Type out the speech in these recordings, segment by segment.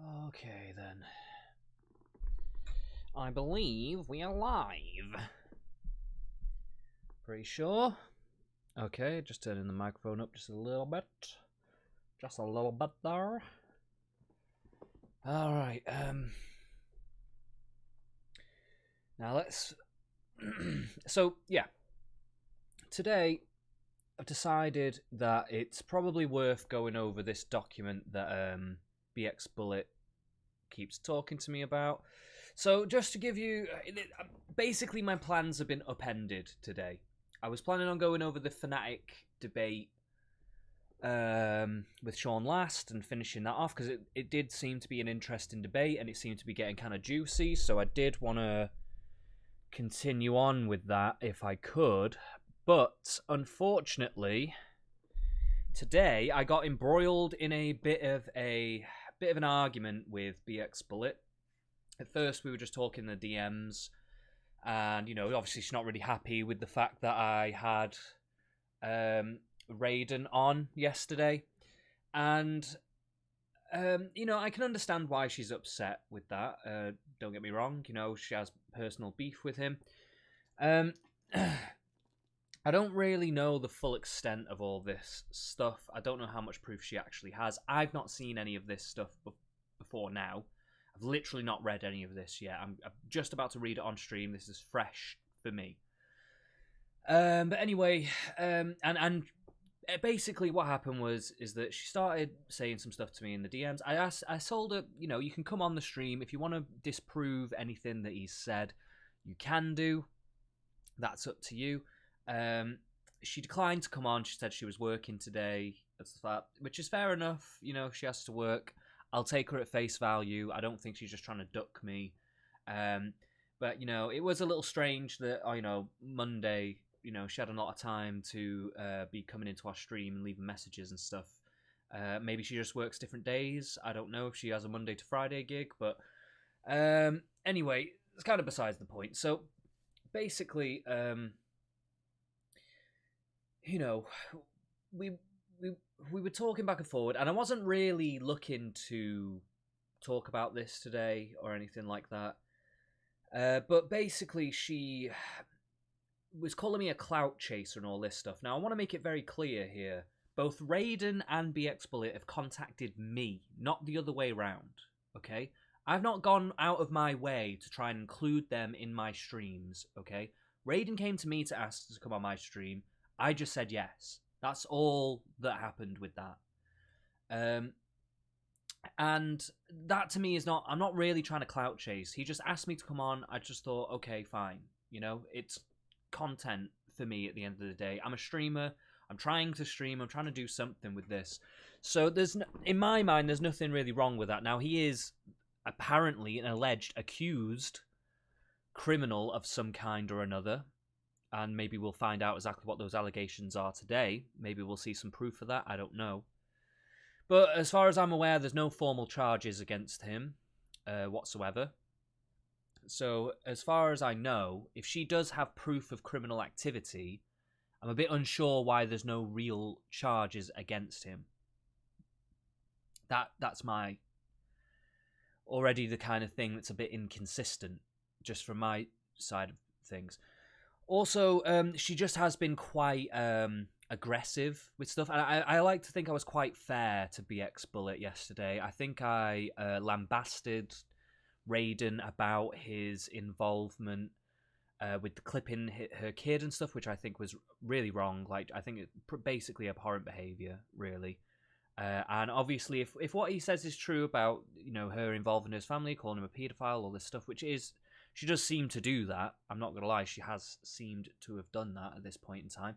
Okay, then. I believe we are live. Pretty sure. Okay, just turning the microphone up just a little bit. Just a little bit there. Alright, now let's... So, yeah. Today, I've decided that it's probably worth going over this document that BXBullet keeps talking to me about. So, just to give you... Basically, my plans have been upended today. I was planning on going over the Fnatic debate with Sean last and finishing that off, because it did seem to be an interesting debate and it seemed to be getting kind of juicy, so I did want to continue on with that if I could. But, unfortunately, today I got embroiled in a bit of an argument with BXBullet. At first, we were just talking in the DMs, and, you know, obviously she's not really happy with the fact that I had Raiden on yesterday. And, you know, I can understand why she's upset with that. Don't get me wrong, you know, she has personal beef with him. I don't really know the full extent of all this stuff. I don't know how much proof she actually has. I've not seen any of this stuff before now. I've literally not read any of this yet. I'm just about to read it on stream. This is fresh for me. But anyway, and basically what happened is that she started saying some stuff to me in the DMs. I told her, you know, you can come on the stream if you want to disprove anything that he's said. You can do. That's up to you. She declined to come on. She said she was working today, which is fair enough. You know, she has to work. I'll take her at face value. I don't think she's just trying to duck me. But, you know, it was a little strange that, you know, Monday, you know, she had a lot of time to be coming into our stream and leaving messages and stuff. Maybe she just works different days. I don't know if she has a Monday to Friday gig. But anyway, it's kind of besides the point. So, basically... you know, we were talking back and forward, and I wasn't really looking to talk about this today or anything like that. But basically, she was calling me a clout chaser and all this stuff. Now, I want to make it very clear here. Both Raiden and BXBullet have contacted me, not the other way around, okay? I've not gone out of my way to try and include them in my streams, okay? Raiden came to me to ask to come on my stream. I just said yes. That's all that happened with that. And that to me is not... I'm not really trying to clout chase. He just asked me to come on. I just thought, okay, fine. You know, it's content for me at the end of the day. I'm a streamer. I'm trying to stream. I'm trying to do something with this. So there's... in my mind, there's nothing really wrong with that. Now, he is apparently an alleged accused criminal of some kind or another. And maybe we'll find out exactly what those allegations are today. Maybe we'll see some proof of that. I don't know. But as far as I'm aware, there's no formal charges against him whatsoever. So as far as I know, if she does have proof of criminal activity, I'm a bit unsure why there's no real charges against him. That's my... already the kind of thing that's a bit inconsistent, just from my side of things. Also, she just has been quite aggressive with stuff. And I like to think I was quite fair to BXBullet yesterday. I think I lambasted Raiden about his involvement with the clipping her kid and stuff, which I think was really wrong. Like, I think it's basically abhorrent behaviour, really. And obviously, if what he says is true about, you know, her involving his family, calling him a paedophile, all this stuff, which is... she does seem to do that. I'm not going to lie. She has seemed to have done that at this point in time.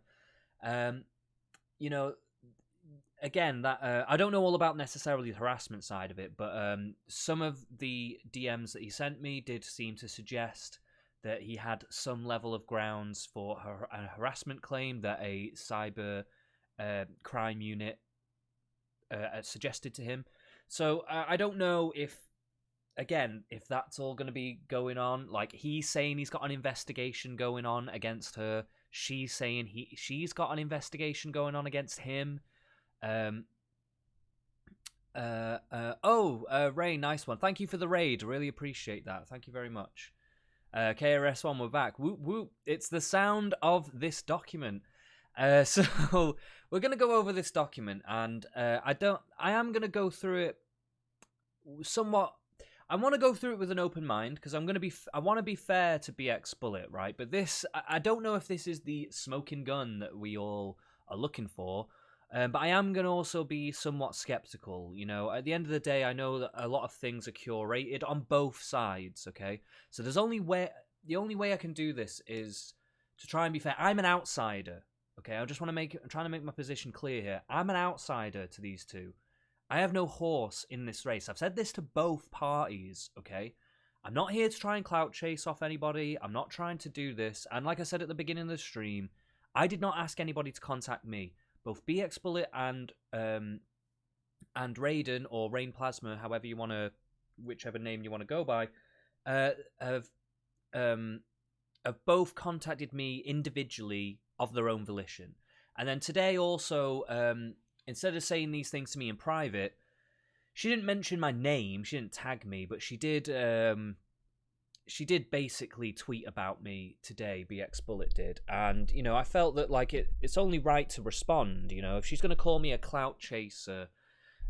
You know, again, that I don't know all about necessarily the harassment side of it, but some of the DMs that he sent me did seem to suggest that he had some level of grounds for a harassment claim that a cyber crime unit suggested to him. So I don't know if... again, if that's all going to be going on. Like, he's saying he's got an investigation going on against her. She's saying she's got an investigation going on against him. Ray, nice one. Thank you for the raid. Really appreciate that. Thank you very much. KRS1, we're back. Whoop whoop. It's the sound of this document. So we're gonna go over this document, and I am gonna go through it somewhat. I want to go through it with an open mind because I want to be fair to BXBullet, right? But I don't know if this is the smoking gun that we all are looking for. But I am going to also be somewhat skeptical. You know, at the end of the day, I know that a lot of things are curated on both sides. Okay, so the only way I can do this is to try and be fair. I'm an outsider. Okay, I'm trying to make my position clear here. I'm an outsider to these two. I have no horse in this race. I've said this to both parties, okay? I'm not here to try and clout chase off anybody. I'm not trying to do this. And like I said at the beginning of the stream, I did not ask anybody to contact me. Both BXBullet and Raiden, or Rain Plasma, whichever name you want to go by, have both contacted me individually of their own volition. And then today also, instead of saying these things to me in private, she didn't mention my name, she didn't tag me, but she did basically tweet about me today, BXBullet did. And, you know, I felt that, like, it's only right to respond, you know. If she's going to call me a clout chaser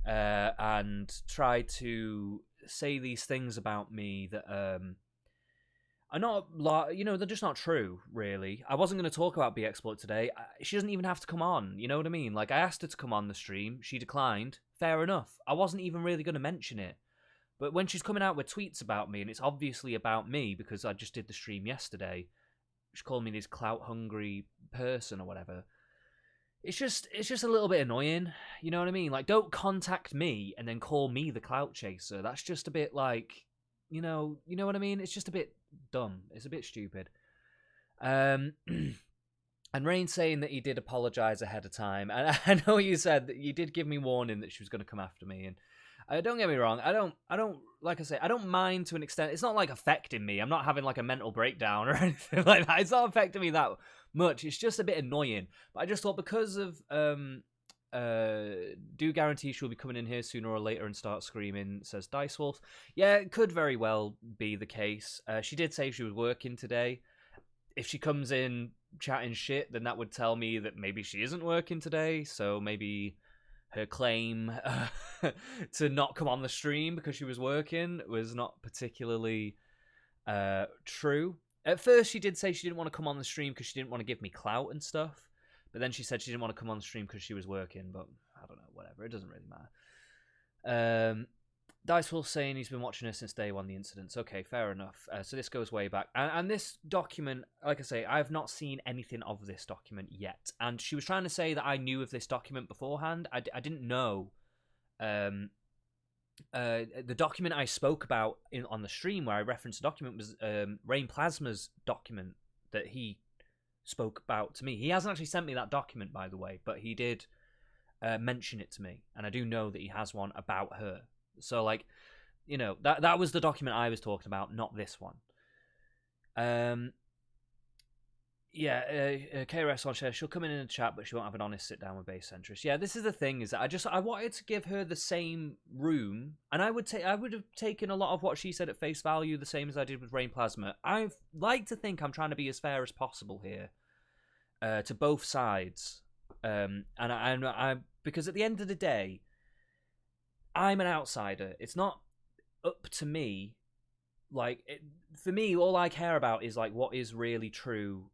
and try to say these things about me that are not, you know, they're just not true, really. I wasn't going to talk about BXBullets today. She doesn't even have to come on, you know what I mean? Like, I asked her to come on the stream. She declined. Fair enough. I wasn't even really going to mention it. But when she's coming out with tweets about me, and it's obviously about me because I just did the stream yesterday, she called me this clout-hungry person or whatever. It's just a little bit annoying, you know what I mean? Like, don't contact me and then call me the clout chaser. That's just a bit like, you know what I mean? It's just a bit dumb. It's a bit stupid. And Rain saying that he did apologize ahead of time, and I know you said that you did give me warning that she was going to come after me, and don't get me wrong, I don't like I say, I don't mind to an extent. It's not like affecting me. I'm not having like a mental breakdown or anything like that. It's not affecting me that much. It's just a bit annoying. But I just thought, because of do guarantee she'll be coming in here sooner or later and start screaming, says Dice Wolf. Yeah, it could very well be the case. She did say she was working today. If she comes in chatting shit, then that would tell me that maybe she isn't working today, so maybe her claim to not come on the stream because she was working was not particularly true. At first, she did say she didn't want to come on the stream because she didn't want to give me clout and stuff. But then she said she didn't want to come on the stream because she was working. But I don't know, whatever. It doesn't really matter. Dice Wolf saying he's been watching her since day one, the incidents. Okay, fair enough. So this goes way back. And this document, like I say, I have not seen anything of this document yet. And she was trying to say that I knew of this document beforehand. I didn't know. The document I spoke about on the stream where I referenced the document was Rain Plasma's document that he spoke about to me. He hasn't actually sent me that document, by the way, but he did mention it to me, and I do know that he has one about her. So, like, you know, that was the document I was talking about, not this one. KRS on share. She'll come in the chat, but she won't have an honest sit down with base centrist. Yeah, this is the thing, is that I wanted to give her the same room, and I would have taken a lot of what she said at face value, the same as I did with Rain Plasma. I like to think I'm trying to be as fair as possible here, to both sides, and I because at the end of the day, I'm an outsider. It's not up to me. Like, for me, all I care about is like what is really true,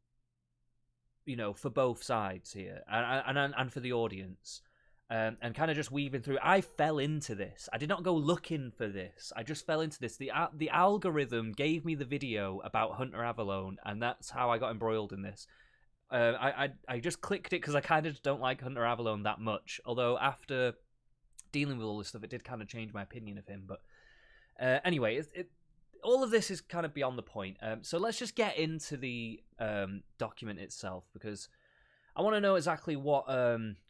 you know, for both sides here, and for the audience, and kind of just weaving through. I fell into this. I did not go looking for this. I just fell into this. The algorithm gave me the video about Hunter Avalone, and that's how I got embroiled in this. I just clicked it because I kind of don't like Hunter Avalone that much. Although after dealing with all this stuff, it did kind of change my opinion of him. But anyway, all of this is kind of beyond the point. So let's just get into the document itself, because I want to know exactly what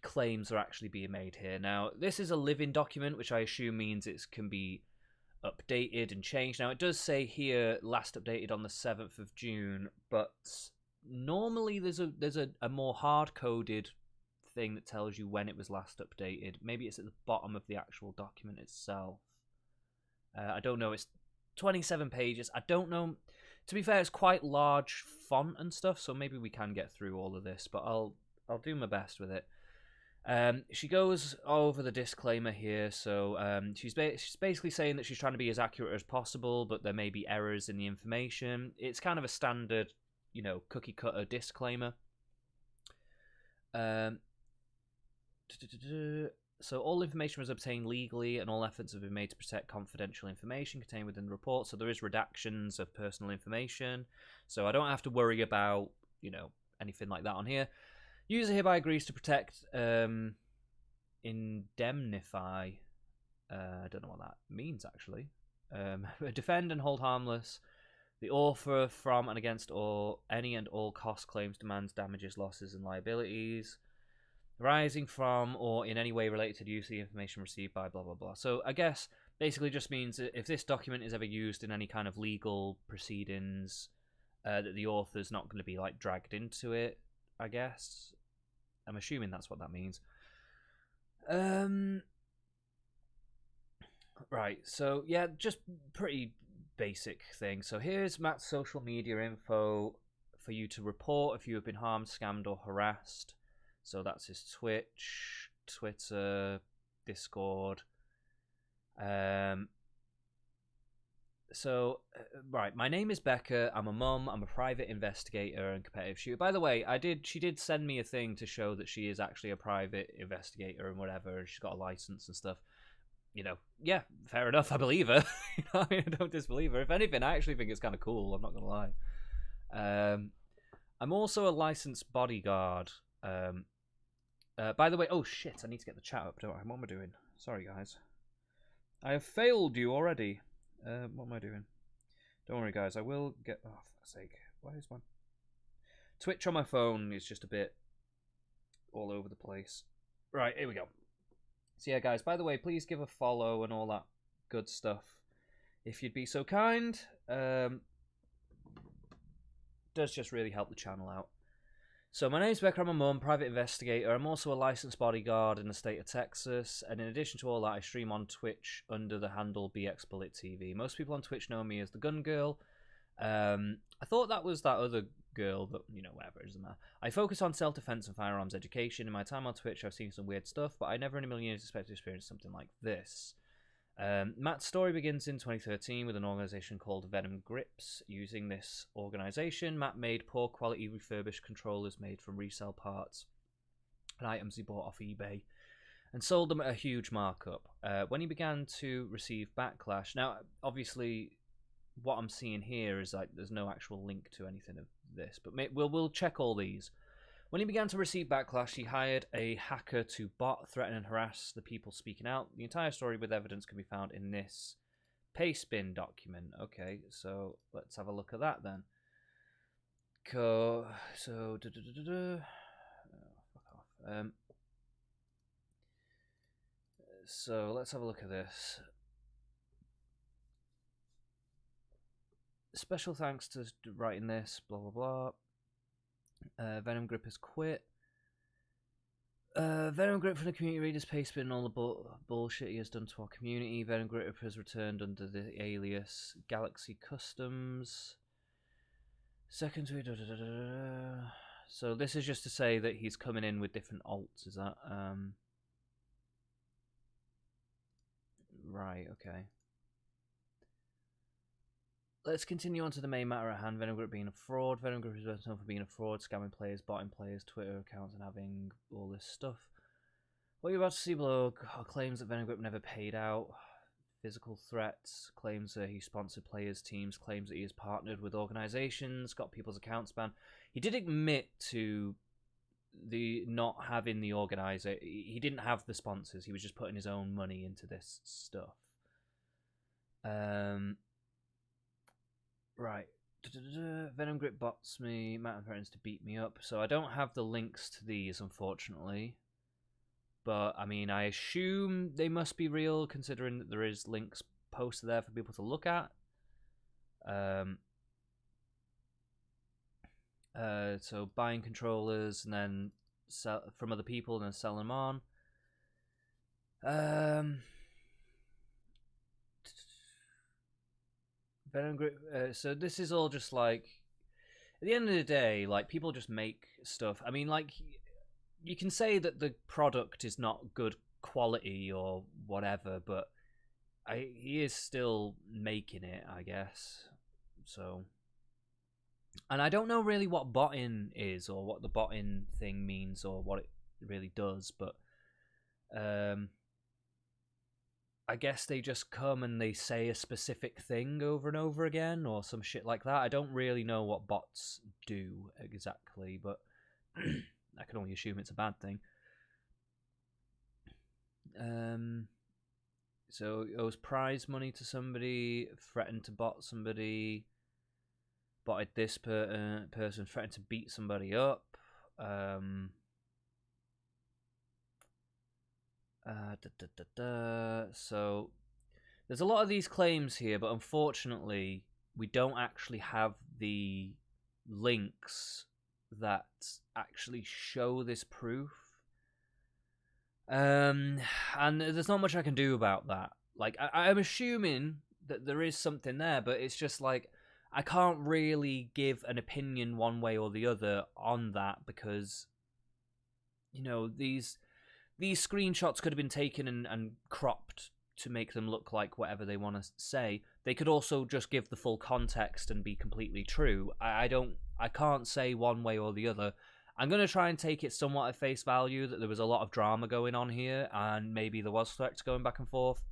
claims are actually being made here. Now, this is a living document, which I assume means it can be updated and changed. Now, it does say here last updated on the 7th of June, but normally there's a more hard-coded thing that tells you when it was last updated. Maybe it's at the bottom of the actual document itself. I don't know. It's 27 pages. I don't know. To be fair, it's quite large font and stuff, so maybe we can get through all of this, but I'll do my best with it. She goes over the disclaimer here, so she's basically saying that she's trying to be as accurate as possible, but there may be errors in the information. It's kind of a standard, you know, cookie cutter disclaimer. So all information was obtained legally, and all efforts have been made to protect confidential information contained within the report. So there is redactions of personal information, so I don't have to worry about, you know, anything like that on here. User hereby agrees to protect, indemnify. I don't know what that means actually. Defend and hold harmless the author from and against any and all cost claims, demands, damages, losses, and liabilities arising from or in any way related to the use of the information received by blah blah blah. So I guess basically just means that if this document is ever used in any kind of legal proceedings, that the author's not going to be like dragged into it. I guess I'm assuming that's what that means. Right, so yeah, just pretty basic thing. So here's Matt's social media info for you to report if you have been harmed, scammed, or harassed. So that's his Twitch, Twitter, Discord. Right, my name is Becca. I'm a mum. I'm a private investigator and competitive shooter. By the way, she did send me a thing to show that she is actually a private investigator and whatever. And she's got a license and stuff. You know, yeah, fair enough. I believe her. You know, I mean, I don't disbelieve her. If anything, I actually think it's kind of cool. I'm not gonna lie. I'm also a licensed bodyguard. By the way, oh shit, I need to get the chat up, don't I? What am I doing? Sorry, guys. I have failed you already. What am I doing? Don't worry, guys. I will get... Oh, for fuck's sake. Why is my... Twitch on my phone is just a bit all over the place. Right, here we go. So yeah, guys, by the way, please give a follow and all that good stuff, if you'd be so kind. Does just really help the channel out. So my name's Becca, I'm a mum, private investigator. I'm also a licensed bodyguard in the state of Texas, and in addition to all that, I stream on Twitch under the handle BXBullets TV. Most people on Twitch know me as the Gun Girl. I thought that was that other girl, but, you know, whatever, it doesn't matter. I focus on self-defense and firearms education. In my time on Twitch, I've seen some weird stuff, but I never in a million years expected to experience something like this. Matt's story begins in 2013 with an organisation called Venom Grips. Using this organisation, Matt made poor quality refurbished controllers made from resale parts and items he bought off eBay and sold them at a huge markup. When he began to receive backlash, now obviously what I'm seeing here is like there's no actual link to anything of this, but we'll check all these. When he began to receive backlash, he hired a hacker to bot, threaten, and harass the people speaking out. The entire story with evidence can be found in this pastebin document. Okay, so let's have a look at that then. Oh, fuck off. So let's have a look at this. Special thanks to writing this, blah blah blah. Venom Grip has quit. Venom Grip from the community readers pastebin and all the bullshit he has done to our community. Venom Grip has returned under the alias Galaxy Customs. Second tweet. So this is just to say that he's coming in with different alts. Is that right? Okay. Let's continue on to the main matter at hand. Venom Grip being a fraud. Venom Grip is best known for being a fraud, scamming players, botting players, Twitter accounts, and having all this stuff. What you're about to see below are claims that Venom Grip never paid out, physical threats, claims that he sponsored players' teams, claims that he has partnered with organisations, got people's accounts banned. He did admit to the not having the organiser. He didn't have the sponsors. He was just putting his own money into this stuff. Right. Venom Grip bots me. Matt threatens to beat me up. So I don't have the links to these, unfortunately. But, I mean, I assume they must be real, considering that there is links posted there for people to look at. So buying controllers, and then from other people and then sell them on. Venom Grip. So this is all just like, at the end of the day, like, people just make stuff. I mean, like, you can say that the product is not good quality or whatever, but he is still making it, I guess. So, and I don't know really what botting is or what the botting thing means or what it really does, but I guess they just come and they say a specific thing over and over again or some shit like that. I don't really know what bots do exactly, but I can only assume it's a bad thing. So it owes prize money to somebody, threatened to bot somebody, botted this person, threatened to beat somebody up. So there's a lot of these claims here, but unfortunately we don't actually have the links that actually show this proof. And there's not much I can do about that. Like, I'm assuming that there is something there, but it's just like, I can't really give an opinion one way or the other on that, because, you know, these screenshots could have been taken and cropped to make them look like whatever they want to say. They could also just give the full context and be completely true. I can't say one way or the other. I'm going to try and take it somewhat at face value that there was a lot of drama going on here, and maybe there was threats going back and forth.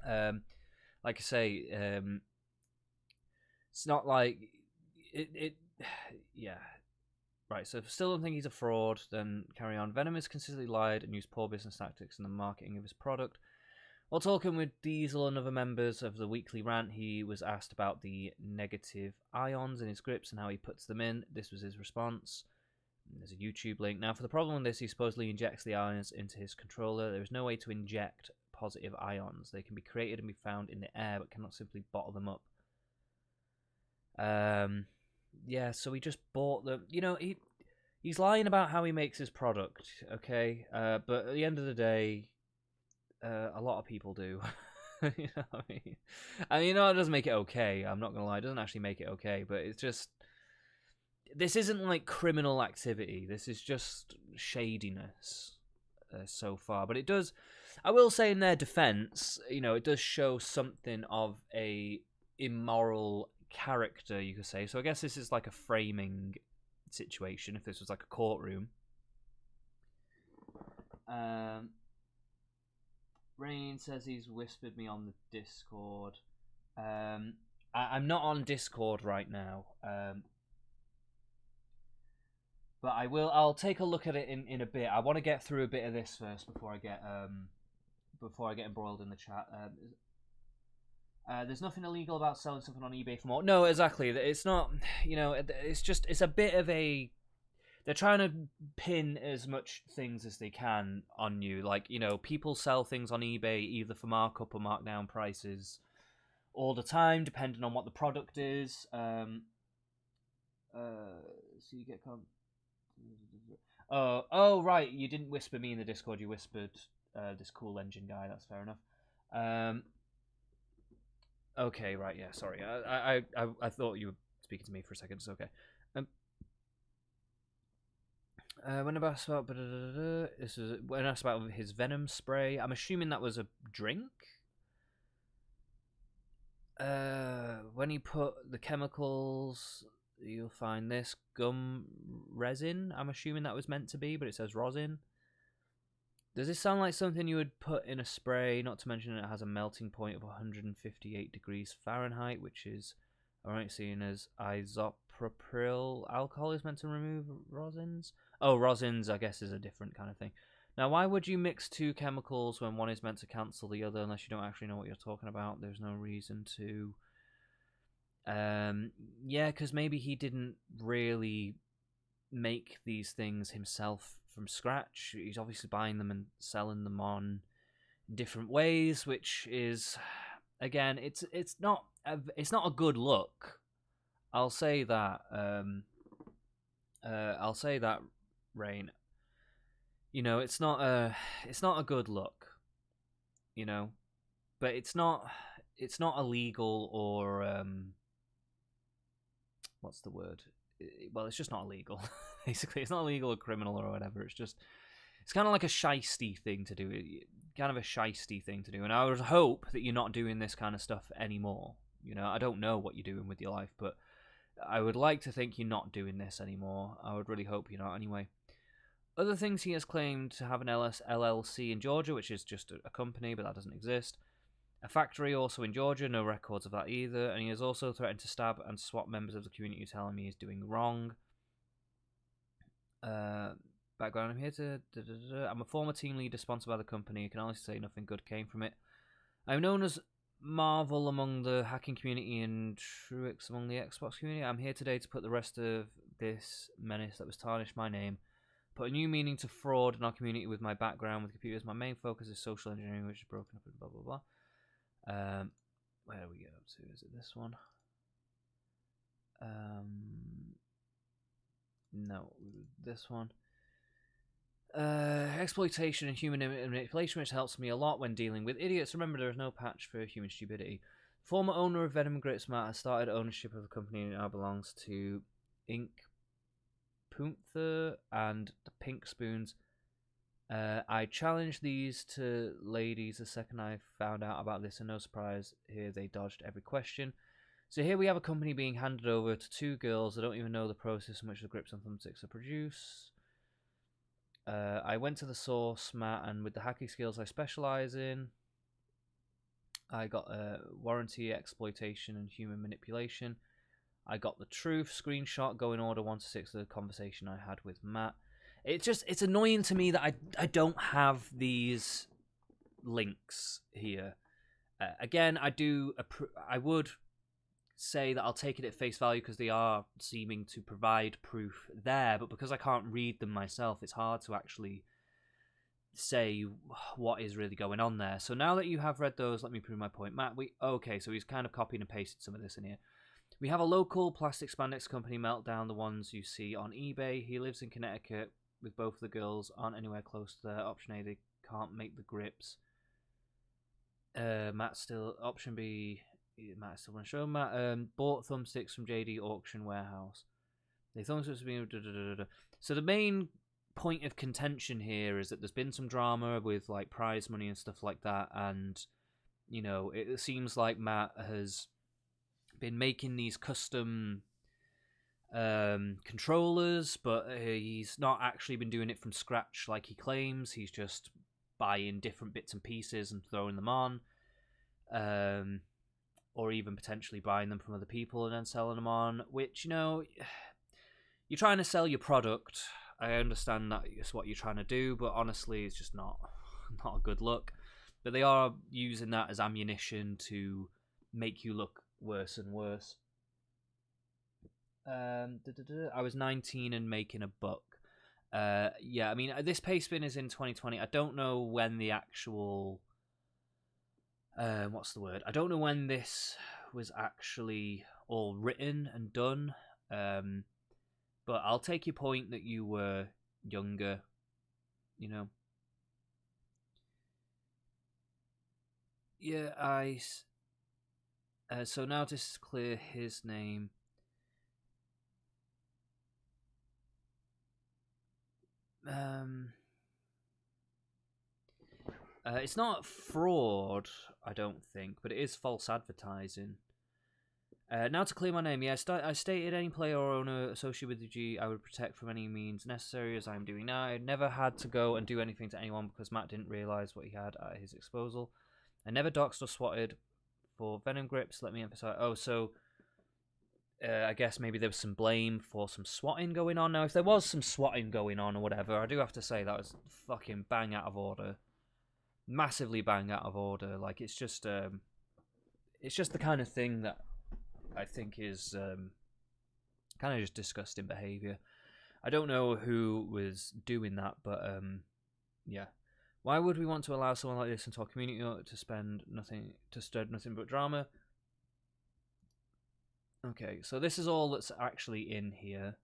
Like I say, it's not like it yeah. Right, so if I still don't think he's a fraud, then carry on. Venom has consistently lied and used poor business tactics in the marketing of his product. While talking with Diesel and other members of the weekly rant, he was asked about the negative ions in his grips and how he puts them in. This was his response. There's a YouTube link. Now, for the problem with this, he supposedly injects the ions into his controller. There is no way to inject positive ions. They can be created and be found in the air, but cannot simply bottle them up. Yeah, so he just bought them. You know, he's lying about how he makes his product, okay? But at the end of the day, a lot of people do. You know what I mean? And you know, it doesn't make it okay. I'm not gonna lie, it doesn't actually make it okay. But it's just, this isn't like criminal activity. This is just shadiness so far. But it does, I will say, in their defense, you know, it does show something of a immoral character, you could say. So I guess this is like a framing situation. If this was like a courtroom. Rain says he's whispered me on the Discord. I'm not on Discord right now. But I'll take a look at it in a bit. I want to get through a bit of this first before I get embroiled in the chat. There's nothing illegal about selling something on eBay for more. No, exactly. It's not, you know, it's a bit of a, they're trying to pin as much things as they can on you. Like, you know, people sell things on eBay either for markup or markdown prices all the time, depending on what the product is. So you get oh right, you didn't whisper me in the Discord, you whispered this cool engine guy. That's fair enough. Okay, right, yeah, sorry. I thought you were speaking to me for a second. It's okay. When asked about this is when asked about his venom spray. I'm assuming that was a drink. When he put the chemicals, you'll find this gum resin. I'm assuming that was meant to be, but it says rosin. Does this sound like something you would put in a spray? Not to mention it has a melting point of 158 degrees Fahrenheit, which is seen as isopropyl alcohol is meant to remove rosins. Oh, rosins, I guess, is a different kind of thing. Now, why would you mix two chemicals when one is meant to cancel the other unless you don't actually know what you're talking about? There's no reason to. Yeah, because maybe he didn't really make these things himself from scratch. He's obviously buying them and selling them on different ways, which is, again, it's not a good look. I'll say that. I'll say that, Rain. You know, it's not a good look. You know, but it's not illegal or what's the word? Well, it's just not illegal. Basically, it's not illegal or criminal or whatever. It's kind of like a shisty thing to do. Kind of a shisty thing to do. And I would hope that you're not doing this kind of stuff anymore. You know, I don't know what you're doing with your life, but I would like to think you're not doing this anymore. I would really hope you're not anyway. Other things, he has claimed to have an LLC in Georgia, which is just a company, but that doesn't exist. A factory also in Georgia, no records of that either. And he has also threatened to stab and swat members of the community telling me he's doing wrong. Background, I'm here to... I'm a former team leader sponsored by the company. I can honestly say nothing good came from it. I'm known as Marvel among the hacking community and Truex among the Xbox community. I'm here today to put the rest of this menace that was tarnished my name, put a new meaning to fraud in our community with my background with computers. My main focus is social engineering, which is broken up and blah, blah, blah. Where do we get up to? Is it this one? No, this one. Exploitation and human manipulation, which helps me a lot when dealing with idiots. Remember, there is no patch for human stupidity. Former owner of Venom Grips, Matt, has started ownership of the company and now belongs to Ink Punther and the Pink Spoons. I challenged these two ladies the second I found out about this, and no surprise here, they dodged every question. So here we have a company being handed over to two girls that don't even know the process in which the grips and thumbsticks are produced. I went to the source, Matt, and with the hacking skills I specialize in, I got warranty, exploitation, and human manipulation. I got the truth screenshot, go in order 1 to 6 of the conversation I had with Matt. It's annoying to me that I don't have these links here. Again, I would say that I'll take it at face value because they are seeming to provide proof there, but because I can't read them myself, it's hard to actually say what is really going on there. So now that you have read those, let me prove my point. Matt, okay, so he's kind of copied and pasted some of this in here. We have a local plastic spandex company, Meltdown, the ones you see on eBay. He lives in Connecticut with both of the girls, aren't anywhere close to there. Option A, they can't make the grips. Matt still, option B, Matt still want to show. Matt bought thumbsticks from JD Auction Warehouse. They thumbsticks being so the main point of contention here is that there's been some drama with like prize money and stuff like that, and you know it seems like Matt has been making these custom controllers, but he's not actually been doing it from scratch like he claims. He's just buying different bits and pieces and throwing them on, or even potentially buying them from other people and then selling them on, which, you know, you're trying to sell your product. I understand that it's what you're trying to do, but honestly it's just not a good look. But they are using that as ammunition to make you look worse and worse. I was 19 and making $1. Yeah, I mean, this pay spin is in 2020. I don't know when the actual what's the word? I don't know when this was actually all written and done. But I'll take your point that you were younger, you know. Yeah, so now this is clear his name. It's not fraud, I don't think, but it is false advertising. Now to clear my name, yeah, I stated any player or owner associated with the G I would protect from any means necessary, as I am doing now. I never had to go and do anything to anyone because Matt didn't realise what he had at his disposal. I never doxed or swatted for Venom Grips, let me emphasise. Oh, so I guess maybe there was some blame for some swatting going on. Now, if there was some swatting going on or whatever, I do have to say that was fucking bang out of order. Massively bang out of order. Like, it's just the kind of thing that I think is kind of just disgusting behaviour. I don't know who was doing that, but yeah. Why would we want to allow someone like this into our community to stir nothing but drama? Okay, so this is all that's actually in here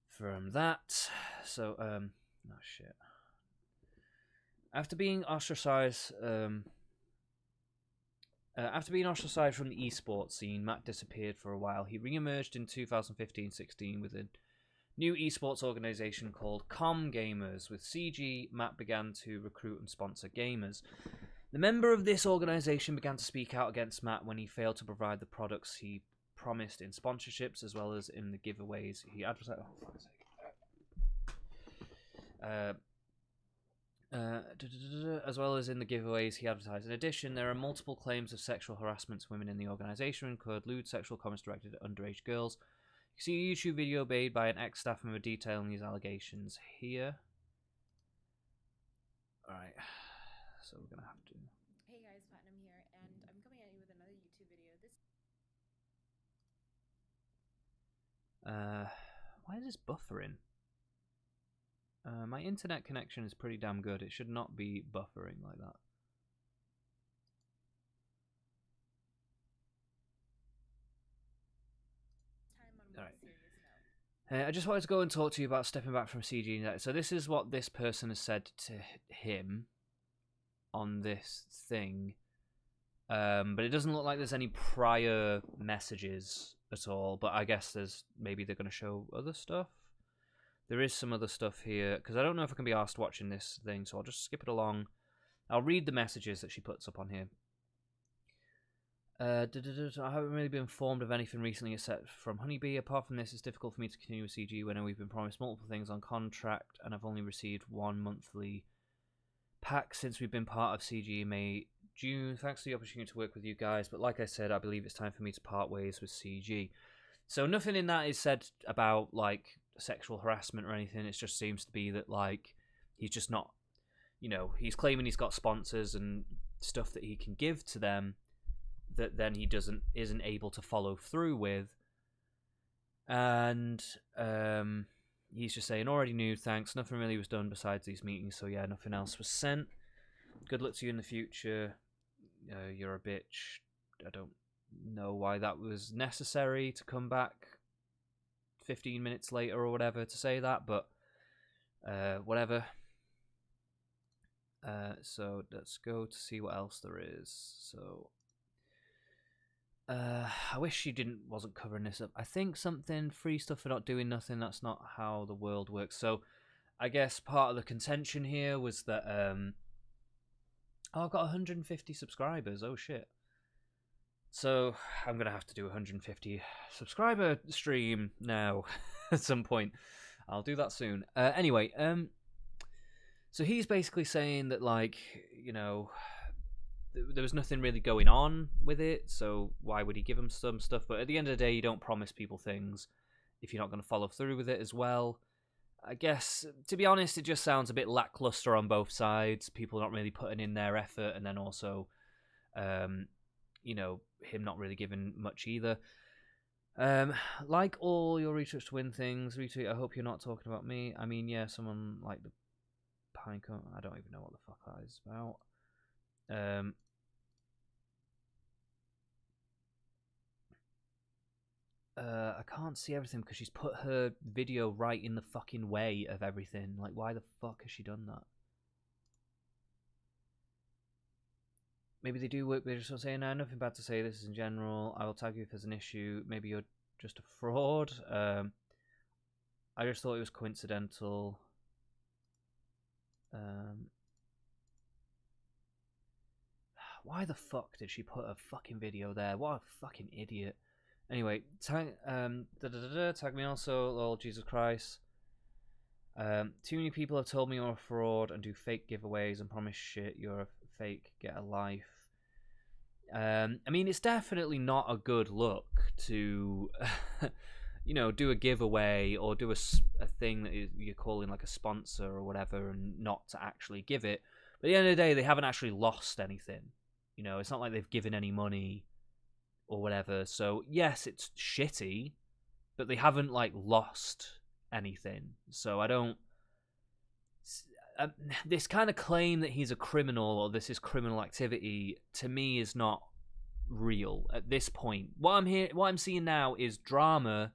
from that. So Oh shit. After being ostracized from the esports scene, Matt disappeared for a while. He re-emerged in 2015-16 with a new esports organization called Com Gamers. With CG, Matt began to recruit and sponsor gamers. The member of this organization began to speak out against Matt when he failed to provide the products he promised in sponsorships, as well as in the giveaways he advertised. Oh, for fuck's sake. As well as in the giveaways he advertised. In addition, there are multiple claims of sexual harassment to women in the organization, including lewd sexual comments directed at underage girls. You can see a YouTube video made by an ex-staff member detailing these allegations here. Alright, so we're gonna have to... Hey guys, Platinum here, and I'm coming at you with another YouTube video. Why is this buffering? My internet connection is pretty damn good. It should not be buffering like that. Alright. I just wanted to go and talk to you about stepping back from CG. So this is what this person has said to him on this thing. But it doesn't look like there's any prior messages at all. But I guess maybe they're going to show other stuff. There is some other stuff here, because I don't know if I can be asked watching this thing, so I'll just skip it along. I'll read the messages that she puts up on here. I haven't really been informed of anything recently except from Honeybee. Apart from this, it's difficult for me to continue with CG when we've been promised multiple things on contract, and I've only received one monthly pack since we've been part of CG in May, June. Thanks for the opportunity to work with you guys, but like I said, I believe it's time for me to part ways with CG. So nothing in that is said about, like, sexual harassment or anything. It just seems to be that, like, he's just not, you know, he's claiming he's got sponsors and stuff that he can give to them that then he isn't able to follow through with, and he's just saying, already knew, thanks, nothing really was done besides these meetings, so yeah, nothing else was sent. Good luck to you in the future. You're a bitch. I don't know why that was necessary to come back 15 minutes later or whatever to say that, but whatever. So let's go to see what else there is. So I wish she wasn't covering this up. I think something free stuff for not doing nothing. That's not how the world works. So I guess part of the contention here was that oh, I've got 150 subscribers. Oh shit. So I'm gonna have to do a 150 subscriber stream now at some point. I'll do that soon. Anyway, so he's basically saying that, like, you know, there was nothing really going on with it, so why would he give him some stuff? But at the end of the day, you don't promise people things if you're not going to follow through with it as well. I guess, to be honest, it just sounds a bit lackluster on both sides. People not really putting in their effort, and then also, you know, him not really giving much either. Like all your research to win things, retweet, I hope you're not talking about me. I mean, yeah, someone like the Pinecone, I don't even know what the fuck that is about. I can't see everything because she's put her video right in the fucking way of everything. Like, why the fuck has she done that? Maybe they do work, but they're just saying, no, nothing bad to say, this is in general. I will tag you if there's an issue. Maybe you're just a fraud. I just thought it was coincidental. Why the fuck did she put a fucking video there? What a fucking idiot. Anyway, tag me also, lol, Jesus Christ. Too many people have told me you're a fraud and do fake giveaways and promise shit. You're a fake, get a life. I mean, it's definitely not a good look to, you know, do a giveaway or do a thing that you're calling like a sponsor or whatever and not to actually give it. But at the end of the day, they haven't actually lost anything. You know, it's not like they've given any money or whatever. So, yes, it's shitty, but they haven't, like, lost anything. So I don't... this kind of claim that he's a criminal or this is criminal activity, to me, is not real at this point. What I'm seeing now is drama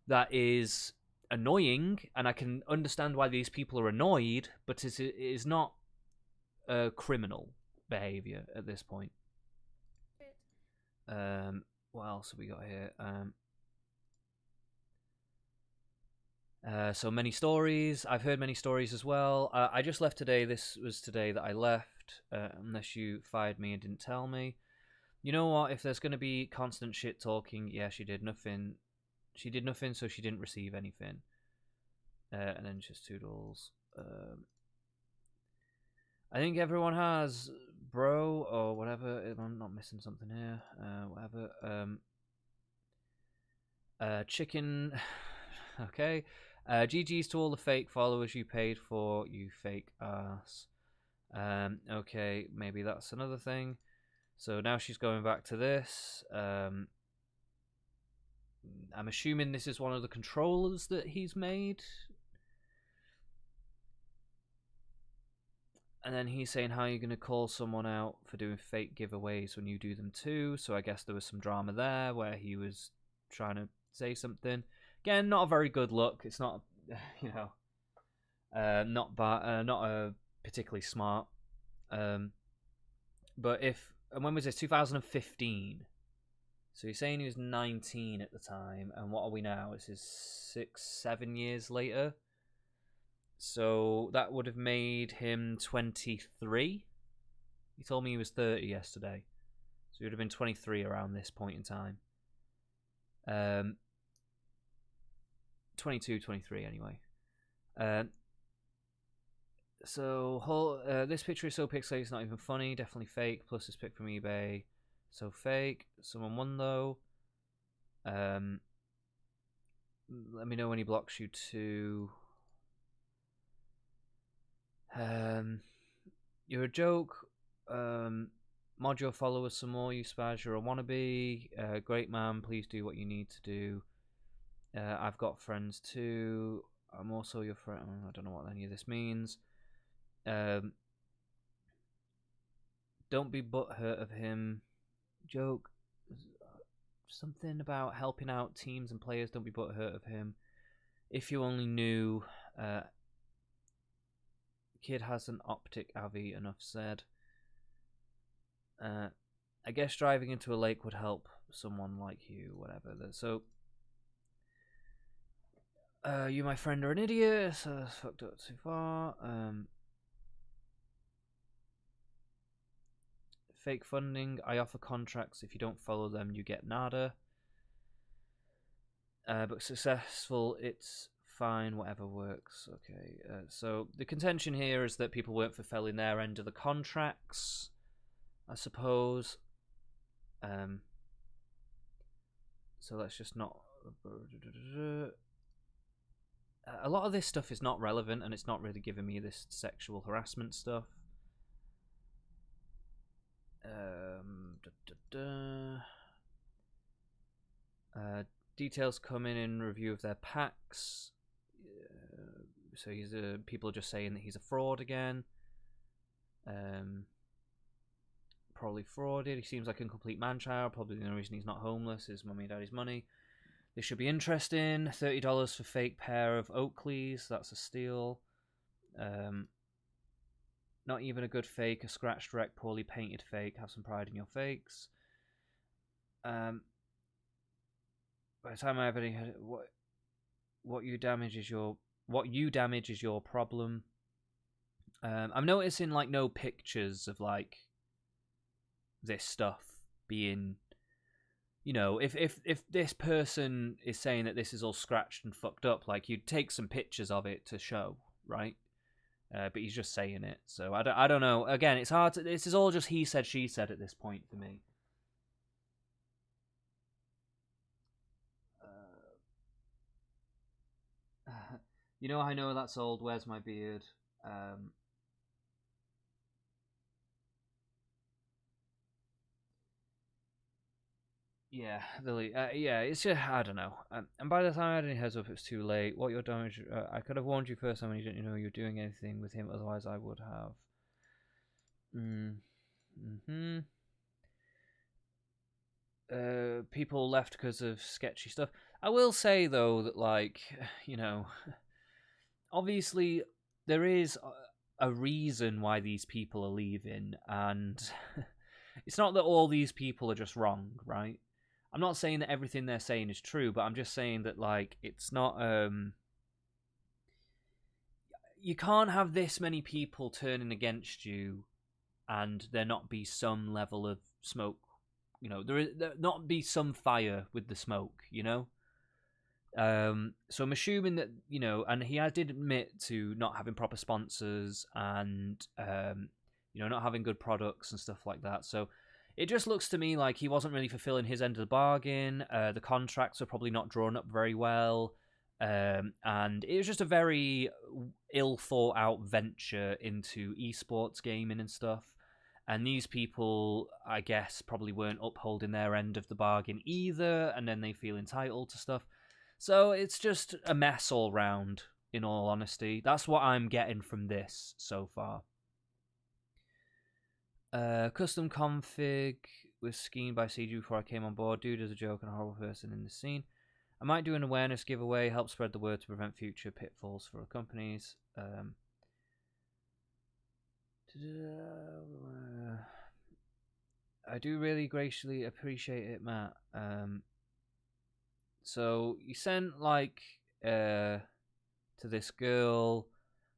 that is annoying, and I can understand why these people are annoyed, but it is not criminal behavior at this point. What else have we got here? So many stories. I've heard many stories as well. I just left today. This was today that I left, unless you fired me and didn't tell me. You know what? If there's going to be constant shit talking, yeah, she did nothing. She did nothing, so she didn't receive anything. And then just Toodles. I think everyone has bro or whatever. I'm not missing something here. Whatever. Chicken. Okay. GG's to all the fake followers you paid for, you fake ass. Okay, maybe that's another thing. So now she's going back to this. I'm assuming this is one of the controllers that he's made. And then he's saying, how are you going to call someone out for doing fake giveaways when you do them too? So I guess there was some drama there where he was trying to say something. Again, not a very good look. It's not, you know, not bad, not particularly smart. But if, and when was this? 2015. So he's saying he was 19 at the time, and what are we now? This is 6-7 years later. So that would have made him 23. He told me he was 30 yesterday. So he would have been 23 around this point in time. 22, 23 anyway. So this picture is so pixelated it's not even funny. Definitely fake. Plus this pic from eBay. So fake. Someone won though. Let me know when he blocks you too. You're a joke. Mod your followers some more, you spaz. You're a wannabe. Great man, please do what you need to do. I've got friends too. I'm also your friend. I don't know what any of this means. Don't be butthurt of him. Joke. Something about helping out teams and players. Don't be butthurt of him. If you only knew. Kid has an optic Avi, enough said. I guess driving into a lake would help someone like you, whatever. So, you, my friend, are an idiot, so that's fucked up too far. Fake funding. I offer contracts. If you don't follow them, you get nada. But successful, it's fine, whatever works. Okay, so the contention here is that people weren't fulfilling their end of the contracts, I suppose. So let's just not. A lot of this stuff is not relevant, and it's not really giving me this sexual harassment stuff. Details coming in review of their packs. So people are just saying that he's a fraud again. Probably frauded. He seems like a complete man-child. Probably the only reason he's not homeless is mummy and daddy's money. This should be interesting. $30 for fake pair of Oakleys. That's a steal. Not even a good fake. A scratched, wrecked, poorly painted fake. Have some pride in your fakes. By the time I have any, what you damage is your problem. I'm noticing like no pictures of like this stuff being, you know, if this person is saying that this is all scratched and fucked up, like you'd take some pictures of it to show, right? But he's just saying it, so I don't know. Again, it's hard to. This is all just he said, she said at this point for me. You know, I know that's old. Where's my beard? Yeah, Lily. Yeah, it's just I don't know. And by the time I had any heads up, it was too late. What your damage? I could have warned you first time when you didn't know you were doing anything with him. Otherwise, I would have. people left because of sketchy stuff. I will say though that, like, you know, obviously there is a reason why these people are leaving, and it's not that all these people are just wrong, right? I'm not saying that everything they're saying is true, but I'm just saying that, like, it's not you can't have this many people turning against you and there not be some level of smoke. You know, there not be some fire with the smoke. You know, so I'm assuming that, you know, and he did admit to not having proper sponsors and you know, not having good products and stuff like that. So it just looks to me like he wasn't really fulfilling his end of the bargain. The contracts were probably not drawn up very well. And it was just a very ill thought out venture into esports gaming and stuff. And these people, I guess, probably weren't upholding their end of the bargain either, and then they feel entitled to stuff. So it's just a mess all round, in all honesty. That's what I'm getting from this so far. Custom config was schemed by CG before I came on board. Dude is a joke and a horrible person in the scene. I might do an awareness giveaway, help spread the word to prevent future pitfalls for companies. I do really graciously appreciate it, Matt. So you sent, like, to this girl,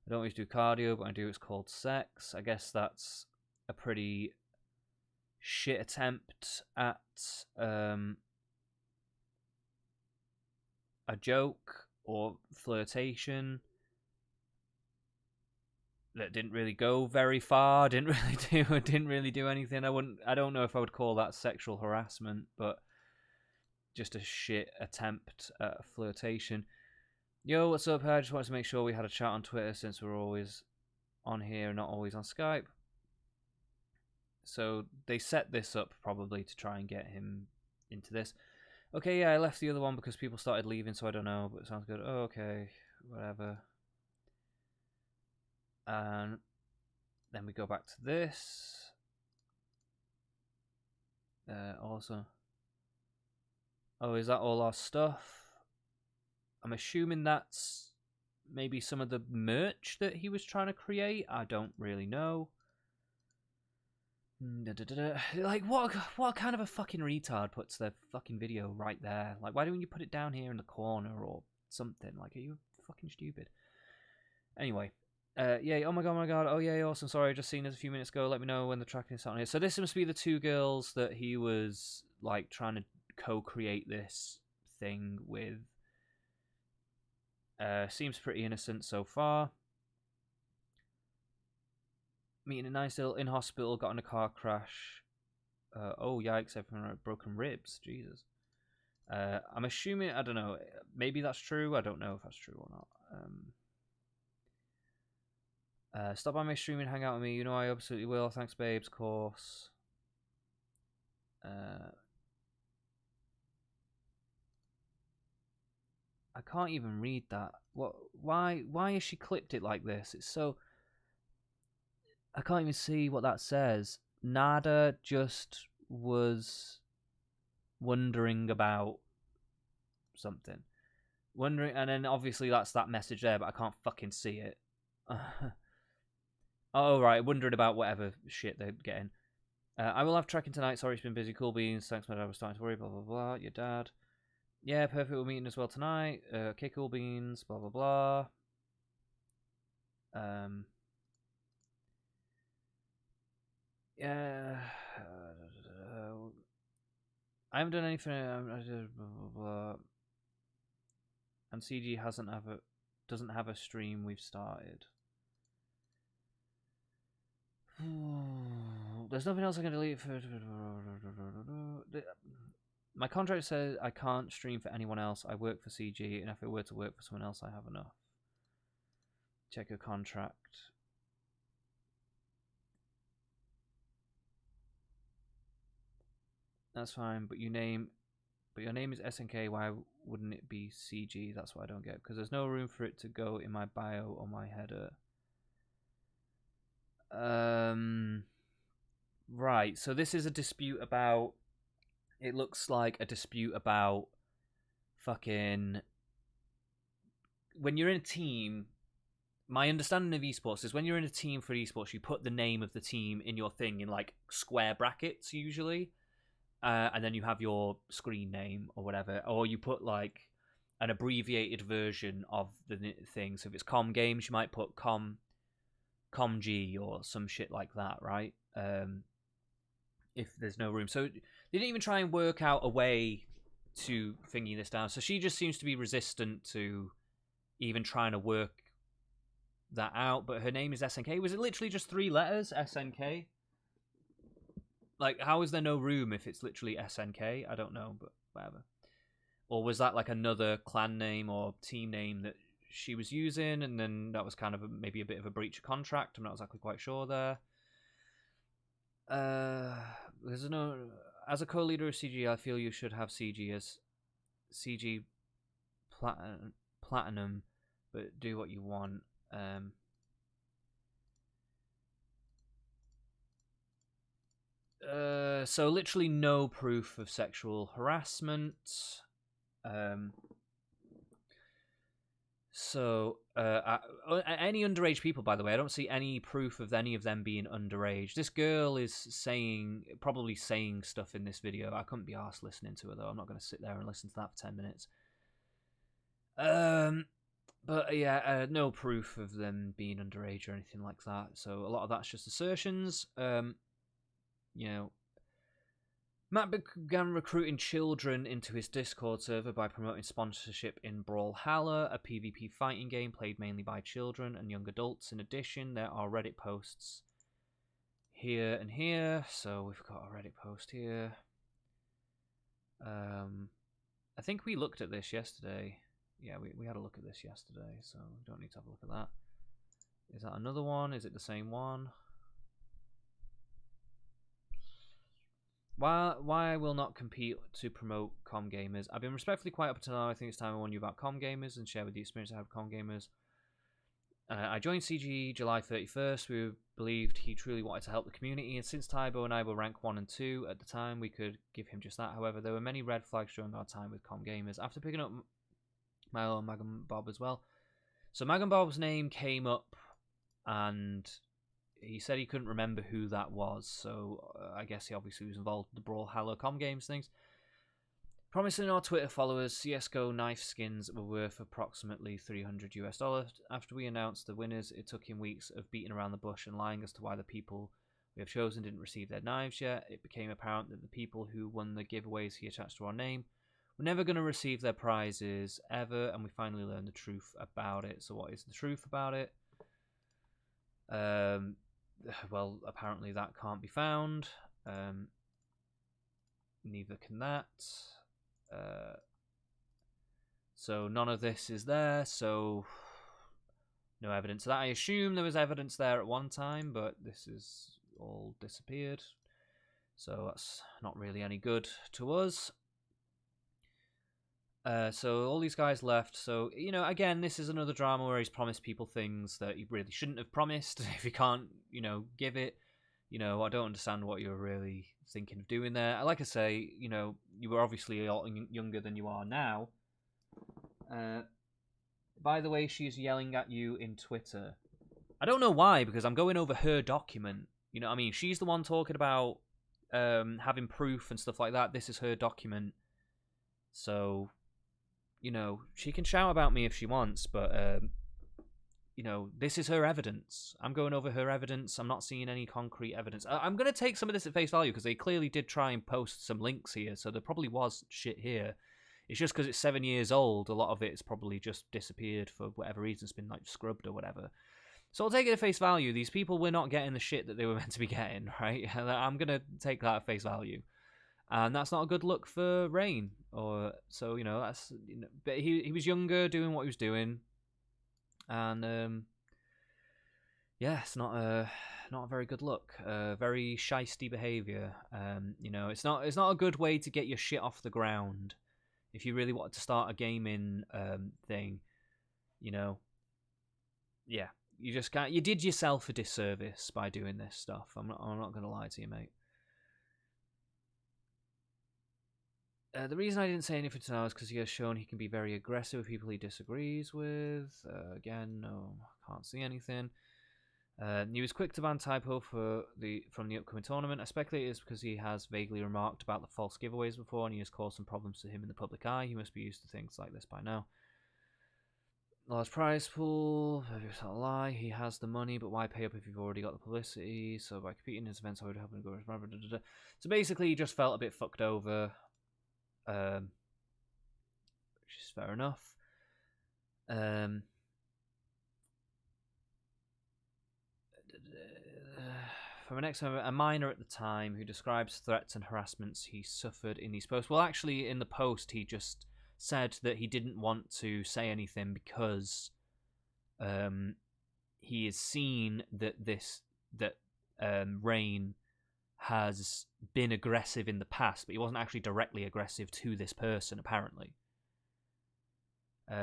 I don't always do cardio, but I do, it's called sex. I guess that's a pretty shit attempt at a joke or flirtation that didn't really go very far. Didn't really do anything. I don't know if I would call that sexual harassment, but just a shit attempt at a flirtation. Yo, what's up? I just wanted to make sure we had a chat on Twitter since we're always on here, not always on Skype. So they set this up probably to try and get him into this. Okay, yeah, I left the other one because people started leaving, so I don't know, but it sounds good. Oh, okay, whatever. And then we go back to this. Also, oh, is that all our stuff? I'm assuming that's maybe some of the merch that he was trying to create. I don't really know. Like, what kind of a fucking retard puts their fucking video right there? Like, why don't you put it down here in the corner or something? Like, are you fucking stupid? Anyway, yeah, oh my god, oh yeah, awesome, sorry, I just seen this a few minutes ago, let me know when the tracking is on here. So this must be the two girls that he was, like, trying to co-create this thing with. Seems pretty innocent so far. Meeting a nice little in hospital, got in a car crash. Oh yikes, everyone had broken ribs, Jesus. I'm assuming, I don't know, maybe that's true, I don't know if that's true or not. Stop by my stream and hang out with me. You know I absolutely will. Thanks, babes. Course. I can't even read that. What? Why? Why has she clipped it like this? It's so. I can't even see what that says. Nada just was wondering about something. Wondering, and then obviously that's that message there, but I can't fucking see it. Oh, right, wondering about whatever shit they're getting. I will have tracking tonight. Sorry, it's been busy. Cool beans. Thanks, my dad. I was starting to worry. Blah, blah, blah. Your dad. Yeah, perfect. We're meeting as well tonight. Okay, cool beans. Blah, blah, blah. Yeah. I haven't done anything. I did blah, blah, blah. And CG doesn't have a stream we've started. There's nothing else I can delete for. My contract says I can't stream for anyone else. I work for CG, and if I were to work for someone else, I have enough. Check your contract. That's fine, but your name is SNK. Why wouldn't it be CG? That's what I don't get. Because there's no room for it to go in my bio or my header. Right. So this is a dispute about it looks like a dispute about fucking when you're in a team. My understanding of esports is when you're in a team for esports, you put the name of the team in your thing in like square brackets usually, and then you have your screen name or whatever, or you put like an abbreviated version of the thing. So if it's com games, you might put comg or some shit like that, right? If there's no room, so they didn't even try and work out a way to thingy this down. So she just seems to be resistant to even trying to work that out. But her name is SNK. Was it literally just 3 letters, SNK? Like, how is there no room if it's literally SNK? I don't know, but whatever. Or was that like another clan name or team name that she was using, and then that was kind of maybe a bit of a breach of contract? I'm not exactly quite sure there. There's no. As a co-leader of CG, I feel you should have CG as CG Platinum, but do what you want. So literally no proof of sexual harassment. Any underage people, by the way, I don't see any proof of any of them being underage. This girl is probably saying stuff in this video. I couldn't be arsed listening to her, though. I'm not going to sit there and listen to that for 10 minutes. But yeah, no proof of them being underage or anything like that. So a lot of that's just assertions. Matt began recruiting children into his Discord server by promoting sponsorship in Brawlhalla, a PvP fighting game played mainly by children and young adults. In addition, there are Reddit posts here and here. So we've got a Reddit post here. I think we looked at this yesterday. Yeah, we had a look at this yesterday, so we don't need to have a look at that. Is that another one? Is it the same one? Why I will not compete to promote com gamers? I've been respectfully quiet up until now. I think it's time I warn you about com gamers and share with you the experience I have with com gamers. I joined CG July 31st. We believed he truly wanted to help the community, and since Tybo and I were rank 1 and 2 at the time, we could give him just that. However, there were many red flags during our time with com gamers. After picking up my own Magum Bob as well. So Magum Bob's name came up, and he said he couldn't remember who that was, so I guess he obviously was involved with the Brawlhalla com games things. Promising our Twitter followers CSGO knife skins were worth approximately $300 US. After we announced the winners, it took him weeks of beating around the bush and lying as to why the people we have chosen didn't receive their knives yet. It became apparent that the people who won the giveaways he attached to our name were never going to receive their prizes ever, and we finally learned the truth about it. So what is the truth about it? Well, apparently that can't be found. Neither can that. So none of this is there, so no evidence of that. I assume there was evidence there at one time, but this is all disappeared. So that's not really any good to us. So all these guys left. So, again, this is another drama where he's promised people things that he really shouldn't have promised. If he can't, give it, I don't understand what you're really thinking of doing there. Like I say, you were obviously a lot younger than you are now. By the way, she's yelling at you in Twitter. I don't know why, because I'm going over her document. You know what I mean? She's the one talking about having proof and stuff like that. This is her document. So, she can shout about me if she wants, but, this is her evidence. I'm going over her evidence. I'm not seeing any concrete evidence. I'm going to take some of this at face value, because they clearly did try and post some links here, so there probably was shit here. It's just because it's 7 years old, a lot of it's probably just disappeared for whatever reason. It's been, scrubbed or whatever. So I'll take it at face value. These people were not getting the shit that they were meant to be getting, right? I'm going to take that at face value. And that's not a good look for Rain. So that's... but he was younger, doing what he was doing. And, yeah, it's not a very good look. Very shisty behaviour. It's not a good way to get your shit off the ground. If you really wanted to start a gaming thing, yeah, you just can't. You did yourself a disservice by doing this stuff. I'm not going to lie to you, mate. The reason I didn't say anything to now is because he has shown he can be very aggressive with people he disagrees with. Again, no, can't see anything. He was quick to ban Typo from the upcoming tournament. I speculate it's because he has vaguely remarked about the false giveaways before, and he has caused some problems to him in the public eye. He must be used to things like this by now. Large prize pool, it's not a lie. He has the money, but why pay up if you've already got the publicity? So by competing in his events, I would happen to go. So basically, he just felt a bit fucked over, which is fair enough. From an a minor at the time who describes threats and harassments he suffered in these posts. Well, actually, in the post, he just said that he didn't want to say anything because he has seen that Rain has been aggressive in the past, but he wasn't actually directly aggressive to this person, apparently.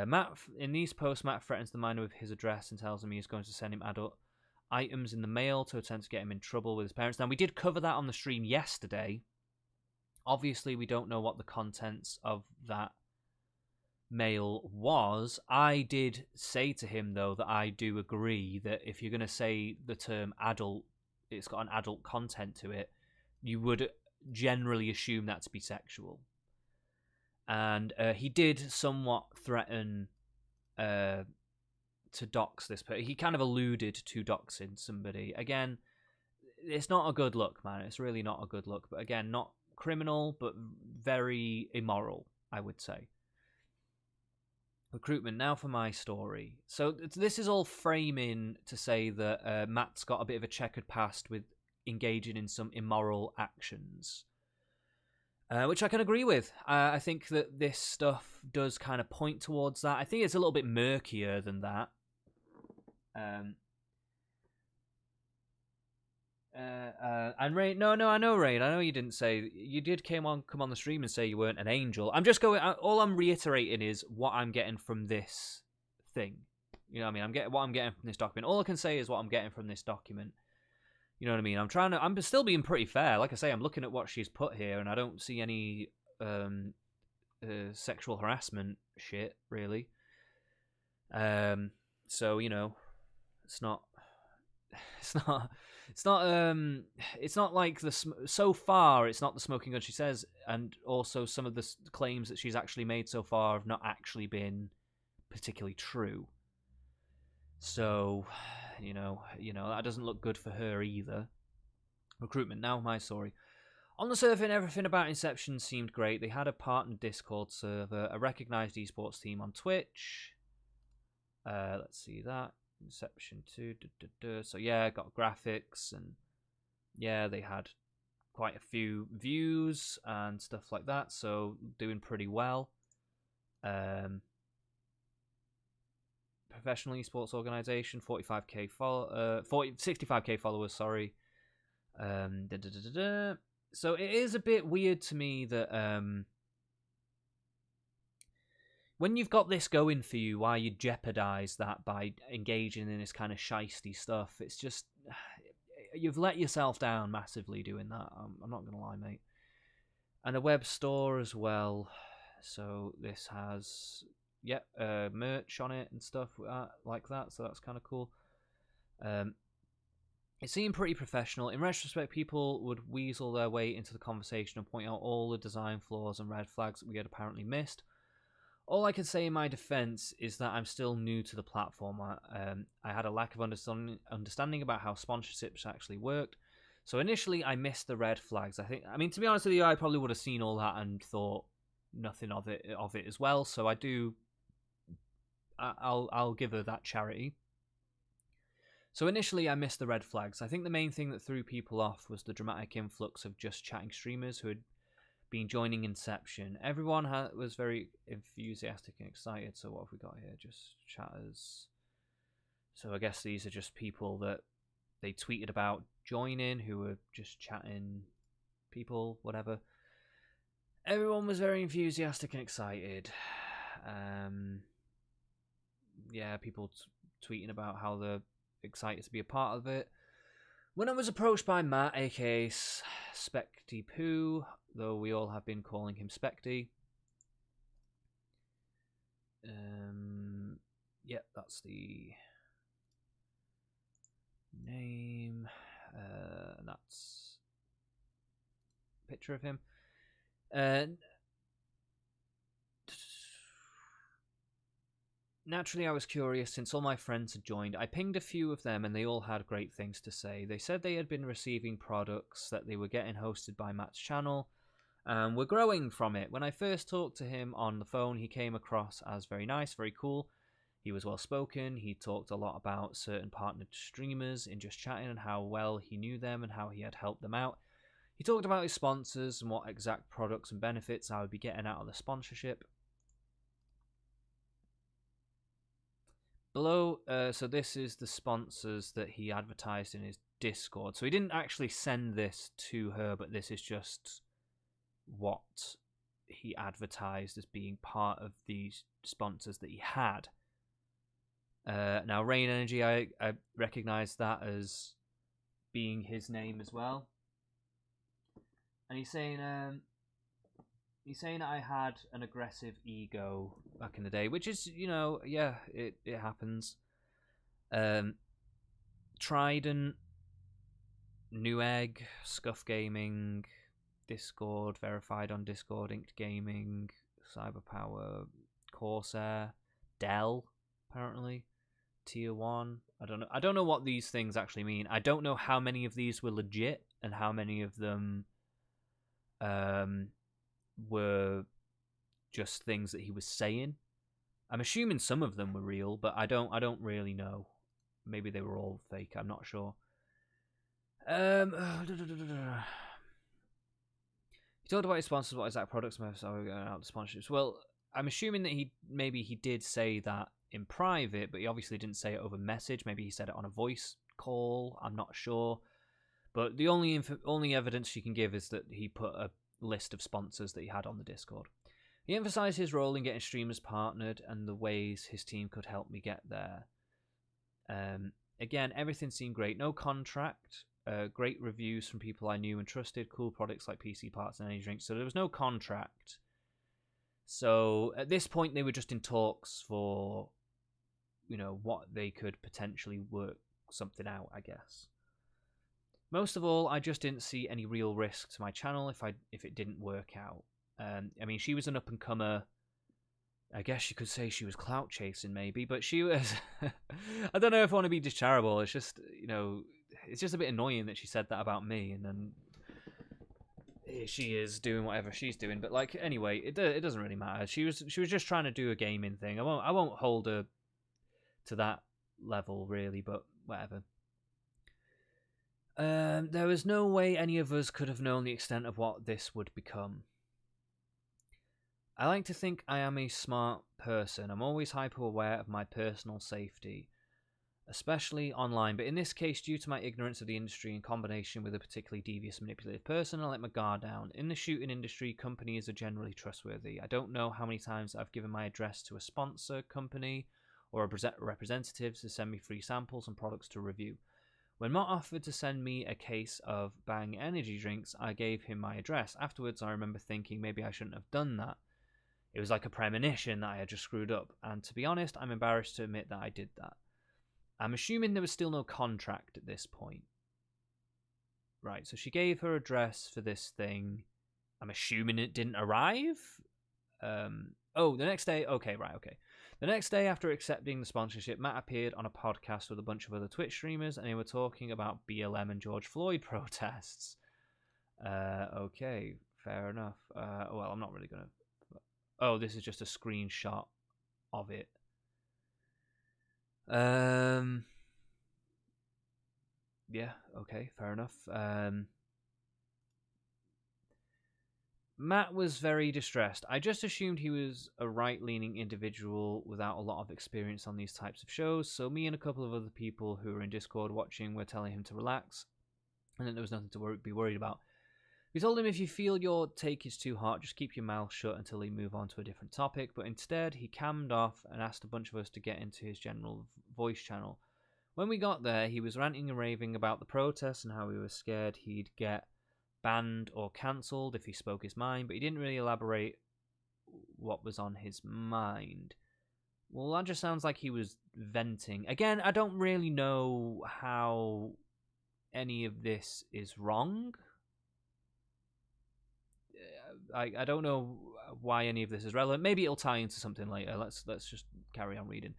Matt, in these posts, Matt threatens the minor with his address and tells him he is going to send him adult items in the mail to attempt to get him in trouble with his parents. Now, we did cover that on the stream yesterday. Obviously, we don't know what the contents of that mail was. I did say to him, though, that I do agree that if you're going to say the term adult, it's got an adult content to it, you would generally assume that to be sexual. And he did somewhat threaten to dox this person. He kind of alluded to doxing somebody. Again, it's not a good look, man. It's really not a good look. But again, not criminal, but very immoral, I would say. Recruitment. Now for my story. So this is all framing to say that Matt's got a bit of a checkered past with engaging in some immoral actions. Which I can agree with. I think that this stuff does kind of point towards that. I think it's a little bit murkier than that. And Ray, no, I know, Ray. I know you didn't say you did come on the stream and say you weren't an angel. I'm just going. All I'm reiterating is what I'm getting from this thing. You know what I mean? What I'm getting from this document. All I can say is what I'm getting from this document. You know what I mean? I'm still being pretty fair. Like I say, I'm looking at what she's put here, and I don't see any sexual harassment shit really. So you know, it's not like so far it's not the smoking gun she says, and also some of the claims that she's actually made so far have not actually been particularly true. So, you know that doesn't look good for her either. Recruitment. Now my story. On the surface, everything about Inception seemed great. They had a partner Discord server, a recognized esports team on Twitch. Let's see that. Inception 2. So yeah, got graphics, and yeah, they had quite a few views and stuff like that, so doing pretty well. Professional esports organization, 65k followers, sorry. So it is a bit weird to me that when you've got this going for you, why you jeopardize that by engaging in this kind of shisty stuff? It's just, you've let yourself down massively doing that. I'm not going to lie, mate. And a web store as well. So this has, merch on it and stuff like that. So that's kind of cool. It seemed pretty professional. In retrospect, people would weasel their way into the conversation and point out all the design flaws and red flags that we had apparently missed. All I can say in my defense is that I'm still new to the platform. I had a lack of understanding about how sponsorships actually worked. So initially, I missed the red flags. To be honest with you, I probably would have seen all that and thought nothing of it as well. So I'll give her that charity. So initially, I missed the red flags. I think the main thing that threw people off was the dramatic influx of just chatting streamers who had been joining Inception. Everyone was very enthusiastic and excited. So what have we got here? Just chatters. So I guess these are just people that they tweeted about joining, who were just chatting people, whatever. Everyone was very enthusiastic and excited. People tweeting about how they're excited to be a part of it. When I was approached by Matt, aka Specty Poo, though we all have been calling him Specty. Yeah, that's the name. And that's a picture of him. Naturally, I was curious since all my friends had joined. I pinged a few of them and they all had great things to say. They said they had been receiving products that they were getting hosted by Matt's channel and were growing from it. When I first talked to him on the phone, he came across as very nice, very cool. He was well spoken. He talked a lot about certain partnered streamers in just chatting and how well he knew them and how he had helped them out. He talked about his sponsors and what exact products and benefits I would be getting out of the sponsorship. Below, so this is the sponsors that he advertised in his Discord. So he didn't actually send this to her, but this is just what he advertised as being part of these sponsors that he had. Now, Rain Energy, I recognize that as being his name as well. And he's saying I had an aggressive ego back in the day, which is, yeah, it happens. Trident, Newegg, Scuff Gaming, Discord, verified on Discord, Inked Gaming, Cyberpower, Corsair, Dell, apparently, Tier 1. I don't know what these things actually mean. I don't know how many of these were legit and how many of them were just things that he was saying. I'm assuming some of them were real, but I don't really know. Maybe they were all fake. I'm not sure. He talked about his sponsors, what exact products out the sponsorships. Well, I'm assuming that he did say that in private, but he obviously didn't say it over message. Maybe he said it on a voice call. I'm not sure. But the only evidence she can give is that he put a list of sponsors that he had on the Discord. He emphasized his role in getting streamers partnered and the ways his team could help me get there. Again, everything seemed great. No contract. Great reviews from people I knew and trusted. Cool products like PC parts and energy drinks. So there was no contract. So at this point, they were just in talks for, what they could potentially work something out, I guess. Most of all, I just didn't see any real risk to my channel if it didn't work out. I mean, she was an up-and-comer. I guess you could say she was clout chasing, maybe, but she was. I don't know if I want to be discharitable. It's just, it's just a bit annoying that she said that about me, and then here she is doing whatever she's doing. But anyway, it doesn't really matter. She was just trying to do a gaming thing. I won't hold her to that level really, but whatever. There was no way any of us could have known the extent of what this would become. I like to think I am a smart person. I'm always hyper-aware of my personal safety, especially online. But in this case, due to my ignorance of the industry in combination with a particularly devious, manipulative person, I let my guard down. In the shooting industry, companies are generally trustworthy. I don't know how many times I've given my address to a sponsor company or a representative to send me free samples and products to review. When Mott offered to send me a case of Bang energy drinks, I gave him my address. Afterwards, I remember thinking maybe I shouldn't have done that. It was like a premonition that I had just screwed up, and to be honest, I'm embarrassed to admit that I did that. I'm assuming there was still no contract at this point. Right, so she gave her address for this thing. I'm assuming it didn't arrive? The next day? Okay. The next day after accepting the sponsorship, Matt appeared on a podcast with a bunch of other Twitch streamers, and they were talking about BLM and George Floyd protests. Okay, fair enough. Well, I'm not really going to... Oh, this is just a screenshot of it. Yeah, okay, fair enough. Matt was very distressed. I just assumed he was a right-leaning individual without a lot of experience on these types of shows, so me and a couple of other people who were in Discord watching were telling him to relax, and that there was nothing to be worried about. We told him if you feel your take is too hot, just keep your mouth shut until he move on to a different topic, but instead he calmed off and asked a bunch of us to get into his general voice channel. When we got there, he was ranting and raving about the protests and how he was scared he'd get banned or cancelled if he spoke his mind, but he didn't really elaborate what was on his mind. Well, that just sounds like he was venting. Again, I don't really know how any of this is wrong. I don't know why any of this is relevant. Maybe it'll tie into something later. Let's just carry on reading.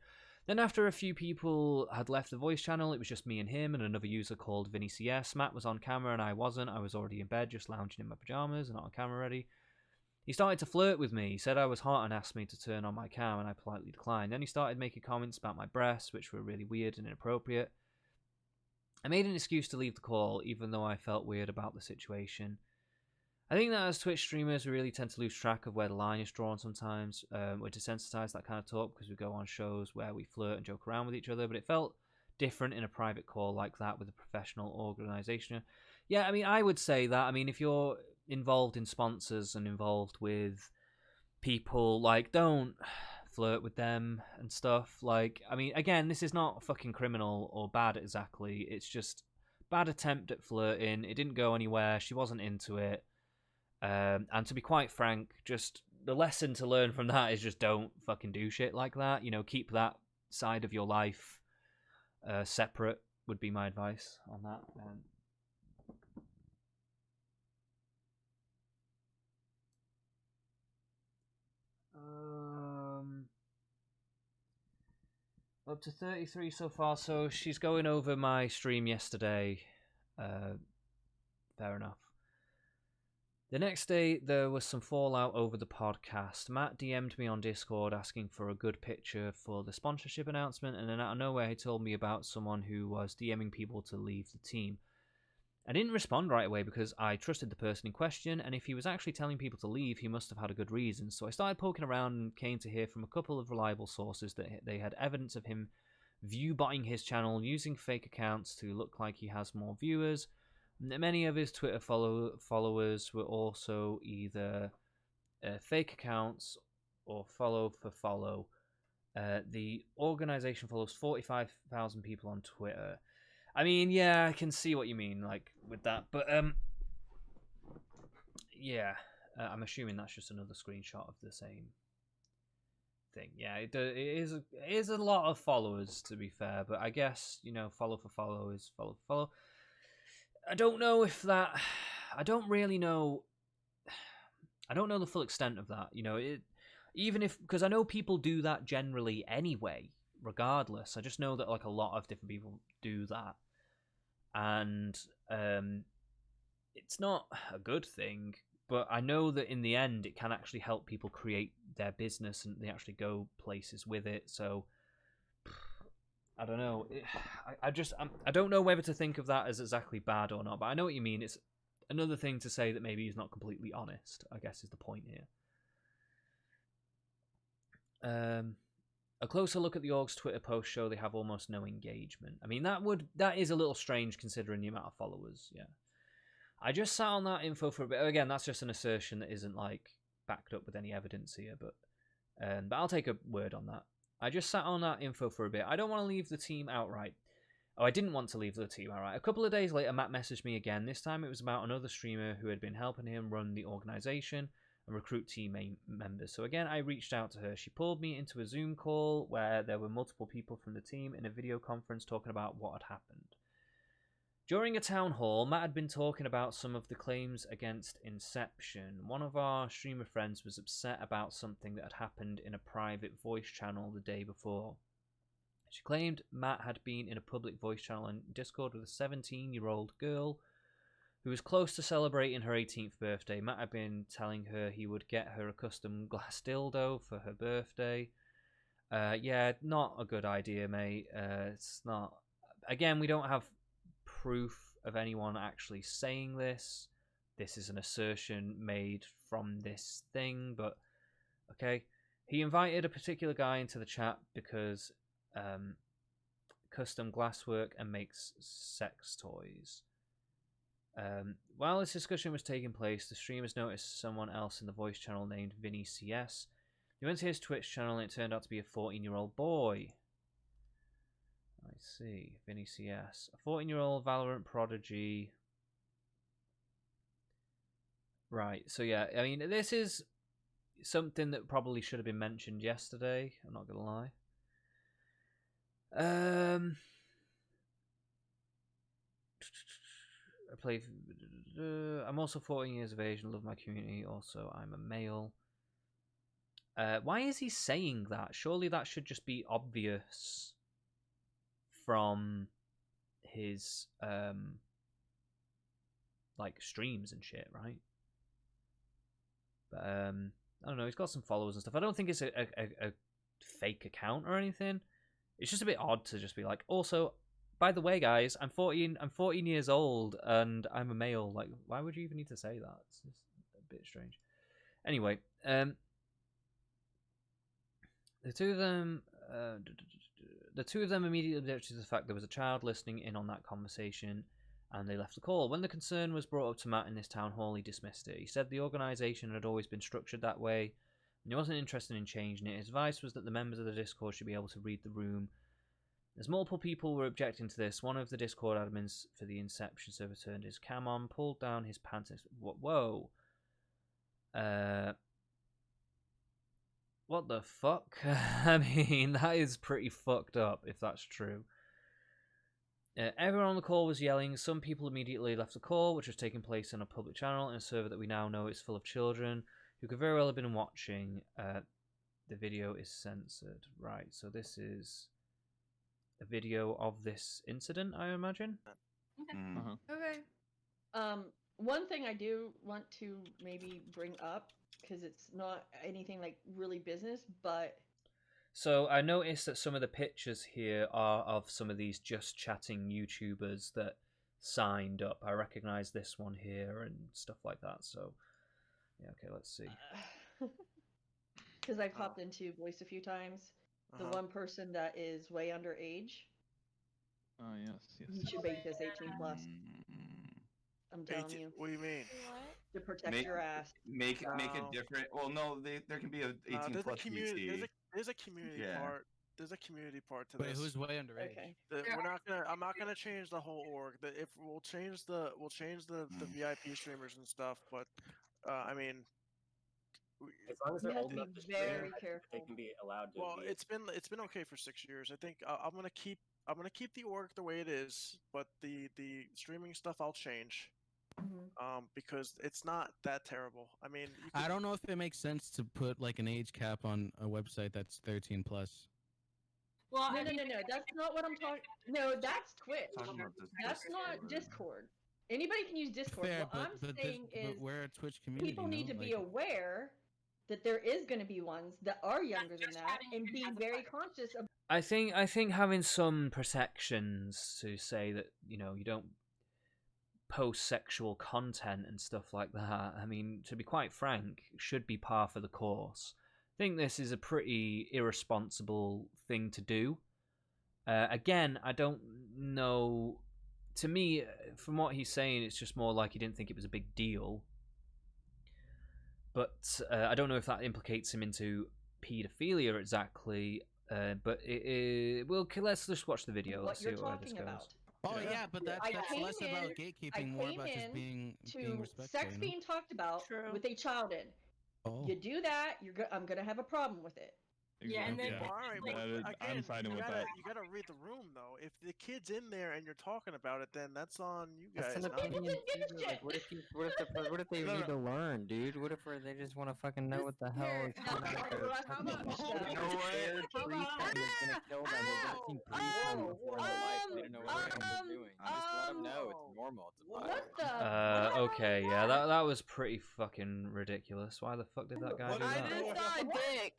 Then after a few people had left the voice channel, it was just me and him and another user called Vinny CS. Matt was on camera and I wasn't. I was already in bed, just lounging in my pajamas and not on camera ready. He started to flirt with me. He said I was hot and asked me to turn on my cam, and I politely declined. Then he started making comments about my breasts, which were really weird and inappropriate. I made an excuse to leave the call, even though I felt weird about the situation. I think that as Twitch streamers, we really tend to lose track of where the line is drawn sometimes. We're desensitized to that kind of talk because we go on shows where we flirt and joke around with each other, but it felt different in a private call like that with a professional organization. Yeah, I mean, I would say that. I mean, if you're involved in sponsors and involved with people, like, don't flirt with them and stuff. Like, I mean, again, this is not fucking criminal or bad exactly. It's just bad attempt at flirting. It didn't go anywhere. She wasn't into it. And to be quite frank, just the lesson to learn from that is just don't fucking do shit like that. You know, keep that side of your life separate would be my advice on that. Up to 33 so far, so she's going over my stream yesterday. Fair enough. The next day, there was some fallout over the podcast. Matt DM'd me on Discord asking for a good picture for the sponsorship announcement, and then out of nowhere, he told me about someone who was DMing people to leave the team. I didn't respond right away because I trusted the person in question, and if he was actually telling people to leave, he must have had a good reason. So I started poking around and came to hear from a couple of reliable sources that they had evidence of him view-botting his channel using fake accounts to look like he has more viewers. Many of his Twitter followers were also either fake accounts or follow for follow. The organization follows 45,000 people on Twitter. I mean, yeah, I can see what you mean, like, with that, but, yeah, I'm assuming that's just another screenshot of the same thing. Yeah, it is a lot of followers, to be fair, but I guess, you know, follow for follow is follow for follow. I don't know if that, I don't really know, I don't know the full extent of that, you know, even if, because I know people do that generally anyway, regardless. I just know that, like, a lot of different people do that. And it's not a good thing, but I know that in the end it can actually help people create their business and they actually go places with it. So I don't know. I don't know whether to think of that as exactly bad or not, but I know what you mean. It's another thing to say that maybe he's not completely honest, I guess, is the point here. A closer look at the org's Twitter posts show they have almost no engagement. I mean, that is a little strange considering the amount of followers. Yeah, I just sat on that info for a bit. Again, that's just an assertion that isn't like backed up with any evidence here, but I'll take a word on that. I just sat on that info for a bit. I don't want to leave the team outright. Oh, I didn't want to leave the team outright. A couple of days later, Matt messaged me again. This time it was about another streamer who had been helping him run the organization and recruit team members. So again, I reached out to her. She pulled me into a Zoom call where there were multiple people from the team in a video conference talking about what had happened. During a town hall, Matt had been talking about some of the claims against Inception. One of our streamer friends was upset about something that had happened in a private voice channel the day before. She claimed Matt had been in a public voice channel in Discord with a 17-year-old girl who was close to celebrating her 18th birthday. Matt had been telling her he would get her a custom glass dildo for her birthday. Yeah, not a good idea, mate. It's not. Again, we don't have proof of anyone actually saying this. This is an assertion made from this thing, but okay. He invited a particular guy into the chat because custom glasswork and makes sex toys. While this discussion was taking place, the streamers noticed someone else in the voice channel named Vinny CS. They went to his Twitch channel and it turned out to be a 14-year-old boy. Let's see. Vinny CS. A 14-year-old Valorant prodigy. Right. So yeah, I mean, this is something that probably should have been mentioned yesterday. I'm not gonna lie. I play. I'm also 14 years of age and love my community. Also, I'm a male. Why is he saying that? Surely that should just be obvious from his like streams and shit, right? But I don't know. He's got some followers and stuff. I don't think it's a fake account or anything. It's just a bit odd to just be like, also, by the way, guys, I'm 14 years old and I'm a male. Like, why would you even need to say that? It's just a bit strange. Anyway, the two of them immediately objected to the fact there was a child listening in on that conversation, and they left the call. When the concern was brought up to Matt in this town hall, he dismissed it. He said the organisation had always been structured that way, and he wasn't interested in changing it. His advice was that the members of the Discord should be able to read the room. As multiple people were objecting to this, one of the Discord admins for the Inception server turned his cam on, pulled down his pants. Whoa. What the fuck? I mean, that is pretty fucked up if that's true. Everyone on the call was yelling. Some people immediately left the call, which was taking place on a public channel in a server that we now know is full of children who could very well have been watching. The video is censored. Right, so this is a video of this incident, I imagine. Okay. Okay. One thing I do want to maybe bring up, because it's not anything like really business, but so I noticed that some of the pictures here are of some of these just chatting YouTubers that signed up. I recognize this one here and stuff like that. So yeah, okay, let's see. Because I've hopped into Voice a few times. The one person that is way underage. Oh yes. You should make this 18 plus. I'm telling you. What do you mean? What? To protect your ass. Make it different. Well, no, there can be a 18 plus PC. There's a community part. There's a community part to Wait, this. who's way underage? Okay. I'm not gonna change the whole org. If we'll change the VIP streamers and stuff, but I mean, as long as they're old enough to stream, very careful. they can be allowed to. Well, it's been okay for 6 years. I think I'm gonna keep the org the way it is, but the streaming stuff I'll change. Because it's not that terrible. I mean, I don't know if it makes sense to put like an age cap on a website that's 13 plus. Well, No. That's not what I'm talking. No, that's Twitch. That's not Discord. Anybody can use Discord. Fair, what I'm saying is, but we're a Twitch community. people need to be aware that there is going to be ones that are younger than that, and be very conscious of. I think having some protections to say that, you know, you don't post sexual content and stuff like that, I mean, to be quite frank, should be par for the course. I think this is a pretty irresponsible thing to do. Again, I don't know. To me, from what he's saying, it's just more like he didn't think it was a big deal. But I don't know if that implicates him into paedophilia exactly. But let's just watch the video. Let's see where this goes. Oh yeah, but that's less about gatekeeping, more about just being respectful. Sex being talked about with a child in. Oh. You do that, I'm gonna have a problem with it. Yeah, and then all right, but I'm siding with that. You gotta read the room though. If the kid's in there and you're talking about it, then that's on you guys. That's an opinion too. Like, what if they need to learn, dude? What if they just want to fucking know what the hell is going on? How about Priest that was gonna kill them. They've never seen priest before in their life. They don't know what they're doing. You just let them know it's normal. It's a What the? Okay, yeah, that was pretty fucking ridiculous. Why the fuck did that guy do that?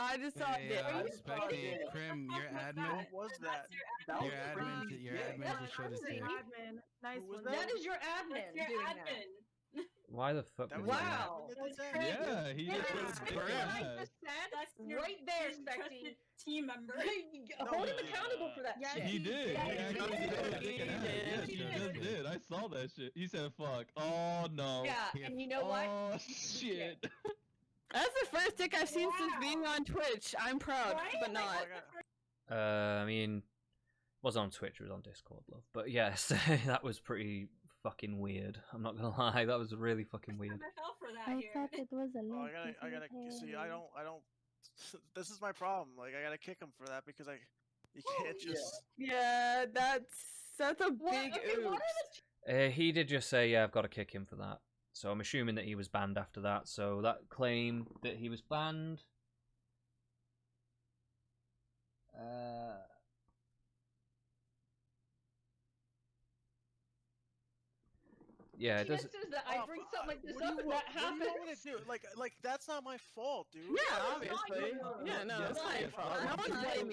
I just saw a dick. Spectate Crim, your admin. What was that? Your admin just showed his dick. Nice Who was one. That is your admin Your doing admin. Why the fuck did he do that? Wow. Yeah, he just put his dick in that. That's That's your right there, trusted Specty. team member. Hold him accountable for that shit. He did. Yeah, He actually he did. did. Yes, he just did. I saw that shit. He said, "Fuck." Oh no. Yeah, and you know what? Oh shit. That's the first dick I've seen since being on Twitch. I'm proud, Right? but not. I mean, Was on Twitch, it was on Discord, love. But yes, that was pretty fucking weird. I'm not gonna lie, that was really fucking weird. I fell for that I here. thought it was a Oh, link. I gotta see. I don't. This is my problem. Like, I gotta kick him for that because you can't just. Yeah, that's a big okay, what oops. are the He did just say, yeah, I've got to kick him for that. So I'm assuming that he was banned after that. So that claim that he was banned. Yeah, it does. chances that I bring something like this up and that What do happens? you want me to do? Like that's not my fault, dude. Yeah, it's not obviously. your fault. Yeah, no, Yeah, it's it's not not your your fault. fault. No one's It's blaming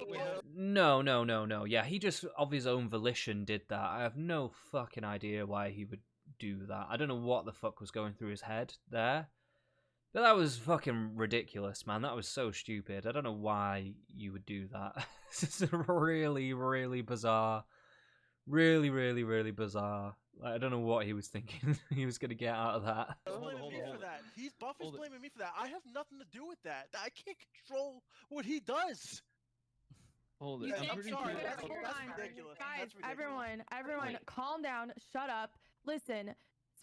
you. No. Yeah, he just of his own volition did that. I have no fucking idea why he would do that. I don't know what the fuck was going through his head there. But that was fucking ridiculous, man. That was so stupid. I don't know why you would do that. This is really, really bizarre. Really bizarre. Like, I don't know what he was thinking he was going to get out of that. He's Hold blaming on, me hold for on. that. Buff is Hold it. blaming me for that. I have nothing to do with that. I can't control what he does. Hold Yeah, it. I'm I'm pretty sorry. sure. That's Hold on. ridiculous. Guys, That's ridiculous. everyone, Wait. calm down. Shut up. Listen,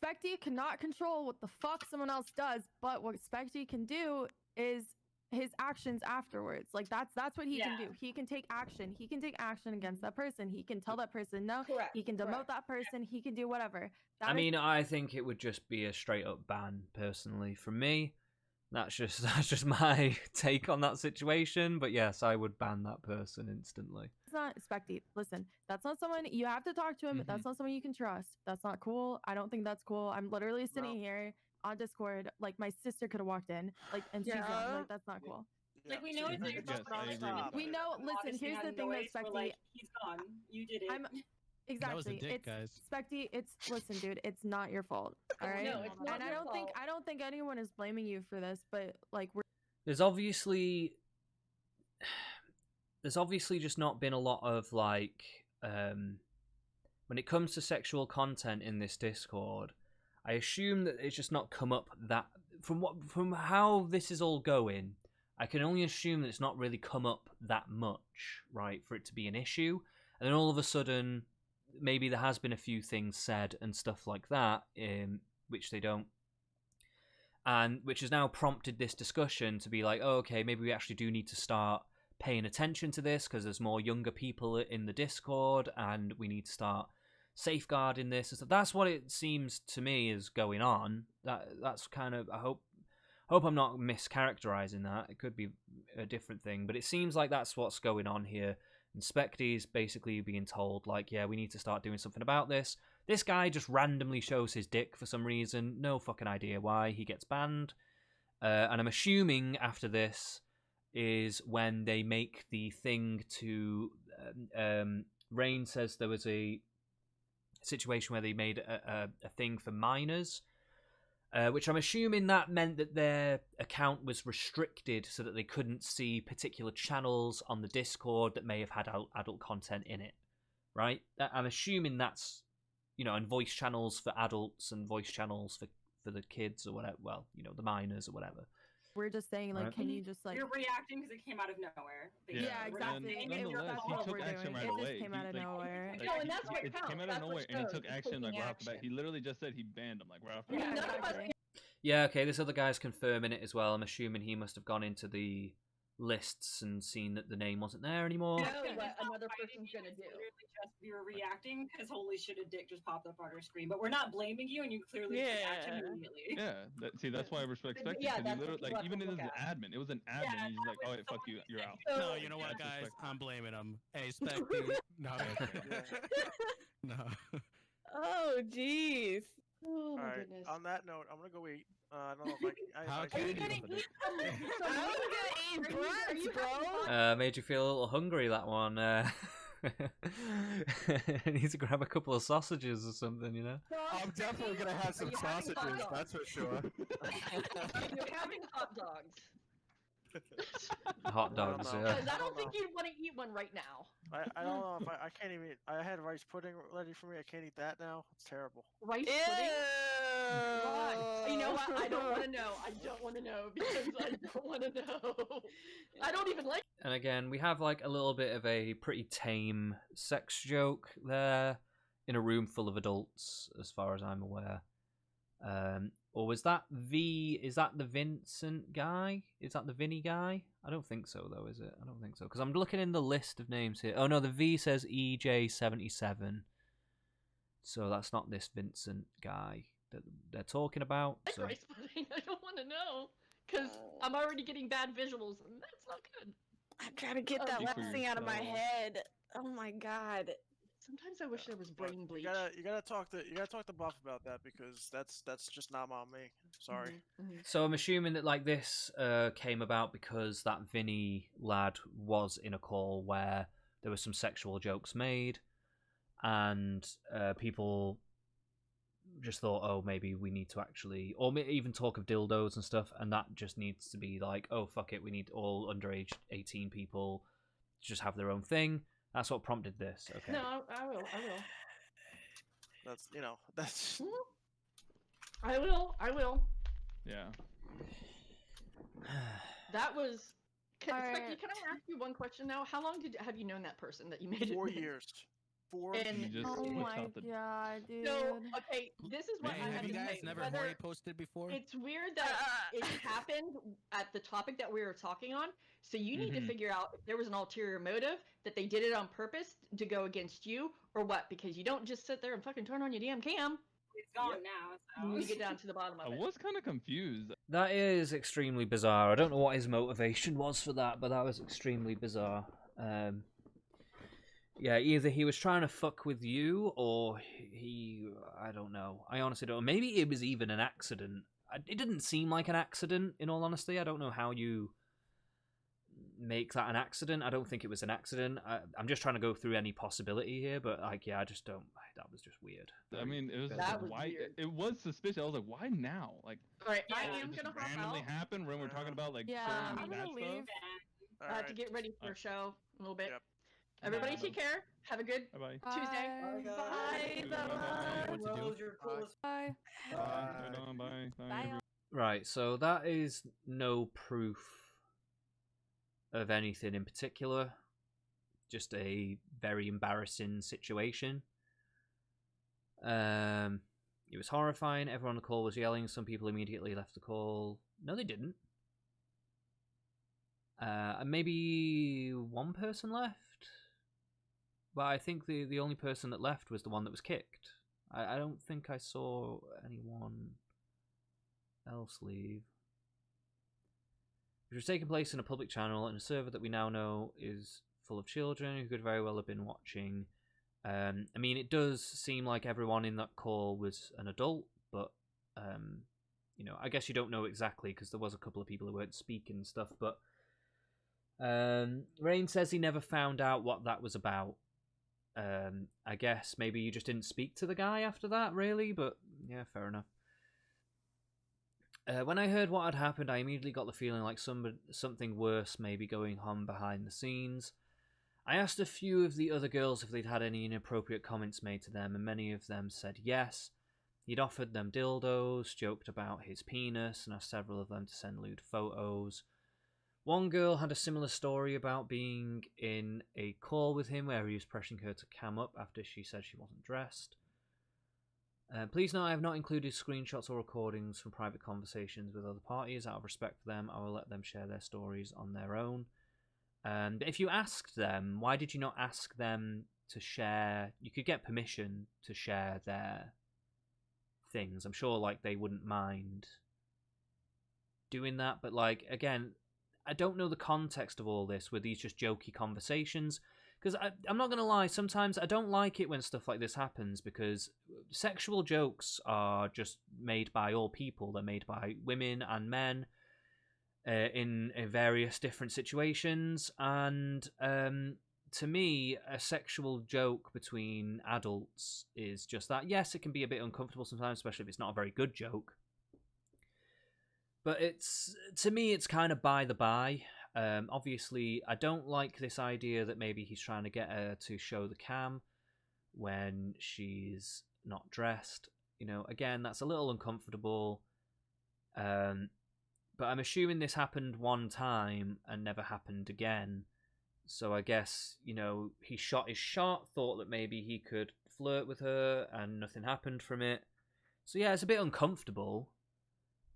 Specty cannot control what the fuck someone else does, but what Specty can do is his actions afterwards. Like that's what he can do. He can take action. He can take action against that person. He can tell that person no. Correct. He can demote correct. that person. He can do whatever. That I is- mean, I think it would just be a straight up ban, personally. From me, that's just my take on that situation. But yes, I would ban that person instantly. it's not Specty. Listen, that's not someone you have to talk to him. Mhm. That's not someone you can trust. That's not cool. I don't think that's cool. I'm literally sitting here on Discord, like my sister could have walked in, like, and she's young. Yeah. Like that's not cool. Like, we know it's not your Yes, fault, I agree with that. We know. Listen, Obviously here's had the a thing though, noise, we're Specty. like, he's gone. You did it. I'm exactly. was a dick, it's guys. Specty. It's listen, dude. It's not your fault. All right. No, it's not And I your don't think fault. anyone is blaming you for this, but like There's obviously just not been a lot of like when it comes to sexual content in this Discord. I assume that it's just not come up that from how this is all going. I can only assume that it's not really come up that much, right, for it to be an issue. And then all of a sudden, maybe there has been a few things said and stuff like that, which they don't. And which has now prompted this discussion to be like, oh, okay, maybe we actually do need to start paying attention to this because there's more younger people in the Discord and we need to start safeguarding this and stuff. That's what it seems to me is going on. That's kind of, I hope I'm not mischaracterizing that. It could be a different thing, but it seems like that's what's going on here. And Specty's basically being told, like, yeah, we need to start doing something about this. This guy just randomly shows his dick for some reason. No fucking idea why. He gets banned. And I'm assuming after this is when they make the thing to... Rain says there was a situation where they made a thing for minors, which I'm assuming that meant that their account was restricted so that they couldn't see particular channels on the Discord that may have had adult content in it, right? I'm assuming that's, and voice channels for adults and voice channels for the kids or whatever, well, the minors or whatever. we're just saying, like, Right. can you just like? You're reacting because it came out of nowhere. Yeah, We're not exactly. saying It- it's your nonetheless, that's he what fault. took we're action doing. right It away. just came out of Like, nowhere. No, and that's what it counts. came out of That's what nowhere and he shows, took is action like taking right off the bat. action. He literally just said he banned him like right off the Yeah, bat. None of us exactly. Yeah, okay, this other guy's confirming it as well. I'm assuming he must have gone into the lists and seen that the name wasn't there anymore. know It's what not another fighting person's you, gonna it's do. literally just we were reacting because holy shit, a dick just popped up on our screen. But we're not blaming you, and you clearly took action Yeah. immediately. Yeah, that's why I respect But Specty. yeah, Because he that's literally, what like, you even have as to an look at. admin, it was an admin. Yeah, He's that like, was oh, fuck someone you, you're out. So- No, you know what, That's guys? respectful. I'm blaming him. Hey, Specty. No. No. Oh, jeez. Oh All my right. goodness. On that note, I'm gonna go eat. I don't know if I How I can can you eat gonna something. So I'm you- gonna eat are breads, you bro. having Made you feel a little hungry, that one. Need to grab a couple of sausages or something, I'm definitely gonna have some you having hot sausages, dogs? that's for sure. You're having hot dogs. Hot dogs, know. yeah. Because I I don't don't think know. you'd want to eat one right now. I don't know if I can't even. I had rice pudding ready for me. I can't eat that now. It's terrible. Rice pudding? Why? You know what? I don't want to know. I don't want to know because I don't want to know. I don't even like. And again, we have like a little bit of a pretty tame sex joke there in a room full of adults, as far as I'm aware. Or was that is that the Vincent guy? Is that the Vinny guy? I don't think so, though, is it? I don't think so. Because I'm looking in the list of names here. Oh, no, the V says EJ77. So that's not this Vincent guy that they're talking about. Like So. rice pudding. I don't want to know because I'm already getting bad visuals, and that's not good. I'm trying to get that Speak for last thing out of my yourself. head. Oh my god. Sometimes I wish there was But brain bleach. you gotta talk to Buff about that because that's just not on me. Sorry. So I'm assuming that like this came about because that Vinny lad was in a call where there were some sexual jokes made, and people just thought, oh, maybe we need to actually, or even talk of dildos and stuff, and that just needs to be like, oh, fuck it, we need all underage 18 people to just have their own thing. That's what prompted this. Okay. No, I will. That's that's. I will. Yeah. That was. Can, Alright. Specky, can I ask you one question now? How long have you known that person that you made it 4 with? years. 4 And- You just Oh switch my out the. god, dude. So, okay, this is what Man, I have have you to guys say. never Whether horny posted before? it's weird that it happened at the topic that we were talking on, so you need to Mhm. figure out if there was an ulterior motive, that they did it on purpose to go against you, or what, because you don't just sit there and fucking turn on your damn cam. It's gone Yep. now. You need to get down to the bottom I of it. was kind of confused. That is extremely bizarre. I don't know what his motivation was for that, but that was extremely bizarre. Yeah, either he was trying to fuck with you, or I don't know. I honestly don't know. Maybe it was even an accident. It didn't seem like an accident, in all honesty. I don't know how you make that an accident. I don't think it was an accident. I'm just trying to go through any possibility here, but like, yeah, I just don't. That was just weird. I mean, it was That was why weird. it was suspicious. I was like, why now? Like, Alright, Yeah, I it am just gonna hop randomly out happened when we're talking about like Yeah, certain I'm bad gonna leave. stuff. All right. to get ready for a show a little bit. Yep. Everybody Bye. take care. Have a good Bye bye. Tuesday. Bye. Bye. Bye. What to do? Bye. Bye. Bye. Right, so that is no proof of anything in particular. Just a very embarrassing situation. It was horrifying. Everyone on the call was yelling. Some people immediately left the call. No, they didn't. Maybe one person left. But I think the only person that left was the one that was kicked. I don't think I saw anyone else leave. Which was taking place in a public channel and a server that we now know is full of children who could very well have been watching. I mean, it does seem like everyone in that call was an adult, but you know, I guess you don't know exactly because there was a couple of people who weren't speaking and stuff. But Rain says he never found out what that was about. I guess maybe you just didn't speak to the guy after that, really. But yeah, fair enough. When I heard what had happened, I immediately got the feeling like something worse may be going on behind the scenes. I asked a few of the other girls if they'd had any inappropriate comments made to them, and many of them said yes. He'd offered them dildos, joked about his penis, and asked several of them to send lewd photos. One girl had a similar story about being in a call with him where he was pressuring her to cam up after she said she wasn't dressed. Please note I have not included screenshots or recordings from private conversations with other parties. Out of respect for them, I will let them share their stories on their own. But if you asked them, why did you not ask them to share? You could get permission to share their things. I'm sure like they wouldn't mind doing that, but like again, I don't know the context of all this. Were these just jokey conversations? Because I'm not going to lie, sometimes I don't like it when stuff like this happens because sexual jokes are just made by all people. They're made by women and men in various different situations. And to me, a sexual joke between adults is just that. Yes, it can be a bit uncomfortable sometimes, especially if it's not a very good joke. But to me, it's kind of by the by. Obviously, I don't like this idea that maybe he's trying to get her to show the cam when she's not dressed. You know, again, that's a little uncomfortable. But I'm assuming this happened one time and never happened again. So I guess, you know, he shot his shot, thought that maybe he could flirt with her, and nothing happened from it. So yeah, it's a bit uncomfortable.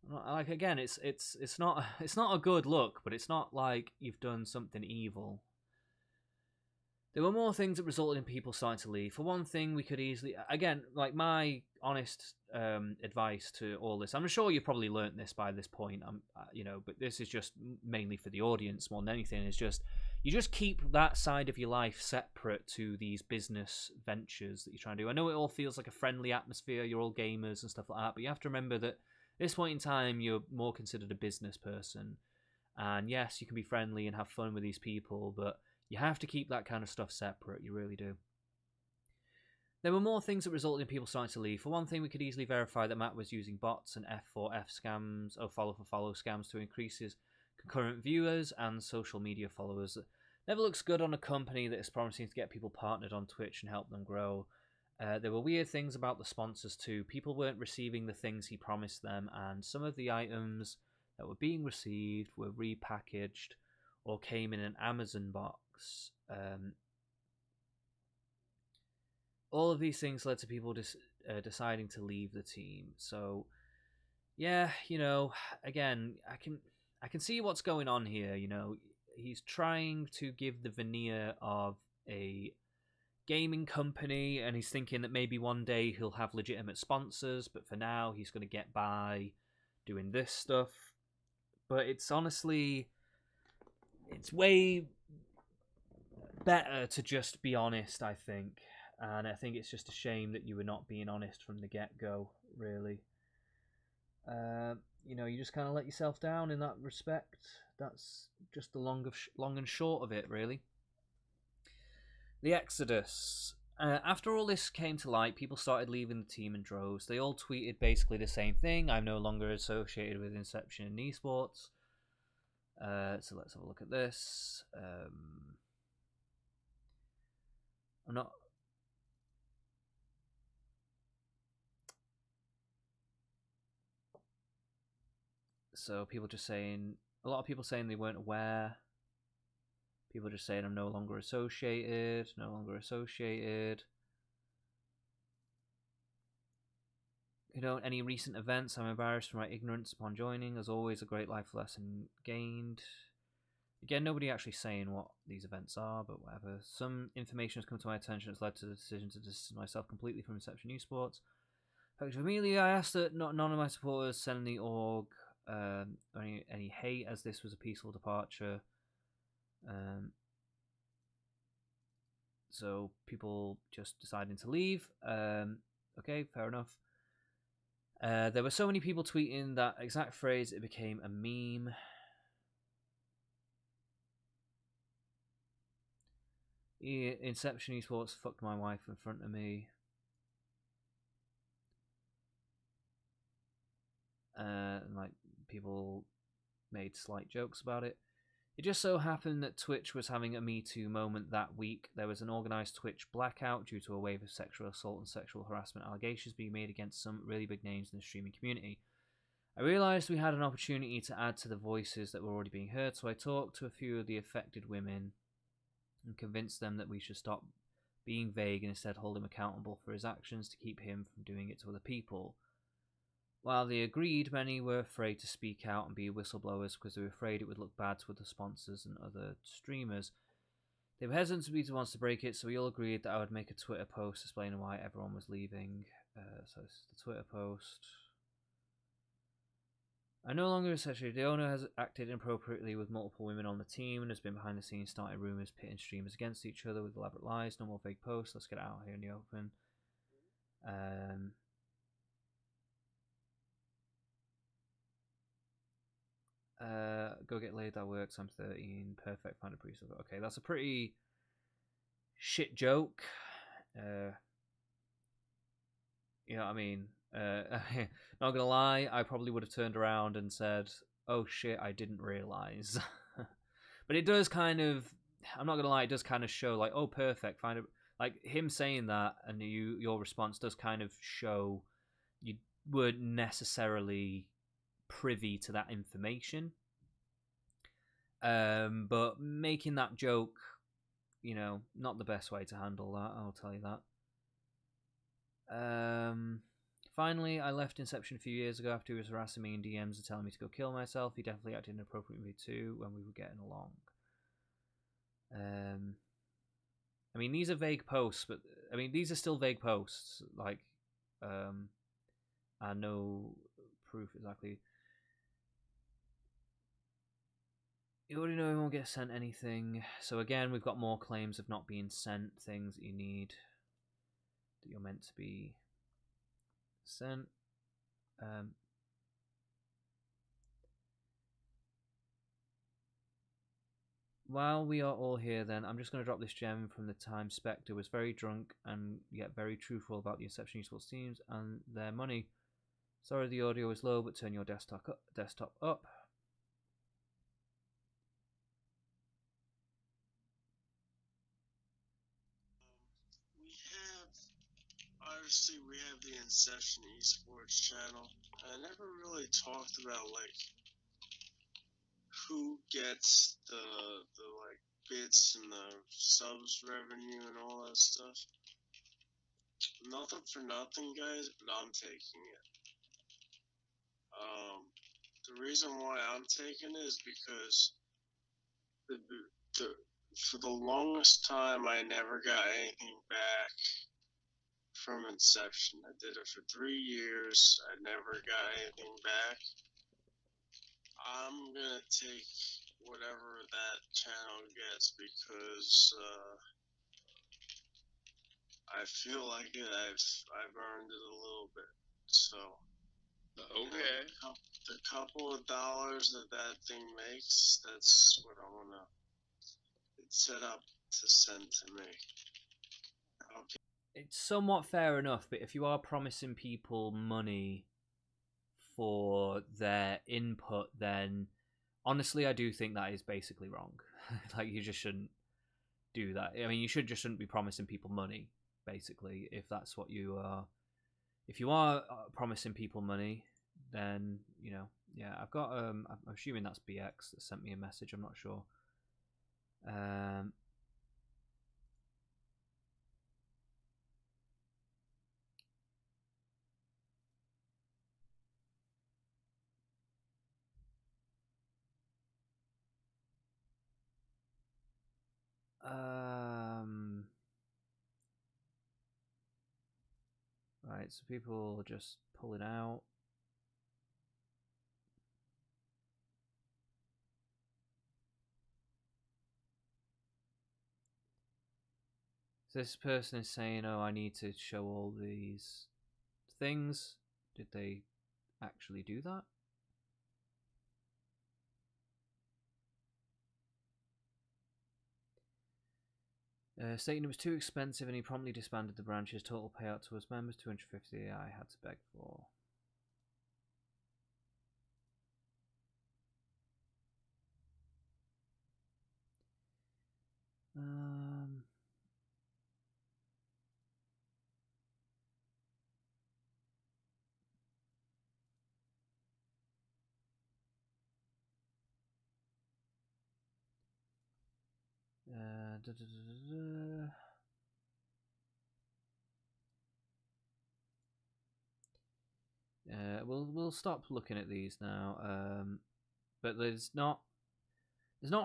Like, again, it's not a good look, but it's not like you've done something evil. There were more things that resulted in people starting to leave. For one thing, we could easily, again, like, my honest advice to all this. I'm sure you've probably learnt this by this point. You know, but this is just mainly for the audience more than anything. Is just you just keep that side of your life separate to these business ventures that you're trying to do. I know it all feels like a friendly atmosphere. You're all gamers and stuff like that, but you have to remember that at this point in time, you're more considered a business person. And yes, you can be friendly and have fun with these people, but you have to keep that kind of stuff separate. You really do. There were more things that resulted in people starting to leave. For one thing, we could easily verify that Matt was using bots and F4F scams, or follow-for-follow scams, to increase his concurrent viewers and social media followers. Never looks good on a company that is promising to get people partnered on Twitch and help them grow. There were weird things about the sponsors too. People weren't receiving the things he promised them, and some of the items that were being received were repackaged or came in an Amazon box. All of these things led to people deciding to leave the team. So, yeah, you know, again, I can see what's going on here. You know, he's trying to give the veneer of a gaming company, and he's thinking that maybe one day he'll have legitimate sponsors, but for now he's going to get by doing this stuff. But it's honestly, it's way better to just be honest, I think. And I think it's just a shame that you were not being honest from the get-go, really. You know, you just kind of let yourself down in that respect. That's just the long and short of it, really. The Exodus. After all this came to light, people started leaving the team in droves. They all tweeted basically the same thing. I'm no longer associated with Inception in esports. So let's have a look at this. I'm not... So people just saying... A lot of people saying they weren't aware. People just saying I'm no longer associated. No longer associated. You know, any recent events? I'm embarrassed for my ignorance upon joining. There's always a great life lesson gained. Again, nobody actually saying what these events are, but whatever. Some information has come to my attention that's led to the decision to distance myself completely from Inception Esports. Immediately, I asked that none of my supporters send the org any hate, as this was a peaceful departure. So people just deciding to leave. Okay, fair enough. There were so many people tweeting that exact phrase, it became a meme. Inception Esports fucked my wife in front of me. And like people made slight jokes about it. It just so happened that Twitch was having a Me Too moment that week. There was an organised Twitch blackout due to a wave of sexual assault and sexual harassment allegations being made against some really big names in the streaming community. I realised we had an opportunity to add to the voices that were already being heard, so I talked to a few of the affected women and convinced them that we should stop being vague and instead hold him accountable for his actions to keep him from doing it to other people. While they agreed, many were afraid to speak out and be whistleblowers because they were afraid it would look bad to other sponsors and other streamers. They were hesitant to be the ones to break it, so we all agreed that I would make a Twitter post explaining why everyone was leaving. So this is the Twitter post. I no longer associate. The owner has acted inappropriately with multiple women on the team and has been behind the scenes starting rumours pitting streamers against each other with elaborate lies. No more fake posts. Let's get it out here in the open. Go get laid, that works. I'm 13. Perfect. Find a priest. Okay, that's a pretty shit joke. You know what I mean? Not gonna lie, I probably would have turned around and said, "Oh shit, I didn't realize." But it does kind of, I'm not gonna lie, it does kind of show like, oh, perfect, find it. Like him saying that, and your response does kind of show you weren't necessarily privy to that information. But making that joke, not the best way to handle that. I'll tell you that. Finally, I left Inception a few years ago after he was harassing me in DMs and telling me to go kill myself. He definitely acted inappropriately too when we were getting along. I mean, these are vague posts, but I mean, these are still vague posts. Like, no proof exactly. You already know he won't get sent anything. So again, we've got more claims of not being sent things that you need, that you're meant to be sent. While we are all here, then, I'm just going to drop this gem from the time Spectre was very drunk and yet very truthful about the Inception Useful teams and their money. Sorry the audio is low, but turn your desktop up. Obviously, we have the Inception Esports channel. I never really talked about who gets the bits and the subs revenue and all that stuff. Nothing for nothing, guys, but I'm taking it. The reason why I'm taking it is because for the longest time I never got anything back from Inception. I did it for 3 years. I never got anything back. I'm gonna take whatever that channel gets because I feel like I've earned it a little bit. So okay, the couple of dollars that thing makes, that's what I wanna. It's set up to send to me. Okay. It's somewhat fair enough, but if you are promising people money for their input, then honestly, I do think that is basically wrong. Like, you just shouldn't do that. I mean, you shouldn't be promising people money, basically, if that's what you are. If you are promising people money, then, yeah, I've got, I'm assuming that's BX that sent me a message, I'm not sure. Right, so people just pull it out. So this person is saying, oh, I need to show all these things. Did they actually do that? Stating it was too expensive and he promptly disbanded the branches. Total payout to us members, 250 I had to beg for. We'll stop looking at these now. But there's not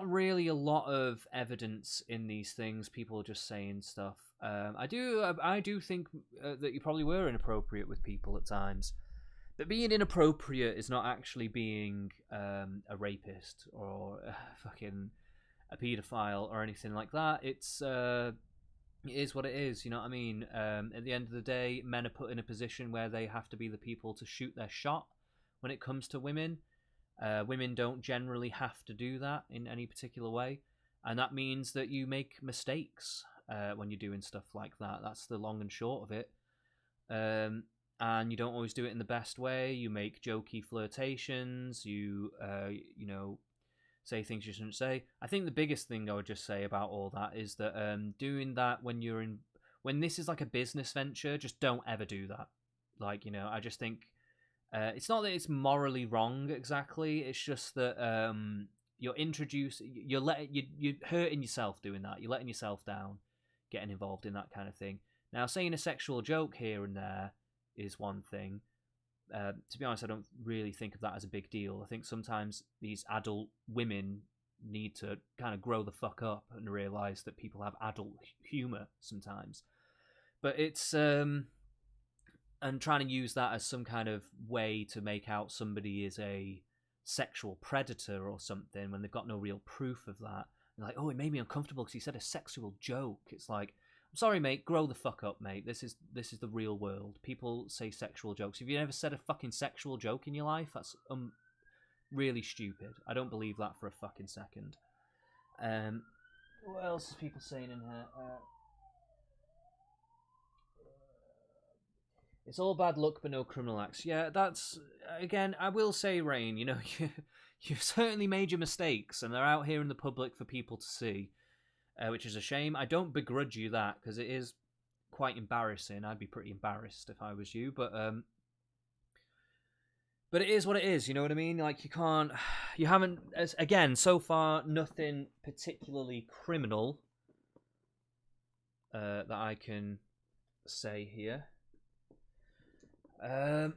really a lot of evidence in these things. People are just saying stuff. I do think that you probably were inappropriate with people at times. But being inappropriate is not actually being a rapist or fucking a paedophile or anything like that. It is what it is, you know what I mean? At the end of the day, men are put in a position where they have to be the people to shoot their shot when it comes to women. Women don't generally have to do that in any particular way, and that means that you make mistakes when you're doing stuff like that. That's the long and short of it. and you don't always do it in the best way. You make jokey flirtations. You say things you shouldn't say. I think the biggest thing I would just say about all that is that doing that when this is like a business venture, just don't ever do that. Like, I just think it's not that it's morally wrong exactly. It's just that you're hurting yourself doing that. You're letting yourself down, getting involved in that kind of thing. Now, saying a sexual joke here and there is one thing. To be honest, I don't really think of that as a big deal. I think sometimes these adult women need to kind of grow the fuck up and realize that people have adult humor sometimes. But it's and trying to use that as some kind of way to make out somebody is a sexual predator or something when they've got no real proof of that. They're like, oh, it made me uncomfortable because he said a sexual joke. It's like, I'm sorry, mate, grow the fuck up, mate. This is the real world. People say sexual jokes. Have you ever said a fucking sexual joke in your life? That's really stupid. I don't believe that for a fucking second. What else is people saying in here? It's all bad luck, but no criminal acts. Yeah, that's, again, I will say, Rain, you've certainly made your mistakes, and they're out here in the public for people to see, which is a shame. I don't begrudge you that, because it is quite embarrassing. I'd be pretty embarrassed if I was you, but it is what it is, you know what I mean? Like, you haven't, again, so far, nothing particularly criminal that I can say here. I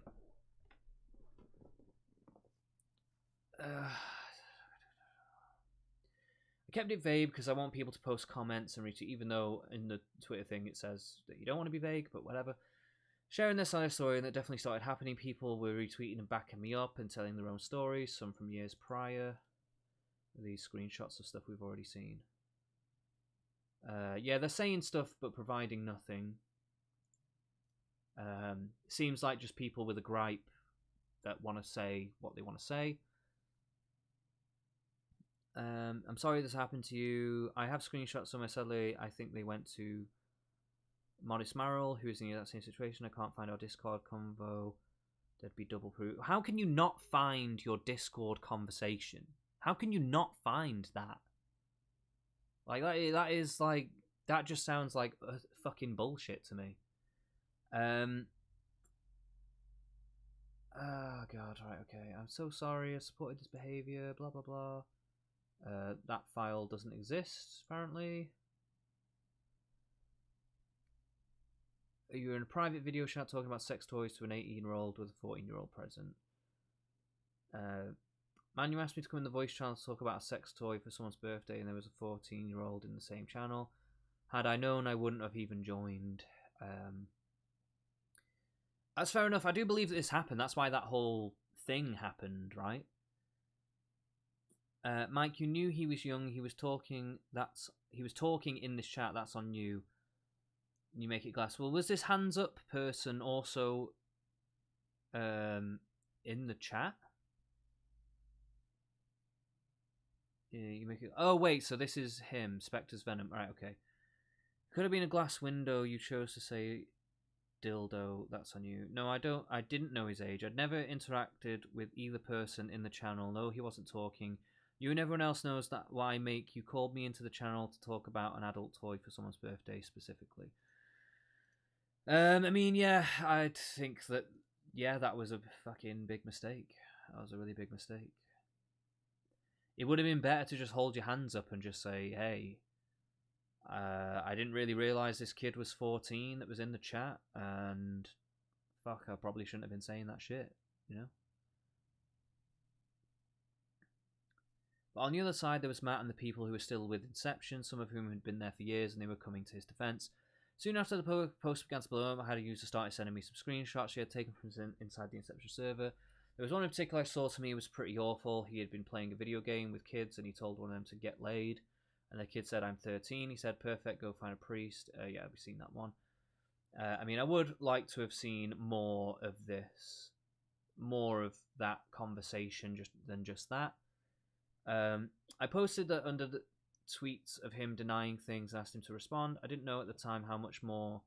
kept it vague because I want people to post comments and retweet, even though in the Twitter thing it says that you don't want to be vague, but whatever. Sharing this on a story that definitely started happening. People were retweeting and backing me up and telling their own stories, some from years prior. These screenshots of stuff we've already seen. Yeah, they're saying stuff but providing nothing. Seems like just people with a gripe that want to say what they want to say. I'm sorry this happened to you. I have screenshots somewhere, sadly. I think they went to Modest Marrel, who is in that same situation. I can't find our Discord convo. There'd be double proof. How can you not find your Discord conversation? How can you not find that? Like, that is like, that just sounds like fucking bullshit to me. Oh god, right, okay. I'm so sorry, I supported this behaviour, blah blah blah. That file doesn't exist, apparently. You're in a private video chat talking about sex toys to an 18-year-old with a 14-year-old present. Man, you asked me to come in the voice channel to talk about a sex toy for someone's birthday and there was a 14-year-old in the same channel. Had I known, I wouldn't have even joined. That's fair enough. I do believe that this happened. That's why that whole thing happened, right? Mike, you knew he was young. He was talking in this chat. That's on you. You make it glass. Well, was this hands up person also in the chat? Yeah, you make it. Oh wait, so this is him, Spectre's Venom. Right, okay. Could have been a glass window. You chose to say dildo. That's on you. No, I didn't know his age. I'd never interacted with either person in the channel. No, he wasn't talking. You and everyone else knows that why Make you called me into the channel to talk about an adult toy for someone's birthday specifically. I mean, yeah, I think that, yeah, that was a fucking big mistake. That was a really big mistake. It would have been better to just hold your hands up and just say, hey, I didn't really realise this kid was 14 that was in the chat, and fuck, I probably shouldn't have been saying that shit, you know? But on the other side, there was Matt and the people who were still with Inception, some of whom had been there for years, and they were coming to his defence. Soon after the post began to blow up, I had a user started sending me some screenshots she had taken from inside the Inception server. There was one in particular I saw to me was pretty awful. He had been playing a video game with kids, and he told one of them to get laid. And the kid said, I'm 13. He said, perfect, go find a priest. Yeah, we've seen that one. I mean, I would like to have seen more of this. More of that conversation than just that. I posted that under the tweets of him denying things and asked him to respond. I didn't know at the time how much more...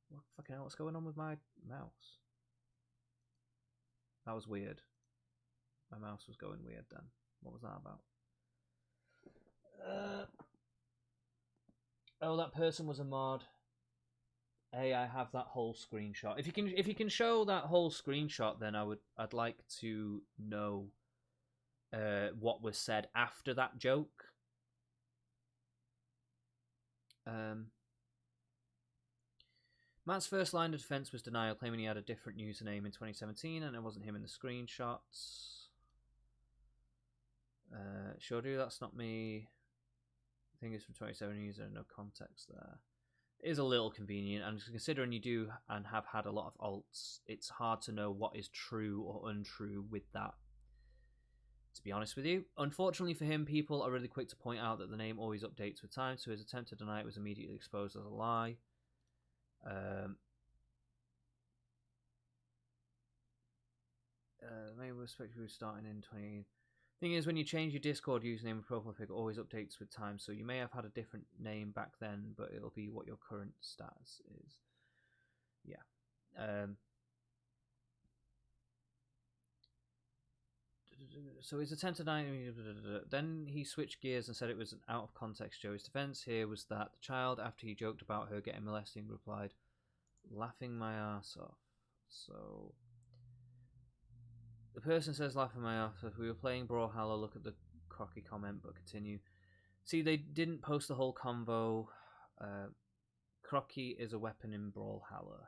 What fucking hell, what's going on with my mouse? That was weird. My mouse was going weird then. What was that about? Oh, that person was a mod. Hey, I have that whole screenshot. If you can show that whole screenshot, then I'd like to know what was said after that joke. Matt's first line of defense was denial, claiming he had a different username in 2017 and it wasn't him in the screenshots. Sure do, that's not me. I think it's from 2017, there's no context there. It is a little convenient, and considering you do and have had a lot of alts, it's hard to know what is true or untrue with that, to be honest with you. Unfortunately for him, people are really quick to point out that the name always updates with time, so his attempt to deny it was immediately exposed as a lie. Maybe we're expecting to be starting in 20... Thing is, when you change your Discord username and profile pic, it always updates with time, so you may have had a different name back then, but it'll be what your current status is. Yeah. So his attempt to deny... Then he switched gears and said it was an out-of-context Joey's defense here was that the child, after he joked about her getting molested, replied, laughing my ass off. So... The person says laughing my ass off. We were playing Brawlhalla. Look at the cocky comment, but continue. See, they didn't post the whole convo. Crocky is a weapon in Brawlhalla.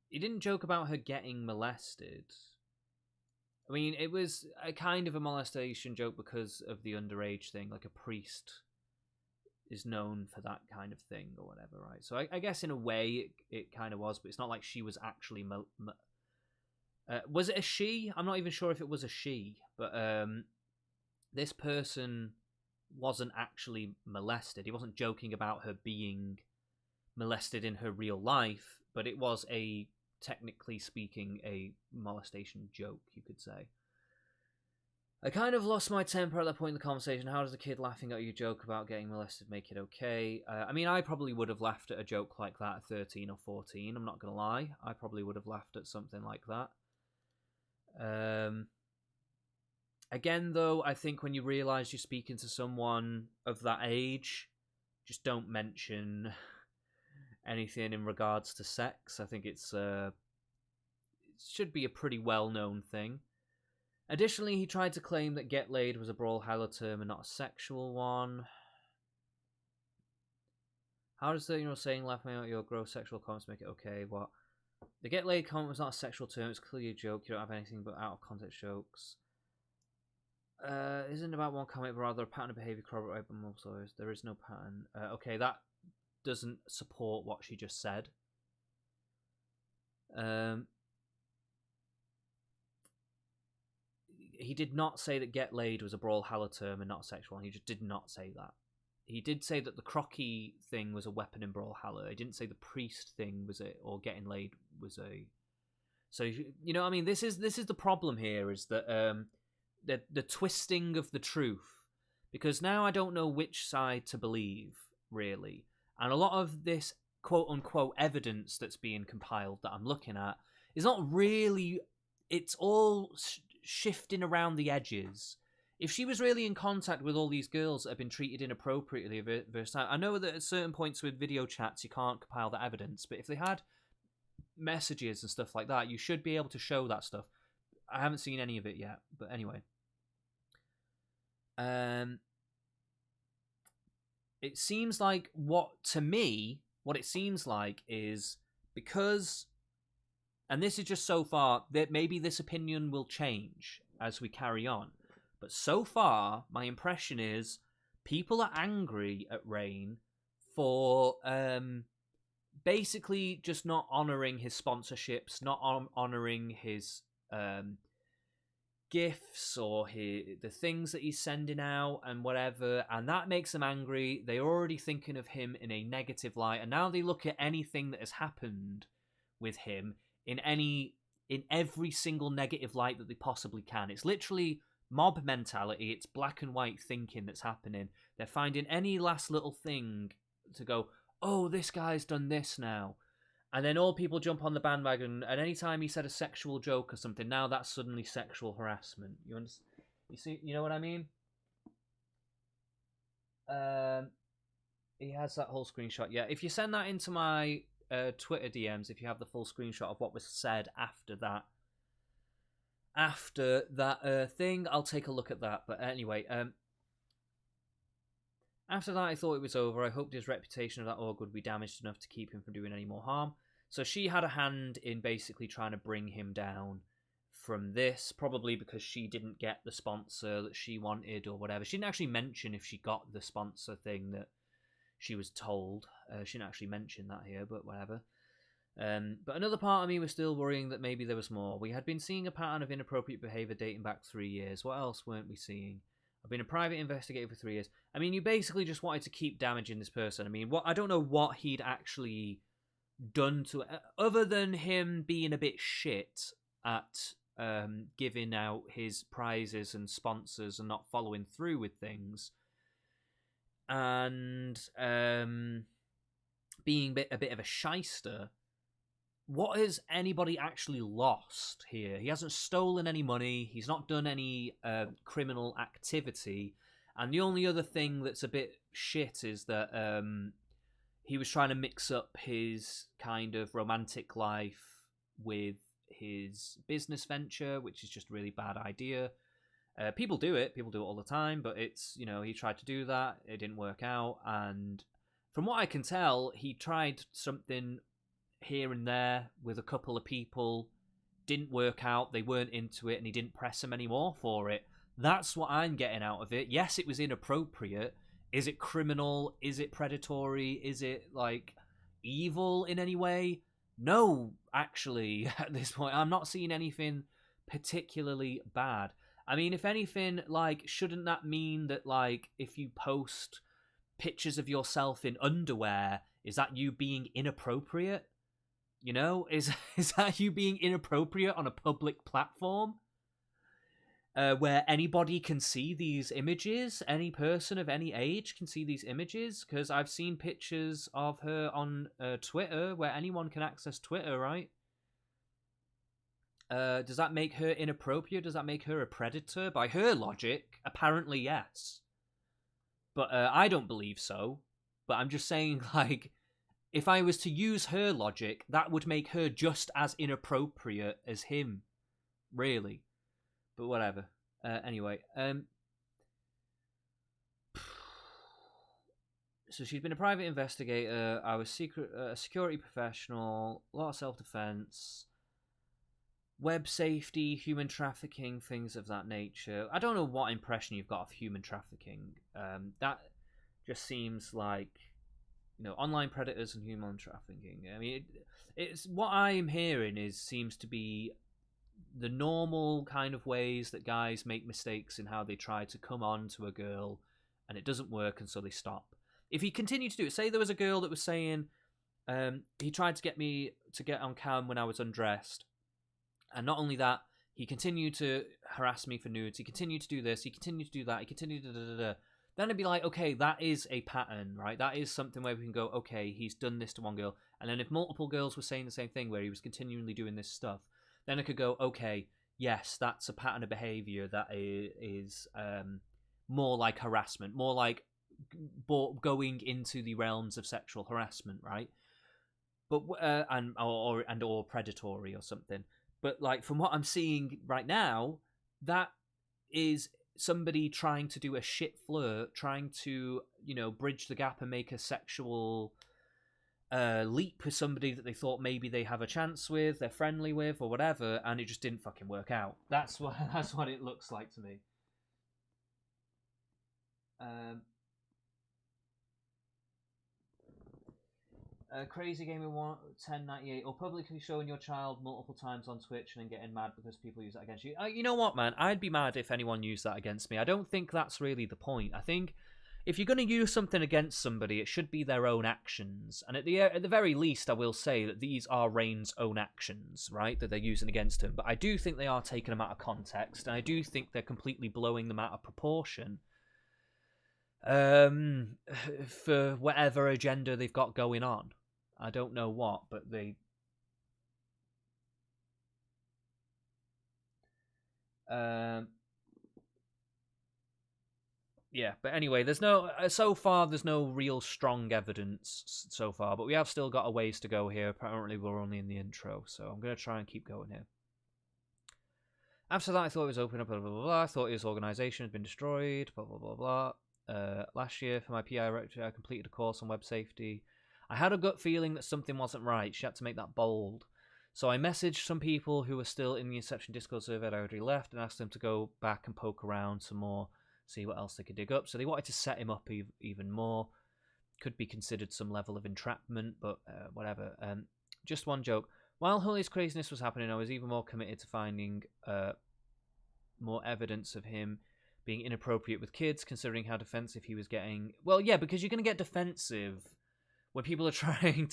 He didn't joke about her getting molested. I mean, it was a kind of a molestation joke because of the underage thing, like a priest is known for that kind of thing or whatever, right? So I guess in a way it kind of was, but it's not like she was actually... was it a she? I'm not even sure if it was a she, but this person wasn't actually molested. He wasn't joking about her being molested in her real life, but it was technically speaking, a molestation joke, you could say. I kind of lost my temper at that point in the conversation. How does a kid laughing at your joke about getting molested make it okay? I mean, I probably would have laughed at a joke like that at 13 or 14, I'm not going to lie. I probably would have laughed at something like that. Again, though, I think when you realise you're speaking to someone of that age, just don't mention anything in regards to sex. I think it should be a pretty well-known thing. Additionally, he tried to claim that get laid was a Brawlhalla term and not a sexual one. How does the saying laughing at your gross sexual comments make it okay? What? The get laid comment was not a sexual term, it's clearly a joke. You don't have anything but out of context jokes. Isn't about one comment, but rather a pattern of behaviour corroborated by multiple sources. There is no pattern. Okay, that doesn't support what she just said. He did not say that get laid was a Brawlhalla term and not a sexual one. He just did not say that. He did say that the crocky thing was a weapon in Brawlhalla. He didn't say the priest thing was or getting laid was a... So, you know, I mean, this is the problem here, is that the twisting of the truth. Because now I don't know which side to believe, really. And a lot of this quote-unquote evidence that's being compiled that I'm looking at is not really... It's all shifting around the edges. If she was really in contact with all these girls that have been treated inappropriately, I know that at certain points with video chats you can't compile that evidence, but if they had messages and stuff like that, you should be able to show that stuff. I haven't seen any of it yet, but anyway. It seems like what it seems like is because, and this is just so far, that maybe this opinion will change as we carry on. But so far, my impression is people are angry at Rain for basically just not honouring his sponsorships, not honouring his gifts or the things that he's sending out and whatever, and that makes them angry. They're already thinking of him in a negative light, and now they look at anything that has happened with him in every single negative light that they possibly can. It's literally mob mentality. It's black and white thinking that's happening. They're finding any last little thing to go, oh, this guy's done this now. And then all people jump on the bandwagon, and anytime he said a sexual joke or something, now that's suddenly sexual harassment. You understand? You see? You know what I mean? He has that whole screenshot. Yeah, if you send that into my Twitter DMs, if you have the full screenshot of what was said after that thing, I'll take a look at that. But anyway, after that, I thought it was over. I hoped his reputation of that org would be damaged enough to keep him from doing any more harm. So she had a hand in basically trying to bring him down from this, probably because she didn't get the sponsor that she wanted or whatever. She didn't actually mention if she got the sponsor thing that she was told. She didn't actually mention that here, but whatever. But another part of me was still worrying that maybe there was more. We had been seeing a pattern of inappropriate behaviour dating back 3 years. What else weren't we seeing? I've been a private investigator for 3 years. I mean, you basically just wanted to keep damaging this person. I mean, I don't know what he'd actually done to it, other than him being a bit shit at giving out his prizes and sponsors and not following through with things. And being a bit of a shyster. What has anybody actually lost here? He hasn't stolen any money. He's not done any criminal activity. And the only other thing that's a bit shit is that he was trying to mix up his kind of romantic life with his business venture, which is just a really bad idea. People do it all the time, but it's, he tried to do that, it didn't work out, and from what I can tell, he tried something here and there with a couple of people, didn't work out, they weren't into it, and he didn't press them anymore for it. That's what I'm getting out of it. Yes, it was inappropriate. Is it criminal? Is it predatory? Is it, evil in any way? No, actually, at this point, I'm not seeing anything particularly bad. I mean, if anything, shouldn't that mean that, if you post pictures of yourself in underwear, is that you being inappropriate? Is that you being inappropriate on a public platform? Where anybody can see these images? Any person of any age can see these images? Because I've seen pictures of her on Twitter, where anyone can access Twitter, right? Does that make her inappropriate? Does that make her a predator? By her logic, apparently yes. But I don't believe so. But I'm just saying, if I was to use her logic, that would make her just as inappropriate as him. Really. But whatever. Anyway. So she's been a private investigator. I was a security professional. A lot of self-defense. Web safety, human trafficking, things of that nature. I don't know what impression you've got of human trafficking. That just seems like, online predators and human trafficking. I mean, it's what I'm hearing seems to be the normal kind of ways that guys make mistakes in how they try to come on to a girl, and it doesn't work, and so they stop. If he continued to do it, say there was a girl that was saying, he tried to get me to get on cam when I was undressed. And not only that, he continued to harass me for nudes. He continued to do this. He continued to do that. He continued to da-da-da-da. Then it'd be like, okay, that is a pattern, right? That is something where we can go, okay, he's done this to one girl. And then if multiple girls were saying the same thing where he was continually doing this stuff, then I could go, okay, yes, that's a pattern of behavior that is more like harassment, more like going into the realms of sexual harassment, right? But or predatory or something. But from what I'm seeing right now, that is somebody trying to do a shit flirt, trying to, bridge the gap and make a sexual leap with somebody that they thought maybe they have a chance with, they're friendly with, or whatever, and it just didn't fucking work out. That's what it looks like to me. Crazy Gamer 1098, or publicly showing your child multiple times on Twitch and then getting mad because people use that against you. You know what, man? I'd be mad if anyone used that against me. I don't think that's really the point. I think if you're going to use something against somebody, it should be their own actions. And at the very least, I will say that these are Raiden's own actions, right, that they're using against him. But I do think they are taking them out of context, and I do think they're completely blowing them out of proportion. for whatever agenda they've got going on. I don't know what, but they. Yeah, but anyway, there's no so far. There's no real strong evidence so far, but we have still got a ways to go here. Apparently, we're only in the intro, so I'm gonna try and keep going here. After that, I thought it was open up. Blah blah blah. Blah. I thought his organization had been destroyed. Blah blah blah blah. Last year, for my PI rectory, I completed a course on web safety. I had a gut feeling that something wasn't right. She had to make that bold. So I messaged some people who were still in the Inception Discord server that I already left and asked them to go back and poke around some more, see what else they could dig up. So they wanted to set him up even more. Could be considered some level of entrapment, but whatever. Just one joke. While Hully's craziness was happening, I was even more committed to finding more evidence of him being inappropriate with kids, considering how defensive he was getting. Well, yeah, because you're going to get defensive when people are trying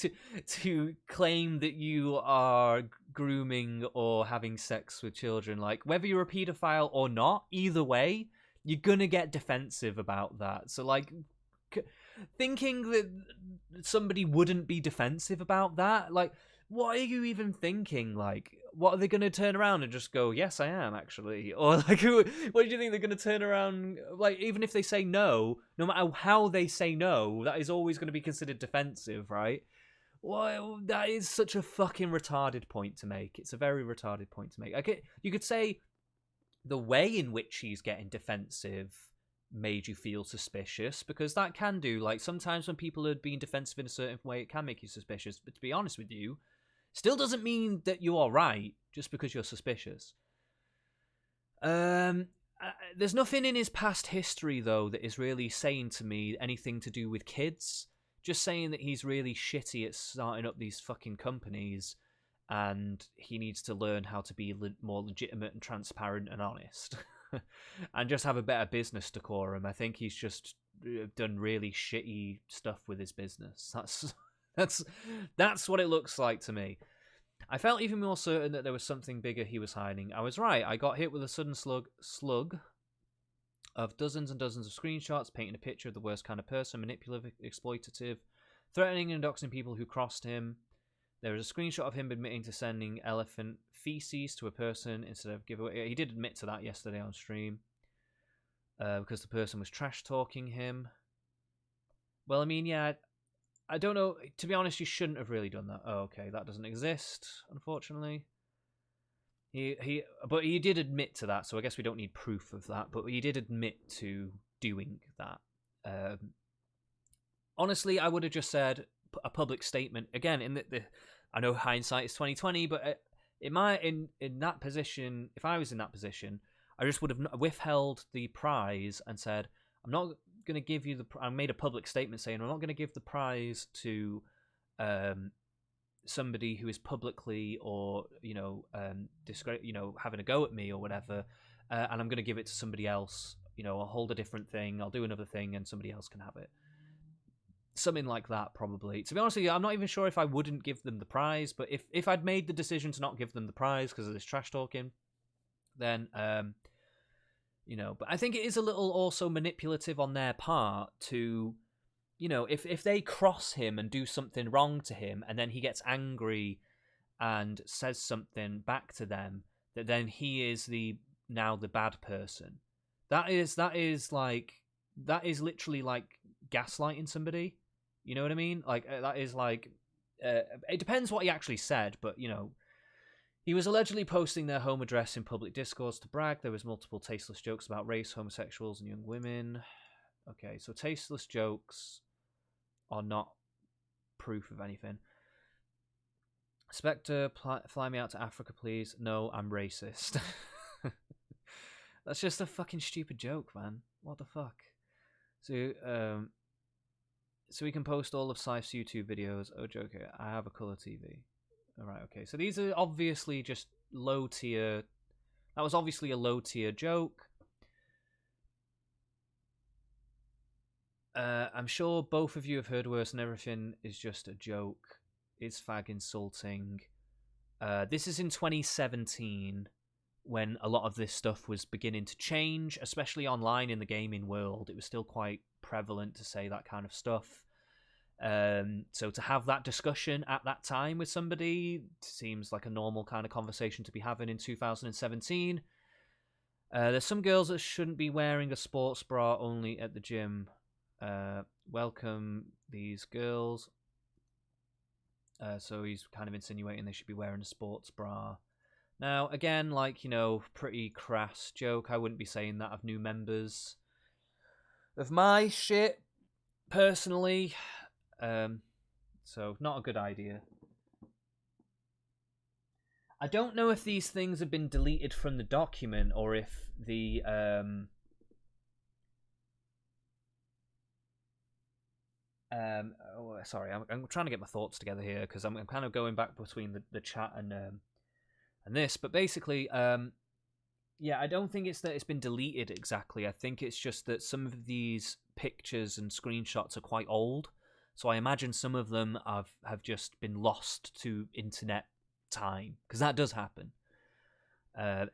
to claim that you are grooming or having sex with children. Like, whether you're a paedophile or not, either way, you're going to get defensive about that. So, like, thinking that somebody wouldn't be defensive about that, like, what are you even thinking? Like, what are they going to turn around and just go, yes, I am, actually? Or, like, what do you think they're going to turn around? Like, even if they say no, no matter how they say no, that is always going to be considered defensive, right? Well, that is such a fucking retarded point to make. It's a very retarded point to make. You could say the way in which he's getting defensive made you feel suspicious, because that can do. Like, sometimes when people are being defensive in a certain way, it can make you suspicious. But to be honest with you, still doesn't mean that you are right just because you're suspicious. There's nothing in his past history, though, that is really saying to me anything to do with kids. Just saying that he's really shitty at starting up these fucking companies and he needs to learn how to be more legitimate and transparent and honest. And just have a better business decorum. I think he's just done really shitty stuff with his business. That's what it looks like to me. I felt even more certain that there was something bigger he was hiding. I was right. I got hit with a sudden slug of dozens and dozens of screenshots, painting a picture of the worst kind of person, manipulative, exploitative, threatening and doxing people who crossed him. There was a screenshot of him admitting to sending elephant feces to a person instead of giveaway. He did admit to that yesterday on stream because the person was trash talking him. Well, I mean, yeah, I don't know. To be honest, you shouldn't have really done that. Oh, okay, that doesn't exist, unfortunately. But he did admit to that, so I guess we don't need proof of that. But he did admit to doing that. Honestly, I would have just said a public statement again. I know hindsight is 20/20, but in that position, if I was in that position, I just would have withheld the prize and said, I'm not going to give you I made a public statement saying I'm not going to give the prize to somebody who is publicly or having a go at me or whatever, and I'm going to give it to somebody else. I'll hold a different thing, I'll do another thing, and somebody else can have it. Something like that, probably. To be honest with you, I'm not even sure if I wouldn't give them the prize, but if I'd made the decision to not give them the prize because of this trash talking, then but I think it is a little also manipulative on their part to, if they cross him and do something wrong to him, and then he gets angry and says something back to them, that then he is now the bad person. That is literally like gaslighting somebody. You know what I mean? Like, that is like, it depends what he actually said, but, he was allegedly posting their home address in public discourse to brag. There was multiple tasteless jokes about race, homosexuals, and young women. Okay, so tasteless jokes are not proof of anything. Spectre, fly me out to Africa, please. No, I'm racist. That's just a fucking stupid joke, man. What the fuck? So we can post all of Sife's YouTube videos. Oh, joke. I have a color TV. Alright, okay. So these are obviously just low tier. That was obviously a low tier joke. I'm sure both of you have heard worse, and everything is just a joke. It's fag insulting. This is in 2017. when a lot of this stuff was beginning to change, especially online in the gaming world. It was still quite prevalent to say that kind of stuff. So to have that discussion at that time with somebody seems like a normal kind of conversation to be having in 2017. There's some girls that shouldn't be wearing a sports bra only at the gym. Welcome these girls. So he's kind of insinuating they should be wearing a sports bra. Now, again, like, you know, pretty crass joke. I wouldn't be saying that of new members of my shit, personally. So, not a good idea. I don't know if these things have been deleted from the document or if the sorry, I'm trying to get my thoughts together here because I'm kind of going back between the chat and this, but basically, yeah, I don't think it's that it's been deleted exactly. I think it's just that some of these pictures and screenshots are quite old, so I imagine some of them have just been lost to internet time, because that does happen.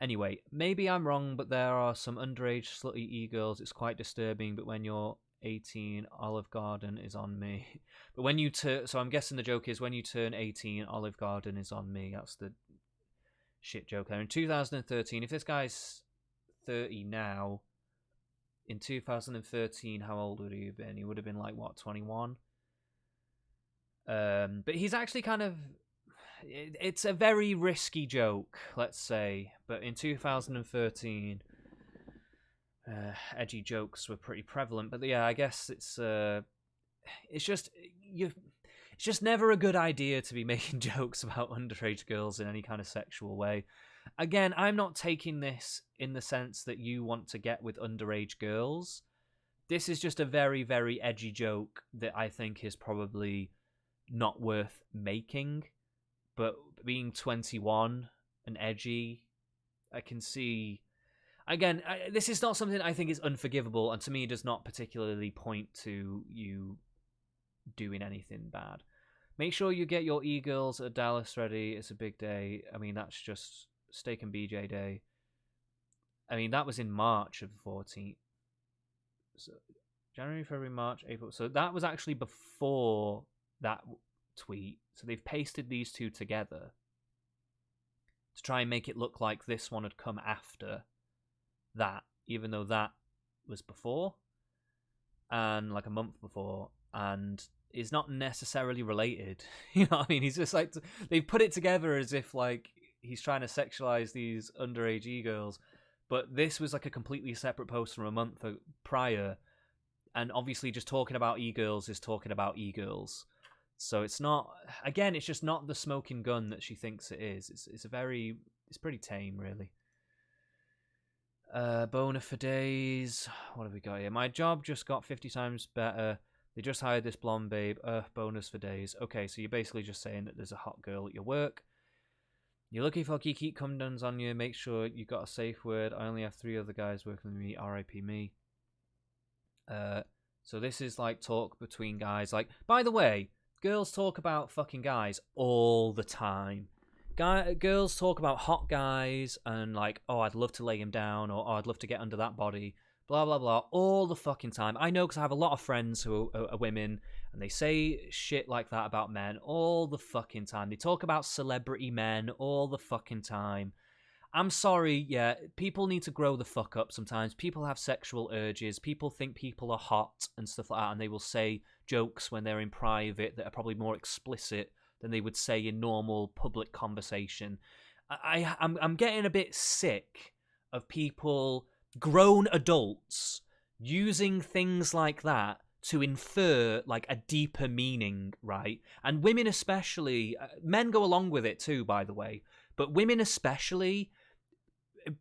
Anyway, maybe I'm wrong, but there are some underage slutty e-girls. It's quite disturbing, but when you're 18, Olive Garden is on me. But when you turn... So I'm guessing the joke is when you turn 18, Olive Garden is on me. That's the shit joke there. In 2013, if this guy's 30 now, in 2013, how old would he have been? He would have been like, what, 21? But he's actually kind of... It's a very risky joke, let's say. But in 2013, edgy jokes were pretty prevalent. But yeah, I guess it's just never a good idea to be making jokes about underage girls in any kind of sexual way. Again, I'm not taking this in the sense that you want to get with underage girls. This is just a very, very edgy joke that I think is probably not worth making. But being 21 and edgy, I can see... Again, this is not something I think is unforgivable, and to me does not particularly point to you doing anything bad. Make sure you get your e-girls at Dallas ready. It's a big day. I mean, that's just Steak and BJ Day. I mean, that was in March of the 14th. So, January, February, March, April. So that was actually before that tweet. So they've pasted these two together to try and make it look like this one had come after that, even though that was before and like a month before and is not necessarily related. You know what I mean? He's just like, they've put it together as if like he's trying to sexualize these underage e-girls, but this was like a completely separate post from a month prior, and obviously just talking about e-girls is talking about e-girls. So it's not, again, it's just not the smoking gun that she thinks it is. It's pretty tame, really. Boner for days. What have we got here? My job just got 50 times better. They just hired this blonde babe. Bonus for days. Okay, so you're basically just saying that there's a hot girl at your work. You're lucky fucky, keep cum-duns on you. Make sure you got a safe word. I only have 3 other guys working with me. R.I.P. me. So this is like talk between guys. Like, by the way... Girls talk about fucking guys all the time. Girls talk about hot guys and like, oh, I'd love to lay him down, or oh, I'd love to get under that body, blah, blah, blah, all the fucking time. I know because I have a lot of friends who are women, and they say shit like that about men all the fucking time. They talk about celebrity men all the fucking time. I'm sorry, yeah, people need to grow the fuck up sometimes. People have sexual urges. People think people are hot and stuff like that, and they will say jokes when they're in private that are probably more explicit than they would say in normal public conversation. I'm getting a bit sick of people, grown adults, using things like that to infer like a deeper meaning, right? And women especially, men go along with it too, by the way, but women especially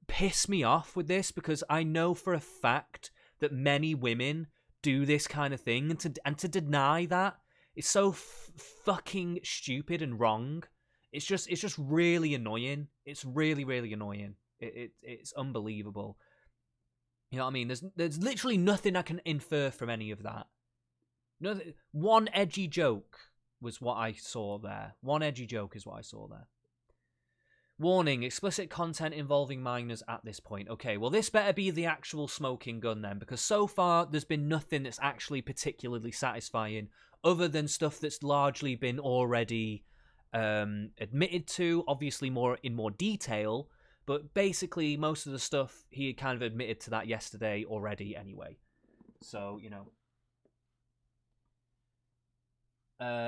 piss me off with this, because I know for a fact that many women do this kind of thing, and to deny that is so fucking stupid and wrong. It's just really annoying. It's really, really annoying. It's unbelievable. You know what I mean? There's literally nothing I can infer from any of that. Nothing. One edgy joke was what I saw there. One edgy joke is what I saw there. Warning, explicit content involving minors at this point. Okay, well this better be the actual smoking gun then, because so far there's been nothing that's actually particularly satisfying other than stuff that's largely been already admitted to, obviously in more detail, but basically most of the stuff he had kind of admitted to that yesterday already anyway. So, you know.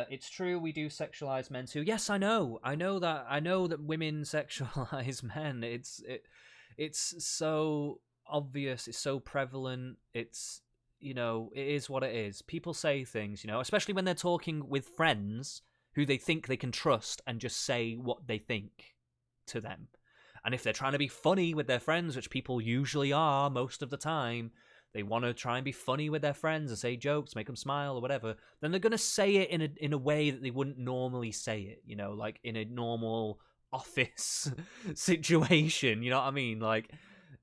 It's true we do sexualize men too. Yes, I know that women sexualize men. It's so obvious, it's so prevalent. It's, you know, it is what it is. People say things, you know, especially when they're talking with friends who they think they can trust and just say what they think to them. And if they're trying to be funny with their friends, which people usually are most of the time, they want to try and be funny with their friends and say jokes, make them smile or whatever, then they're going to say it in a way that they wouldn't normally say it, you know, like in a normal office situation, you know what I mean? Like,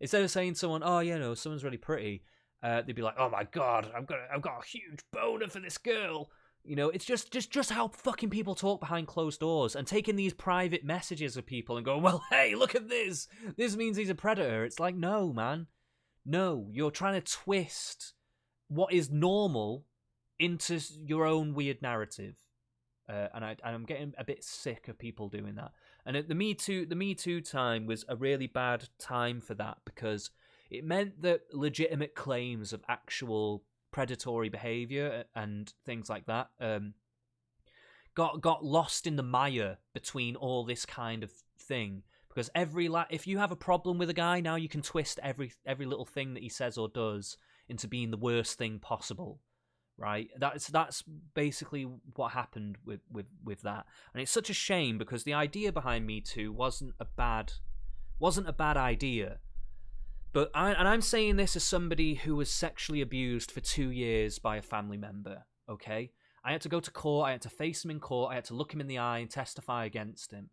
instead of saying to someone, oh, you know, someone's really pretty, they'd be like, oh my God, I've got a huge boner for this girl. You know, it's just how fucking people talk behind closed doors and taking these private messages of people and go, well, hey, look at this. This means he's a predator. It's like, no, man. No, you're trying to twist what is normal into your own weird narrative, and I'm getting a bit sick of people doing that. And at the Me Too time was a really bad time for that, because it meant that legitimate claims of actual predatory behavior and things like that got lost in the mire between all this kind of thing. Because if you have a problem with a guy, now you can twist every little thing that he says or does into being the worst thing possible, right? That's basically what happened with that, and it's such a shame because the idea behind Me Too wasn't a bad idea. But I'm saying this as somebody who was sexually abused for 2 years by a family member. Okay, I had to go to court. I had to face him in court. I had to look him in the eye and testify against him.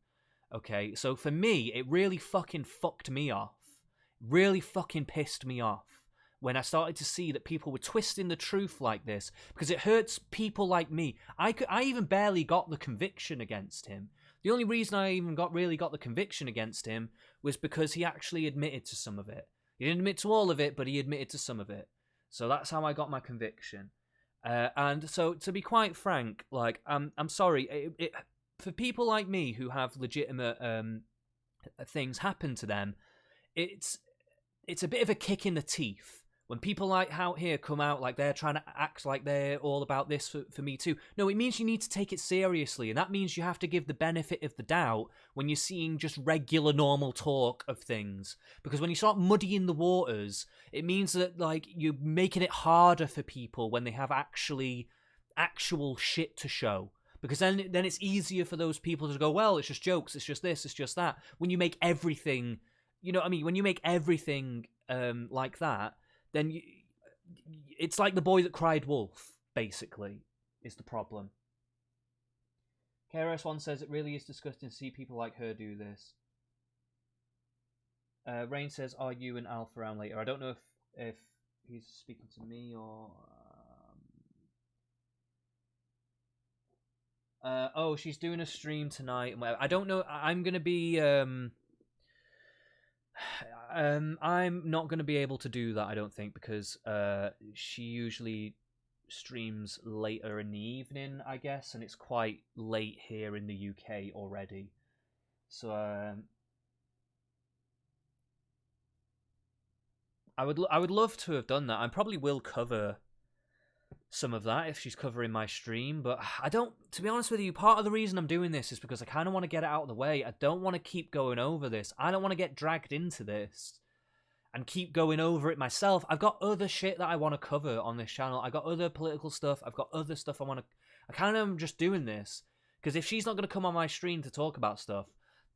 Okay, so for me, it really fucking fucked me off. Really fucking pissed me off when I started to see that people were twisting the truth like this, because it hurts people like me. I even barely got the conviction against him. The only reason I even really got the conviction against him was because he actually admitted to some of it. He didn't admit to all of it, but he admitted to some of it. So that's how I got my conviction. And so, to be quite frank, like, I'm sorry, for people like me who have legitimate things happen to them, it's a bit of a kick in the teeth when people like out here come out like they're trying to act like they're all about this for Me Too. No, it means you need to take it seriously, and that means you have to give the benefit of the doubt when you're seeing just regular normal talk of things. Because when you start muddying the waters, it means that like you're making it harder for people when they have actual shit to show. Because then it's easier for those people to go, well, it's just jokes, it's just this, it's just that. When you make everything, you know what I mean? When you make everything like that, then it's like the boy that cried wolf, basically, is the problem. KRS-One says, it really is disgusting to see people like her do this. Rain says, are you and Alpha around later? I don't know if he's speaking to me or... oh, she's doing a stream tonight. I don't know. I'm gonna be. I'm not gonna be able to do that. I don't think, because she usually streams later in the evening, I guess, and it's quite late here in the UK already. So I would love to have done that. I probably will cover some of that if she's covering my stream, but I don't, to be honest with you, part of the reason I'm doing this is because I kind of want to get it out of the way. I don't want to keep going over this. I don't want to get dragged into this and keep going over it myself. I've got other shit that I want to cover on this channel. I've got other political stuff. I've got other stuff I kind of am just doing this because if she's not going to come on my stream to talk about stuff,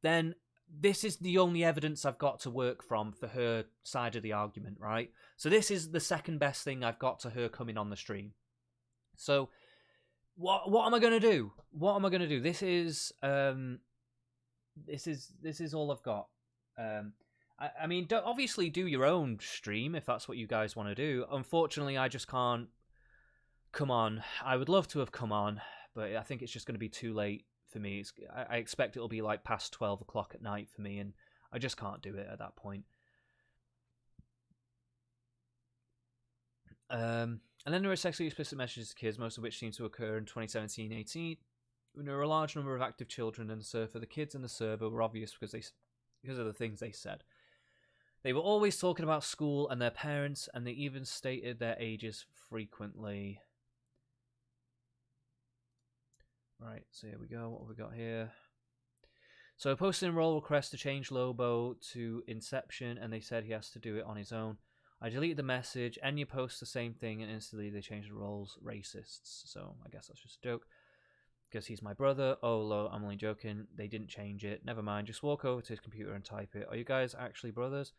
then this is the only evidence I've got to work from for her side of the argument, right? So this is the second best thing I've got to her coming on the stream. So, what am I gonna do? What am I gonna do? This is all I've got. I mean, obviously do your own stream if that's what you guys want to do. Unfortunately, I just can't come on. I would love to have come on, but I think it's just going to be too late for me. I expect it'll be like past 12 o'clock at night for me, and I just can't do it at that point. And then there are sexually explicit messages to kids, most of which seem to occur in 2017-18. When there were a large number of active children in the server, the kids in the server were obvious because of the things they said. They were always talking about school and their parents, and they even stated their ages frequently. Right, so here we go. What have we got here? So I posted a role request to change Lobo to Inception, and they said he has to do it on his own. I deleted the message. Enya posts the same thing, and instantly they changed the roles racists. So I guess that's just a joke. Because he's my brother. Oh, lo, I'm only joking. They didn't change it. Never mind. Just walk over to his computer and type it. Are you guys actually brothers?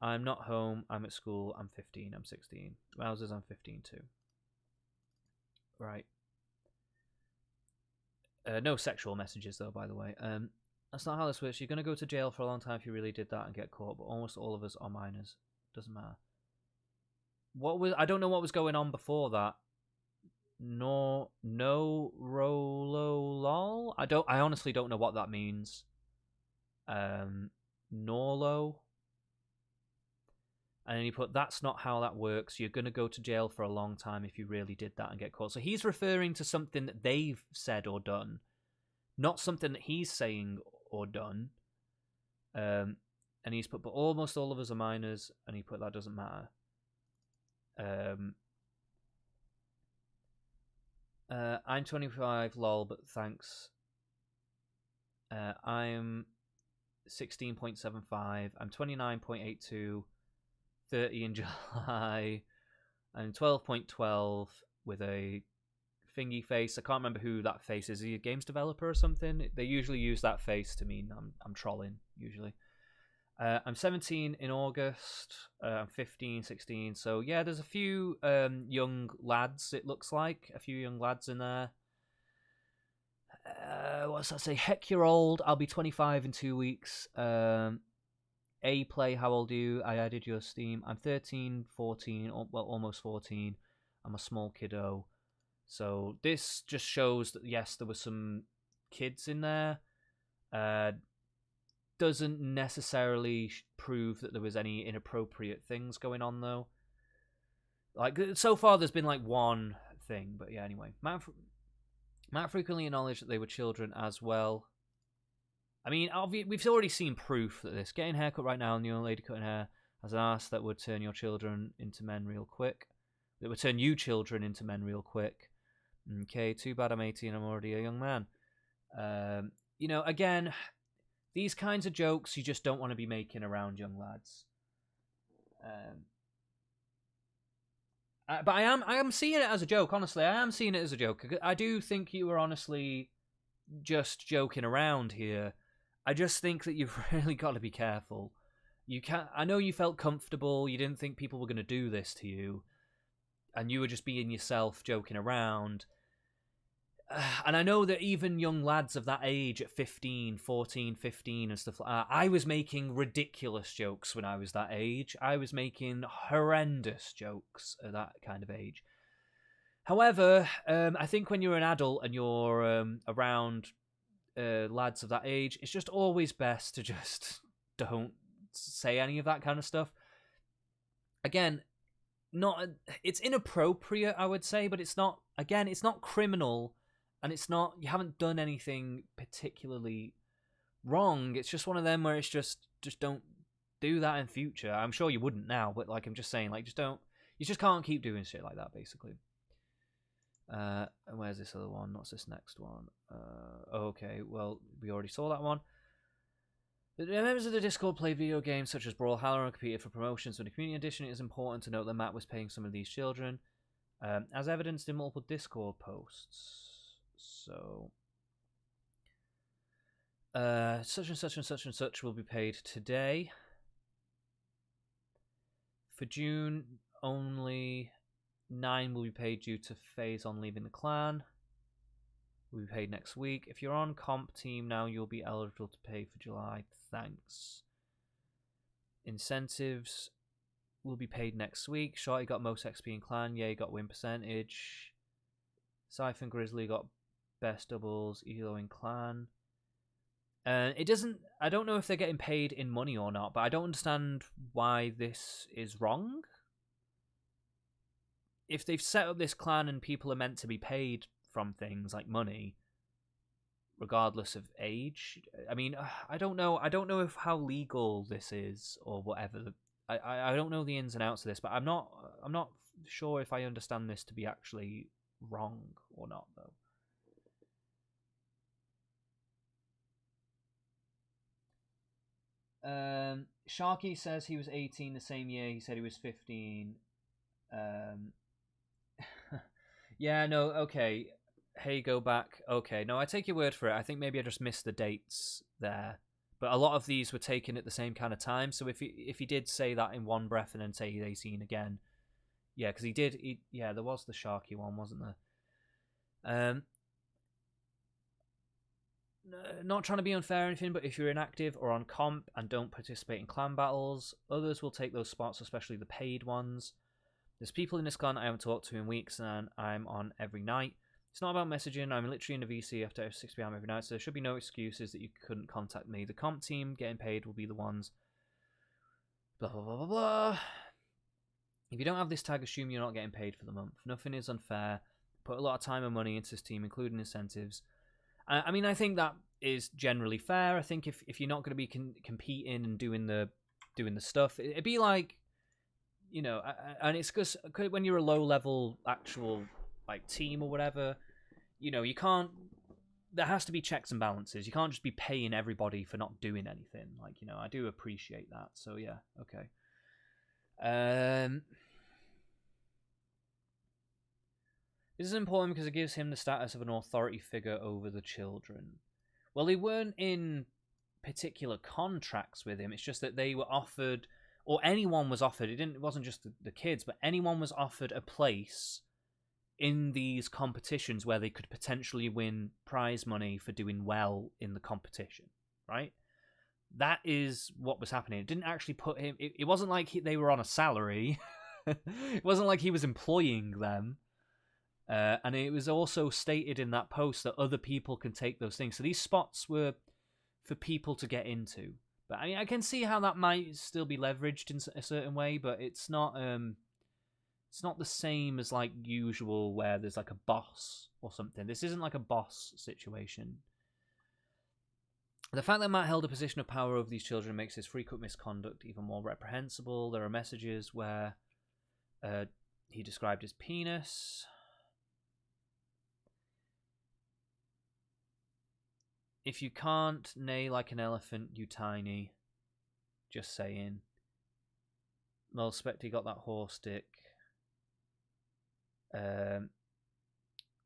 I'm not home. I'm at school. I'm 15. I'm 16. Wowzers, I'm 15 too. Right. No sexual messages, though, by the way. That's not how this works. You're going to go to jail for a long time if you really did that and get caught, but almost all of us are minors. Doesn't matter. I don't know what was going on before that. No rolo lol. I honestly don't know what that means. Norlo. And then he put, that's not how that works. You're going to go to jail for a long time if you really did that and get caught. So he's referring to something that they've said or done, not something that he's saying or done. And he's put, but almost all of us are minors. And he put, that doesn't matter. I'm 25, lol, but thanks. I'm 16.75. I'm 29.82. 30 in July. I'm 12.12 with a thingy face. I can't remember who that face is. Is he a games developer or something? They usually use that face to mean I'm trolling, usually. I'm 17 in August. I'm 15, 16. So, yeah, there's a few young lads, it looks like. A few young lads in there. What's that say? Heck, you're old. I'll be 25 in 2 weeks. Play, how old are you? I added your Steam. I'm 13, 14, well, almost 14. I'm a small kiddo. So this just shows that, yes, there were some kids in there. Doesn't necessarily prove that there was any inappropriate things going on, though. Like, so far there's been, like, one thing. But, yeah, anyway. Matt frequently acknowledged that they were children as well. I mean, we've already seen proof that this. Getting a haircut right now and the young lady cutting hair has an ass that would turn your children into men real quick. That would turn you children into men real quick. Okay, too bad I'm 18, I'm already a young man. You know, again, these kinds of jokes you just don't want to be making around young lads. But I am seeing it as a joke, honestly. I am seeing it as a joke. I do think you were honestly just joking around here. I just think that you've really got to be careful. I know you felt comfortable, you didn't think people were going to do this to you, and you were just being yourself, joking around. And I know that even young lads of that age at 15, 14, 15 and stuff like that, I was making ridiculous jokes when I was that age. I was making horrendous jokes at that kind of age. However, I think when you're an adult and you're around lads of that age, it's just always best to just don't say any of that kind of stuff. Again, it's inappropriate, I would say, but it's not criminal, and it's not, you haven't done anything particularly wrong. It's just one of them where it's just don't do that in future. I'm sure you wouldn't now, but like, I'm just saying, like, you just can't keep doing shit like that, basically. And where's this other one? What's this next one? Okay, well, we already saw that one. The members of the Discord play video games such as Brawlhalla and competed for promotions. For the Community Edition, it is important to note that Matt was paying some of these children, as evidenced in multiple Discord posts. So, such and such and such and such will be paid today. For June, only 9 will be paid due to phase on leaving the clan. Will be paid next week. If you're on comp team now, you'll be eligible to pay for July. Thanks. Incentives will be paid next week. Shorty got most XP in clan. Yeah, he got win percentage. Siphon Grizzly got best doubles, Elo in clan. It doesn't. I don't know if they're getting paid in money or not, but I don't understand why this is wrong. If they've set up this clan and people are meant to be paid from things like money, regardless of age, I mean, I don't know. I don't know if how legal this is or whatever. I don't know the ins and outs of this, but I'm not sure if I understand this to be actually wrong or not, though. Sharky says he was 18 the same year he said he was 15. Yeah, no, okay. Hey, go back. Okay, no, I take your word for it. I think maybe I just missed the dates there. But a lot of these were taken at the same kind of time. So if he did say that in one breath and then say he's 18 again, yeah, because yeah, there was the Sharky one, wasn't there? Not trying to be unfair or anything, but if you're inactive or on comp and don't participate in clan battles, others will take those spots, especially the paid ones. There's people in this clan I haven't talked to in weeks, and I'm on every night. It's not about messaging. I'm literally in a VC after 6 p.m. every night, so there should be no excuses that you couldn't contact me. The comp team getting paid will be the ones. Blah, blah, blah, blah, blah. If you don't have this tag, assume you're not getting paid for the month. Nothing is unfair. Put a lot of time and money into this team, including incentives. I mean, I think that is generally fair. I think if you're not going to be competing and doing the stuff, it'd be like, you know, and it's because when you're a low level actual like team or whatever, you know, you can't. There has to be checks and balances. You can't just be paying everybody for not doing anything. Like, you know, I do appreciate that. So yeah, okay. This is important because it gives him the status of an authority figure over the children. Well, they weren't in particular contracts with him. It's just that they were offered, or anyone was offered. It wasn't just the kids, but anyone was offered a place in these competitions where they could potentially win prize money for doing well in the competition, right? That is what was happening. It didn't actually put him... It wasn't like they were on a salary. It wasn't like he was employing them. And it was also stated in that post that other people can take those things. So these spots were for people to get into. But I mean, I can see how that might still be leveraged in a certain way, but it's not the same as like usual where there's like a boss or something. This isn't like a boss situation. The fact that Matt held a position of power over these children makes his frequent misconduct even more reprehensible. There are messages where he described his penis. If you can't neigh like an elephant, you tiny. Just saying. Well, Spectre got that horse dick.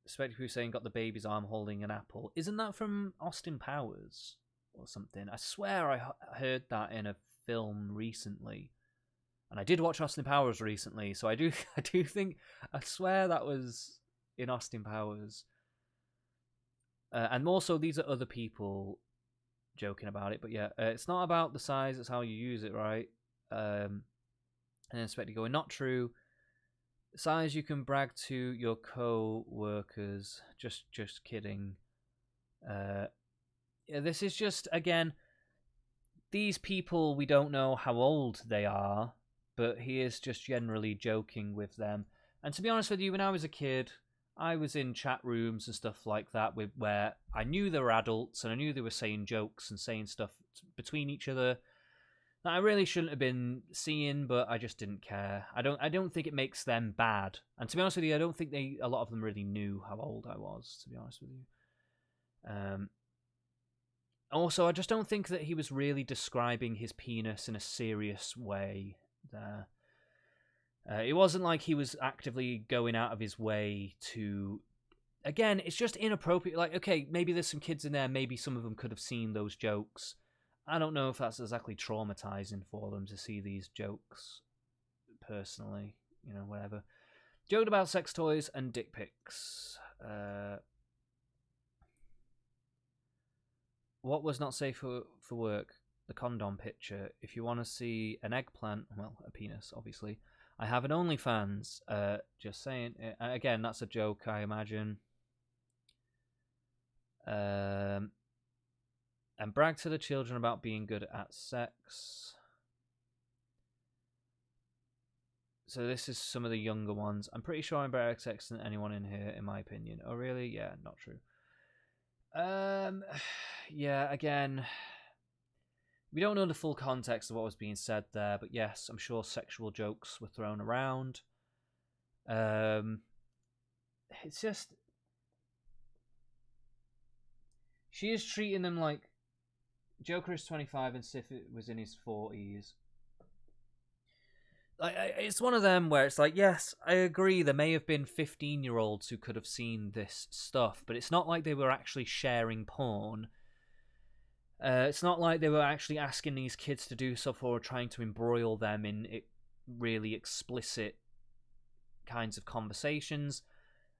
Spectre Hussein got the baby's arm holding an apple. Isn't that from Austin Powers or something? I swear I heard that in a film recently. And I did watch Austin Powers recently, so I do think... I swear that was in Austin Powers. And also, these are other people joking about it. But yeah, it's not about the size, it's how you use it, right? And then Spectre going, not true. Size you can brag to your co-workers. Just kidding. Yeah, this is just, again, these people, we don't know how old they are, but he is just generally joking with them. And to be honest with you, when I was a kid... I was in chat rooms and stuff like that where I knew they were adults and I knew they were saying jokes and saying stuff between each other that I really shouldn't have been seeing, but I just didn't care. I don't think it makes them bad. And to be honest with you, I don't think a lot of them really knew how old I was, to be honest with you. Also, I just don't think that he was really describing his penis in a serious way there. It wasn't like he was actively going out of his way to... Again, it's just inappropriate. Like, okay, maybe there's some kids in there. Maybe some of them could have seen those jokes. I don't know if that's exactly traumatizing for them to see these jokes, personally. You know, whatever. Joked about sex toys and dick pics. What was not safe for work? The condom picture. If you want to see an eggplant... Well, a penis, obviously... I have an OnlyFans. Just saying. Again, that's a joke, I imagine. And brag to the children about being good at sex. So this is some of the younger ones. I'm pretty sure I'm better at sex than anyone in here, in my opinion. Oh, really? Yeah, not true. Yeah, again, we don't know the full context of what was being said there, but yes, I'm sure sexual jokes were thrown around. It's just... She is treating them like... Joker is 25 and Sif was in his 40s. It's one of them where it's like, yes, I agree, there may have been 15-year-olds who could have seen this stuff, but it's not like they were actually sharing porn. It's not like they were actually asking these kids to do stuff or trying to embroil them in really explicit kinds of conversations.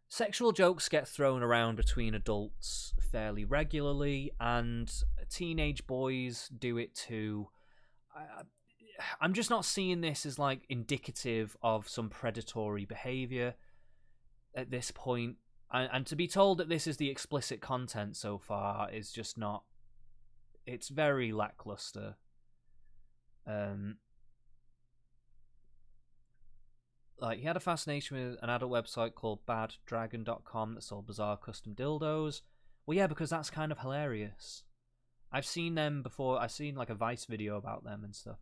Sexual jokes get thrown around between adults fairly regularly, and teenage boys do it too. I'm just not seeing this as like indicative of some predatory behavior at this point. And to be told that this is the explicit content so far is just not... It's very lackluster. Like, he had a fascination with an adult website called BadDragon.com that sold bizarre custom dildos. Well, yeah, because that's kind of hilarious. I've seen them before. I've seen like a Vice video about them and stuff.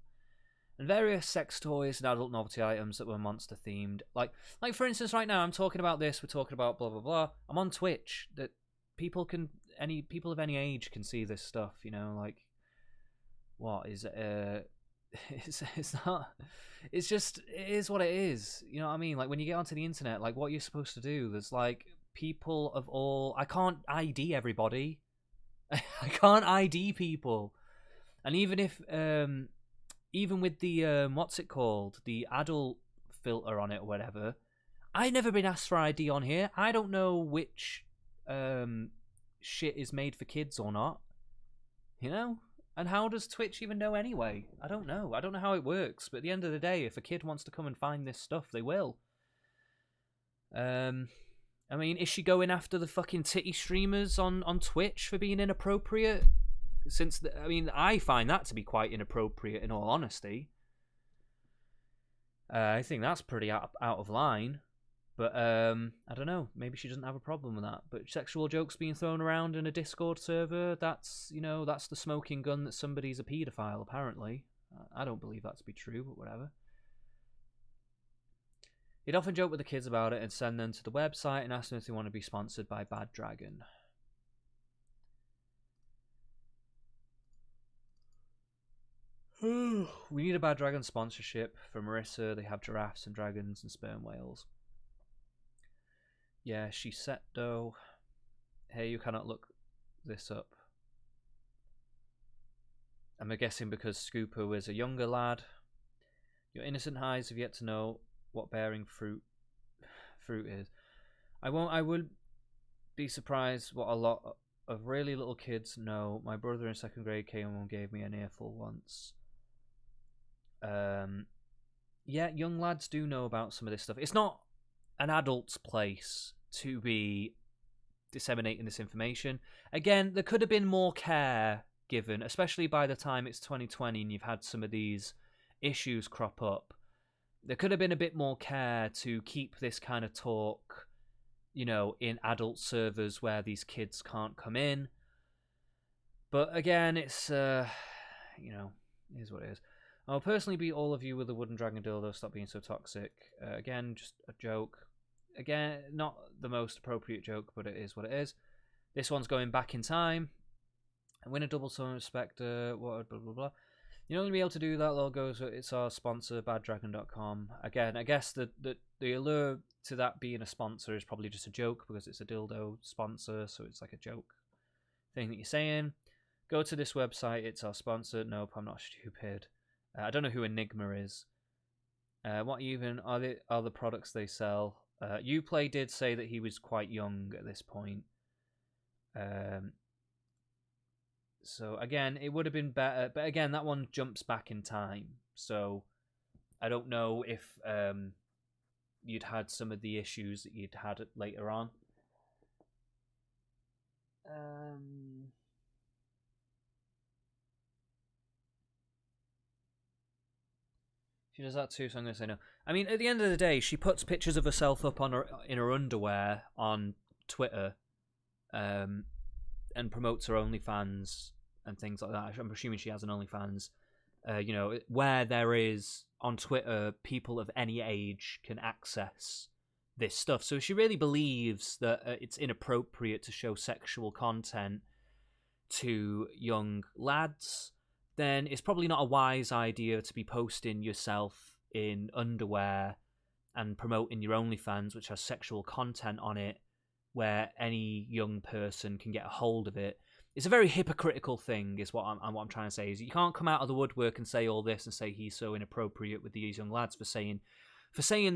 And various sex toys and adult novelty items that were monster themed. Like for instance, right now I'm talking about this. We're talking about blah blah blah. I'm on Twitch. That people of any age can see this stuff. You know, like what is it's not. It's just, it is what it is. You know what I mean? Like when you get onto the internet, like what you're supposed to do. There's like people of all. I can't ID everybody. I can't ID people. And even if even with the what's it called, the adult filter on it or whatever, I've never been asked for ID on here. I don't know which shit is made for kids or not, you know. And how does Twitch even know anyway? I don't know how it works, but at the end of the day, if a kid wants to come and find this stuff, they will. I mean, is she going after the fucking titty streamers on Twitch for being inappropriate? I find that to be quite inappropriate, in all honesty. I think that's pretty out of line. But I don't know. Maybe she doesn't have a problem with that. But sexual jokes being thrown around in a Discord server, that's the smoking gun that somebody's a paedophile, apparently. I don't believe that to be true, but whatever. He'd often joke with the kids about it and send them to the website and ask them if they want to be sponsored by Bad Dragon. We need a Bad Dragon sponsorship for Marissa. They have giraffes and dragons and sperm whales. Yeah, she said though. Hey, you cannot look this up. I'm guessing because Scooper was a younger lad. Your innocent eyes have yet to know what bearing fruit is. I would be surprised what a lot of really little kids know. My brother in second grade came and gave me an earful once. Yeah, young lads do know about some of this stuff. It's not an adult's place to be disseminating this information. Again, there could have been more care given, especially by the time it's 2020 and you've had some of these issues crop up. There could have been a bit more care to keep this kind of talk, you know, in adult servers where these kids can't come in. But again, it's, you know, it is what it is. I'll personally beat all of you with a wooden dragon dildo. Stop being so toxic. Again, just a joke. Again, not the most appropriate joke, but it is what it is. This one's going back in time. And win a double summon Spectre. What? Blah blah blah. You're not going to be able to do that. Logo. So it's our sponsor, BadDragon.com. Again, I guess the allure to that being a sponsor is probably just a joke because it's a dildo sponsor, so it's like a joke thing that you're saying. Go to this website. It's our sponsor. Nope, I'm not stupid. I don't know who Enigma is. What even are the products they sell? Uplay did say that he was quite young at this point. So again, it would have been better, but again, that one jumps back in time. So I don't know if you'd had some of the issues that you'd had later on. She does that too, so I'm going to say no. I mean, at the end of the day, she puts pictures of herself up on in her underwear on Twitter, and promotes her OnlyFans and things like that. I'm assuming she has an OnlyFans. Where there is on Twitter, people of any age can access this stuff. So if she really believes that it's inappropriate to show sexual content to young lads, then it's probably not a wise idea to be posting yourself in underwear and promoting your OnlyFans, which has sexual content on it, where any young person can get a hold of it. It's a very hypocritical thing, is what I'm trying to say. Is you can't come out of the woodwork and say all this and say he's so inappropriate with these young lads for saying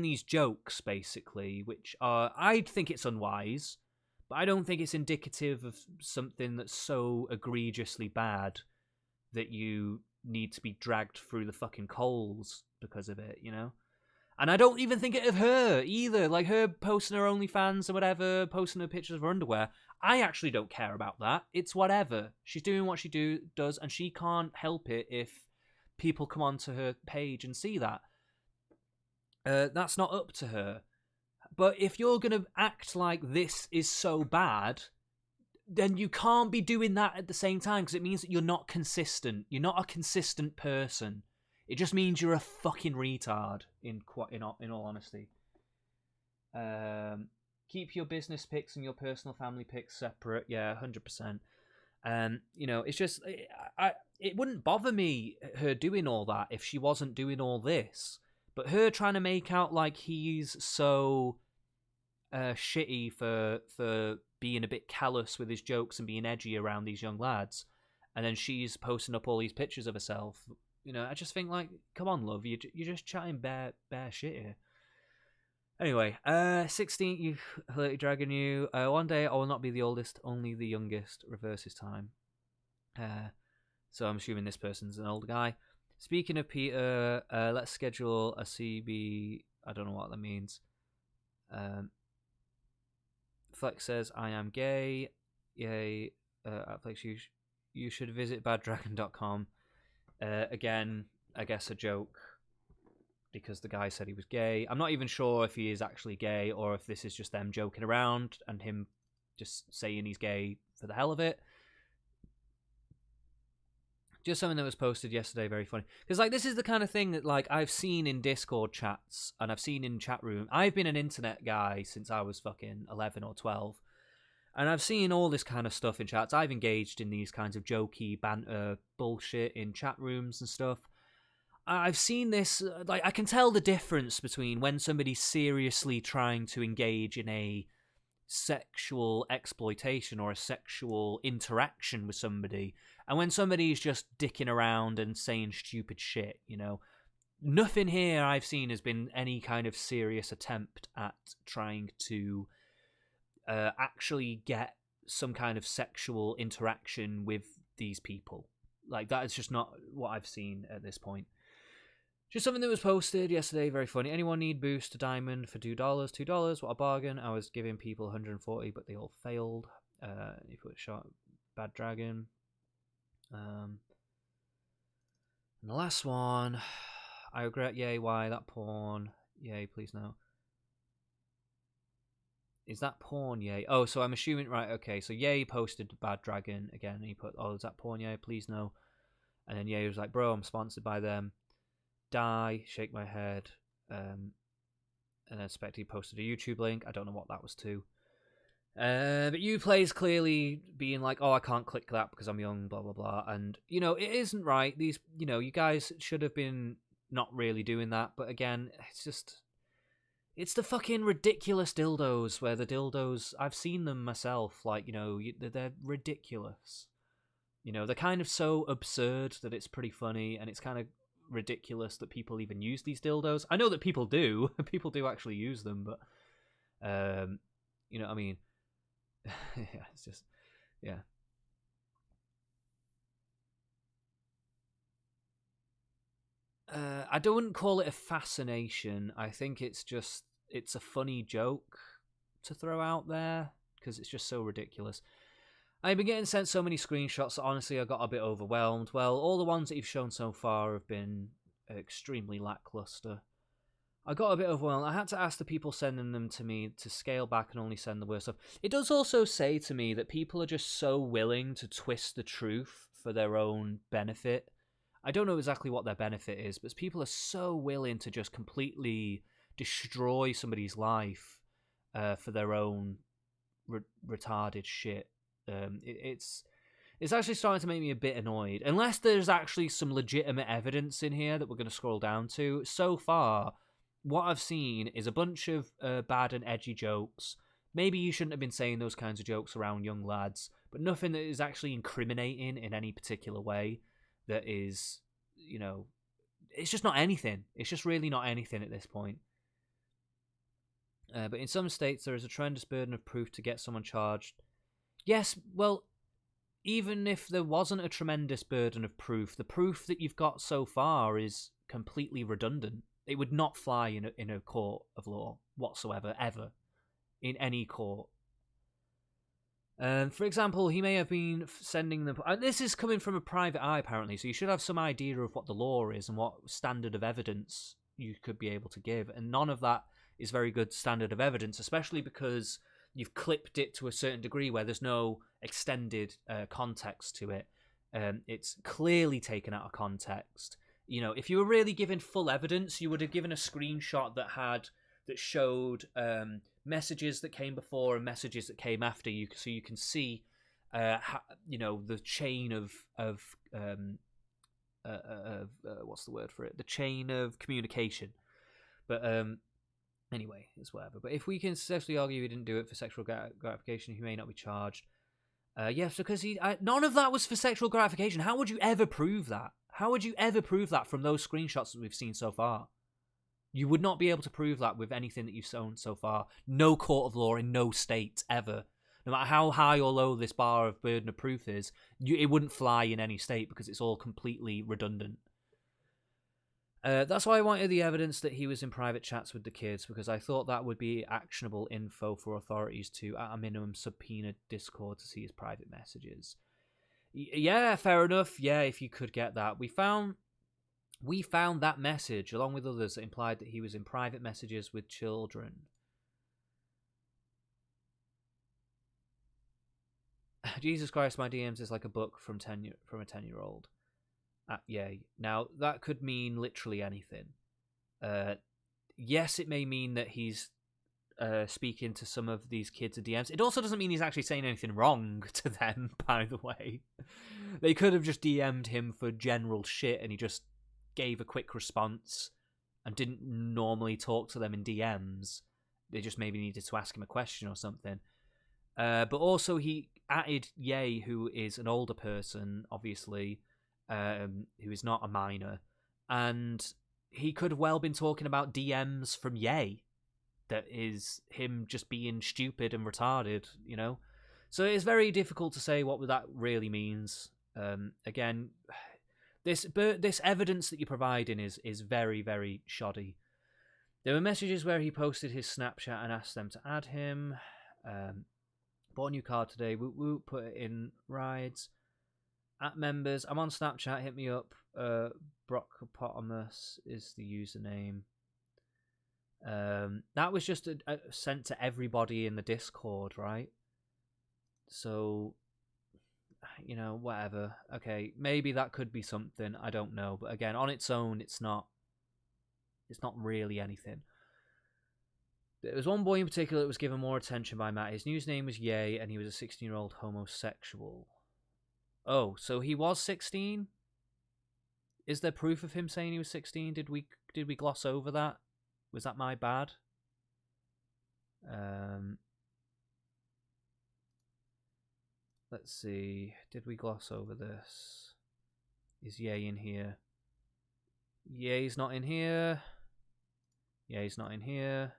these jokes, basically, which are, I'd think it's unwise, but I don't think it's indicative of something that's so egregiously bad that you need to be dragged through the fucking coals because of it, And I don't even think it of her either. Like, her posting her OnlyFans or whatever, posting her pictures of her underwear, I actually don't care about that. It's whatever. She's doing what she does, and she can't help it if people come onto her page and see that. That's not up to her. But if you're going to act like this is so bad, then you can't be doing that at the same time, because it means that you're not consistent. You're not a consistent person. It just means you're a fucking retard, in all honesty. Keep your business pics and your personal family pics separate. Yeah, 100%. It's just... it wouldn't bother me, her doing all that, if she wasn't doing all this. But her trying to make out like he's so shitty for being a bit callous with his jokes and being edgy around these young lads, and then she's posting up all these pictures of herself. I just think, like, come on, love, you're just chatting bare shit here. Anyway, 16, you Hilary Dragon, you. One day I will not be the oldest, only the youngest. Reverses time. So I'm assuming this person's an older guy. Speaking of Peter, let's schedule a CB. I don't know what that means. Flex says, I am gay. Yay. Flex, you should visit baddragon.com. Again, I guess a joke, because the guy said he was gay. I'm not even sure if he is actually gay, or if this is just them joking around and him just saying he's gay for the hell of it. Just something that was posted yesterday, very funny. Because, like, this is the kind of thing that, like, I've seen in Discord chats, and I've seen in chat room. I've been an internet guy since I was fucking 11 or 12. And I've seen all this kind of stuff in chats. I've engaged in these kinds of jokey, banter bullshit in chat rooms and stuff. I've seen this, like, I can tell the difference between when somebody's seriously trying to engage in a sexual exploitation or a sexual interaction with somebody, and when somebody's just dicking around and saying stupid shit, Nothing here I've seen has been any kind of serious attempt at trying to actually get some kind of sexual interaction with these people. Like, that is just not what I've seen at this point. Just something that was posted yesterday, very funny. Anyone need boost to diamond for $2? $2, what a bargain. I was giving people 140, but they all failed. You put shot Bad Dragon. And the last one, I regret, yay, why, that porn. Yay, please no. Is that porn, yay? Oh, so I'm assuming, right, okay, so yay posted Bad Dragon again, and he put, oh, is that porn, yay, please no. And then yay was like, bro, I'm sponsored by them. Die, shake my head. And then Specty posted a YouTube link. I don't know what that was to. But Uplay's clearly being like, oh, I can't click that because I'm young, blah, blah, blah. And, it isn't right. These, you guys should have been not really doing that. But again, it's the fucking ridiculous dildos where the dildos, I've seen them myself. Like, they're ridiculous. They're kind of so absurd that it's pretty funny, and it's kind of ridiculous that people even use these dildos. I know that people do. People do actually use them, but you know what I mean? Yeah, it's just, yeah. I wouldn't call it a fascination. I think it's a funny joke to throw out there because it's just so ridiculous. I've been getting sent so many screenshots that honestly I got a bit overwhelmed. Well, all the ones that you've shown so far have been extremely lackluster. I got a bit overwhelmed. I had to ask the people sending them to me to scale back and only send the worst stuff. It does also say to me that people are just so willing to twist the truth for their own benefit. I don't know exactly what their benefit is, but people are so willing to just completely destroy somebody's life for their own retarded shit. It's actually starting to make me a bit annoyed. Unless there's actually some legitimate evidence in here that we're going to scroll down to. So far, what I've seen is a bunch of bad and edgy jokes. Maybe you shouldn't have been saying those kinds of jokes around young lads, but nothing that is actually incriminating in any particular way. That is, you know, it's just not anything. It's just really not anything at this point. But in some states, there is a tremendous burden of proof to get someone charged. Yes, well, even if there wasn't a tremendous burden of proof, the proof that you've got so far is completely redundant. It would not fly in a court of law whatsoever, ever, in any court. For example, he may have been sending them... this is coming from a private eye, apparently, so you should have some idea of what the law is and what standard of evidence you could be able to give. And none of that is very good standard of evidence, especially because you've clipped it to a certain degree where there's no extended context to it. It's clearly taken out of context. You know, if you were really giving full evidence, you would have given a screenshot that showed messages that came before and messages that came after you, so you can see, the chain of what's the word for it? The chain of communication. But anyway, it's whatever. But if we can successfully argue he didn't do it for sexual gratification, he may not be charged. Yes, because none of that was for sexual gratification. How would you ever prove that? How would you ever prove that from those screenshots that we've seen so far? You would not be able to prove that with anything that you've shown so far. No court of law in no state, ever. No matter how high or low this bar of burden of proof is, it wouldn't fly in any state because it's all completely redundant. That's why I wanted the evidence that he was in private chats with the kids, because I thought that would be actionable info for authorities to, at a minimum, subpoena Discord to see his private messages. Yeah, fair enough. Yeah, if you could get that. We found that message, along with others, that implied that he was in private messages with children. Jesus Christ, my DMs is like a book from a 10-year-old. Yay. Now, that could mean literally anything. Yes, it may mean that he's speaking to some of these kids in DMs. It also doesn't mean he's actually saying anything wrong to them, by the way. They could have just DM'd him for general shit and he just gave a quick response and didn't normally talk to them in DMs. They just maybe needed to ask him a question or something. But also he added Ye, who is an older person, obviously, who is not a minor, and he could have well been talking about DMs from Ye. That is him just being stupid and retarded, you know? So it's very difficult to say what that really means. Again, this evidence that you're providing is very, very shoddy. There were messages where he posted his Snapchat and asked them to add him. Bought a new card today. Woo, put it in rides. At members, I'm on Snapchat. Hit me up. Brockopotamus is the username. That was just sent to everybody in the Discord, right? So, you know, whatever. Okay, maybe that could be something. I don't know, but again, on its own, it's not really anything. There was one boy in particular that was given more attention by Matt. His news name was Ye, and he was a 16-year-old homosexual. Oh, so he was 16? Is there proof of him saying he was 16? Did we gloss over that? Was that my bad? Let's see. Did we gloss over this? Is Ye in here? Ye's not in here. Ye's not in here.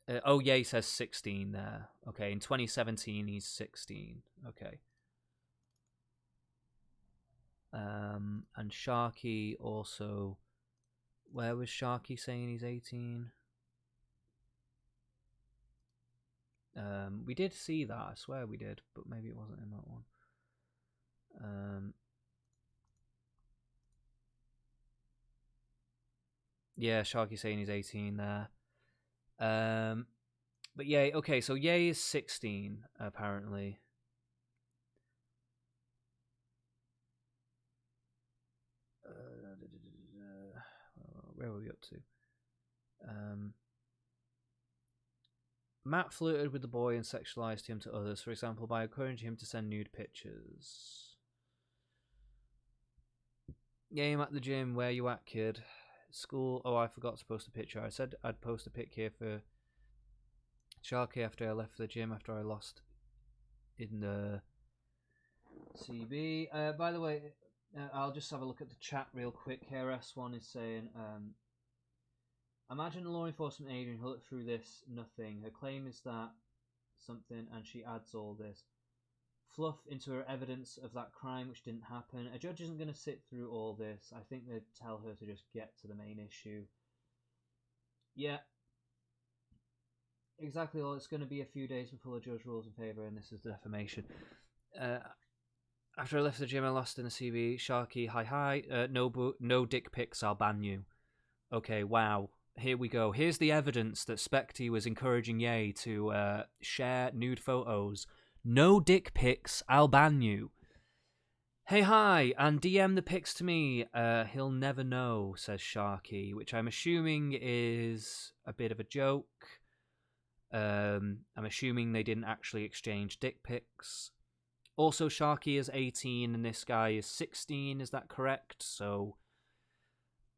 Ye says 16 there. Okay, in 2017 he's 16. Okay. And Sharky also... Where was Sharky saying he's 18? We did see that, I swear we did, but maybe it wasn't in that one. Yeah, Sharky saying he's 18 there. But yeah, okay, so Ye is 16, apparently. Where were we up to? Matt flirted with the boy and sexualized him to others, for example, by encouraging him to send nude pictures. Game at the gym, where you at, kid? School, oh, I forgot to post a picture. I said I'd post a pic here for Sharky after I left the gym, after I lost in the CB. By the way, I'll just have a look at the chat real quick. KRS1 is saying, imagine a law enforcement agent who looked through this, nothing. Her claim is that something, and she adds all this fluff into her evidence of that crime which didn't happen. A judge isn't going to sit through all this. I think they'd tell her to just get to the main issue. Yeah. Exactly. Well, it's going to be a few days before the judge rules in favour, and this is defamation. After I left the gym, I lost in the CV. Sharky, hi. No dick pics, I'll ban you. Okay, wow. Here we go. Here's the evidence that Specty was encouraging Ye to share nude photos. No dick pics, I'll ban you. Hey, hi, and DM the pics to me. He'll never know, says Sharky, which I'm assuming is a bit of a joke. I'm assuming they didn't actually exchange dick pics. Also, Sharky is 18 and this guy is 16, is that correct? So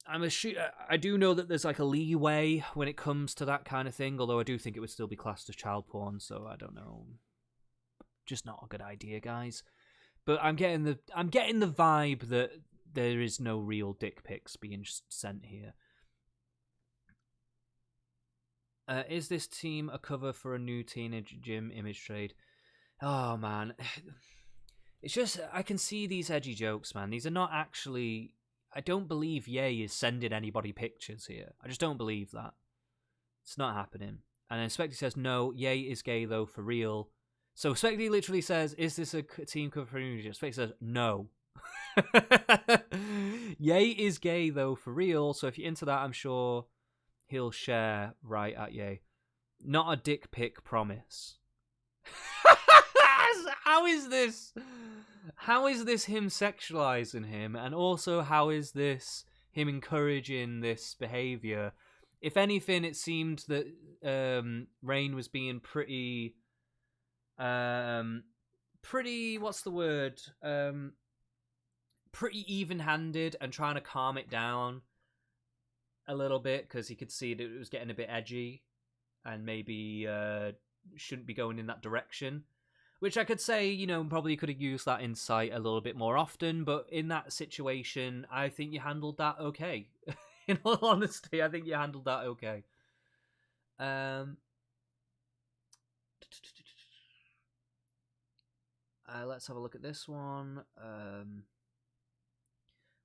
I do know that there's like a leeway when it comes to that kind of thing, although I do think it would still be classed as child porn, so I don't know. Just not a good idea, guys. But I'm getting the vibe that there is no real dick pics being sent here. Is this team a cover for a new teenage gym image trade? Oh man, it's just I can see these edgy jokes, man. These are not actually. I don't believe Ye is sending anybody pictures here. I just don't believe that. It's not happening. And then Specty says, no, Ye is gay though, for real. So Specty literally says, is this a team cover for Ninja? Specty says, no. Ye is gay though, for real. So if you're into that, I'm sure he'll share right at Ye. Not a dick pic, promise. How is this? How is this him sexualizing him? And also, how is this him encouraging this behavior? If anything, it seemed that Rain was being pretty, what's the word? Pretty even-handed and trying to calm it down a little bit because he could see that it was getting a bit edgy and maybe shouldn't be going in that direction. Which I could say, you know, probably could have used that insight a little bit more often, but in that situation, I think you handled that okay. In all honesty, I think you handled that okay. Let's have a look at this one.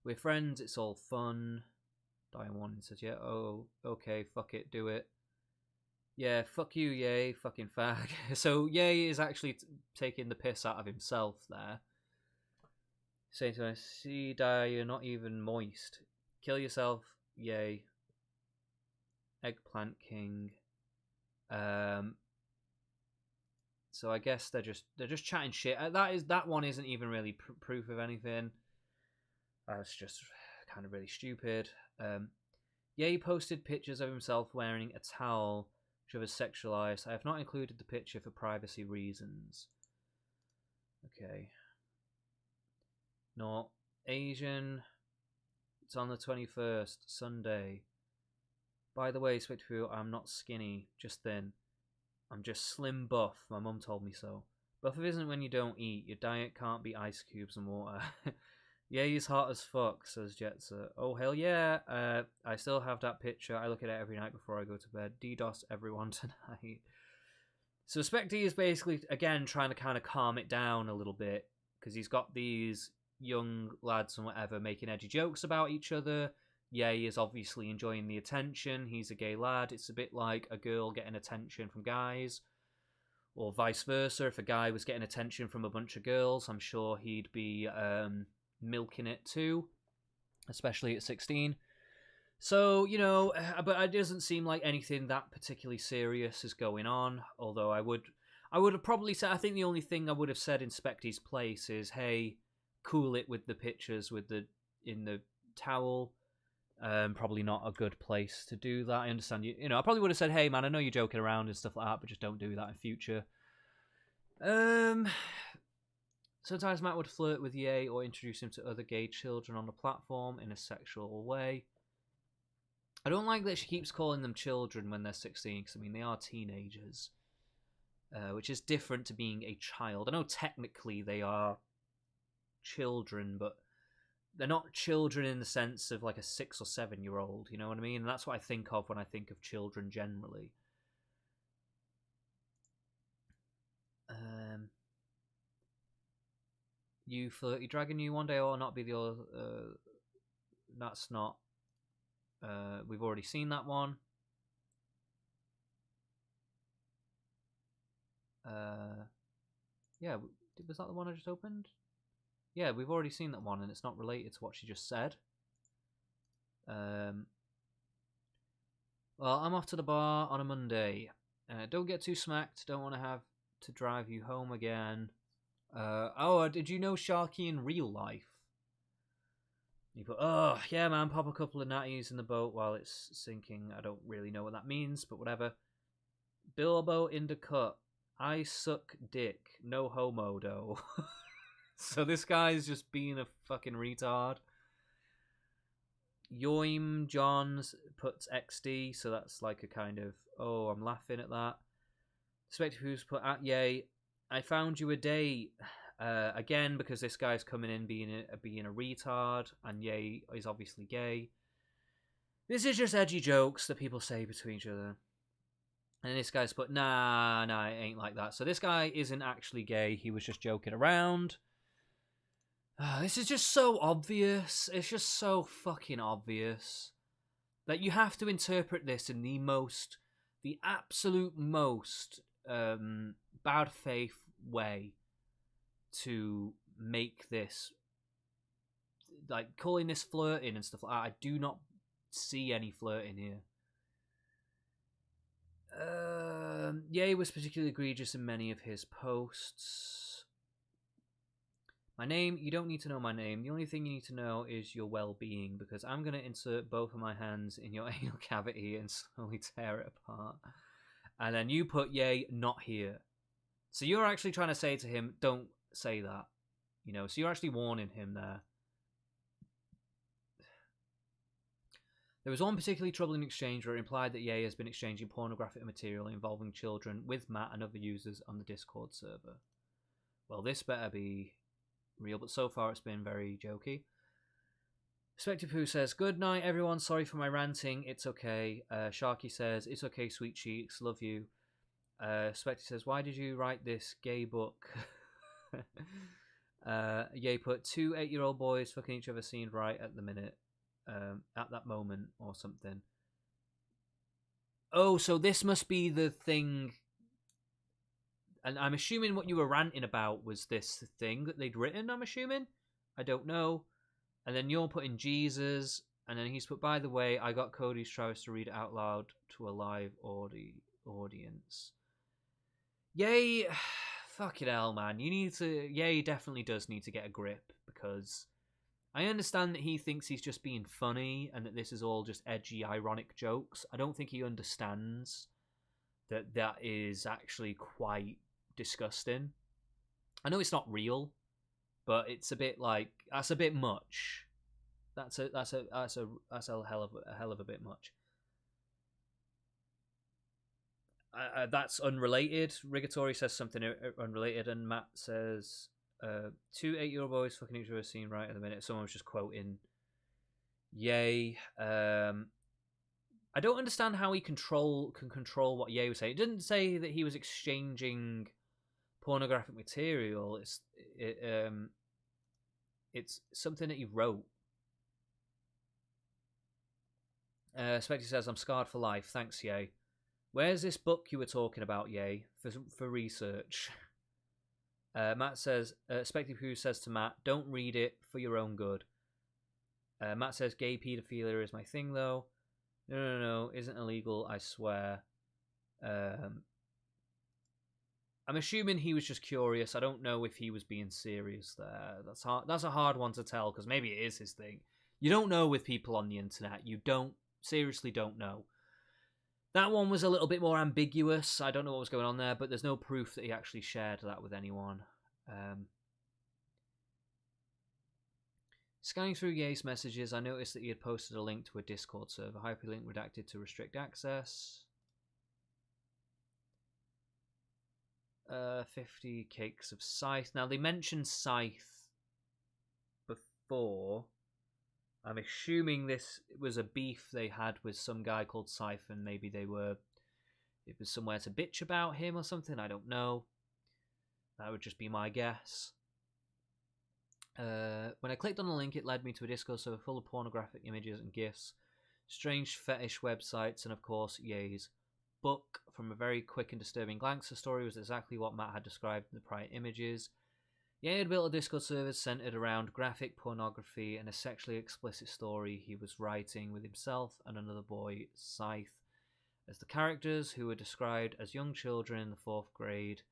We're friends, it's all fun. Diane One says, yeah, oh, okay, fuck it, do it. Yeah, fuck you, Ye, fucking fag. So Ye is actually taking the piss out of himself there. Saying to him, see, Dyer, you're not even moist. Kill yourself, Ye. Eggplant King. So I guess they're just chatting shit. That one isn't even really proof of anything. It's just kind of really stupid. Ye posted pictures of himself wearing a towel which was sexualized. I have not included the picture for privacy reasons. Okay. Not Asian. It's on the 21st, Sunday. By the way, Spectacule, I'm not skinny, just thin. I'm just slim buff. My mum told me so. Buff isn't when you don't eat. Your diet can't be ice cubes and water. Yeah, he's hot as fuck, says Jetsa. Oh, hell yeah. I still have that picture. I look at it every night before I go to bed. DDoS everyone tonight. So Specty is basically, again, trying to kind of calm it down a little bit. Because he's got these young lads and whatever making edgy jokes about each other. Yeah, he is obviously enjoying the attention. He's a gay lad. It's a bit like a girl getting attention from guys. Or vice versa, if a guy was getting attention from a bunch of girls, I'm sure he'd be milking it too, especially at 16. So, you know, but it doesn't seem like anything that particularly serious is going on. Although I would have probably said, I think the only thing I would have said in Specty's place is, hey, cool it with the pictures in the towel. Probably not a good place to do that. I understand you know, I probably would have said, hey man, I know you're joking around and stuff like that, but just don't do that in future. Sometimes Matt would flirt with Ye or introduce him to other gay children on the platform in a sexual way. I don't like that she keeps calling them children when they're 16, because I mean they are teenagers, which is different to being a child. I know technically they are children, but they're not children in the sense of like a 6 or 7 year old, you know what I mean? And that's what I think of when I think of children generally. You flirty dragon, you one day or not be the other. That's not. We've already seen that one. Yeah, was that the one I just opened? Yeah, we've already seen that one, and it's not related to what she just said. Well, I'm off to the bar on a Monday. Don't get too smacked. Don't want to have to drive you home again. Did you know Sharky in real life? You put, oh, yeah, man, pop a couple of natties in the boat while it's sinking. I don't really know what that means, but whatever. Bilbo in the cut. I suck dick. No homo, though. So this guy's just being a fucking retard. Yoim Johns puts XD, so that's like a kind of, oh, I'm laughing at that. Spectre Who's put at Yay. I found you a date. Again, because this guy's coming in being a retard, and Ye is obviously gay. This is just edgy jokes that people say between each other. And this guy's put, nah, it ain't like that. So this guy isn't actually gay, he was just joking around. This is just so obvious. It's just so fucking obvious. That you have to interpret this in the absolute most bad faith way to make this, like, calling this flirting and stuff like that. I do not see any flirting here. Ye was particularly egregious in many of his posts. My name, you don't need to know my name. The only thing you need to know is your well-being, because I'm going to insert both of my hands in your anal cavity and slowly tear it apart. And then you put Ye not here. So you're actually trying to say to him, don't say that. You know, so you're actually warning him there. There was one particularly troubling exchange where it implied that Ye has been exchanging pornographic material involving children with Matt and other users on the Discord server. Well, this better be real, but so far it's been very jokey. Spectre Poo says, good night everyone, sorry for my ranting, it's okay. Sharky says, it's okay sweet cheeks, love you. Spectre says, why did you write this gay book? Ye put 2 8-year-old boys fucking each other seemed right at the minute. At that moment or something. Oh, so this must be the thing. And I'm assuming what you were ranting about was this thing that they'd written, I'm assuming? I don't know. And then you're putting Jesus, and then he's put, by the way, I got Cody's Travis to read it out loud to a live audience. Yay, fucking hell, man. Yay definitely does need to get a grip, because I understand that he thinks he's just being funny and that this is all just edgy, ironic jokes. I don't think he understands that that is actually quite disgusting. I know it's not real, but it's a bit like, that's a bit much. That's a hell of a bit much. That's unrelated. Rigatori says something unrelated, and Matt says, 2 8-year-old boys fucking each other scene right at the minute. Someone was just quoting Ye. I don't understand how he can control what Ye was saying. It didn't say that he was exchanging pornographic material. It's something that he wrote. Spectre says, I'm scarred for life. Thanks, Ye. Where's this book you were talking about, Yay? For research. Matt says, Spectre Who says to Matt, don't read it for your own good. Matt says, gay paedophilia is my thing, though. No, isn't illegal, I swear. I'm assuming he was just curious. I don't know if he was being serious there. That's a hard one to tell, because maybe it is his thing. You don't know with people on the internet. You seriously don't know. That one was a little bit more ambiguous. I don't know what was going on there, but there's no proof that he actually shared that with anyone. Scanning through Ye's messages, I noticed that he had posted a link to a Discord server. Hyperlink redacted to restrict access. 50 cakes of Scythe. Now, they mentioned Scythe before. I'm assuming this was a beef they had with some guy called Scythe, and maybe it was somewhere to bitch about him or something. I don't know. That would just be my guess. When I clicked on the link, it led me to a Discord server full of pornographic images and GIFs, strange fetish websites, and of course, Ye's book. From a very quick and disturbing glance, the story was exactly what Matt had described in the prior images. Ye had built a Discord server centered around graphic pornography and a sexually explicit story he was writing with himself and another boy, Scythe, as the characters, who were described as young children in the 4th grade.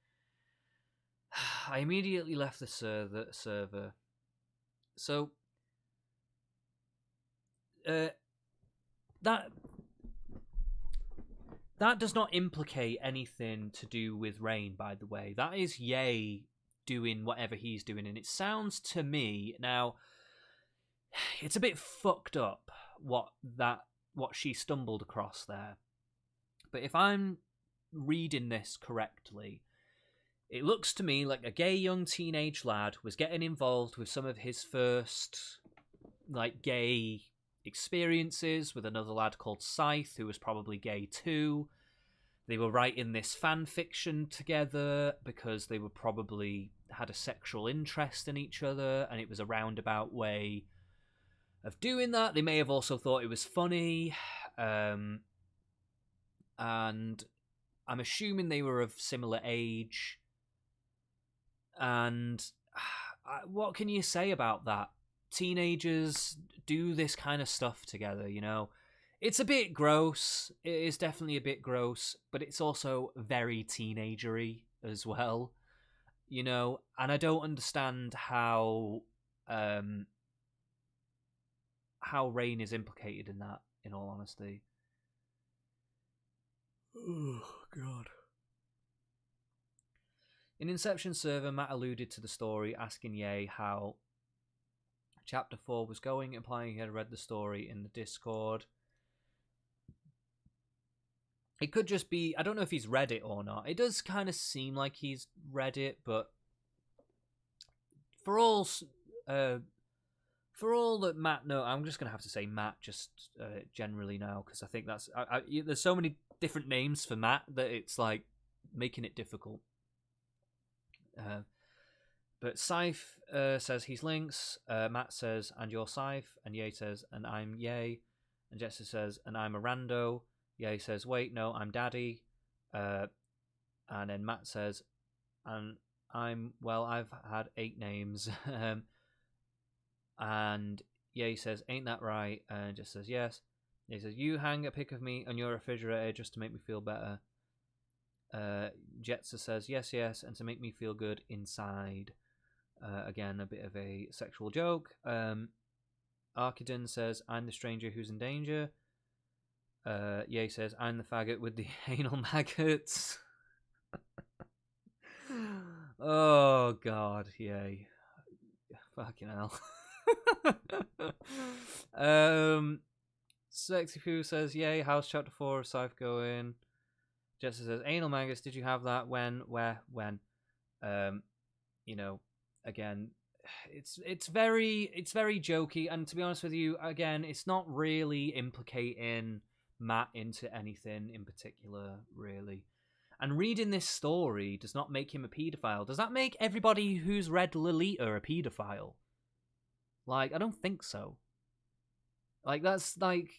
I immediately left the server. So, that does not implicate anything to do with Rain, by the way. That is Ye doing whatever he's doing, and it sounds to me, now, it's a bit fucked up what she stumbled across there. But if I'm reading this correctly, it looks to me like a gay young teenage lad was getting involved with some of his first, gay experiences with another lad called Scythe, who was probably gay too. They were writing this fan fiction together because they were probably had a sexual interest in each other, and it was a roundabout way of doing that. They may have also thought it was funny, and I'm assuming they were of similar age. And what can you say about that? Teenagers do this kind of stuff together, you know? It's a bit gross. It is definitely a bit gross, but it's also very teenagery as well, you know? And I don't understand how Rain is implicated in that, in all honesty. Oh, God. In Inception server, Matt alluded to the story, asking Ye how Chapter 4 was going, implying he had read the story in the Discord. It could just be, I don't know if he's read it or not. It does kind of seem like he's read it, but for all that Matt knows, I'm just going to have to say Matt just generally now, because I think that's, there's so many different names for Matt that it's like making it difficult. But Scythe says he's Lynx, Matt says, and you're Scythe, and Ye says, and I'm Ye, and Jetsa says, and I'm a rando. Ye says, wait, no, I'm Daddy, and then Matt says, and I've had 8 names, and Ye says, ain't that right, and just says, yes. He says, you hang a pic of me on your refrigerator just to make me feel better. Jetsa says, yes, and to make me feel good inside. Again, a bit of a sexual joke. Arkiden says, I'm the stranger who's in danger. Ye says, I'm the faggot with the anal maggots. Oh, God, Ye. Fucking hell. Sexy Poo says, yay, how's chapter 4 of Scythe going? Jessica says, anal maggots, did you have that? When? Where? When? You know, again, it's very jokey, and to be honest with you, again, it's not really implicating Matt into anything in particular, really. And reading this story does not make him a paedophile. Does that make everybody who's read Lolita a paedophile? Like, I don't think so. Like, that's like,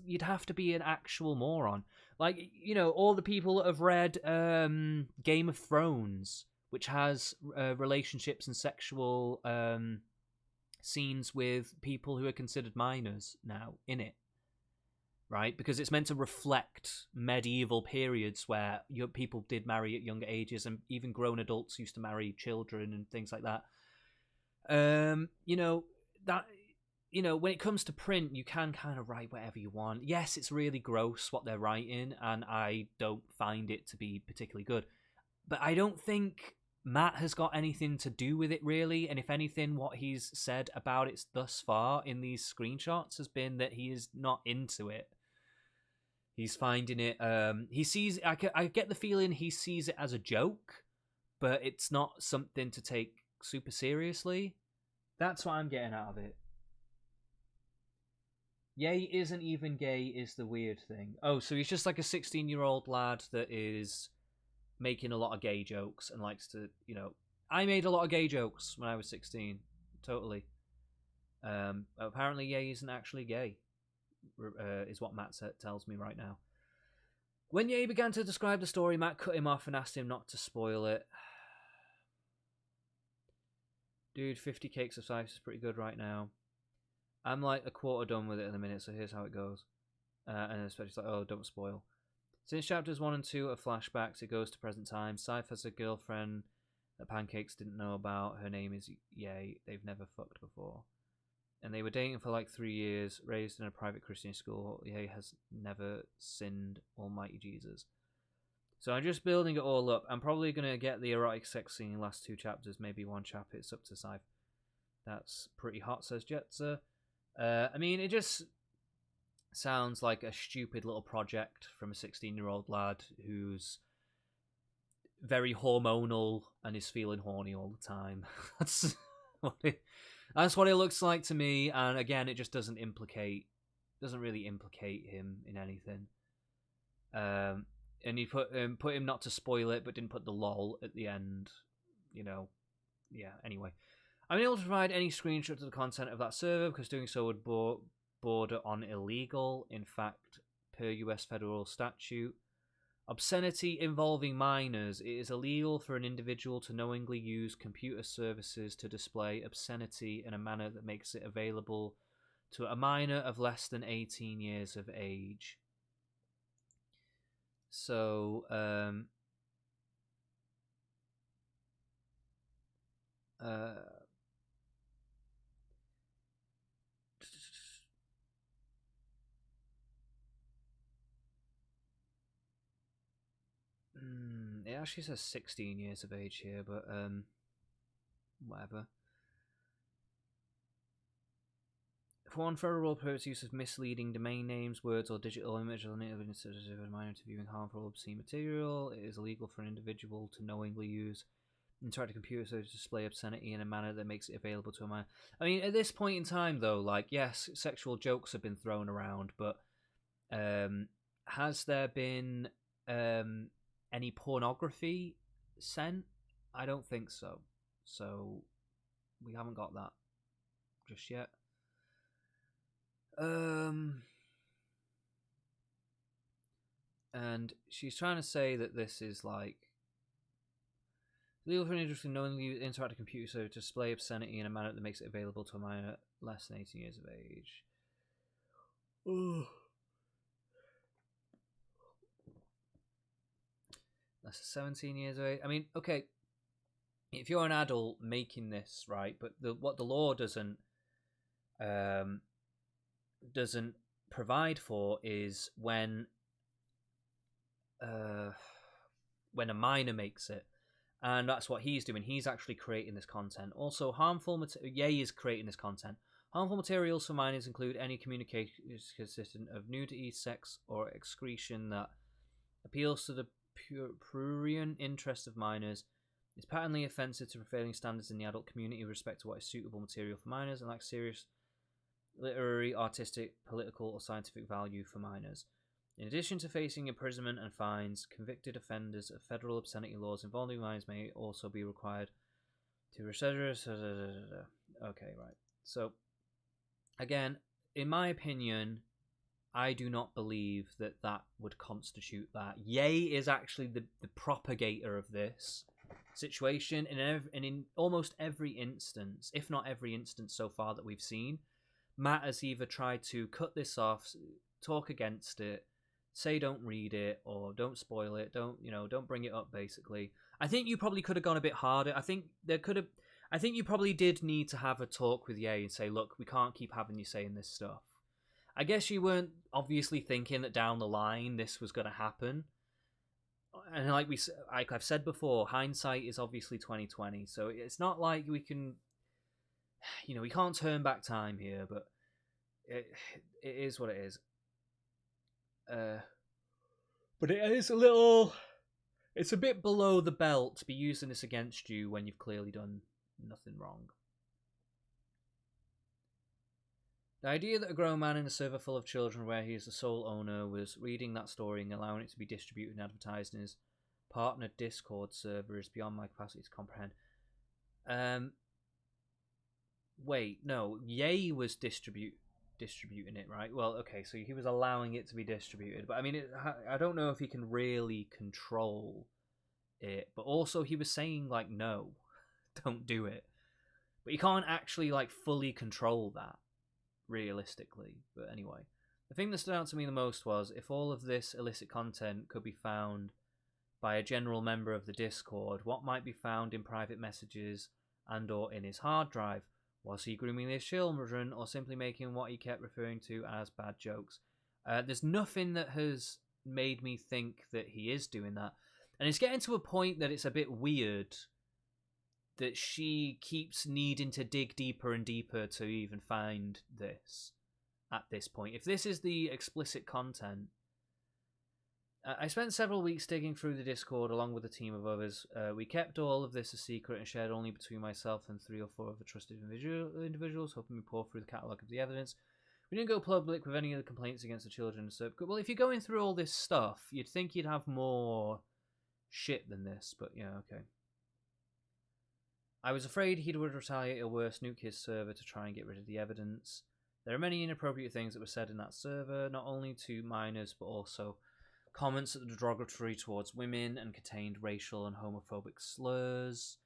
you'd have to be an actual moron. Like, you know, all the people that have read Game of Thrones, which has relationships and sexual scenes with people who are considered minors now in it, right? Because it's meant to reflect medieval periods where people did marry at younger ages, and even grown adults used to marry children and things like that. You know, that, you know, when it comes to print, you can kind of write whatever you want. Yes, it's really gross what they're writing, and I don't find it to be particularly good. But I don't think Matt has got anything to do with it, really. And if anything, what he's said about it thus far in these screenshots has been that he is not into it. He's finding it... he sees... I get the feeling he sees it as a joke, but it's not something to take super seriously. That's what I'm getting out of it. Yay isn't even gay is the weird thing. Oh, so he's just like a 16-year-old lad that is making a lot of gay jokes and likes to, you know... I made a lot of gay jokes when I was 16. Totally. Apparently Yay isn't actually gay, is what Matt tells me right now. When Yay began to describe the story, Matt cut him off and asked him not to spoil it. Dude, 50 cakes of slice is pretty good right now. I'm like a quarter done with it in a minute, so here's how it goes. And especially like, oh, don't spoil. Since chapters 1 and 2 are flashbacks, it goes to present time. Scythe has a girlfriend that Pancakes didn't know about. Her name is Yay. They've never fucked before. And they were dating for like 3 years, raised in a private Christian school. Yay has never sinned Almighty Jesus. So I'm just building it all up. I'm probably going to get the erotic sex scene in the last 2 chapters, maybe 1 chapter. It's up to Scythe. That's pretty hot, says Jetzer. I mean, it just sounds like a stupid little project from a 16-year-old lad who's very hormonal and is feeling horny all the time. That's what it looks like to me. And again, it just doesn't really implicate him in anything. And he put him not to spoil it, but didn't put the lol at the end. You know, yeah. Anyway, I'm able to provide any screenshots of the content of that server because doing so would border on illegal. In fact, per US federal statute, obscenity involving minors, it is illegal for an individual to knowingly use computer services to display obscenity in a manner that makes it available to a minor of less than 18 years of age. So, it actually says 16 years of age here, but whatever. For one, federal purpose, use of misleading domain names, words, or digital images on it instead of a minor to viewing harmful, obscene material. It is illegal for an individual to knowingly use interactive computers to display obscenity in a manner that makes it available to a minor. I mean, at this point in time, though, like, yes, sexual jokes have been thrown around, but has there been any pornography sent? I don't think so. So we haven't got that just yet. And she's trying to say that this is like legal for an individual to knowingly use interactive computer so to display obscenity in a manner that makes it available to a minor less than 18 years of age. Less than 17 years of age. I mean, okay, if you're an adult making this, right, but what the law doesn't provide for is when a minor makes it, and that's what he's doing. He's actually creating this content. Also, Yay is creating this content. Harmful materials for minors include any communication consistent of nudity, sex, or excretion that appeals to the prurient interest of minors, is patently offensive to prevailing standards in the adult community with respect to what is suitable material for minors, and lacks serious literary, artistic, political, or scientific value for minors. In addition to facing imprisonment and fines, convicted offenders of federal obscenity laws involving minors may also be required to Okay, right. So, again, in my opinion, I do not believe that that would constitute that. Ye is actually the propagator of this situation, and in almost every instance, if not every instance so far that we've seen, Matt has either tried to cut this off, talk against it, say don't read it, or don't spoil it, don't bring it up, basically. I think you probably could have gone a bit harder. I think you probably did need to have a talk with Ye and say, look, we can't keep having you saying this stuff. I guess you weren't obviously thinking that down the line this was going to happen. And like I've said before, hindsight is obviously 2020, so it's not like we can, we can't turn back time here, but it is what it is. But it is it's a bit below the belt to be using this against you when you've clearly done nothing wrong. The idea that a grown man in a server full of children where he is the sole owner was reading that story and allowing it to be distributed and advertised in his partner Discord server is beyond my capacity to comprehend. Wait, no, Ye was distributing it, right? Well, okay, so he was allowing it to be distributed, but I mean, I don't know if he can really control it, but also he was saying, like, no, don't do it. But you can't actually, like, fully control that, realistically. But anyway, the thing that stood out to me the most was if all of this illicit content could be found by a general member of the Discord, what might be found in private messages and or in his hard drive? Was he grooming his children or simply making what he kept referring to as bad jokes? There's nothing that has made me think that he is doing that. And it's getting to a point that it's a bit weird that she keeps needing to dig deeper and deeper to even find this at this point. If this is the explicit content, I spent several weeks digging through the Discord along with a team of others. We kept all of this a secret and shared only between myself and 3 or 4 other trusted individuals, hoping we pour through the catalogue of the evidence. We didn't go public with any of the complaints against the children. So, well, if you're going through all this stuff, you'd think you'd have more shit than this, but yeah, okay. I was afraid he would retaliate or worse, nuke his server to try and get rid of the evidence. There are many inappropriate things that were said in that server, not only to minors, but also comments that were derogatory towards women and contained racial and homophobic slurs.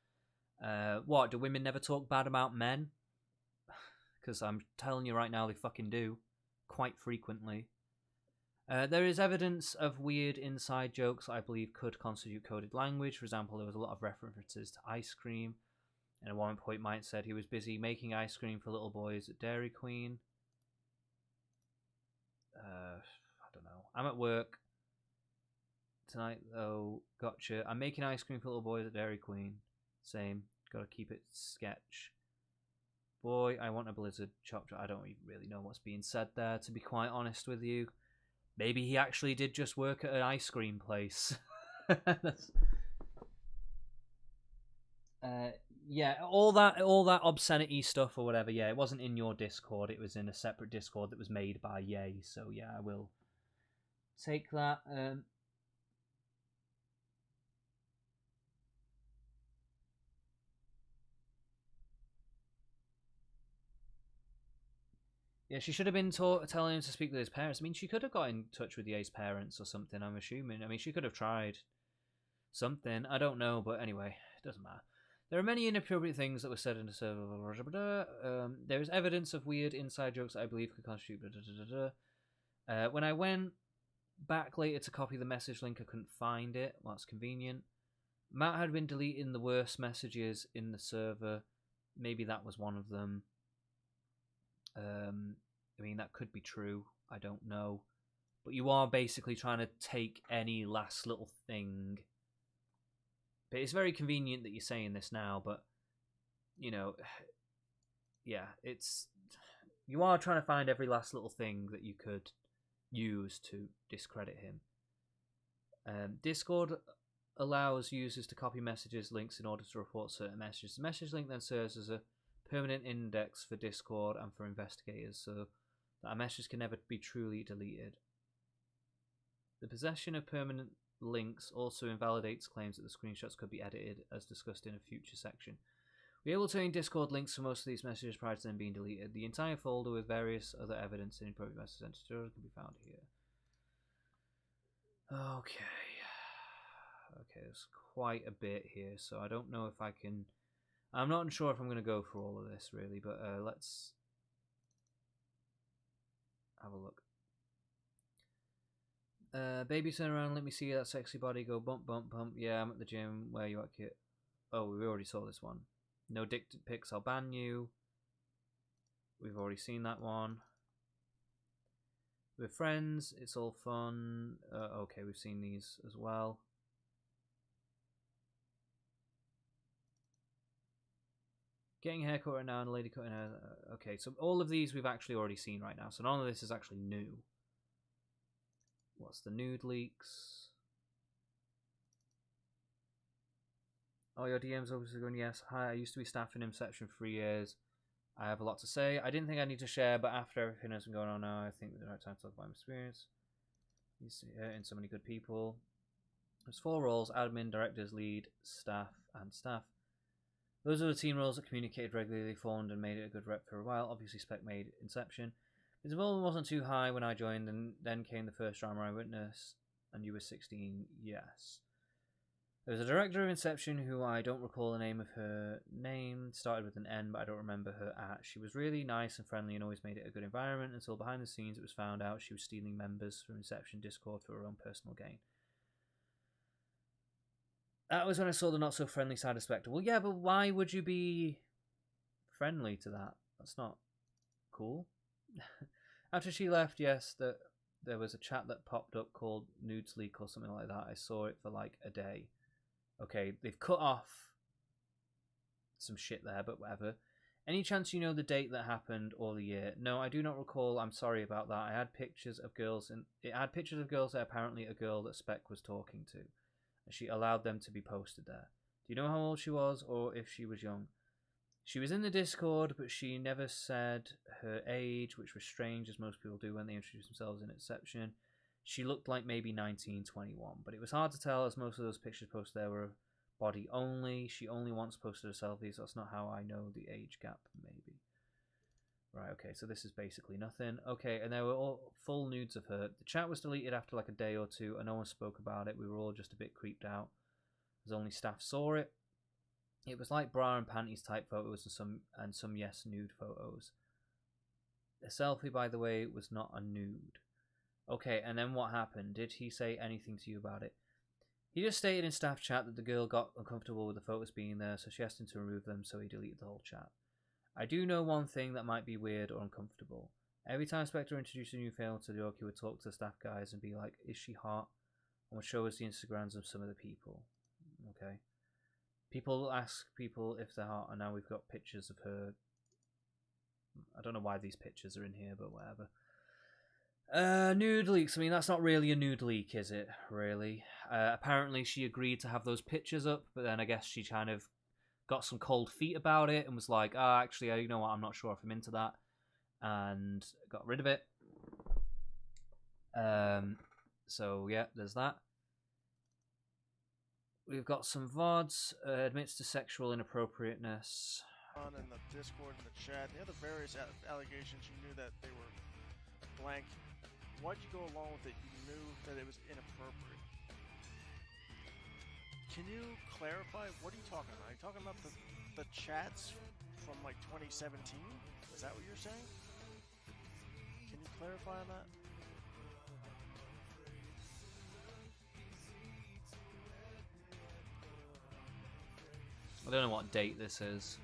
What, do women never talk bad about men? Because I'm telling you right now, they fucking do. Quite frequently. There is evidence of weird inside jokes I believe could constitute coded language. For example, there was a lot of references to ice cream. And at one point, Mike said he was busy making ice cream for little boys at Dairy Queen. I don't know. I'm at work tonight, though. Gotcha. I'm making ice cream for little boys at Dairy Queen. Same. Gotta keep it sketch. Boy, I want a Blizzard chopped. I don't really know what's being said there, to be quite honest with you. Maybe he actually did just work at an ice cream place. Yeah, all that obscenity stuff or whatever, yeah, it wasn't in your Discord, it was in a separate Discord that was made by Ye, so yeah, I will take that. Yeah, she should have been telling him to speak with his parents. I mean, she could have got in touch with Ye's parents or something, I'm assuming. I mean, she could have tried something, I don't know, but anyway, it doesn't matter. There are many inappropriate things that were said in the server. There is evidence of weird inside jokes that I believe could constitute. When I went back later to copy the message link, I couldn't find it. Well, that's convenient. Matt had been deleting the worst messages in the server. Maybe that was one of them. I mean, that could be true. I don't know. But you are basically trying to take any last little thing. But it's very convenient that you're saying this now, but, you know, yeah, you are trying to find every last little thing that you could use to discredit him. Discord allows users to copy messages, links in order to report certain messages. The message link then serves as a permanent index for Discord and for investigators, so that a message can never be truly deleted. The possession of permanent links also invalidates claims that the screenshots could be edited, as discussed in a future section. We will obtain Discord links for most of these messages prior to them being deleted. The entire folder with various other evidence and inappropriate messages sent to Twitter can be found here. Okay. Okay, there's quite a bit here, so I don't know if I can... I'm not sure if I'm going to go for all of this, really, but let's have a look. Baby, turn around, let me see that sexy body go bump, bump, bump. Yeah, I'm at the gym. Where you at, kid? Oh, we already saw this one. No dick pics, I'll ban you. We've already seen that one. We're friends, it's all fun. Okay, we've seen these as well. Getting a haircut right now and a lady cutting hair. Okay, so all of these we've actually already seen right now, so none of this is actually new. What's the nude leaks? Oh, your DM's obviously going, yes. Hi, I used to be staff in Inception for 3 years. I have a lot to say. I didn't think I need to share, but after everything that's been going on now, I think it's the right time to talk about my experience. You see, hurting so many good people. There's 4 roles: admin, directors, lead, staff, and staff. Those are the team roles that communicated regularly, formed, and made it a good rep for a while. Obviously, Spec made Inception. His involvement wasn't too high when I joined, and then came the first drama I witnessed. And you were 16, yes. There was a director of Inception who I don't recall the name of her name. Started with an N, but I don't remember her at. She was really nice and friendly and always made it a good environment until behind the scenes it was found out she was stealing members from Inception Discord for her own personal gain. That was when I saw the not so friendly side of Spectre. Well, yeah, but why would you be friendly to that? That's not cool. After she left, yes, there was a chat that popped up called Nudes Leak or something like that. I saw it for like a day. Okay, they've cut off some shit there, but whatever. Any chance you know the date that happened or the year? No, I do not recall. I'm sorry about that. I had pictures of girls, and it had pictures of girls that apparently a girl that Spec was talking to. And she allowed them to be posted there. Do you know how old she was or if she was young? She was in the Discord, but she never said her age, which was strange, as most people do when they introduce themselves in Inception. She looked like maybe 19, 21, but it was hard to tell as most of those pictures posted there were body only. She only once posted a selfie, so that's not how I know the age gap, maybe. Right, okay, so this is basically nothing. Okay, and there were all full nudes of her. The chat was deleted after like a day or two, and no one spoke about it. We were all just a bit creeped out, as only staff saw it. It was like bra and panties type photos and some yes nude photos. The selfie, by the way, was not a nude. Okay, and then what happened? Did he say anything to you about it? He just stated in staff chat that the girl got uncomfortable with the photos being there, so she asked him to remove them, so he deleted the whole chat. I do know one thing that might be weird or uncomfortable. Every time Spectre introduced a new female to the orc, he would talk to the staff guys and be like, is she hot? And would show us the Instagrams of some of the people. Okay. People ask people if they're hot, and now we've got pictures of her. I don't know why these pictures are in here, but whatever. Nude leaks. I mean, that's not really a nude leak, is it? Really? Apparently, she agreed to have those pictures up, but then I guess she kind of got some cold feet about it and was like, actually, you know what? I'm not sure if I'm into that, and got rid of it. So yeah, there's that. We've got some VODs, admits to sexual inappropriateness. On in the Discord and the chat, the other various allegations, you knew that they were blank. Why'd you go along with it? You knew that it was inappropriate. Can you clarify? What are you talking about? Are you talking about the chats from like 2017? Is that what you're saying? Can you clarify on that? I don't know what date this is.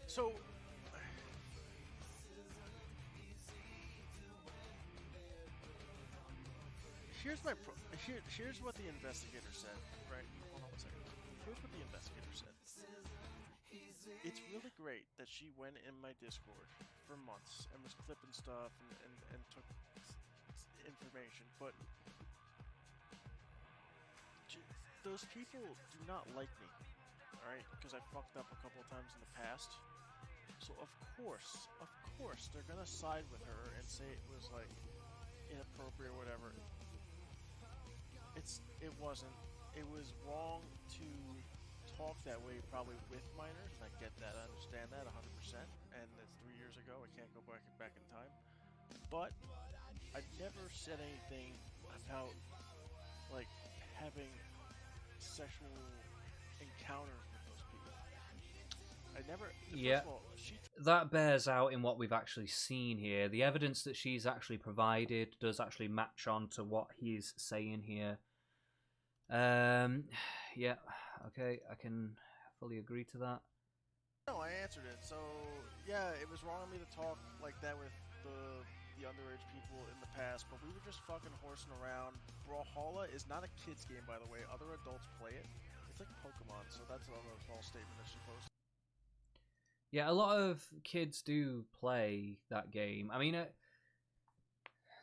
So, here's what the investigator said, right? Hold on one second. Here's what the investigator said. It's really great that she went in my Discord for months and was clipping stuff and took information, but those people do not like me, alright? Because I fucked up a couple of times in the past. So of course, they're gonna side with her and say it was like inappropriate or whatever. it wasn't. It was wrong to talk that way, probably with minors, and I get that. I understand that 100%. And it's 3 years ago. I can't go back in time. But I never said anything about like having sexual encounters with those people. I never. Yeah. First of all, that bears out in what we've actually seen here. The evidence that she's actually provided does actually match on to what he's saying here. Yeah, okay, I can fully agree to that. No, I answered it. So yeah, it was wrong of me to talk like that with the underage people in the past, but we were just fucking horsing around. Brawlhalla is not a kid's game, by the way. Other adults play it. It's like Pokemon, so that's another false statement that she posted. Yeah, a lot of kids do play that game. I mean,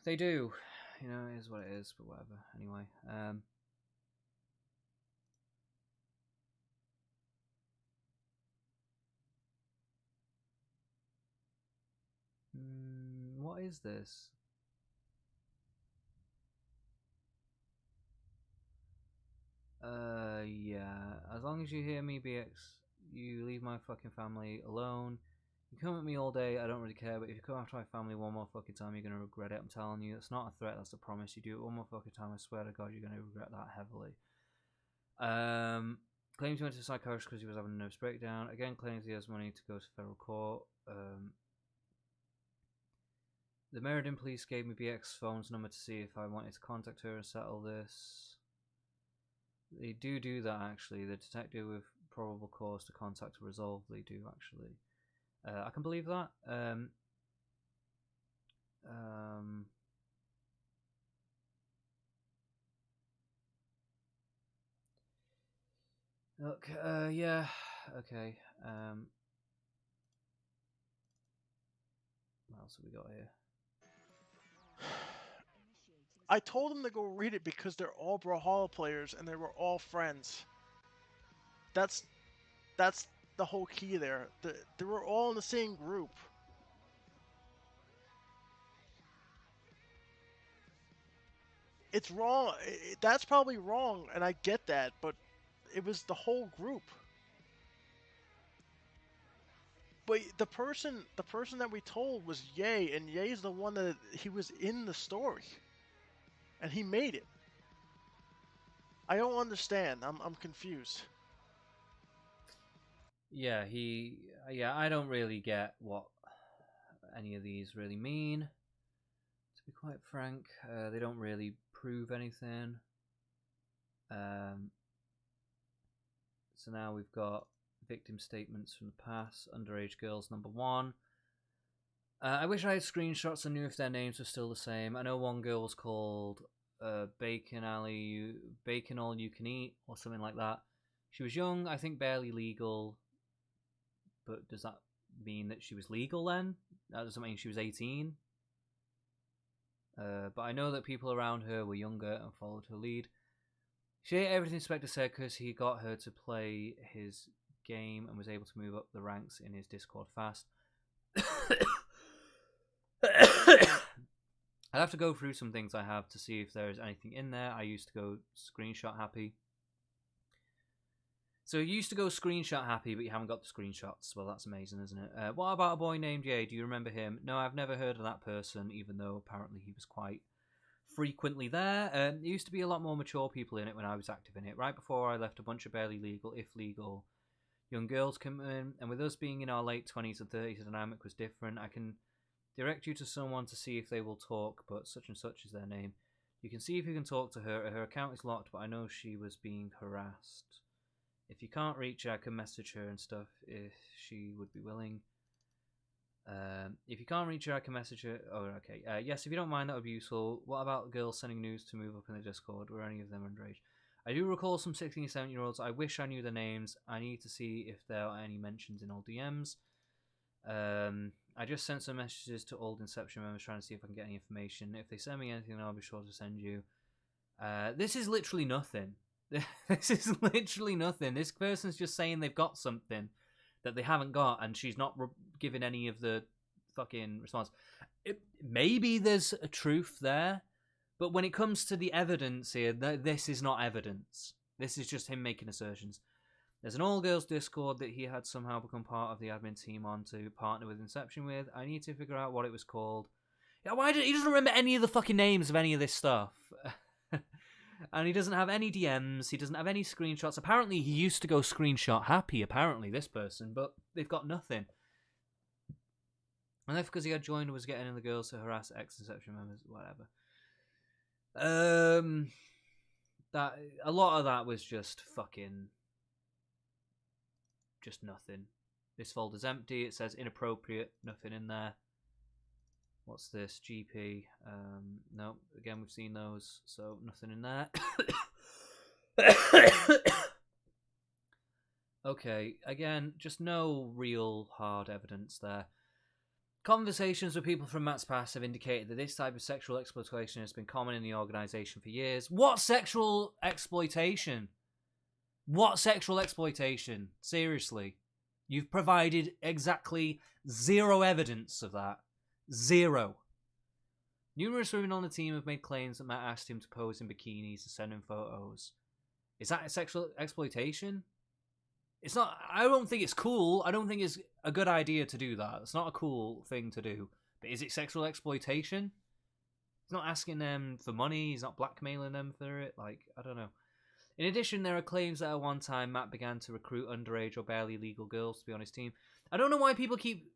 they do. You know, it is what it is, but whatever. Anyway, what is this? Yeah. As long as you hear me, BX, you leave my fucking family alone. You come at me all day, I don't really care, but if you come after my family one more fucking time, you're gonna regret it. I'm telling you, it's not a threat, that's a promise. You do it one more fucking time, I swear to God, you're gonna regret that heavily. Claims he went to a psychiatrist because he was having a nervous breakdown. Again, claims he has money to go to federal court. The Meriden police gave me BX phone's number to see if I wanted to contact her and settle this. They do that, actually. The detective with probable cause to contact to resolve, they do, actually. I can believe that. Look, yeah, okay. What else have we got here? I told them to go read it because they're all Brawlhalla players and they were all friends. That's the whole key there. They were all in the same group. It's wrong. That's probably wrong, and I get that, but it was the whole group. But the person that we told was Ye, and Ye's the one that he was in the story, and he made it. I don't understand. I'm confused. Yeah, I don't really get what any of these really mean. To be quite frank, they don't really prove anything. So now we've got victim statements from the past. Underage girls, number 1. I wish I had screenshots and knew if their names were still the same. I know one girl was called Bacon All You Can Eat, or something like that. She was young, I think barely legal. But does that mean that she was legal then? That doesn't mean she was 18. But I know that people around her were younger and followed her lead. She ate everything Spectre said because he got her to play his game and was able to move up the ranks in his Discord fast. I'd have to go through some things I have to see if there is anything in there. I used to go screenshot happy. So you used to go screenshot happy, but you haven't got the screenshots. Well, that's amazing, isn't it? What about a boy named Jay? Do you remember him? No, I've never heard of that person, even though apparently he was quite frequently there. There used to be a lot more mature people in it when I was active in it. Right before I left, a bunch of barely legal, if legal, young girls come in. And with us being in our late 20s and 30s, the dynamic was different. I can direct you to someone to see if they will talk, but such and such is their name. You can see if you can talk to her. Her account is locked, but I know she was being harassed. If you can't reach her, I can message her and stuff if she would be willing. If you can't reach her, I can message her. Oh, okay. Yes, if you don't mind, that would be useful. What about girls sending news to move up in the Discord? Were any of them underage? I do recall some 16 and 17-year-olds. I wish I knew the names. I need to see if there are any mentions in old DMs. I just sent some messages to old Inception members trying to see if I can get any information. If they send me anything, I'll be sure to send you. This is literally nothing. This is literally nothing. This person's just saying they've got something that they haven't got, and she's not giving any of the fucking response. Maybe there's a truth there, But when it comes to the evidence here, this is not evidence. This is just him making assertions. There's an all-girls Discord that he had somehow become part of the admin team on to partner with Inception with. I need to figure out what it was called. Yeah, he doesn't remember any of the fucking names of any of this stuff. And he doesn't have any DMs. He doesn't have any screenshots. Apparently, he used to go screenshot happy, apparently, this person. But they've got nothing. And that's because he had joined and was getting in the girls to harass ex-Inception members, whatever. That a lot of that was just fucking... just nothing. This folder's empty. It says inappropriate. Nothing in there. What's this? GP. No. Again, we've seen those. So, nothing in there. Okay. Again, just no real hard evidence there. Conversations with people from Matt's past have indicated that this type of sexual exploitation has been common in the organisation for years. What sexual exploitation? What sexual exploitation? Seriously. You've provided exactly zero evidence of that. Zero. Numerous women on the team have made claims that Matt asked him to pose in bikinis to send him photos. Is that sexual exploitation? It's not. I don't think it's cool. I don't think it's a good idea to do that. It's not a cool thing to do. But is it sexual exploitation? He's not asking them for money. He's not blackmailing them for it. Like, I don't know. In addition, there are claims that at one time Matt began to recruit underage or barely legal girls to be on his team. I don't know why people keep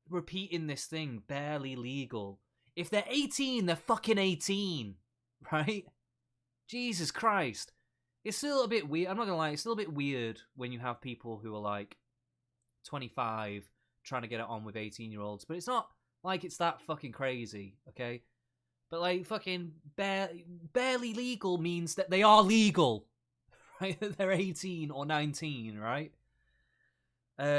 repeating this thing, barely legal. If they're 18, they're fucking 18, right? Jesus Christ. It's still a bit weird. I'm not gonna lie, it's still a bit weird when you have people who are like 25 trying to get it on with 18-year-olds, but it's not like it's that fucking crazy, okay? But like fucking barely legal means that they are legal, right? They're 18 or 19, right?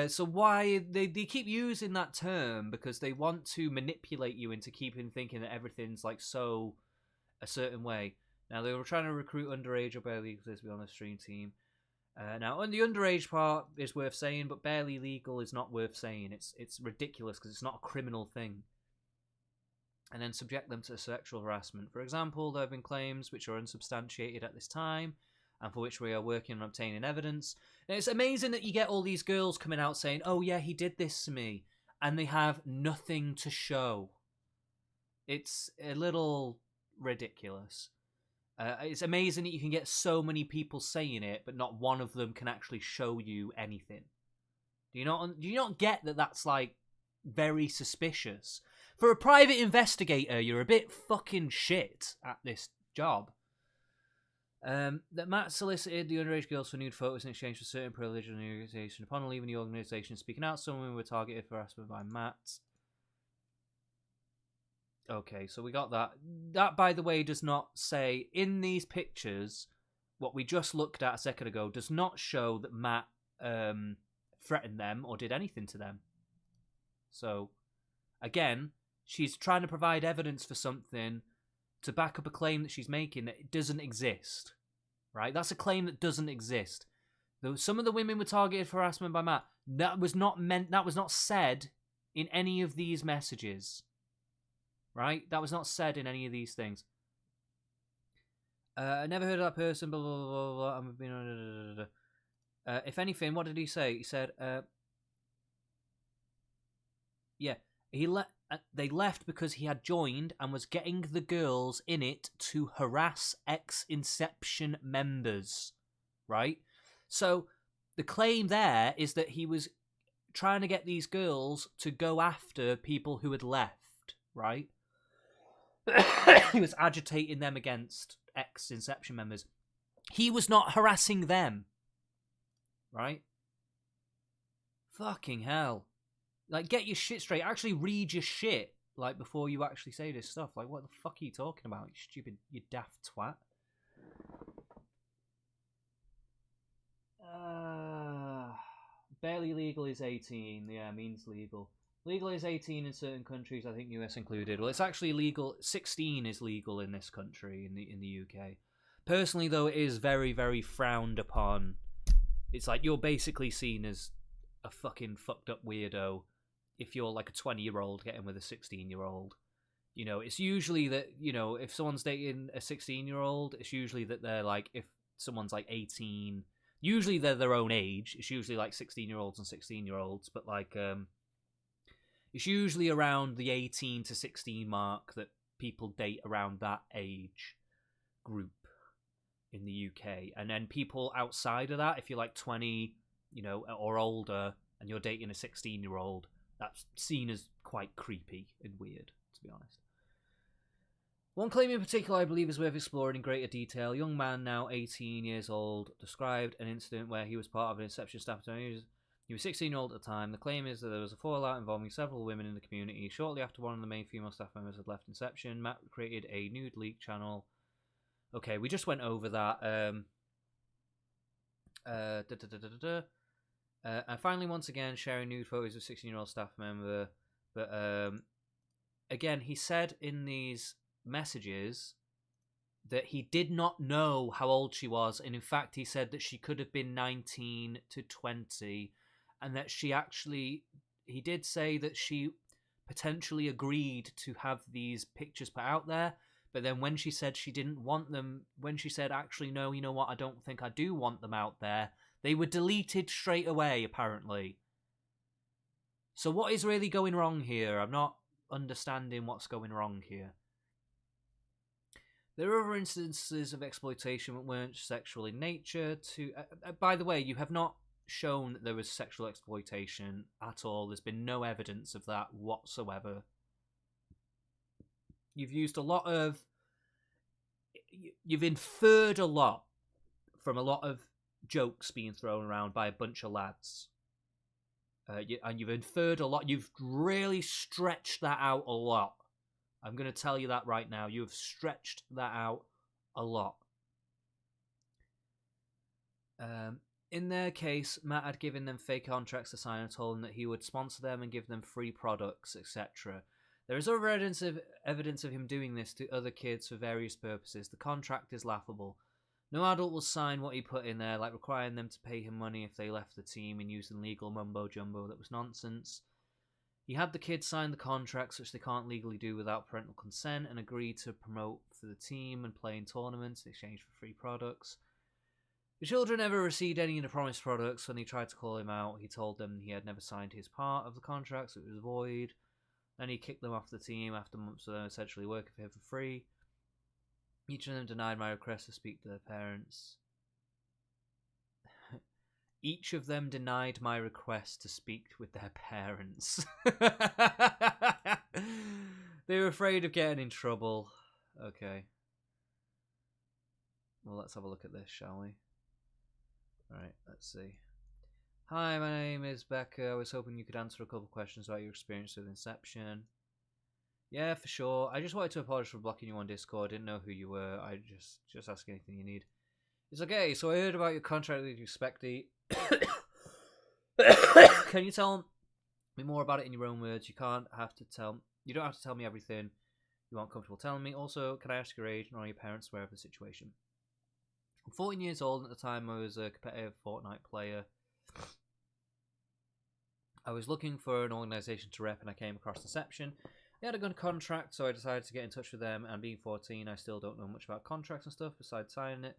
So why they keep using that term because they want to manipulate you into keeping thinking that everything's like so a certain way. Now they were trying to recruit underage or barely legal to be on the stream team. Now on the underage part is worth saying, but barely legal is not worth saying. It's ridiculous because it's not a criminal thing. And then subject them to sexual harassment. For example, there have been claims which are unsubstantiated at this time, and for which we are working on obtaining evidence. And it's amazing that you get all these girls coming out saying, oh yeah, he did this to me, and they have nothing to show. It's a little ridiculous. It's amazing that you can get so many people saying it, but not one of them can actually show you anything. Do you not get that that's like very suspicious? For a private investigator, you're a bit fucking shit at this job. That Matt solicited the underage girls for nude photos in exchange for certain privilege in the organisation. Upon leaving the organisation, speaking out, some women were targeted for harassment by Matt. Okay, so we got that. That, by the way, does not say, in these pictures, what we just looked at a second ago, does not show that Matt threatened them or did anything to them. So, again, she's trying to provide evidence for something to back up a claim that she's making that it doesn't exist. Right? That's a claim that doesn't exist. Though some of the women were targeted for harassment by Matt. That was not said in any of these messages. Right? That was not said in any of these things. I never heard of that person, blah, blah, blah, blah, blah. If anything, what did he say? He said, yeah, they left because he had joined and was getting the girls in it to harass ex-Inception members. Right? So, the claim there is that he was trying to get these girls to go after people who had left. Right? He was agitating them against ex-Inception members. He was not harassing them. Right? Fucking hell. Like, get your shit straight. Actually read your shit, like, before you actually say this stuff. Like, what the fuck are you talking about, you stupid, you daft twat? Barely legal is 18. Yeah, means legal. Legal is 18 in certain countries, I think US included. Well, it's actually legal. 16 is legal in this country, in the UK. Personally, though, it is very, very frowned upon. It's like you're basically seen as a fucking fucked up weirdo if you're like a 20-year-old getting with a 16-year-old. You know, it's usually that, you know, if someone's dating a 16-year-old, it's usually that they're like, if someone's like 18, usually they're their own age. It's usually like 16-year-olds and 16-year-olds, but like, it's usually around the 18 to 16 mark that people date around that age group in the UK. And then people outside of that, if you're like 20, you know, or older, and you're dating a 16-year-old, that's seen as quite creepy and weird, to be honest. One claim in particular I believe is worth exploring in greater detail. A young man, now 18 years old, described an incident where he was part of an Inception staff. He was 16-year-old at the time. The claim is that there was a fallout involving several women in the community. Shortly after one of the main female staff members had left Inception, Matt created a nude leak channel. Okay, we just went over that. And finally, once again, sharing nude photos of 16-year-old staff member. But again, he said in these messages that he did not know how old she was, and in fact he said that she could have been 19 to 20, and that she actually, he did say that she potentially agreed to have these pictures put out there, but then when she said she didn't want them, when she said actually no, you know what, I don't think I do want them out there, they were deleted straight away apparently. So what is really going wrong here? I'm not understanding what's going wrong here. There are other instances of exploitation that weren't sexual in nature. By the way, you have not shown that there was sexual exploitation at all. There's been no evidence of that whatsoever. You've used a lot of... You've inferred a lot from a lot of jokes being thrown around by a bunch of lads. And you've inferred a lot. You've really stretched that out a lot. I'm going to tell you that right now. You have stretched that out a lot. In their case, Matt had given them fake contracts to sign and told them that he would sponsor them and give them free products, etc. There is other evidence of him doing this to other kids for various purposes. The contract is laughable. No adult will sign what he put in there, like requiring them to pay him money if they left the team and using legal mumbo-jumbo that was nonsense. He had the kids sign the contracts, which they can't legally do without parental consent, and agreed to promote for the team and play in tournaments in exchange for free products. The children never received any of the promised products. When they tried to call him out, he told them he had never signed his part of the contract, so it was void. Then he kicked them off the team after months of them essentially working for him for free. Each of them denied my request to speak to their parents. Each of them denied my request to speak with their parents. They were afraid of getting in trouble. Okay. Well, let's have a look at this, shall we? Alright, let's see. Hi, my name is Becca. I was hoping you could answer a couple of questions about your experience with Inception. Yeah, for sure. I just wanted to apologize for blocking you on Discord. I didn't know who you were. I just ask anything you need. It's okay. So I heard about your contract with Specty. Can you tell me more about it in your own words? You don't have to tell me everything you aren't comfortable telling me. Also, can I ask your age and are your parents aware of the situation? I'm 14 years old, and at the time I was a competitive Fortnite player. I was looking for an organisation to rep and I came across Inception. They had a good contract, so I decided to get in touch with them, and being 14, I still don't know much about contracts and stuff besides signing it.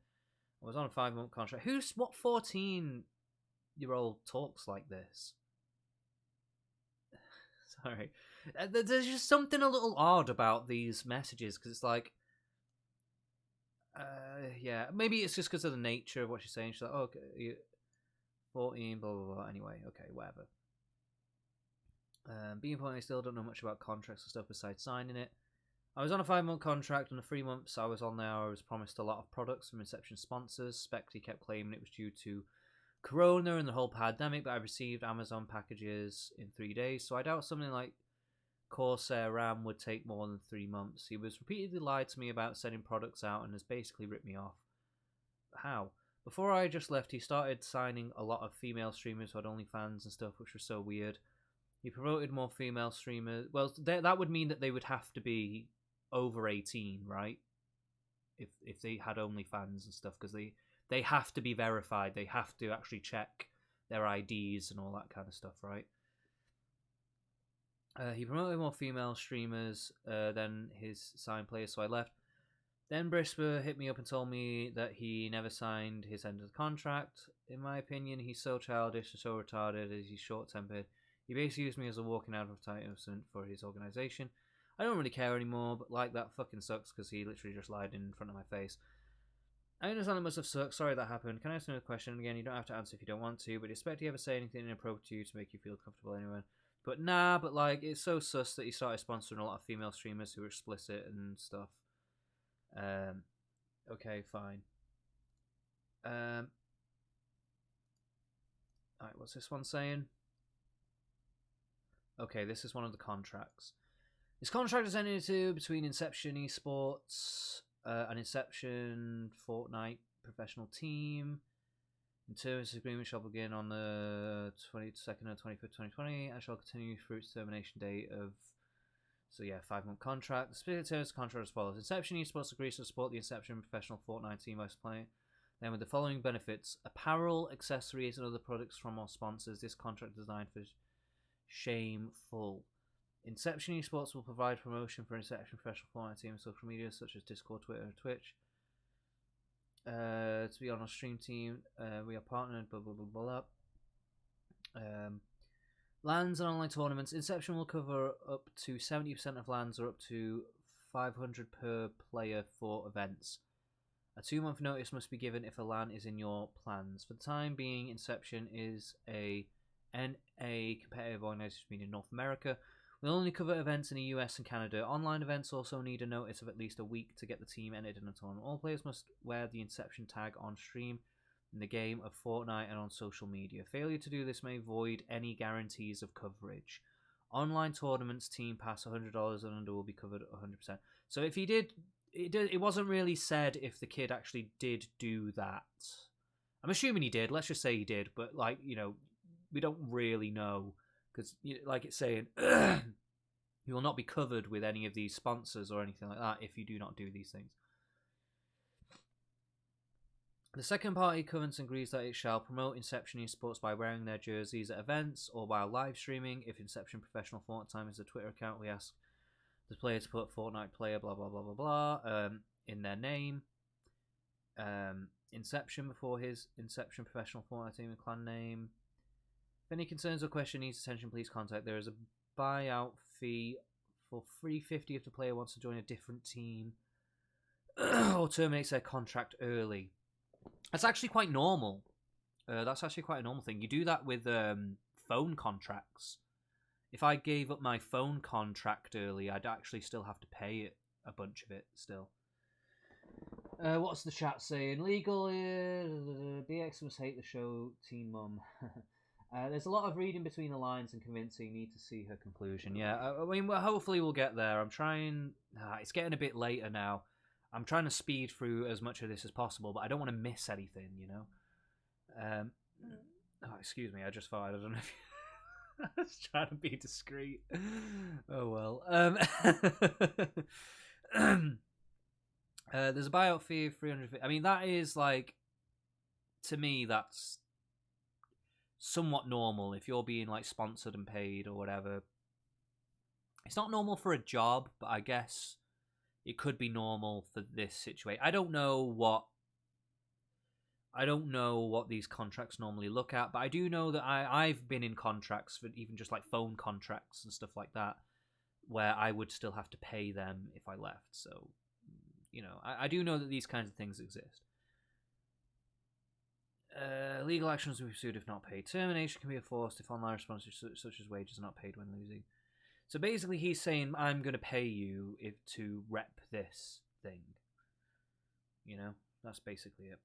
I was on a 5-month contract. What 14-year-old talks like this? Sorry. There's just something a little odd about these messages, because it's like, yeah, maybe it's just because of the nature of what she's saying. She's like, oh, okay, 14, blah, blah, blah. Anyway, okay, whatever. Being 14, I still don't know much about contracts and stuff besides signing it. I was on a 5-month contract, and the 3 months I was on there, I was promised a lot of products from Inception sponsors. Specty kept claiming it was due to Corona and the whole pandemic, but I received Amazon packages in 3 days, so I doubt something like Corsair RAM would take more than 3 months. He was repeatedly lied to me about sending products out and has basically ripped me off. How? Before I just left, he started signing a lot of female streamers who had OnlyFans and stuff, which was so weird. He promoted more female streamers. Well, that would mean that they would have to be over 18, right? If they had OnlyFans and stuff, because they have to be verified. They have to actually check their IDs and all that kind of stuff, right? He promoted more female streamers than his signed players, so I left. Then Brisper hit me up and told me that he never signed his end of the contract. In my opinion, he's so childish and so retarded as he's short-tempered. He basically used me as a walking advertisement for his organization. I don't really care anymore, but like that fucking sucks because he literally just lied in front of my face. I understand it must have sucked. Sorry that happened. Can I ask another question? Again, you don't have to answer if you don't want to, but expect he ever say anything inappropriate to you to make you feel comfortable anyway. But nah, but like, it's so sus that he started sponsoring a lot of female streamers who are explicit and stuff. Okay, fine. Alright, what's this one saying? Okay, this is one of the contracts. This contract is entered into between Inception Esports and Inception Fortnite professional team. In terms of agreement shall begin on the 22nd or 25th, 2020, and shall continue through its termination date of... So yeah, 5-month contract. The specific terms of the contract as follows. Inception Esports agrees to support the Inception professional Fortnite team by supplying them with the following benefits. Apparel, accessories, and other products from our sponsors. This contract is designed for shameful. Inception Esports will provide promotion for Inception professional Fortnite team on social media such as Discord, Twitter, and Twitch. To be on our stream team, we are partnered, blah blah blah blah. LANs and online tournaments. Inception will cover up to 70% of LANs or up to 500 per player for events. A 2-month notice must be given if a LAN is in your plans. For the time being, Inception is a NA competitive organisation in North America. We'll only cover events in the US and Canada. Online events also need a notice of at least a week to get the team entered in a tournament. All players must wear the Inception tag on stream in the game of Fortnite and on social media. Failure to do this may void any guarantees of coverage. Online tournaments, team pass $100 and under will be covered 100%. So if he did, it wasn't really said if the kid actually did do that. I'm assuming he did. Let's just say he did, but like, you know, we don't really know because, like it's saying, you will not be covered with any of these sponsors or anything like that if you do not do these things. The second party covenants agrees that it shall promote Inception Esports by wearing their jerseys at events or while live streaming. If Inception Professional Fortnite is a Twitter account, we ask the player to put Fortnite player blah blah blah blah blah in their name. Inception before his Inception Professional Fortnite team and clan name. If any concerns or question needs attention, please contact. There is a buyout fee for $350 if the player wants to join a different team or terminates their contract early. That's actually quite normal. That's actually quite a normal thing. You do that with phone contracts. If I gave up my phone contract early, I'd actually still have to pay it, a bunch of it still. What's the chat saying? Legal. BX must hate the show, Teen Mum. There's a lot of reading between the lines and convincing. Need to see her conclusion. Yeah, I mean, hopefully we'll get there. I'm trying. It's getting a bit later now. I'm trying to speed through as much of this as possible, but I don't want to miss anything, you know. Oh, excuse me. I just thought I don't know if I was trying to be discreet. Oh well. There's a buyout fee of $350. I mean, that is like, to me, that's somewhat normal if you're being like sponsored and paid or whatever. It's not normal for a job, but I guess it could be normal for this situation. I don't know what these contracts normally look at, but I do know that I've been in contracts for even just like phone contracts and stuff like that, where I would still have to pay them if I left. So, you know, I do know that these kinds of things exist. Legal actions will be pursued if not paid. Termination can be enforced if online responses such as wages are not paid when losing. So basically he's saying, I'm going to pay you to rep this thing. You know, that's basically it.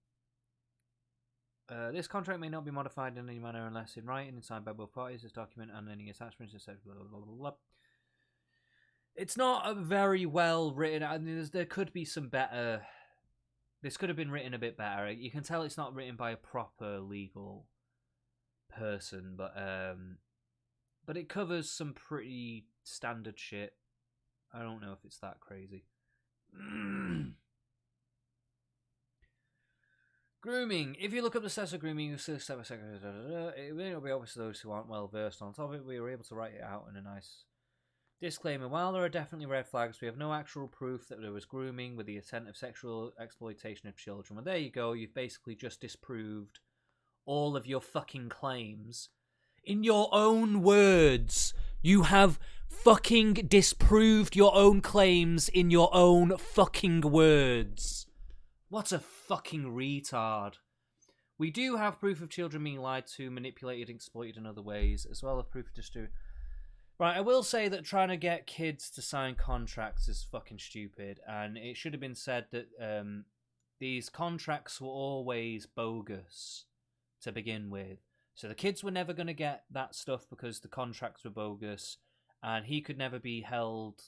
This contract may not be modified in any manner unless in writing and signed by both parties. This document and any attachments etc. Blah, blah, blah, blah. It's not a very well written. I mean, there could be some better. This could have been written a bit better. You can tell it's not written by a proper legal person, but it covers some pretty standard shit. I don't know if it's that crazy. Grooming. If you look up the steps of grooming, you'll see step by step. It may not be obvious to those who aren't well versed on top of it. We were able to write it out in a nice Disclaimer, while there are definitely red flags, we have no actual proof that there was grooming with the intent of sexual exploitation of children. Well, there you go. You've basically just disproved all of your fucking claims. In your own words, you have fucking disproved your own claims in your own fucking words. What a fucking retard. We do have proof of children being lied to, manipulated, exploited in other ways, as well as proof of distribution. Right, I will say that trying to get kids to sign contracts is fucking stupid, and it should have been said that these contracts were always bogus to begin with. So the kids were never going to get that stuff because the contracts were bogus, and he could never be held.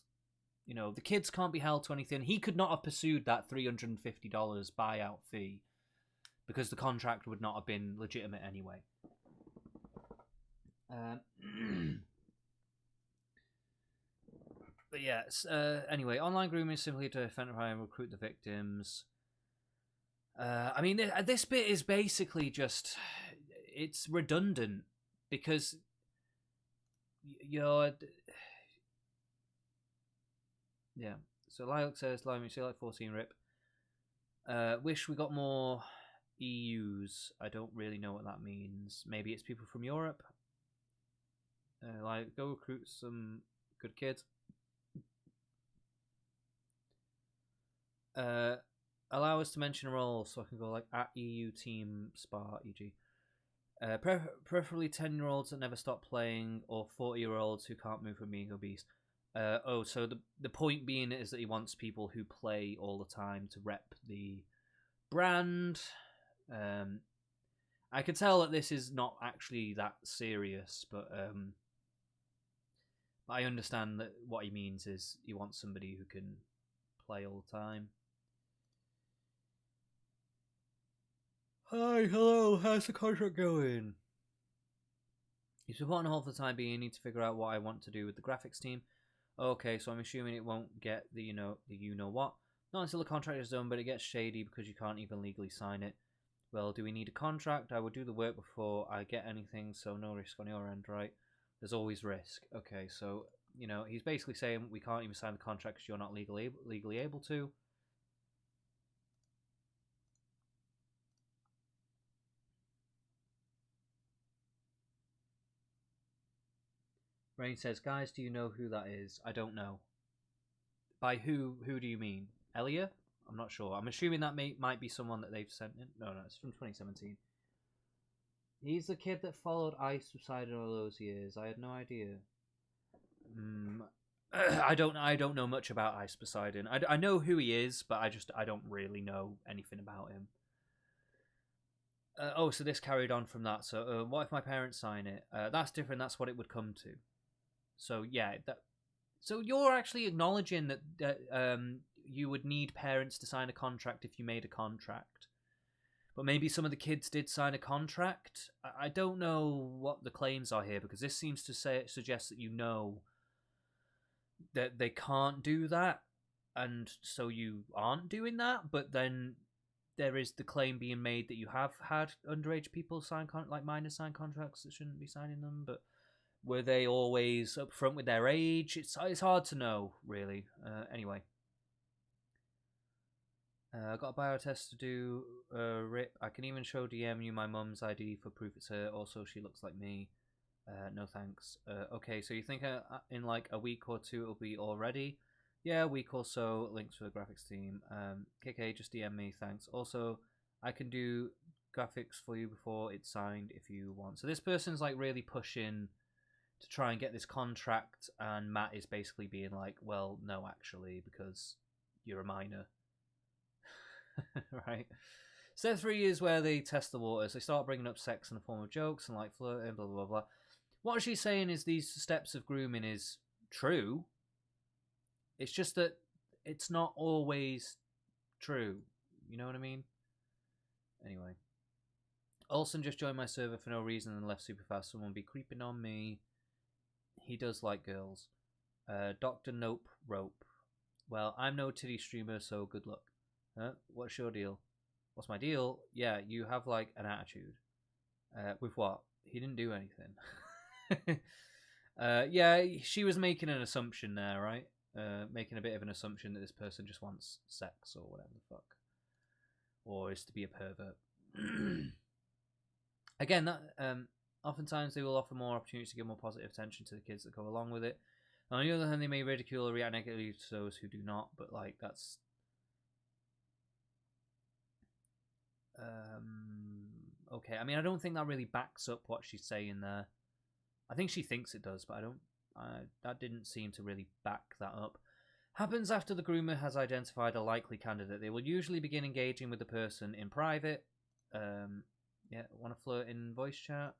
You know, the kids can't be held to anything. He could not have pursued that $350 buyout fee because the contract would not have been legitimate anyway. But yes, anyway, online grooming is simply to identify and recruit the victims. I mean, this bit is basically just... It's redundant, because you're... Yeah, so Lilac says, "Lime, you like 14 rip. Wish we got more EUs. I don't really know what that means. Maybe it's people from Europe. Like, go recruit some good kids. Allow us to mention a role so I can go like at EU team spar, e.g. Preferably 10-year-olds that never stop playing, or 40-year-olds who can't move from being obese. So the point being is that he wants people who play all the time to rep the brand. I could tell that this is not actually that serious, but I understand that what he means is he wants somebody who can play all the time. Hi, hello, how's the contract going? He's been put on hold for the time being. I need to figure out what I want to do with the graphics team. Okay, so I'm assuming it won't get the you know what. Not until the contract is done, but it gets shady because you can't even legally sign it. Well, do we need a contract? I would do the work before I get anything, so no risk on your end, right? There's always risk. Okay, so, he's basically saying we can't even sign the contract because you're not legally able to. Rain says, "Guys, do you know who that is? I don't know." By who do you mean? Elia? I'm not sure. I'm assuming that might be someone that they've sent in. No, it's from 2017. He's the kid that followed Ice Poseidon all those years. I had no idea. I don't know much about Ice Poseidon. I know who he is, but I don't really know anything about him. So this carried on from that. So what if my parents sign it? That's different. That's what it would come to. So yeah, so you're actually acknowledging that you would need parents to sign a contract if you made a contract. But maybe some of the kids did sign a contract. I don't know what the claims are here, because this seems to suggest that you know that they can't do that, and so you aren't doing that. But then there is the claim being made that you have had underage people sign minors sign contracts that shouldn't be signing them. But were they always upfront with their age? It's hard to know, really. Anyway. I got a biotest to do. Rip. I can even show DM you my mum's ID for proof it's her. Also, she looks like me. No thanks. Okay, so you think in like a week or two it'll be all ready? Yeah, a week or so. Links for the graphics team. KK, just DM me. Thanks. Also, I can do graphics for you before it's signed if you want. So this person's like really pushing to try and get this contract, and Matt is basically being like, well, no, actually, because you're a minor. Right? Step 3 is where they test the waters. They start bringing up sex in the form of jokes and like flirting, blah, blah, blah. What she's saying is these steps of grooming is true. It's just that it's not always true. You know what I mean? Anyway. Olsen just joined my server for no reason and left super fast. Someone be creeping on me. He does like girls. Dr. Nope Rope. Well, I'm no titty streamer, so good luck. Huh? What's your deal? What's my deal? Yeah, you have like an attitude. With what? He didn't do anything. Yeah, she was making an assumption there, right? Making a bit of an assumption that this person just wants sex or whatever the fuck. Or is to be a pervert. Again, that oftentimes they will offer more opportunities to give more positive attention to the kids that go along with it. On the other hand, they may ridicule or react negatively to those who do not, but like that's okay. I mean, I don't think that really backs up what she's saying there. I think she thinks it does, but I don't. That didn't seem to really back that up. Happens after the groomer has identified a likely candidate. They will usually begin engaging with the person in private. Yeah, want to flirt in voice chat?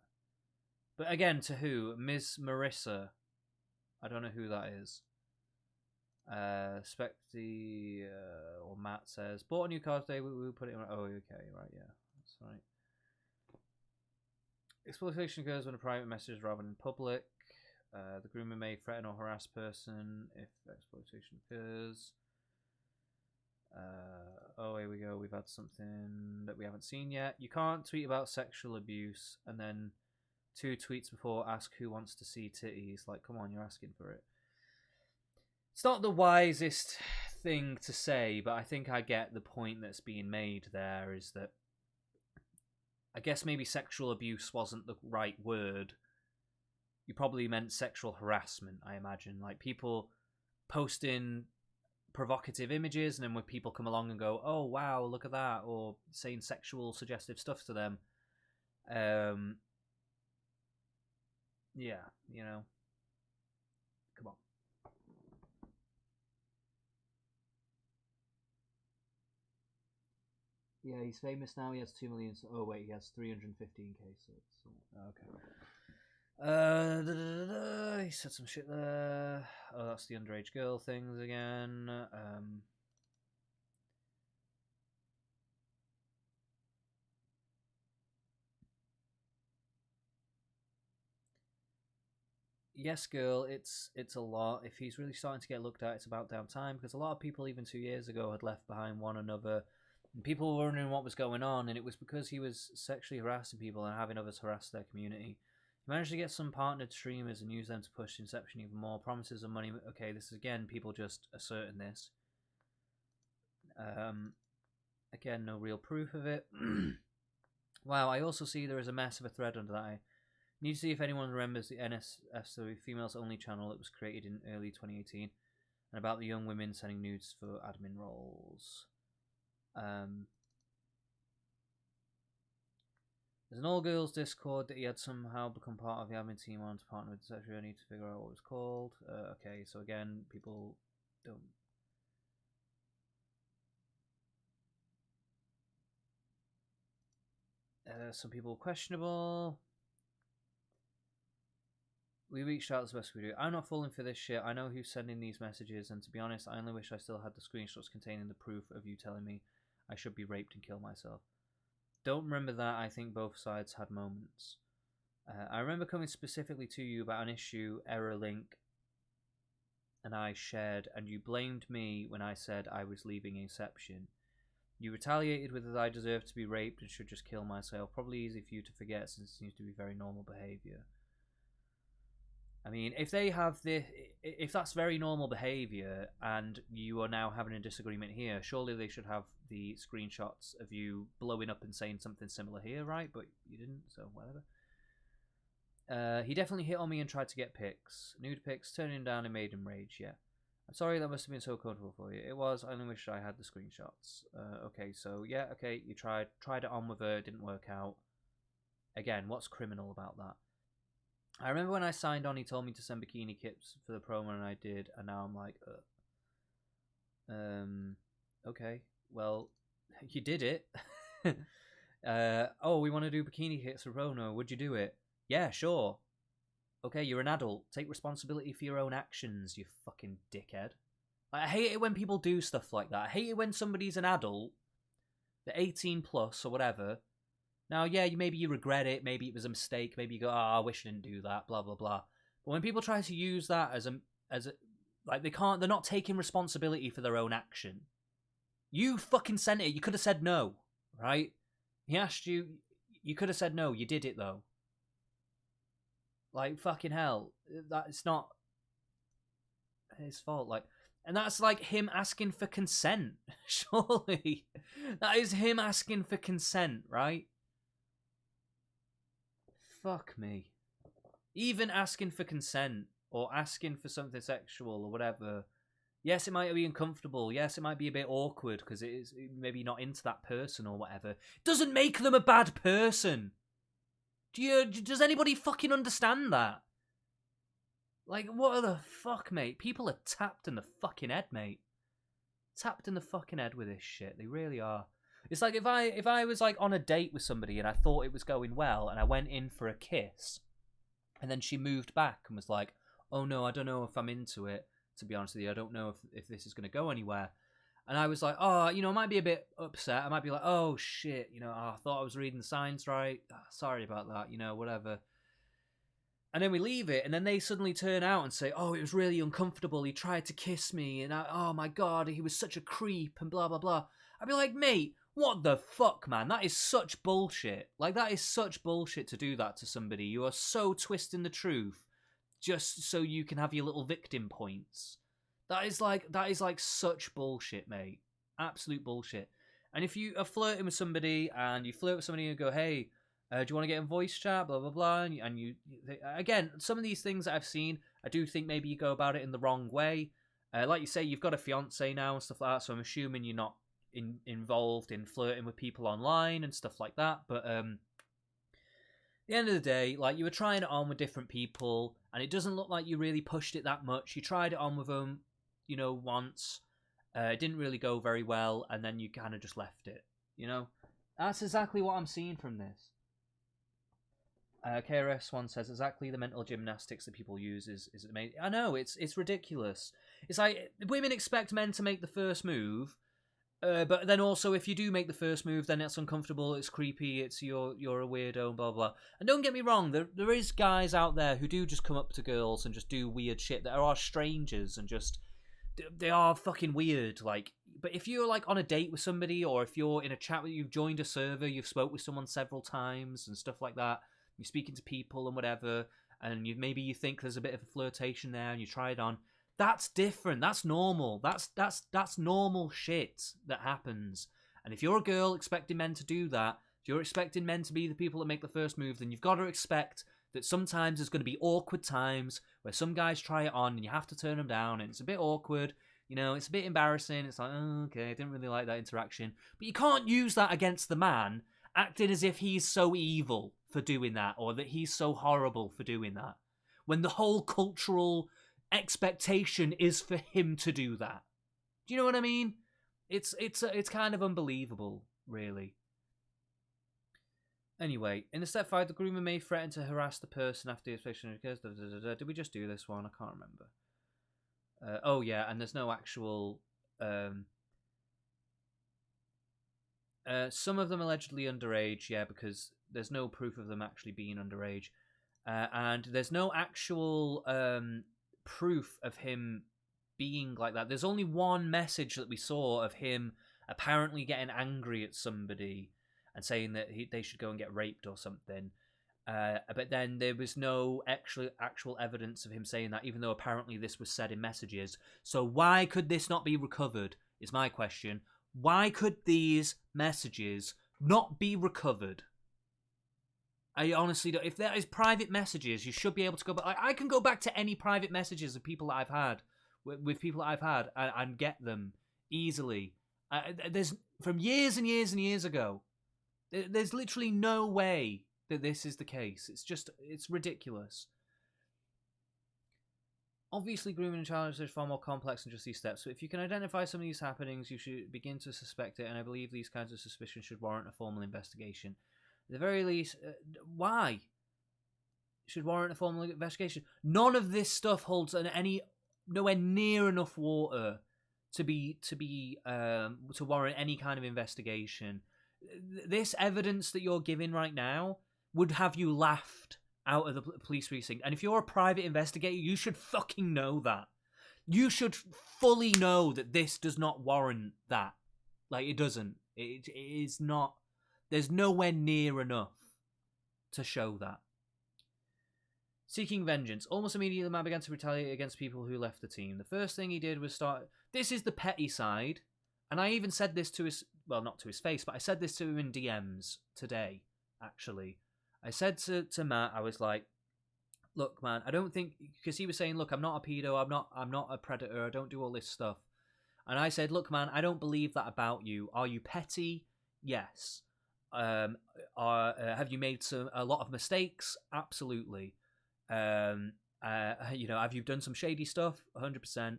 But again, to who? Ms. Marissa. I don't know who that is. Specty or Matt says, bought a new car today. We put it in. Oh, okay, right, yeah, that's right. Exploitation occurs when a private message is rather than public. The groomer may threaten or harass person if exploitation occurs. Oh, here we go. We've had something that we haven't seen yet. You can't tweet about sexual abuse and then 2 tweets before ask who wants to see titties. Like, come on, you're asking for it. It's not the wisest thing to say, but I think I get the point that's being made there, is that I guess maybe sexual abuse wasn't the right word. You probably meant sexual harassment, I imagine. Like people posting provocative images, and then when people come along and go, oh wow, look at that, or saying sexual suggestive stuff to them. Yeah, you know. Come on. Yeah, he's famous now. He has 2 million. Oh wait, he has 315k. So okay. He said some shit there. Oh, that's the underage girl things again. Yes, girl, it's a lot. If he's really starting to get looked at, it's about damn time, because a lot of people even 2 years ago had left behind one another, and people were wondering what was going on, and it was because he was sexually harassing people and having others harass their community. He managed to get some partnered streamers and use them to push Inception even more. Promises of money. Okay, this is again people just asserting this. Again, no real proof of it. Wow, I also see there is a massive thread under that. I need to see if anyone remembers the NSF, the females only channel that was created in early 2018, and about the young women sending nudes for admin roles. There's an all-girls Discord that he had somehow become part of the admin team on to partner with, etc. I need to figure out what it was called. Okay, so again, people don't... some people questionable. We reached out as best we do. I'm not falling for this shit. I know who's sending these messages, and to be honest, I only wish I still had the screenshots containing the proof of you telling me I should be raped and kill myself. Don't remember that. I think both sides had moments. I remember coming specifically to you about an issue, error link, and I shared, and you blamed me when I said I was leaving Inception. You retaliated with that I deserve to be raped and should just kill myself. Probably easy for you to forget since it seems to be very normal behaviour. I mean, if they have this, if that's very normal behaviour and you are now having a disagreement here, surely they should have the screenshots of you blowing up and saying something similar here, right? But you didn't, so whatever. He definitely hit on me and tried to get pics. Nude pics, turning him down and made him rage, yeah. I'm sorry, that must have been so comfortable for you. It was, I only wish I had the screenshots. Okay, so yeah, okay, you tried it on with her, it didn't work out. Again, what's criminal about that? I remember when I signed on, he told me to send bikini kits for the promo, and I did, and now I'm like, okay, well, you did it. Oh, we want to do bikini kits for promo, would you do it? Yeah, sure. Okay, you're an adult. Take responsibility for your own actions, you fucking dickhead. I hate it when people do stuff like that. I hate it when somebody's an adult, they're 18 plus or whatever. Now, yeah, maybe you regret it, maybe it was a mistake, maybe you go, oh, I wish I didn't do that, blah, blah, blah. But when people try to use that as a like, they're not taking responsibility for their own action. You fucking sent it, you could have said no, right? He asked you, you could have said no, you did it though. Like, fucking hell. It's not his fault. Like, and that's like him asking for consent. Surely. That is him asking for consent, right? Fuck me. Even asking for consent or asking for something sexual or whatever. Yes, it might be uncomfortable. Yes, it might be a bit awkward because it is maybe not into that person or whatever. Doesn't make them a bad person. Does anybody fucking understand that? Like, what the fuck, mate? People are tapped in the fucking head, mate. Tapped in the fucking head with this shit. They really are. It's like if I was like on a date with somebody and I thought it was going well and I went in for a kiss and then she moved back and was like, oh no, I don't know if I'm into it, to be honest with you. I don't know if this is going to go anywhere. And I was like, oh, you know, I might be a bit upset. I might be like, oh shit, you know, I thought I was reading the signs right. Sorry about that, you know, whatever. And then we leave it, and then they suddenly turn out and say, oh, it was really uncomfortable. He tried to kiss me, and oh my god, he was such a creep, and blah, blah, blah. I'd be like, mate, what the fuck, man? That is such bullshit. Like, that is such bullshit to do that to somebody. You are so twisting the truth just so you can have your little victim points. That is like such bullshit, mate. Absolute bullshit. And if you are flirting with somebody, and you flirt with somebody and go, hey, do you want to get in voice chat, blah, blah, blah, and you again, some of these things that I've seen, I do think maybe you go about it in the wrong way. Like you say, you've got a fiance now and stuff like that, so I'm assuming you're not involved in flirting with people online and stuff like that, but at the end of the day, like, you were trying it on with different people, and it doesn't look like you really pushed it that much. You tried it on with them, you know, once, it didn't really go very well, and then you kind of just left it, you know? That's exactly what I'm seeing from this. KRS1 says exactly the mental gymnastics that people use is amazing. I know, it's ridiculous. It's like women expect men to make the first move, but then also if you do make the first move, then it's uncomfortable, it's creepy, it's you're a weirdo, blah blah. And don't get me wrong, there is guys out there who do just come up to girls and just do weird shit that are strangers and just they are fucking weird. Like, but if you're like on a date with somebody, or if you're in a chat where you've joined a server, you've spoke with someone several times and stuff like that. You're speaking to people and whatever, and maybe you think there's a bit of a flirtation there, and you try it on. That's different. That's normal. That's normal shit that happens. And if you're a girl expecting men to do that, if you're expecting men to be the people that make the first move, then you've got to expect that sometimes there's going to be awkward times where some guys try it on and you have to turn them down, and it's a bit awkward. You know, it's a bit embarrassing. It's like, oh, okay, I didn't really like that interaction. But you can't use that against the man, acting as if he's so evil for doing that, or that he's so horrible for doing that, when the whole cultural expectation is for him to do that. Do you know what I mean? It's kind of unbelievable, really. Anyway, in the step 5, the groomer may threaten to harass the person after the inspection occurs. Did we just do this one? I can't remember. Oh yeah, and there's no actual. Some of them allegedly underage, yeah, because there's no proof of them actually being underage. And there's no actual proof of him being like that. There's only one message that we saw of him apparently getting angry at somebody and saying that they should go and get raped or something. But then there was no actual evidence of him saying that, even though apparently this was said in messages. So why could this not be recovered, is my question. Why could these messages not be recovered? I honestly don't. If there is private messages, you should be able to go back. I can go back to any private messages of people that I've had, with people that I've had, and get them easily. There's from years and years and years ago. There's literally no way that this is the case. It's ridiculous. Obviously, grooming and challenge is far more complex than just these steps. So if you can identify some of these happenings, you should begin to suspect it, and I believe these kinds of suspicions should warrant a formal investigation. At the very least, why? Should warrant a formal investigation. None of this stuff holds nowhere near enough water to warrant any kind of investigation. This evidence that you're giving right now would have you laughed out of the police precinct. And if you're a private investigator, you should fucking know that. You should fully know that this does not warrant that. Like, it doesn't. It is not. There's nowhere near enough to show that. Seeking vengeance. Almost immediately, the man began to retaliate against people who left the team. The first thing he did was start... This is the petty side. And I even said this to his... Well, not to his face, but I said this to him in DMs today, actually. I said to Matt, I was like, look, man, I don't think... Because he was saying, look, I'm not a pedo, I'm not a predator, I don't do all this stuff. And I said, look, man, I don't believe that about you. Are you petty? Yes. Have you made a lot of mistakes? Absolutely. Have you done some shady stuff? 100%.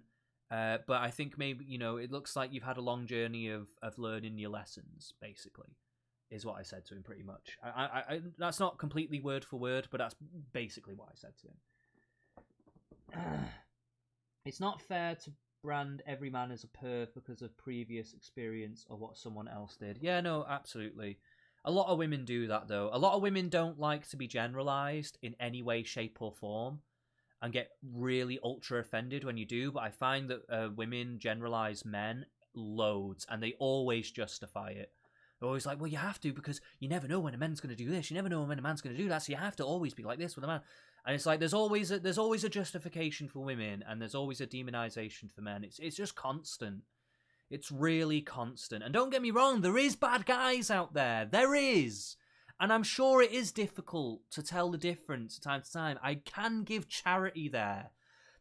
But I think maybe, it looks like you've had a long journey of learning your lessons, basically, is what I said to him pretty much. I that's not completely word for word, but that's basically what I said to him. It's not fair to brand every man as a perv because of previous experience or what someone else did. Yeah, no, absolutely. A lot of women do that, though. A lot of women don't like to be generalized in any way, shape, or form and get really ultra offended when you do, but I find that women generalize men loads, and they always justify it. They're always like, well, you have to, because you never know when a man's going to do this, you never know when a man's going to do that, so you have to always be like this with a man. And it's like there's always a justification for women, and there's always a demonization for men. It's just constant. It's really constant. And don't get me wrong, there is bad guys out there. There is. And I'm sure it is difficult to tell the difference time to time. I can give charity there.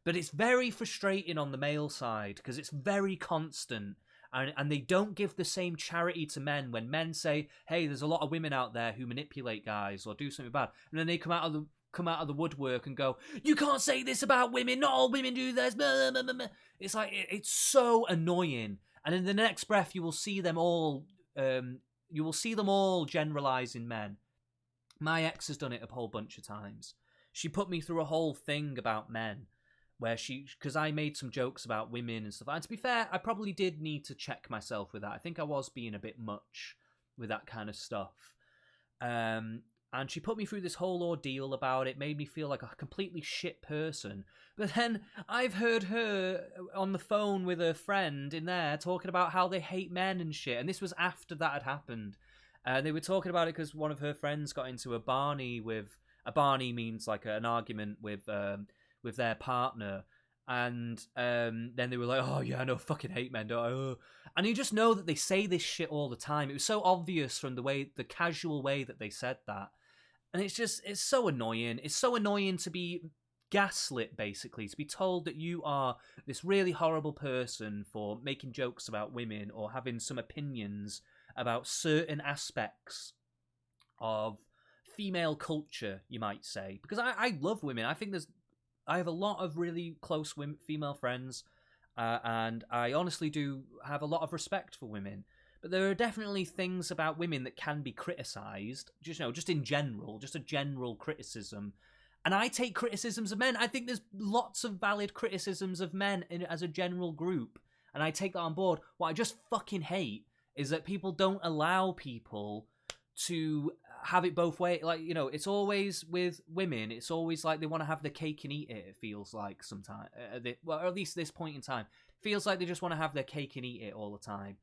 But it's very frustrating on the male side because it's very constant. And they don't give the same charity to men when men say, hey, there's a lot of women out there who manipulate guys or do something bad. And then they come out of the woodwork and go, you can't say this about women, not all women do this. Blah, blah, blah, blah. It's like, it's so annoying. And in the next breath, you will see them all generalizing men. My ex has done it a whole bunch of times. She put me through a whole thing about men, where because I made some jokes about women and stuff. And to be fair, I probably did need to check myself with that. I think I was being a bit much with that kind of stuff. And she put me through this whole ordeal about it, made me feel like a completely shit person. But then I've heard her on the phone with her friend in there talking about how they hate men and shit. And this was after that had happened. They were talking about it because one of her friends got into a Barney with... A Barney means like an argument with their partner. And then they were like, oh yeah, I know, fucking hate men, don't I? Oh. And you just know that they say this shit all the time. It was so obvious from the casual way that they said that. And it's so annoying. It's so annoying to be gaslit, basically, to be told that you are this really horrible person for making jokes about women or having some opinions about certain aspects of female culture, you might say. Because I love women. I have a lot of really close female friends, and I honestly do have a lot of respect for women. But there are definitely things about women that can be criticised, just in general, just a general criticism. And I take criticisms of men. I think there's lots of valid criticisms of men as a general group, and I take that on board. What I just fucking hate is that people don't allow people to have it both ways. Like, it's always with women, it's always like they want to have the cake and eat it, it feels like sometimes. Or at least this point in time. It feels like they just want to have their cake and eat it all the time.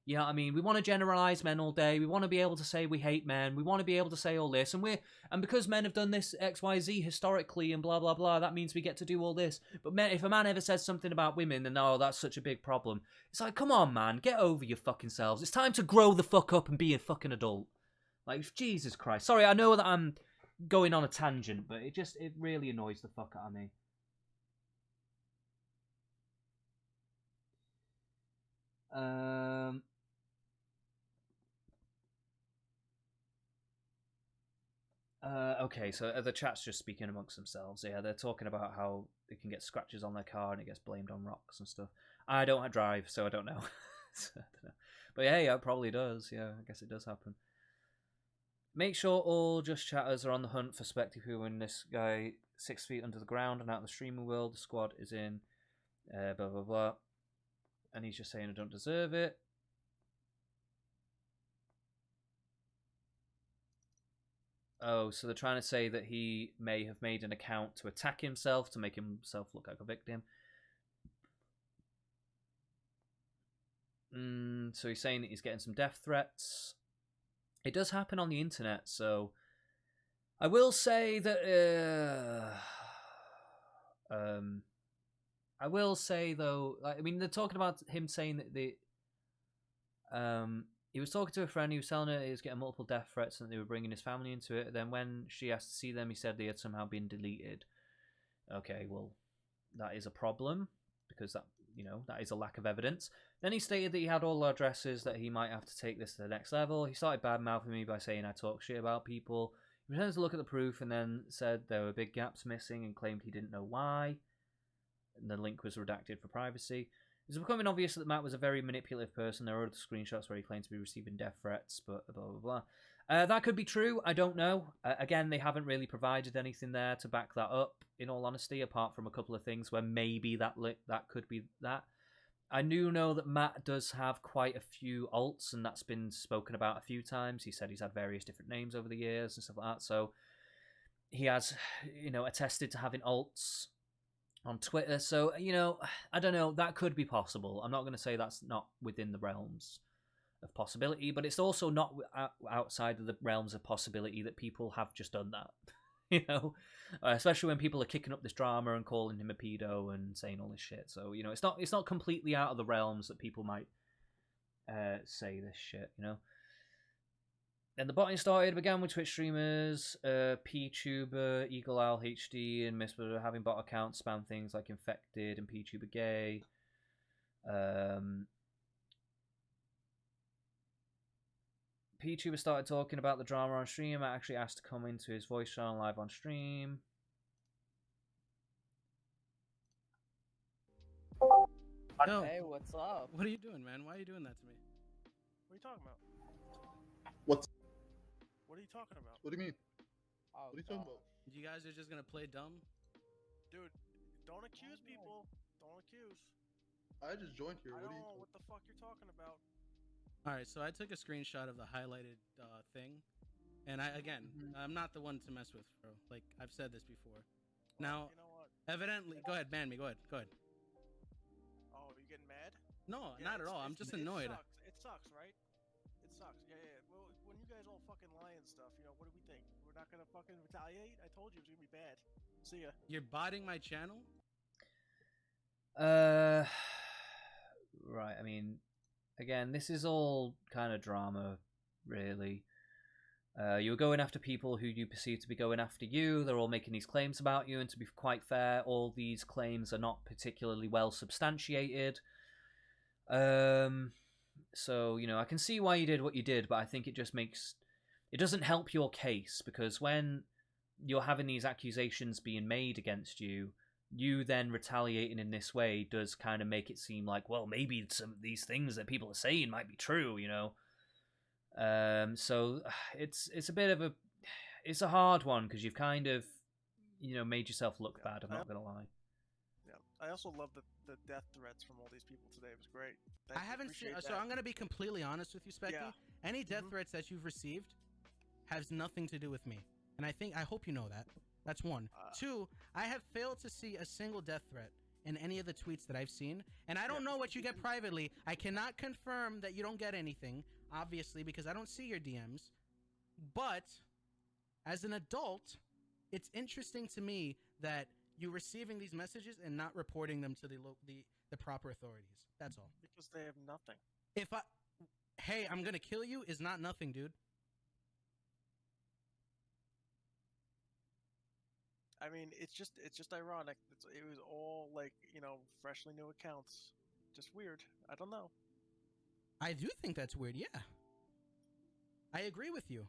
You know what I mean? We want to generalize men all day. We want to be able to say we hate men. We want to be able to say all this. And because men have done this XYZ historically and blah, blah, blah, that means we get to do all this. But if a man ever says something about women, then, oh, that's such a big problem. It's like, come on, man. Get over your fucking selves. It's time to grow the fuck up and be a fucking adult. Like, Jesus Christ. Sorry, I know that I'm going on a tangent, but it really annoys the fuck out of me. Okay, so the chat's just speaking amongst themselves. Yeah, they're talking about how they can get scratches on their car and it gets blamed on rocks and stuff. I don't drive, so I don't know. But yeah, it probably does. Yeah, I guess it does happen. Make sure all Just Chatters are on the hunt for Spectre who win this guy 6 feet under the ground and out in the streaming world. The squad is in. Blah, blah, blah. And he's just saying I don't deserve it. Oh, so they're trying to say that he may have made an account to attack himself, to make himself look like a victim. So he's saying that he's getting some death threats. It does happen on the internet, so I will say that. I will say though, like, I mean, they're talking about him saying that he was talking to a friend. He was telling her he was getting multiple death threats and they were bringing his family into it. Then when she asked to see them, he said they had somehow been deleted. Okay, well, that is a problem because that is a lack of evidence. Then he stated that he had all the addresses, that he might have to take this to the next level. He started bad-mouthing me by saying I talk shit about people. He pretended to look at the proof and then said there were big gaps missing and claimed he didn't know why. And the link was redacted for privacy. It was becoming obvious that Matt was a very manipulative person. There were other screenshots where he claimed to be receiving death threats, but blah, blah, blah. That could be true. I don't know. Again, they haven't really provided anything there to back that up, in all honesty, apart from a couple of things where maybe that could be that. I do know that Matt does have quite a few alts, and that's been spoken about a few times. He said he's had various different names over the years and stuff like that. So he has, attested to having alts on Twitter. So, I don't know. That could be possible. I'm not going to say that's not within the realms of possibility, but it's also not outside of the realms of possibility that people have just done that. Especially when people are kicking up this drama and calling him a pedo and saying all this shit. So, it's not completely out of the realms that people might say this shit, Then the botting started, began with Twitch streamers, PTuber, Eagle Owl HD, and Misper having bot accounts spam things like infected and PTuber gay. PTuber started talking about the drama on stream. I actually asked to come into his voice channel live on stream. Yo, Hey, what's up? what are you doing, man? Why are you doing that to me? What are you talking about? What's? What are you talking about? What do you mean? Oh, What are you talking about? You guys are just gonna play dumb? Dude, don't accuse people. Don't accuse. I just joined here. I What don't are you? know what the fuck you're talking about. All right, so I took a screenshot of the highlighted thing, and I'm not the one to mess with, bro. Like I've said this before. Now, You know what? evidently, go ahead, ban me. Go ahead. Oh, you getting mad? No, Yeah, not at all. I'm just annoyed. It sucks, right? It sucks. Yeah. Well, when you guys all fucking lie and stuff, what do we think? We're not gonna fucking retaliate? I told you it was gonna be bad. See ya. You're botting my channel? Right. I mean, again, this is all kind of drama, really. You're going after people who you perceive to be going after you. They're all making these claims about you, and to be quite fair, all these claims are not particularly well substantiated. So, I can see why you did what you did, but I think it doesn't help your case, because when you're having these accusations being made against you, you then retaliating in this way does kind of make it seem like, well, maybe some of these things that people are saying might be true, So it's a bit of it's a hard one, because you've kind of, made yourself look bad, I'm not going to lie. Yeah. I also love the death threats from all these people today. It was great. I haven't seen. So I'm gonna be completely honest with you, Specky. Yeah. Any death threats that you've received has nothing to do with me, and I hope you know that. That's one. Two, I have failed to see a single death threat in any of the tweets that I've seen, and I don't know what you get privately. I cannot confirm that you don't get anything, obviously, because I don't see your DMs. But as an adult, it's interesting to me that you're receiving these messages and not reporting them to the proper authorities. That's all. Because they have nothing. Hey, I'm gonna kill you is not nothing, dude. I mean, it's just ironic. It was all like, freshly new accounts. Just weird. I don't know. I do think that's weird. Yeah, I agree with you.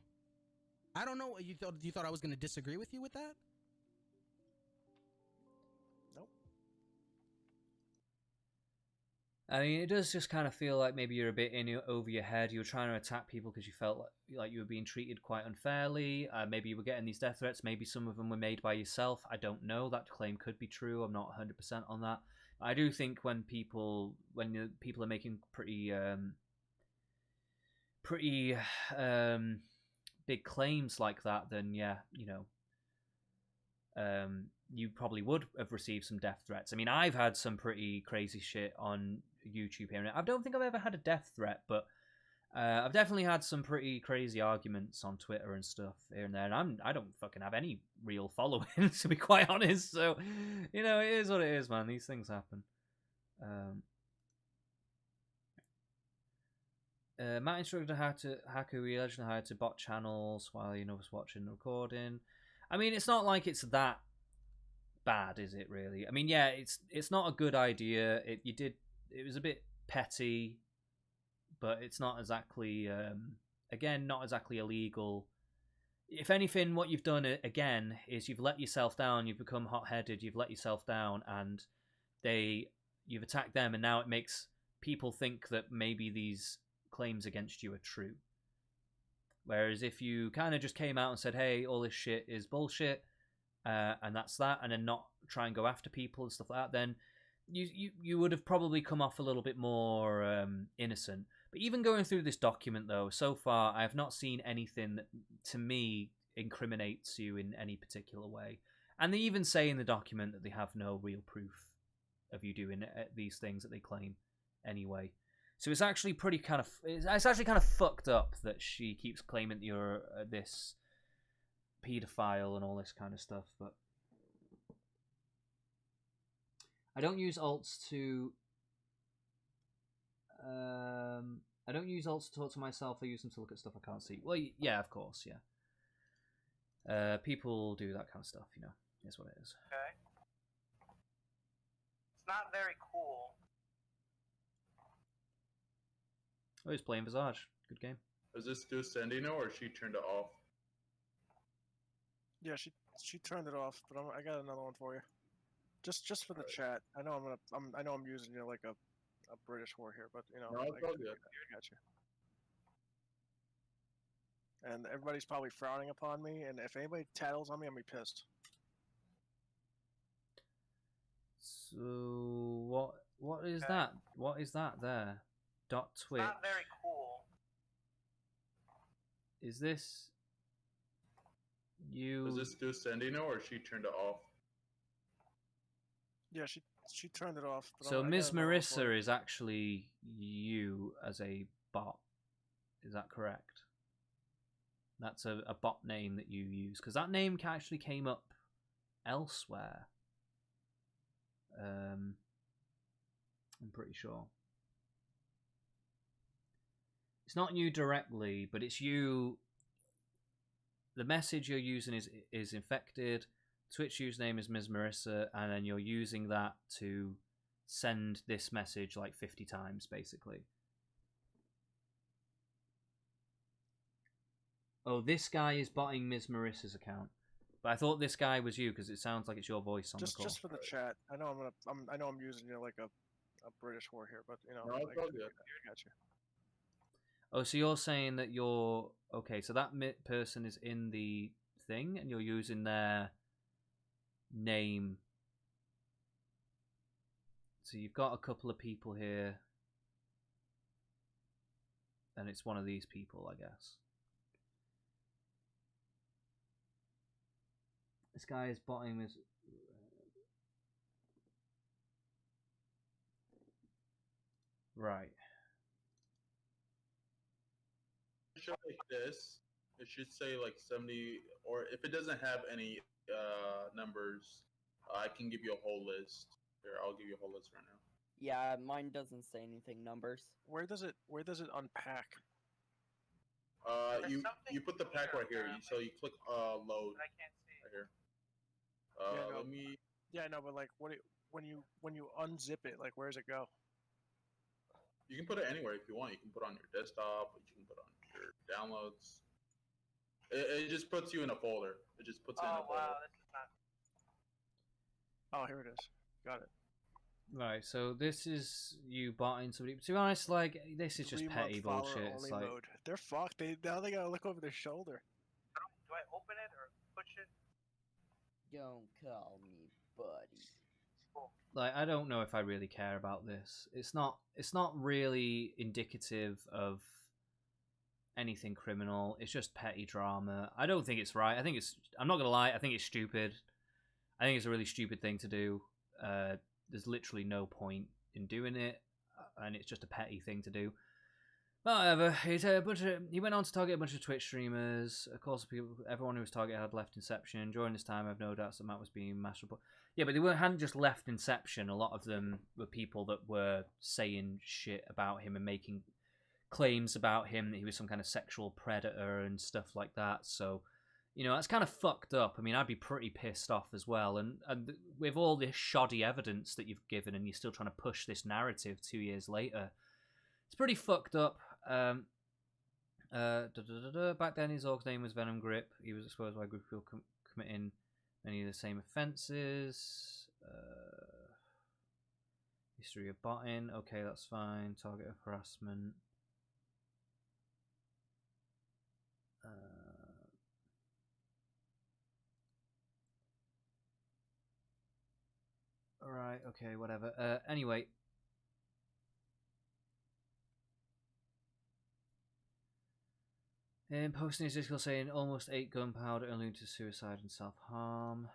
I don't know. You thought I was gonna disagree with you with that? Nope. I mean, it does just kind of feel like maybe you're a bit over your head. You were trying to attack people because you felt like you were being treated quite unfairly. Maybe you were getting these death threats. Maybe some of them were made by yourself. I don't know. That claim could be true. I'm not 100% on that. I do think when people are making pretty big claims like that, then yeah, you probably would have received some death threats. I mean, I've had some pretty crazy shit on YouTube here. I don't think I've ever had a death threat, but I've definitely had some pretty crazy arguments on Twitter and stuff here and there, and I don't fucking have any real following, to be quite honest. So, you know, it is what it is, man. These things happen. Matt instructed Haku allegedly how to bot channels while was watching and recording. I mean, it's not like it's that bad, is it? Really? I mean, yeah, it's not a good idea. It was a bit petty, but it's not exactly again not exactly illegal. If anything, what you've done again is you've let yourself down. You've become hot-headed. You've let yourself down, and you've attacked them, and now it makes people think that maybe these claims against you are true. Whereas if you kind of just came out and said, hey, all this shit is bullshit, and that's that, and then not try and go after people and stuff like that, then you would have probably come off a little bit more innocent. But even going through this document, though, so far I have not seen anything that to me incriminates you in any particular way. And they even say in the document that they have no real proof of you doing these things that they claim anyway. So it's actually it's actually kind of fucked up that she keeps claiming that you're this pedophile and all this kind of stuff. But I don't use alts to talk to myself. I use them to look at stuff I can't see. Well, yeah, of course, yeah. People do that kind of stuff, Is what it is. Okay. It's not very cool. Oh, he's playing Visage. Good game. Is this still sending it, or she turned it off? Yeah, she turned it off, but I got another one for you. Just for the chat. I know I'm using like a British whore here, but No, it's all good. I got you. And everybody's probably frowning upon me, and if anybody tattles on me, I'm gonna be pissed. So what is that? What is that there? .twitch. It's not very cool. Is this you? Is this still sending it, or she turned it off? Yeah, she turned it off. But So I Ms. got another one for Marissa you. is actually you as a bot. Is that correct? That's a bot name that you use, because that name actually came up elsewhere. I'm pretty sure. It's not you directly, but it's you. The message you're using is infected. Twitch username is Ms. Marissa, and then you're using that to send this message like 50 times, basically. Oh, this guy is botting Ms. Marissa's account, but I thought this guy was you because it sounds like it's your voice on the call. Just for the chat. I know I'm using like a British whore here, but No, it's all good. I got you. Oh, so you're saying that you're okay? So that person is in the thing, and you're using their name. So you've got a couple of people here, and it's one of these people, I guess. This guy is botting this. Right. Like this, it should say like 70, or if it doesn't have any numbers, I can give you a whole list. Here, I'll give you a whole list right now. Yeah, mine doesn't say anything numbers. Where does it unpack? You put the pack right here. So you click load. I can't see. Right here. Yeah, no. Let me. Yeah, no, but like when you unzip it, like where does it go? You can put it anywhere if you want. You can put it on your desktop. You can put it on your downloads. It just puts you in a folder. It just puts it in a folder. Wow, this is not. Oh, here it is. Got it. Right, so this is you botting somebody. To be honest, like this is just 3 petty month follower bullshit. It's only like mode. They're fucked. Now they gotta look over their shoulder. Do I open it or push it? Don't call me buddy. I don't know if I really care about this. It's not really indicative of anything criminal. It's just petty drama. I don't think it's right. I'm not gonna lie, I think it's stupid. I think it's a really stupid thing to do. There's literally no point in doing it, and it's just a petty thing to do. Whatever. He went on to target a bunch of Twitch streamers. Of course, everyone who was targeted had left Inception. During this time, I have no doubts that Matt was being masterful. Yeah, but hadn't just left Inception. A lot of them were people that were saying shit about him and making claims about him that he was some kind of sexual predator and stuff like that. So, that's kind of fucked up. I mean, I'd be pretty pissed off as well. And with all this shoddy evidence that you've given and you're still trying to push this narrative 2 years later, it's pretty fucked up. Back then, his org's name was Venom Grip. He was exposed by a group of people committing many of the same offences. History of botting. Okay, that's fine. Target of harassment. Alright, okay, whatever. Anyway. Posting his Discord saying almost 8 gunpowder alluding to suicide and self-harm.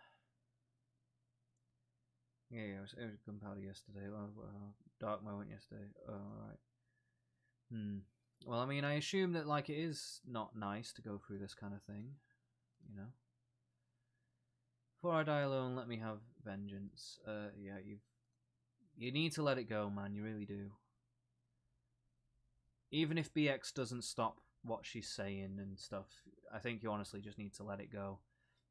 Yeah, it was gunpowder yesterday. Dark moment yesterday. Alright. Well, I mean, I assume that, like, it is not nice to go through this kind of thing. Before I die alone, let me have vengeance. Yeah, you need to let it go, man. You really do. Even if BX doesn't stop what she's saying and stuff, I think you honestly just need to let it go.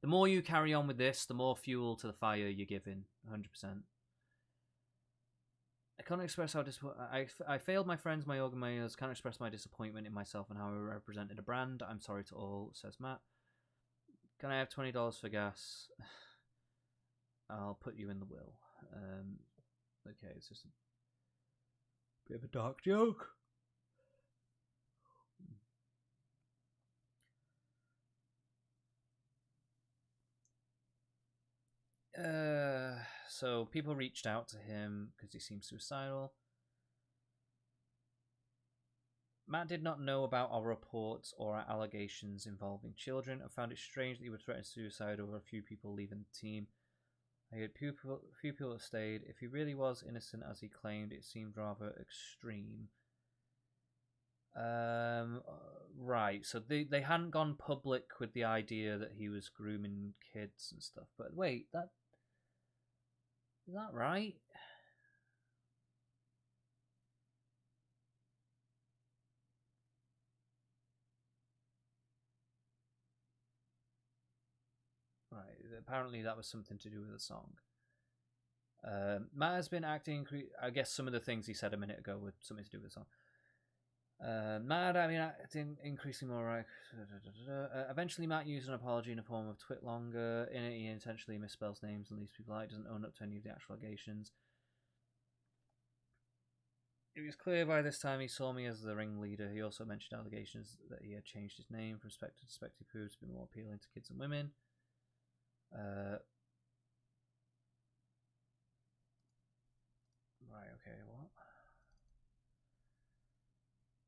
The more you carry on with this, the more fuel to the fire you're giving. 100%. I can't express how I failed my friends, my organizers. Can't express my disappointment in myself and how I represented a brand. I'm sorry to all, says Matt. Can I have $20 for gas? I'll put you in the will. Okay, it's just a bit of a dark joke. So people reached out to him because he seemed suicidal. Matt did not know about our reports or our allegations involving children. I found it strange that he would threaten suicide over a few people leaving the team. I heard few people that stayed. If he really was innocent as he claimed, it seemed rather extreme. Right, so they hadn't gone public with the idea that he was grooming kids and stuff. But wait, is that right? Right, apparently that was something to do with the song. Matt has been acting. I guess some of the things he said a minute ago were something to do with the song. Matt, I mean, acting increasingly more right. Eventually, Matt used an apology in the form of twit longer. In it, he intentionally misspells names and leaves people out. He doesn't own up to any of the actual allegations. It was clear by this time he saw me as the ringleader. He also mentioned allegations that he had changed his name from Spectre to Spectre Poo to be more appealing to kids and women. Right, okay, what?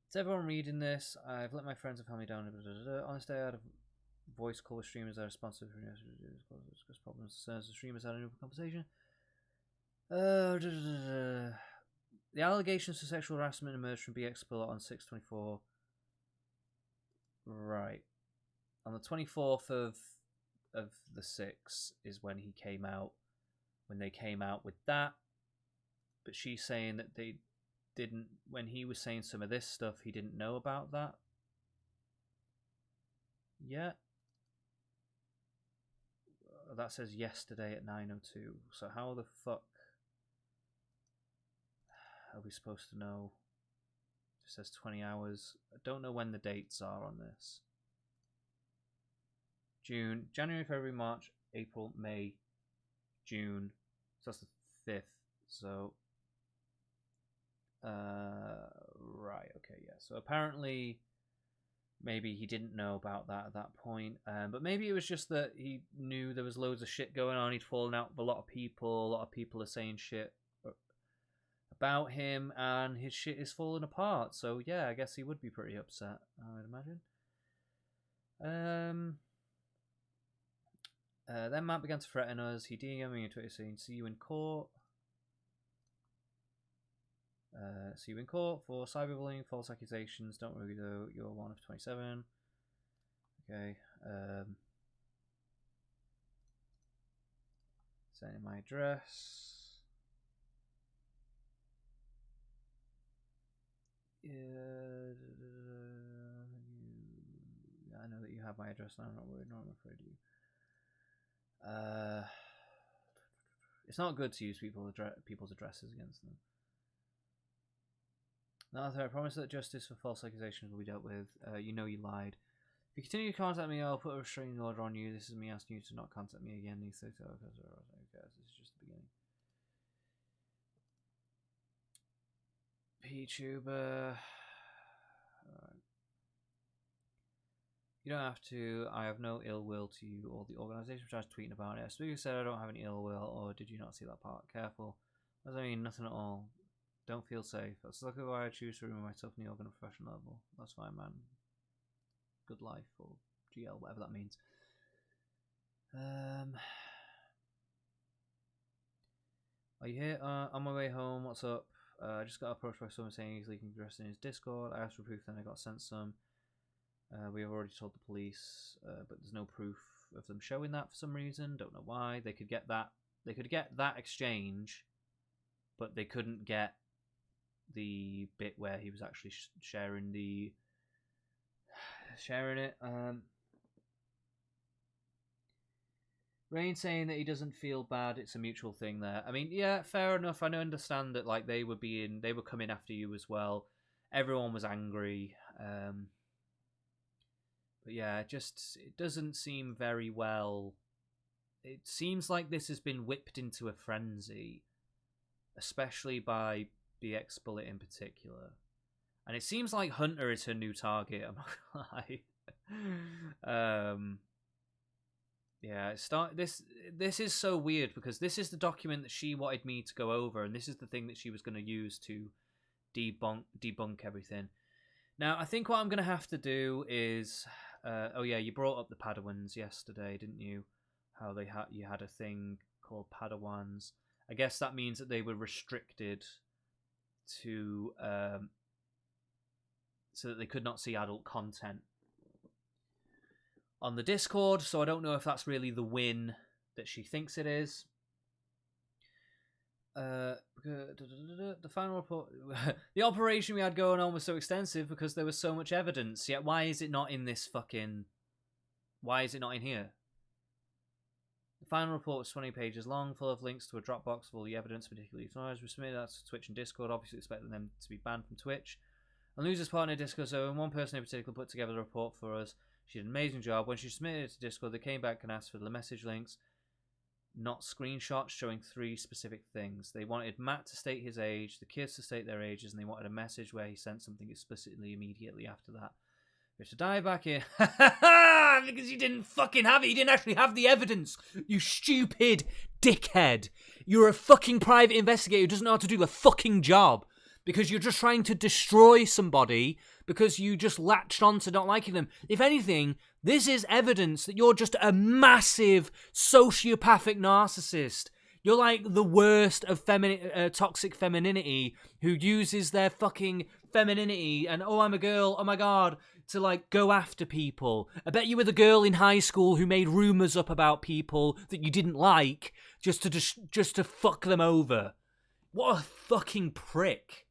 Is everyone reading this? I've let my friends and family down. Honestly, I had a voice call with streamers that are responsive for discuss problems, concerns. The streamers had an open conversation. The allegations for sexual harassment emerged from BXBullets on 6/24. Right. On the 24th of the 6th is when he came out. When they came out with that. But she's saying that they didn't, when he was saying some of this stuff, he didn't know about that. Yeah. That says yesterday at 9:02. So how the fuck are we supposed to know? It says 20 hours. I don't know when the dates are on this. June, January, February, March, April, May, June. So that's the 5th. So right, okay, yeah. So apparently maybe he didn't know about that at that point. But maybe it was just that he knew there was loads of shit going on. He'd fallen out with a lot of people. A lot of people are saying shit about him, and his shit is falling apart. So yeah, I guess he would be pretty upset, I would imagine. Then Matt began to threaten us. He DM'd me on Twitter saying, "See you in court." So you're in court for cyberbullying, false accusations. Don't worry though, you're one of 27. Okay. Sending my address. Yeah, I know that you have my address now. I'm not worried. No, I'm afraid of you. It's not good to use people's addresses against them. Now, I promise that justice for false accusations will be dealt with. You know you lied. If you continue to contact me, I'll put a restraining order on you. This is me asking you to not contact me again. This is just the beginning. PTuber. You don't have to. I have no ill will to you or the organisation which I was tweeting about it. So you said I don't have any ill will, or did you not see that part? Careful. What does that mean? Nothing at all. Don't feel safe. That's luckily why I choose to remove myself from the organ on a professional level. That's fine, man. Good life, or GL, whatever that means. Are you here? On my way home, what's up? I just got approached by someone saying he's leaking address in his Discord. I asked for proof, then I got sent some. We have already told the police, but there's no proof of them showing that for some reason. Don't know why. They could get that. They could get that exchange, but they couldn't get the bit where he was actually sharing it. Rain saying that he doesn't feel bad. It's a mutual thing there. I mean, yeah, fair enough. I understand that like they were coming after you as well. Everyone was angry. But yeah, it doesn't seem very well. It seems like this has been whipped into a frenzy, especially by BXBullet in particular. And it seems like Hunter is her new target, I'm not gonna lie. Yeah, this is so weird because this is the document that she wanted me to go over, and this is the thing that she was going to use to debunk everything. Now, I think what I'm going to have to do is, oh yeah, you brought up the Padawans yesterday, didn't you? How you had a thing called Padawans. I guess that means that they were restricted to, so that they could not see adult content on the Discord, so I don't know if that's really the win that she thinks it is. The final report... the operation we had going on was so extensive because there was so much evidence, yet why is it not in this fucking... Why is it not in here? The final report was 20 pages long, full of links to a Dropbox of all the evidence, particularly noise. We submitted that to Twitch and Discord, obviously expecting them to be banned from Twitch. And Loser's partner Discord, so one person in particular put together a report for us. She did an amazing job. When she submitted it to Discord, they came back and asked for the message links, not screenshots, showing 3 specific things. They wanted Matt to state his age, the kids to state their ages, and they wanted a message where he sent something explicitly immediately after that. We have to dive back in. Because you didn't fucking have it. You didn't actually have the evidence. You stupid dickhead. You're a fucking private investigator who doesn't know how to do the fucking job. Because you're just trying to destroy somebody because you just latched on to not liking them. If anything, this is evidence that you're just a massive sociopathic narcissist. You're like the worst of toxic femininity who uses their fucking femininity and, oh, I'm a girl, oh my god, to like go after people. I bet you were the girl in high school who made rumours up about people that you didn't like just to fuck them over. What a fucking prick.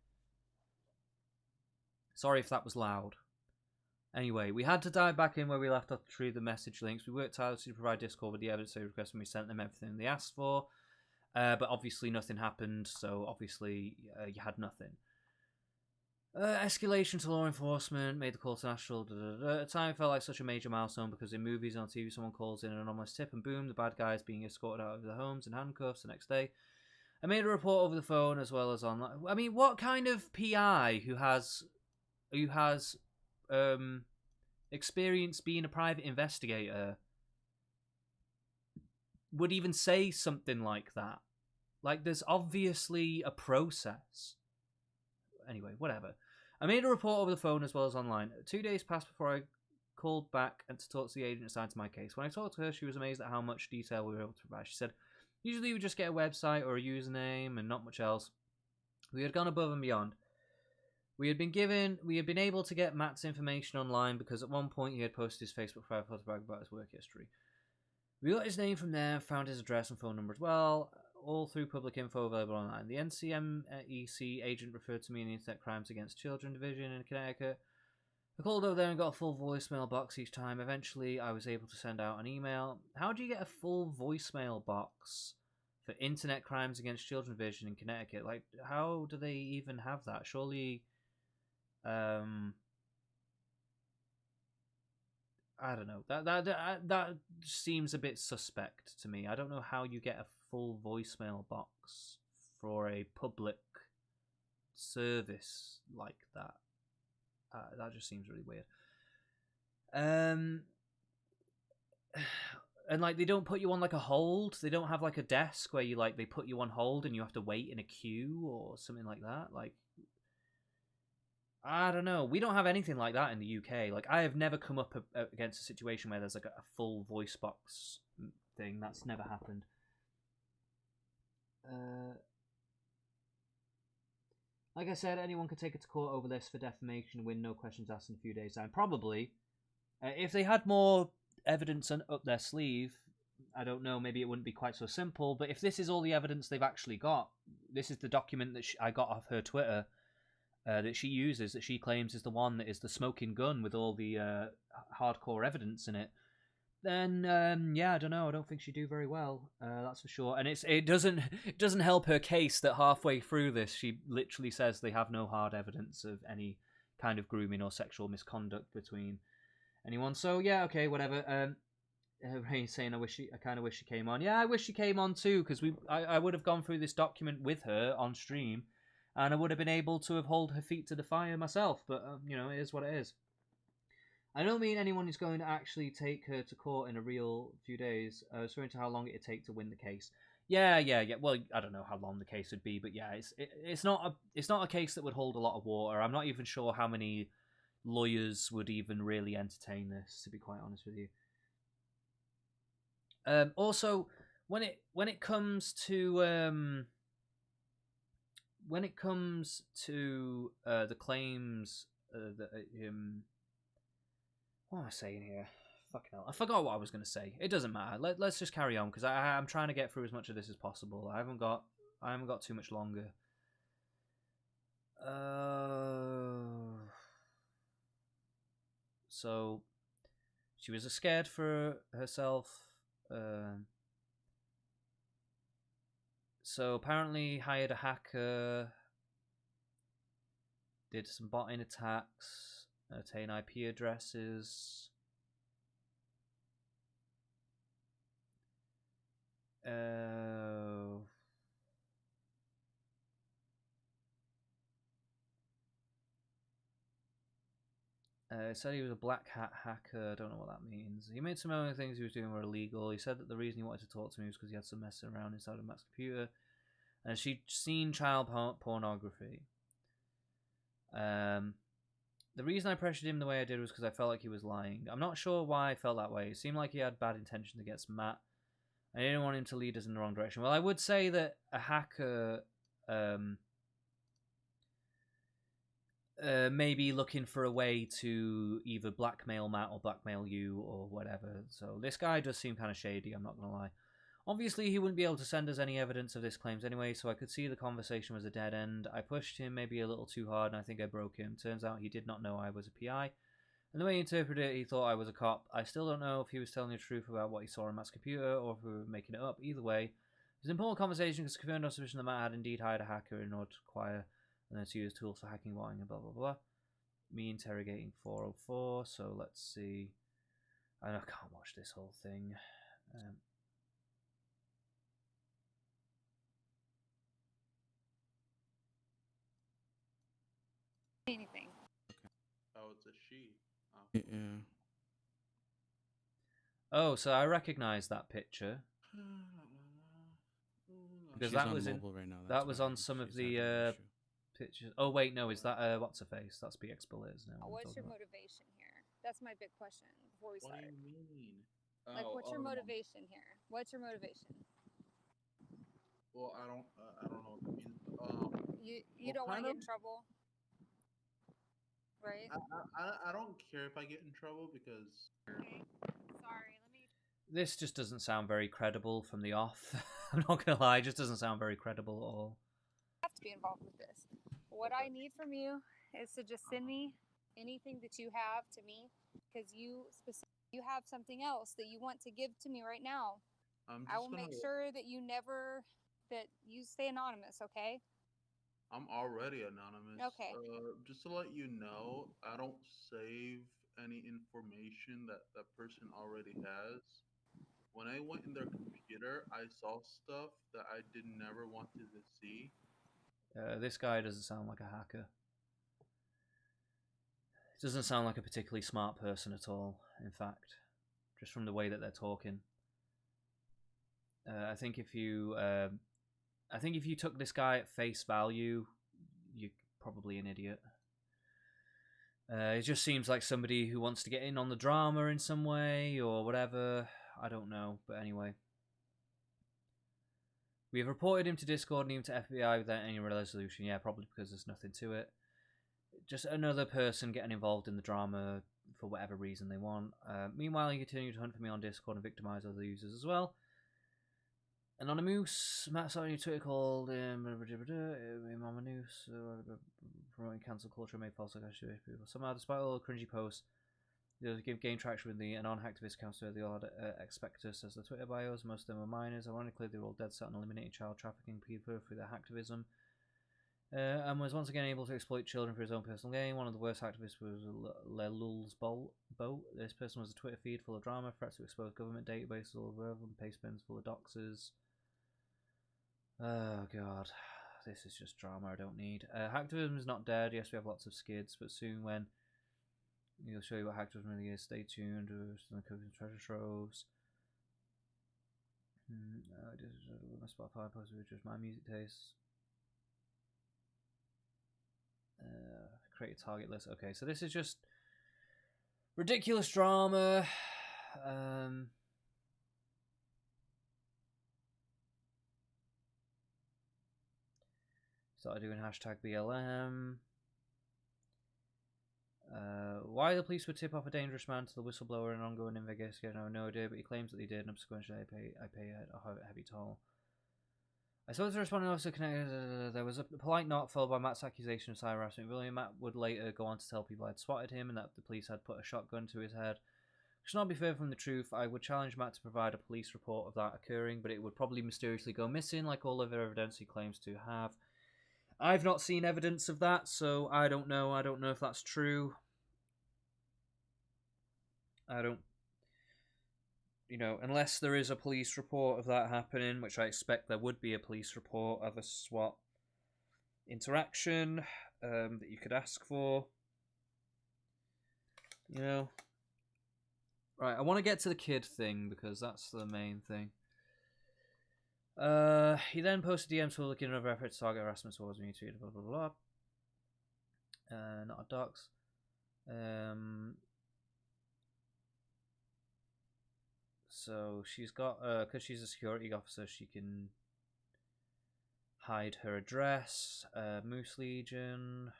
Sorry if that was loud. Anyway, we had to dive back in where we left off to retrieve the message links. We worked tirelessly to provide Discord with the evidence they requested and we sent them everything they asked for. But obviously nothing happened, so obviously you had nothing. Escalation to law enforcement, made the call to national... At the time, it felt like such a major milestone because in movies and on TV, someone calls in an anonymous tip and boom, the bad guy is being escorted out of their homes in handcuffs the next day. I made a report over the phone as well as online. I mean, what kind of PI who has experience being a private investigator would even say something like that? Like, there's obviously a process. Anyway, whatever. I made a report over the phone as well as online. 2 days passed before I called back and to talk to the agent assigned to my case. When I talked to her, she was amazed at how much detail we were able to provide. She said, usually we just get a website or a username and not much else. We had gone above and beyond. We had been able to get Matt's information online because at one point he had posted his Facebook private photo about his work history. We got his name from there, found his address and phone number as well, all through public info available online. The NCMEC agent referred to me in the Internet Crimes Against Children Division in Connecticut. I called over there and got a full voicemail box each time. Eventually, I was able to send out an email. How do you get a full voicemail box for Internet Crimes Against Children Division in Connecticut? Like, how do they even have that? Surely, I don't know. That seems a bit suspect to me. I don't know how you get a full voicemail box for a public service like that. That just seems really weird. And like they don't put you on like a hold. They don't have like a desk where you like they put you on hold and you have to wait in a queue or something like that. Like I don't know. We don't have anything like that in the UK. Like I have never come up against a situation where there's like a full voice box thing. That's never happened. Like I said, anyone could take it to court over this for defamation and win no questions asked in a few days' time. Probably. If they had more evidence up their sleeve, I don't know, maybe it wouldn't be quite so simple. But if this is all the evidence they've actually got, this is the document that I got off her Twitter that she uses, that she claims is the one that is the smoking gun with all the hardcore evidence in it, then yeah, I don't know. I don't think she'd do very well. That's for sure. And it doesn't help her case that halfway through this, she literally says they have no hard evidence of any kind of grooming or sexual misconduct between anyone. So yeah, okay, whatever. Ray's saying I kind of wish she came on. Yeah, I wish she came on too, because I would have gone through this document with her on stream, and I would have been able to have held her feet to the fire myself. But you know, it is what it is. I don't mean anyone is going to actually take her to court in a real few days. Referring to how long it'd take to win the case. Yeah. Well, I don't know how long the case would be, but yeah, it's not a case that would hold a lot of water. I'm not even sure how many lawyers would even really entertain this, to be quite honest with you. Also, when it comes to the claims that what am I saying here? Fucking hell. I forgot what I was going to say. It doesn't matter. Let's just carry on, because I'm trying to get through as much of this as possible. I haven't got too much longer. So, she was scared for herself. So, apparently hired a hacker, did some botting attacks, obtain IP addresses. Said he was a black hat hacker. I don't know what that means. He made some other things he was doing were illegal. He said that the reason he wanted to talk to me was because he had some messing around inside of Matt's computer, and she'd seen child pornography. The reason I pressured him the way I did was because I felt like he was lying. I'm not sure why I felt that way. It seemed like he had bad intentions against Matt. I didn't want him to lead us in the wrong direction. Well, I would say that a hacker may be looking for a way to either blackmail Matt or blackmail you or whatever. So this guy does seem kind of shady, I'm not going to lie. Obviously, he wouldn't be able to send us any evidence of his claims anyway, so I could see the conversation was a dead end. I pushed him maybe a little too hard, and I think I broke him. Turns out he did not know I was a PI. And the way he interpreted it, he thought I was a cop. I still don't know if he was telling the truth about what he saw on Matt's computer, or if we were making it up. Either way, it was an important conversation because confirmed on suspicion that Matt had indeed hired a hacker in order to acquire and then to use tools for hacking, botting, and blah blah blah. Me interrogating 404, so let's see. I can't watch this whole thing. Anything. Oh, it's a she. Oh. Yeah. Oh, so I recognize that picture because She's that on was in mobile right now, that that's was why on some of she's having an the issue. pictures. Oh wait, no, is that what's her face? That's BXBullets now. What's your motivation here? That's my big question before we What start. do you mean? Like, what's your motivation here? What's your motivation? Well, I don't know what that means. You don't want to get in trouble. right? I don't care if I get in trouble because. Okay. Sorry, let me. This just doesn't sound very credible from the off. I'm not gonna lie, it just doesn't sound very credible at all. Have to be involved with this. What I need from you is to just send me anything that you have to me, because you have something else that you want to give to me right now. I will make sure that you stay anonymous, okay? I'm already anonymous. Okay. Just to let you know, I don't save any information that that person already has. When I went in their computer, I saw stuff that I did never wanted to see. This guy doesn't sound like a hacker. He doesn't sound like a particularly smart person at all, in fact. Just from the way that they're talking. I think if you took this guy at face value, you're probably an idiot. It just seems like somebody who wants to get in on the drama in some way, or whatever. I don't know, but anyway. We have reported him to Discord and even to FBI without any resolution. Yeah, probably because there's nothing to it. Just another person getting involved in the drama for whatever reason they want. Meanwhile, he continued to hunt for me on Discord and victimize other users as well. Anonymous, Matt started a new Twitter called Mama Noose, promoting cancel culture and made false accusations people. Somehow, despite all the cringy posts, they give gain traction with the non-hacktivist accounts where they all expect us as the Twitter bios. Most of them are minors. Ironically, they were all dead set on eliminating child trafficking people through their hacktivism. And was once again able to exploit children for his own personal gain. One of the worst activists was Lelul's Boat. This person was a Twitter feed full of drama, threats to expose government databases all over, and paste bins full of doxers. Oh god, this is just drama I don't need. Hacktivism is not dead. Yes, we have lots of skids, but soon when he'll show you what hacktivism really is. Stay tuned. The cooking treasure troves. My Spotify post with just my music tastes. Create a target list. Okay, so this is just ridiculous drama. Started doing hashtag BLM. Why the police would tip off a dangerous man to the whistleblower in an ongoing investigation, I have no idea, but he claims that he did, and subsequently I pay a heavy toll. I suppose the responding officer connected. There was a polite knock followed by Matt's accusation of cyber harassment. William Matt would later go on to tell people I'd spotted him and that the police had put a shotgun to his head. Which should not be further from the truth. I would challenge Matt to provide a police report of that occurring, but it would probably mysteriously go missing like all other evidence he claims to have. I've not seen evidence of that, so I don't know. I don't know if that's true. I don't... You know, unless there is a police report of that happening, which I expect there would be a police report of a SWAT interaction that you could ask for. You know. Right, I want to get to the kid thing because that's the main thing. He then posted DMs for looking at another effort to target harassment towards me, tweeted blah blah blah. Not a docs. So she's got, because she's a security officer, she can hide her address. Moose Legion.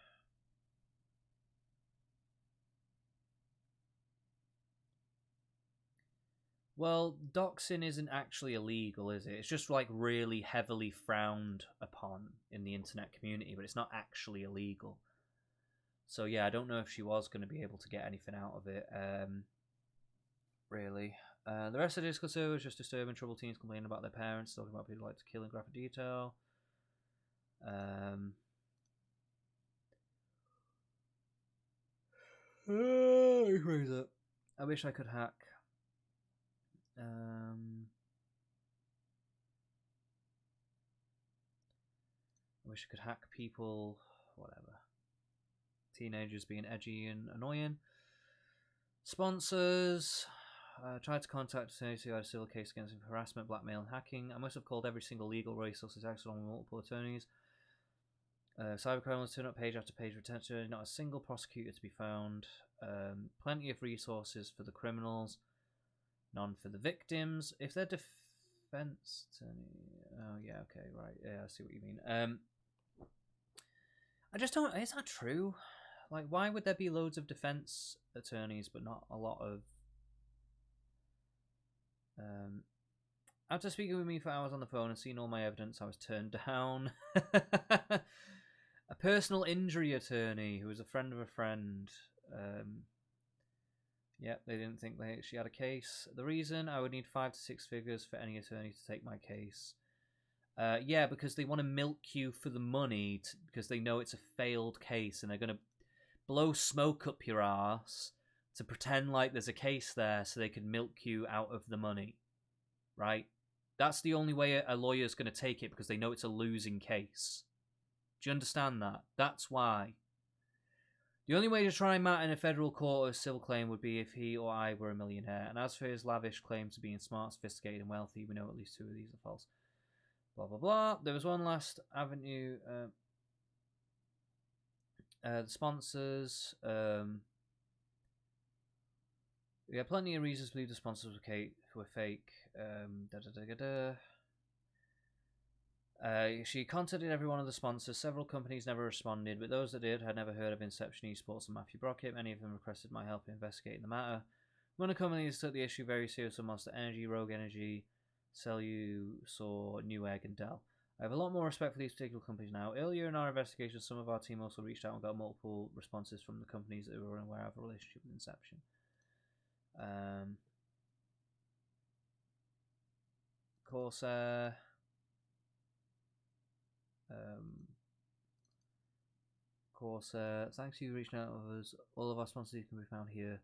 Well, doxing isn't actually illegal, is it? It's just like really heavily frowned upon in the internet community, but it's not actually illegal. So yeah, I don't know if she was going to be able to get anything out of it, really. The rest of the Discord server was just disturbing, troubled teens complaining about their parents, talking about people who like to kill in graphic detail. Where is it? I wish I could hack. I wish I could hack people, whatever. Teenagers being edgy and annoying. Sponsors. Tried to contact attorneys who had a civil case against him for harassment, blackmail, and hacking. I must have called every single legal resource access on multiple attorneys. Cybercriminals turn up page after page for attention. Not a single prosecutor to be found. Plenty of resources for the criminals. None for the victims. If their defense attorney... Oh, yeah, okay, right. Yeah, I see what you mean. I just don't... Is that true? like, why would there be loads of defense attorneys but not a lot of after speaking with me for hours on the phone and seeing all my evidence, I was turned down. A personal injury attorney who was a friend of a friend. Yep, they didn't think she had a case. The reason, I would need 5 to 6 figures for any attorney to take my case. Yeah, because they want to milk you for the money because they know it's a failed case and they're going to blow smoke up your ass to pretend like there's a case there so they can milk you out of the money. Right? That's the only way a lawyer's going to take it because they know it's a losing case. Do you understand that? That's why. The only way to try Matt in a federal court or a civil claim would be if he or I were a millionaire. And as for his lavish claims to being smart, sophisticated, and wealthy, we know at least 2 of these are false. Blah, blah, blah. There was one last avenue. The sponsors. We had plenty of reasons to believe the sponsors were fake. She contacted every one of the sponsors. Several companies never responded, but those that did had never heard of Inception Esports and Matthew Brockett. Many of them requested my help in investigating the matter. One of the companies took the issue very seriously: Monster Energy, Rogue Energy, Cellusaur, Newegg, and Dell. I have a lot more respect for these particular companies now. Earlier in our investigation, some of our team also reached out and got multiple responses from the companies that were unaware of a relationship with Inception. Corsair. Corsair. Thanks for you reaching out to us. All of our sponsors can be found here.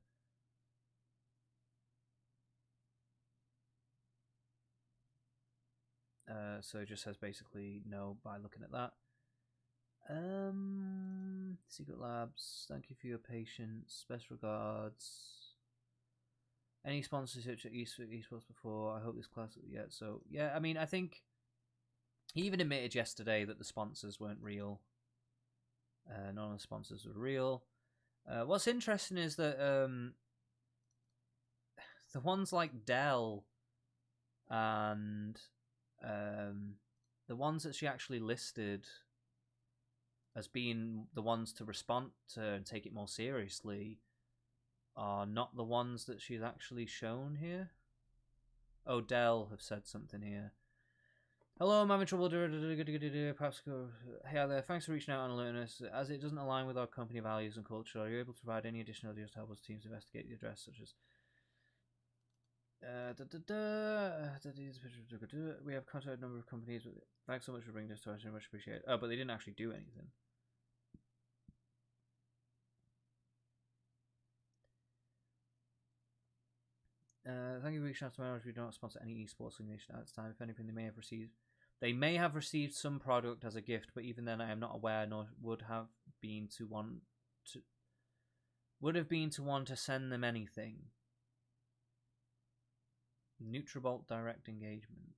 So it just says basically no by looking at that. Secret Labs, thank you for your patience. Best regards. Any sponsorship at esports before? I hope this class. Yeah, so yeah, I mean, I think he even admitted yesterday that the sponsors weren't real. None of the sponsors were real. What's interesting is that the ones like Dell and the ones that she actually listed as being the ones to respond to and take it more seriously are not the ones that she's actually shown here. Oh, Dell have said something here. Hello, I'm having trouble. Perhaps go. Hey there, thanks for reaching out and alerting us. As it doesn't align with our company values and culture, are you able to provide any additional details to help us teams investigate the address, such as we have contacted a number of companies. Thanks so much for bringing this to us. I much appreciate it. Oh, but they didn't actually do anything. Thank you for reaching out to my knowledge. We do not sponsor any esports organization at this time. If anything, they may have received some product as a gift, but even then, I am not aware, nor would have been to want to send them anything. Nutrabolt direct engagement.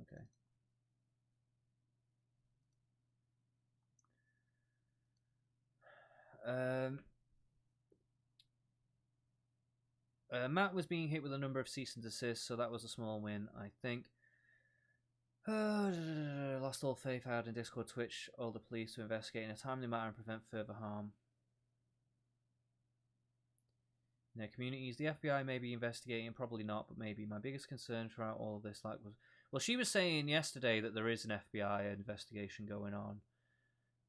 Okay. Matt was being hit with a number of cease and desist, so that was a small win, I think. Lost all faith I had in Discord, Twitch, all the police to investigate in a timely manner and prevent further harm. In their communities, the FBI may be investigating, probably not, but maybe. My biggest concern throughout all of this, was, well, she was saying yesterday that there is an FBI investigation going on,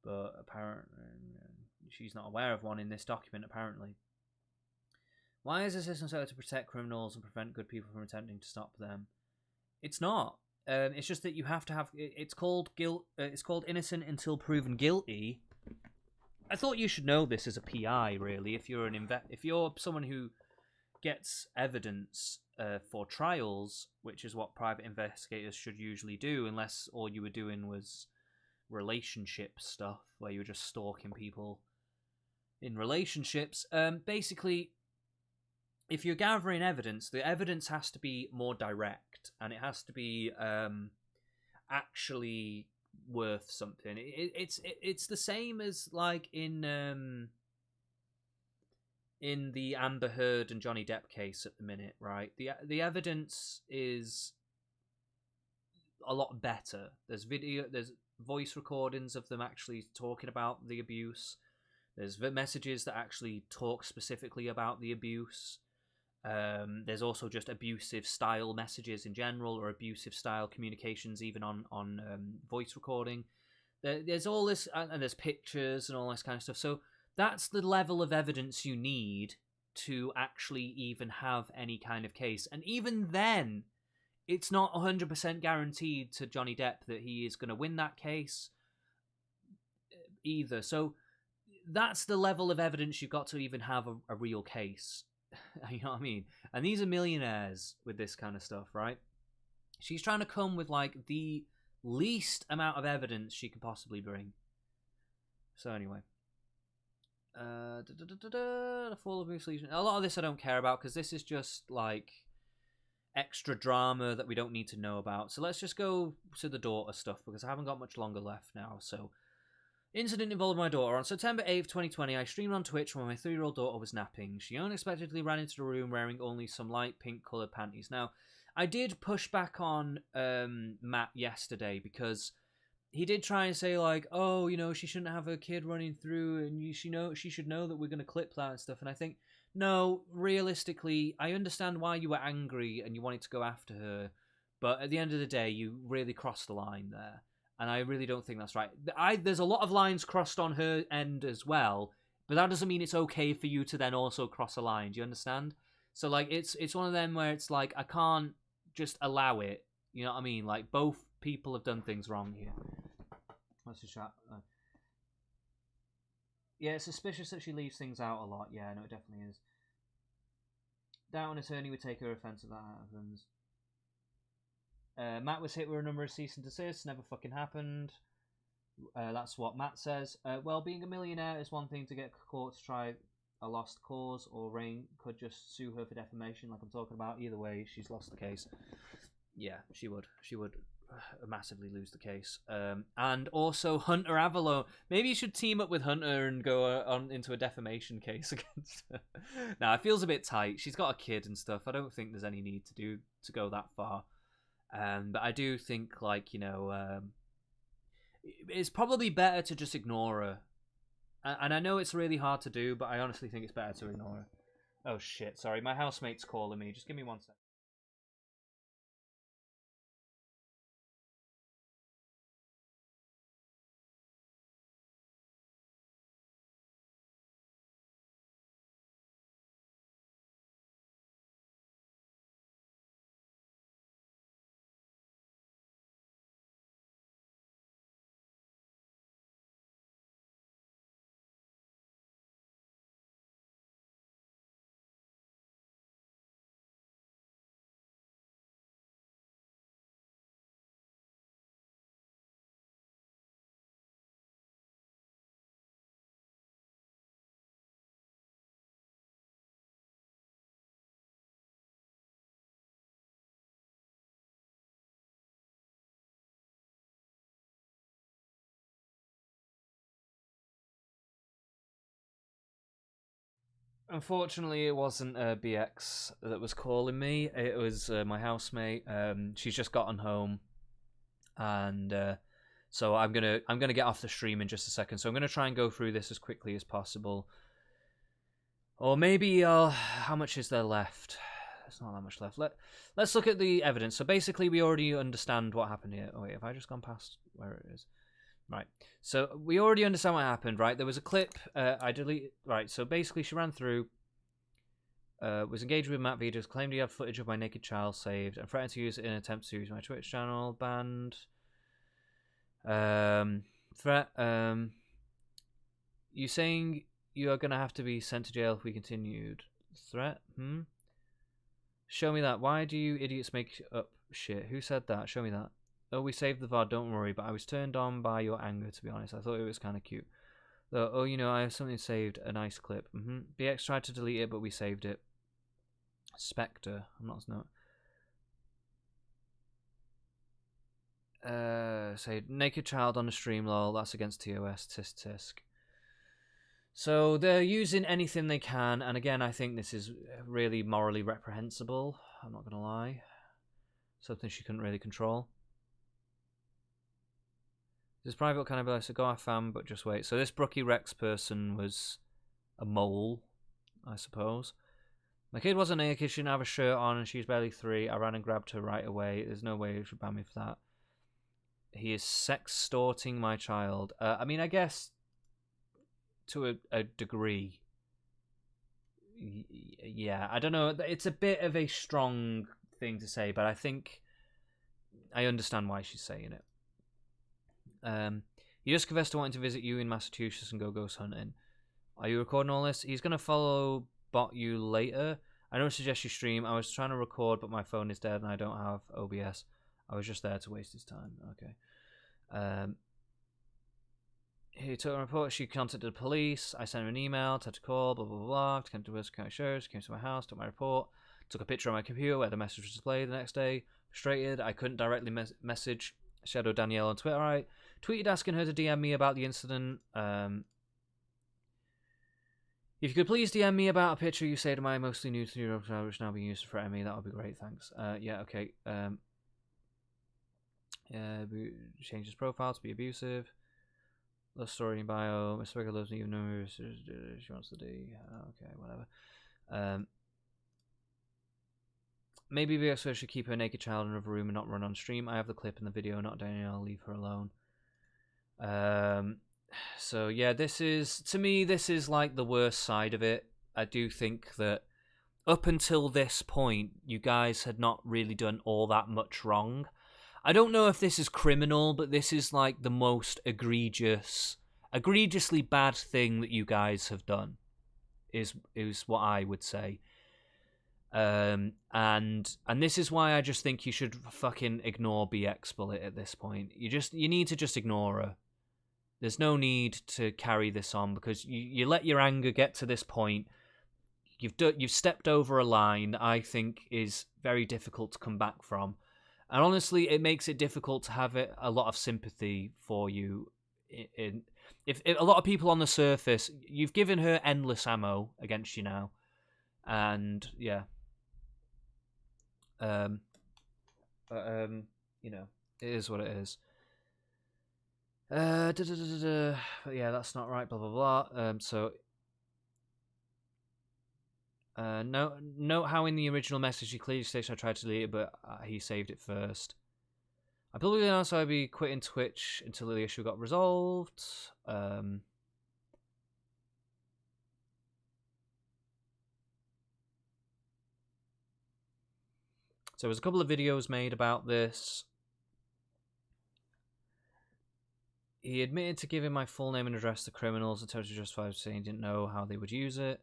but apparently she's not aware of one in this document. Apparently. Why is the system set up to protect criminals and prevent good people from attempting to stop them? It's not. It's just that you have to have. It's called guilt. It's called innocent until proven guilty. I thought you should know this as a PI, really. If you're if you're someone who gets evidence for trials, which is what private investigators should usually do, unless all you were doing was relationship stuff, where you were just stalking people in relationships. Basically, if you're gathering evidence, the evidence has to be more direct, and it has to be actually worth something. It's the same as like in the Amber Heard and Johnny Depp case at the minute, right? The evidence is a lot better. There's video. voice recordings of them actually talking about the abuse. There's messages that actually talk specifically about the abuse. There's also just abusive style messages in general, or abusive style communications, even on voice recording. There's all this, and there's pictures and all this kind of stuff. So that's the level of evidence you need to actually even have any kind of case. And even then, it's not 100% guaranteed to Johnny Depp that he is going to win that case either. So that's the level of evidence you've got to even have a real case. You know what I mean? And these are millionaires with this kind of stuff, right? She's trying to come with like the least amount of evidence she can possibly bring. So anyway, the fall of Moose Legion. A lot of this I don't care about because this is just like extra drama that we don't need to know about. So let's just go to the daughter stuff because I haven't got much longer left now. So, incident involving my daughter. On September 8th, 2020, I streamed on Twitch when my 3-year-old daughter was napping. She unexpectedly ran into the room wearing only some light pink coloured panties. Now, I did push back on Matt yesterday because he did try and say like, oh, you know, she shouldn't have her kid running through and she should know that we're going to clip that and stuff. And I think, no, realistically, I understand why you were angry and you wanted to go after her. But at the end of the day, you really crossed the line there. And I really don't think that's right. There's a lot of lines crossed on her end as well. But that doesn't mean it's okay for you to then also cross a line. Do you understand? So, like, it's one of them where it's like, I can't just allow it. You know what I mean? Like, both people have done things wrong here. What's the shot? Yeah, it's suspicious that she leaves things out a lot. Yeah, no, it definitely is. Doubt an attorney would take her offence if that happens. Matt was hit with a number of cease and desists. Never fucking happened. That's what Matt says. Well, being a millionaire is one thing to get caught to try a lost cause, or Rain could just sue her for defamation like I'm talking about. Either way, she's lost the case. Yeah, she would. She would massively lose the case. And also Hunter Avalo. Maybe you should team up with Hunter and go on into a defamation case against her. Now, it feels a bit tight. She's got a kid and stuff. I don't think there's any need to go that far. But I do think, like, you know, it's probably better to just ignore her. And I know it's really hard to do, but I honestly think it's better to ignore her. Oh shit, sorry, my housemate's calling me. Just give me 1 sec. Unfortunately, it wasn't BX that was calling me. It was my housemate. She's just gotten home, and so I'm gonna get off the stream in just a second. So I'm gonna try and go through this as quickly as possible, or maybe how much is there left? There's not that much left. Let's look at the evidence. So basically, we already understand what happened here. Oh wait, have I just gone past where it is? Right, so we already understand what happened, right? There was a clip, I deleted, right, so basically she ran through, was engaged with Matt Videos, claimed he had footage of my naked child saved, and threatened to use it in an attempt to use my Twitch channel, banned, threat, you saying you are going to have to be sent to jail if we continued, threat, show me that, why do you idiots make up shit, who said that, show me that. Oh, we saved the VOD, don't worry, but I was turned on by your anger, to be honest. I thought it was kind of cute. Oh, you know, I have something saved, a nice clip. BX tried to delete it, but we saved it. Spectre, I'm not... Say, naked child on the stream, lol, that's against TOS, tisk tisk. So, they're using anything they can, and again, I think this is really morally reprehensible, I'm not gonna lie. Something she couldn't really control. This private kind of like, so go have fam, but just wait. So this Brookie Rex person was a mole, I suppose. My kid wasn't naked, she didn't have a shirt on, and she was barely 3. I ran and grabbed her right away. There's no way you should ban me for that. He is sextorting my child. I mean, I guess to a degree. Yeah, I don't know. It's a bit of a strong thing to say, but I think I understand why she's saying it. He just confessed to wanting to visit you in Massachusetts and go ghost hunting. Are you recording all this? He's going to follow bot you later. I don't suggest you stream. I was trying to record, but my phone is dead and I don't have OBS. I was just there to waste his time. Okay. He took a report. She contacted the police. I sent her an email, tried to call, blah, blah, blah. Came to West County Sheriff, came to my house, took my report, took a picture on my computer where the message was displayed the next day. Frustrated, I couldn't directly message Shadow Danielle on Twitter. I tweeted asking her to DM me about the incident. If you could please DM me about a picture you saved of my mostly nude which now being used for Emmy, that would be great, thanks. Yeah, okay. Change his profile to be abusive. Love story in bio. Mr. Wiggle loves me even though she wants to D. Okay, whatever. Maybe BXBullets should keep her naked child in another room and not run on stream. I have the clip in the video, not Danielle. Leave her alone. So yeah, this is, to me, this is like the worst side of it. I do think that up until this point, you guys had not really done all that much wrong. I don't know if this is criminal, but this is like the most egregiously bad thing that you guys have done, is what I would say. And this is why I just think you should fucking ignore BXBullet at this point. You need to just ignore her. There's no need to carry this on because you let your anger get to this point. You've stepped over a line I think is very difficult to come back from. And honestly, it makes it difficult to have a lot of sympathy for you. If a lot of people on the surface, you've given her endless ammo against you now. And yeah. You know, it is what it is. But yeah, that's not right, blah blah blah. Note how in the original message he clearly states I tried to delete it, but he saved it first. I publicly announced I'd be quitting Twitch until the issue got resolved. So there was a couple of videos made about this. He admitted to giving my full name and address to criminals and totally justified saying he didn't know how they would use it.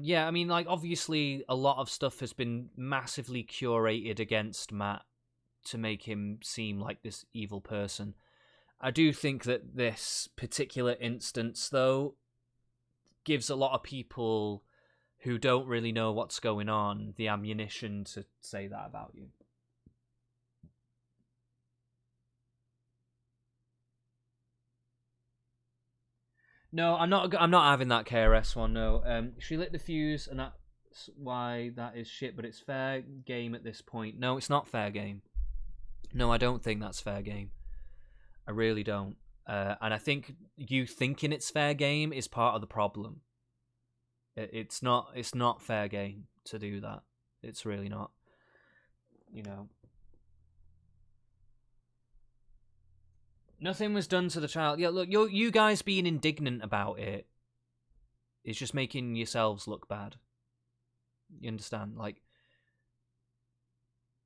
Yeah, I mean, like, obviously a lot of stuff has been massively curated against Matt to make him seem like this evil person. I do think that this particular instance, though, gives a lot of people who don't really know what's going on the ammunition to say that about you. No, I'm not having that KRS one. No, she lit the fuse, and that's why that is shit. But it's fair game at this point. No, it's not fair game. No, I don't think that's fair game. I really don't. And I think you thinking it's fair game is part of the problem. It's not fair game to do that. It's really not. You know. Nothing was done to the child. Yeah, look, you guys being indignant about it is just making yourselves look bad. You understand? Like,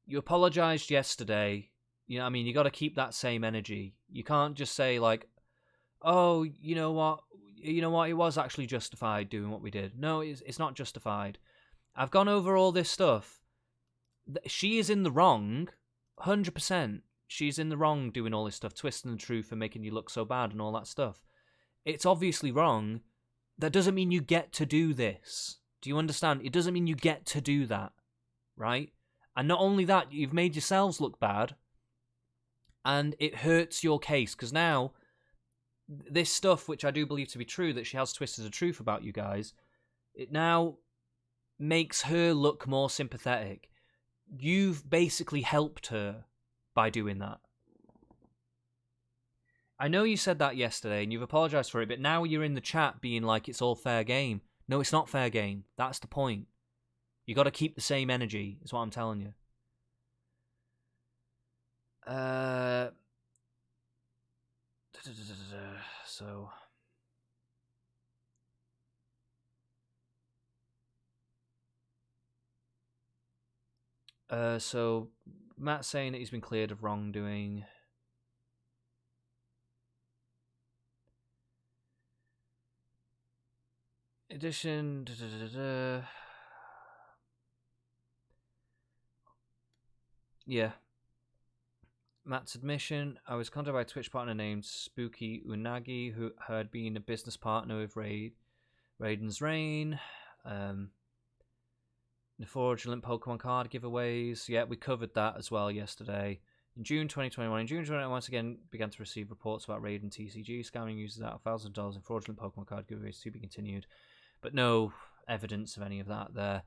you apologized yesterday. You know what I mean? You got to keep that same energy. You can't just say, like, oh, you know what? It was actually justified doing what we did. No, it's not justified. I've gone over all this stuff. She is in the wrong, 100%. She's in the wrong doing all this stuff, twisting the truth and making you look so bad and all that stuff. It's obviously wrong. That doesn't mean you get to do this. Do you understand? It doesn't mean you get to do that, right? And not only that, you've made yourselves look bad, and it hurts your case, because now, this stuff, which I do believe to be true, that she has twisted the truth about you guys, it now makes her look more sympathetic. You've basically helped her by doing that. I know you said that yesterday and you've apologized for it, but now you're in the chat being like it's all fair game. No, it's not fair game. That's the point. You got to keep the same energy, is what I'm telling you. So... So Matt's saying that he's been cleared of wrongdoing. Addition. Yeah. Matt's admission. I was contacted by a Twitch partner named Spooky Unagi, who had been a business partner with Raiden's Reign. The fraudulent Pokemon card giveaways. Yeah, we covered that as well yesterday. In June 2021, once again began to receive reports about Raiden TCG scamming users out of $1,000 in fraudulent Pokemon card giveaways to be continued. But no evidence of any of that there.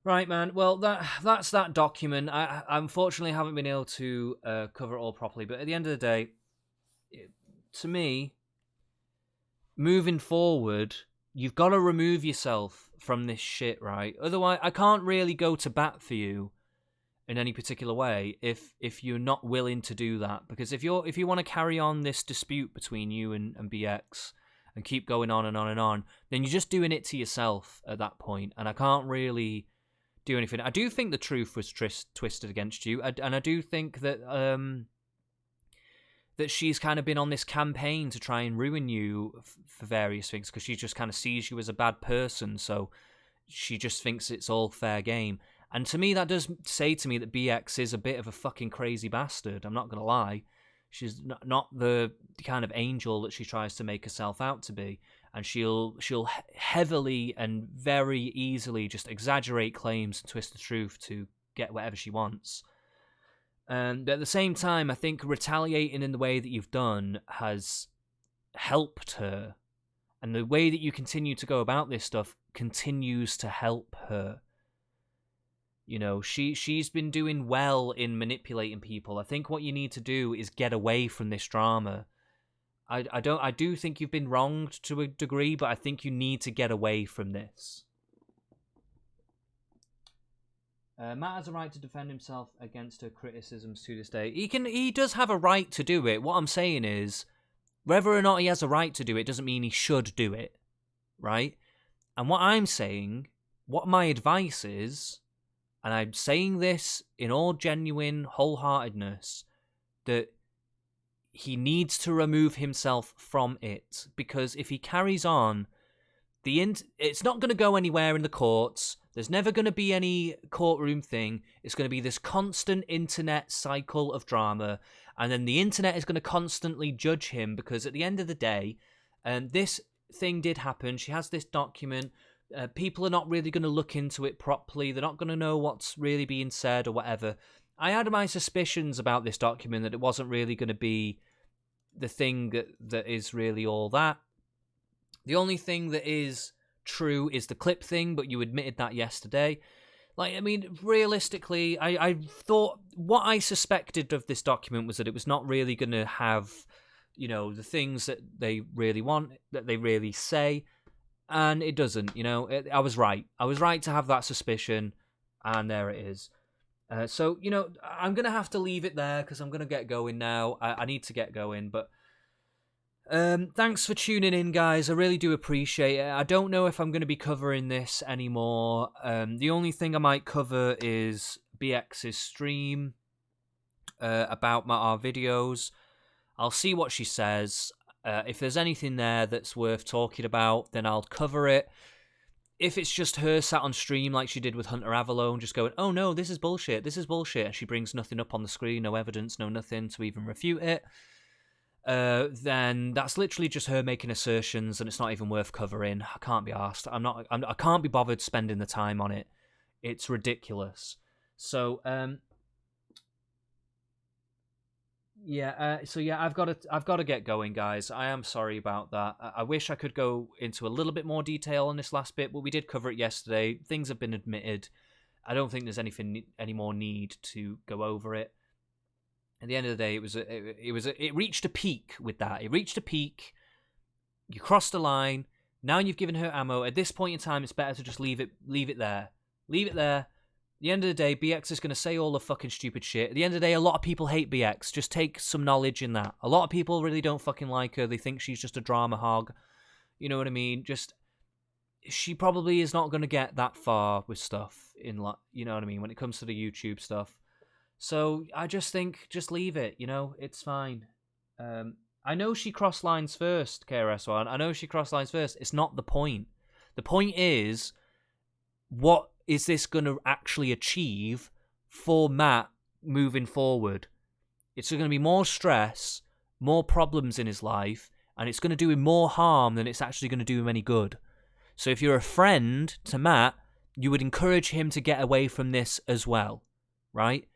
Right, man. Well, that's that document. I unfortunately haven't been able to cover it all properly. But at the end of the day, to me, moving forward, you've got to remove yourself from this shit, right? Otherwise, I can't really go to bat for you in any particular way if you're not willing to do that. Because if you want to carry on this dispute between you and BX and keep going on and on and on, then you're just doing it to yourself at that point. And I can't really do anything. I do think the truth was twisted against you, and I do think that that she's kind of been on this campaign to try and ruin you for various things, because she just kind of sees you as a bad person, so she just thinks it's all fair game. And to me, that does say to me that BX is a bit of a fucking crazy bastard. I'm not going to lie. She's not the kind of angel that she tries to make herself out to be. And she'll heavily and very easily just exaggerate claims and twist the truth to get whatever she wants. And at the same time, I think retaliating in the way that you've done has helped her. And the way that you continue to go about this stuff continues to help her. You know, she's been doing well in manipulating people. I think what you need to do is get away from this drama. I do think you've been wronged to a degree, but I think you need to get away from this. Matt has a right to defend himself against her criticisms to this day. He does have a right to do it. What I'm saying is, whether or not he has a right to do it doesn't mean he should do it, right? And what I'm saying, what my advice is, and I'm saying this in all genuine wholeheartedness, that he needs to remove himself from it, because if he carries on, it's not going to go anywhere in the courts. There's never going to be any courtroom thing. It's going to be this constant internet cycle of drama, and then the internet is going to constantly judge him, because at the end of the day, this thing did happen. She has this document. People are not really going to look into it properly. They're not going to know what's really being said or whatever. I had my suspicions about this document, that it wasn't really going to be the thing that is really all that. The only thing that is true is the clip thing, but you admitted that yesterday. Like, I mean, realistically, I thought what I suspected of this document was that it was not really going to have, you know, the things that they really want, that they really say, and it doesn't, you know. I was right. I was right to have that suspicion, and there it is. So, you know, I'm going to have to leave it there, because I'm going to get going now. I need to get going, but thanks for tuning in, guys. I really do appreciate it. I don't know if I'm going to be covering this anymore. The only thing I might cover is BX's stream about our videos. I'll see what she says. If there's anything there that's worth talking about, then I'll cover it. If it's just her sat on stream like she did with Hunter Avalone, just going, oh no, this is bullshit, and she brings nothing up on the screen, no evidence, no nothing to even refute it, then that's literally just her making assertions, and it's not even worth covering. I can't be arsed. I can't be bothered spending the time on it. It's ridiculous. So, I've got to get going, guys. I am sorry about that. I wish I could go into a little bit more detail on this last bit, but we did cover it yesterday. Things have been admitted. I don't think there's any more need to go over it. At the end of the day, it reached a peak with that. It reached a peak. You crossed the line. Now you've given her ammo. At this point in time, it's better to just leave it there. Leave it there. At the end of the day, BX is going to say all the fucking stupid shit. At the end of the day, a lot of people hate BX. Just take some knowledge in that. A lot of people really don't fucking like her. They think she's just a drama hog. You know what I mean? She probably is not going to get that far with stuff you know what I mean, when it comes to the YouTube stuff. So I just think, just leave it, it's fine. I know she crossed lines first, KRS-One. I know she crossed lines first. It's not the point. The point is, what is this going to actually achieve for Matt moving forward? It's going to be more stress, more problems in his life, and it's going to do him more harm than it's actually going to do him any good. So if you're a friend to Matt, you would encourage him to get away from this as well, right?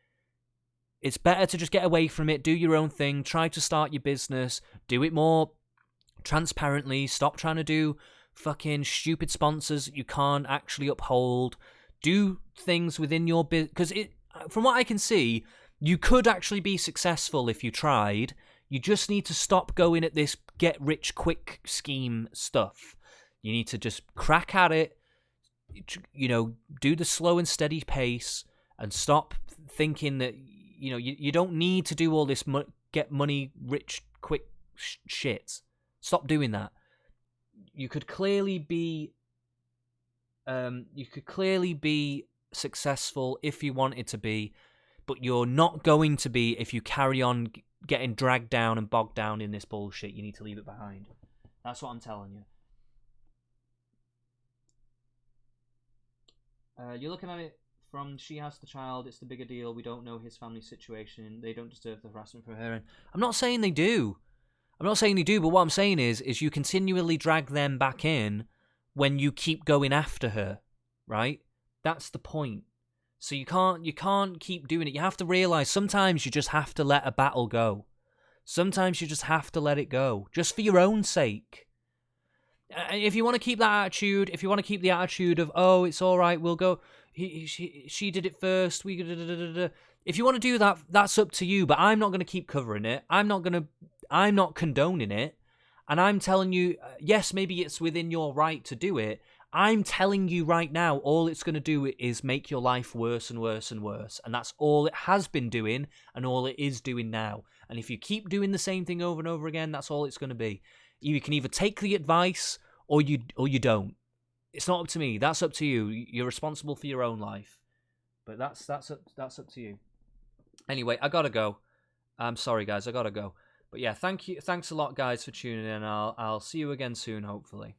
It's better to just get away from it, do your own thing, try to start your business, do it more transparently, stop trying to do fucking stupid sponsors that you can't actually uphold, do things within your business, because from what I can see, you could actually be successful if you tried. You just need to stop going at this get-rich-quick scheme stuff. You need to just crack at it, do the slow and steady pace, and stop thinking that, you don't need to do all this get money rich quick shit. Stop doing that. You could clearly be successful if you wanted to be, but you're not going to be if you carry on getting dragged down and bogged down in this bullshit. You need to leave it behind. That's what I'm telling you. You're looking at it from she has the child, it's the bigger deal. We don't know his family situation. They don't deserve the harassment from her. And I'm not saying they do. But what I'm saying is you continually drag them back in when you keep going after her, right? That's the point. So you can't keep doing it. You have to realize sometimes you just have to let a battle go. Sometimes you just have to let it go, just for your own sake. If you want to keep that attitude, if you want to keep the attitude of, oh, it's all right, we'll go, she did it first, if you want to do that, that's up to you, but I'm not going to keep covering it. I'm not condoning it, and I'm telling you, yes, maybe it's within your right to do it. I'm telling you right now, all it's going to do is make your life worse and worse and worse, and that's all it has been doing, and all it is doing now. And if you keep doing the same thing over and over again, that's all it's going to be. You can either take the advice or you don't. It's not up to me. That's up to you. You're responsible for your own life. But that's up to you. Anyway, I gotta go. I'm sorry, guys. I gotta go. But yeah, thanks a lot, guys, for tuning in. I'll see you again soon, hopefully.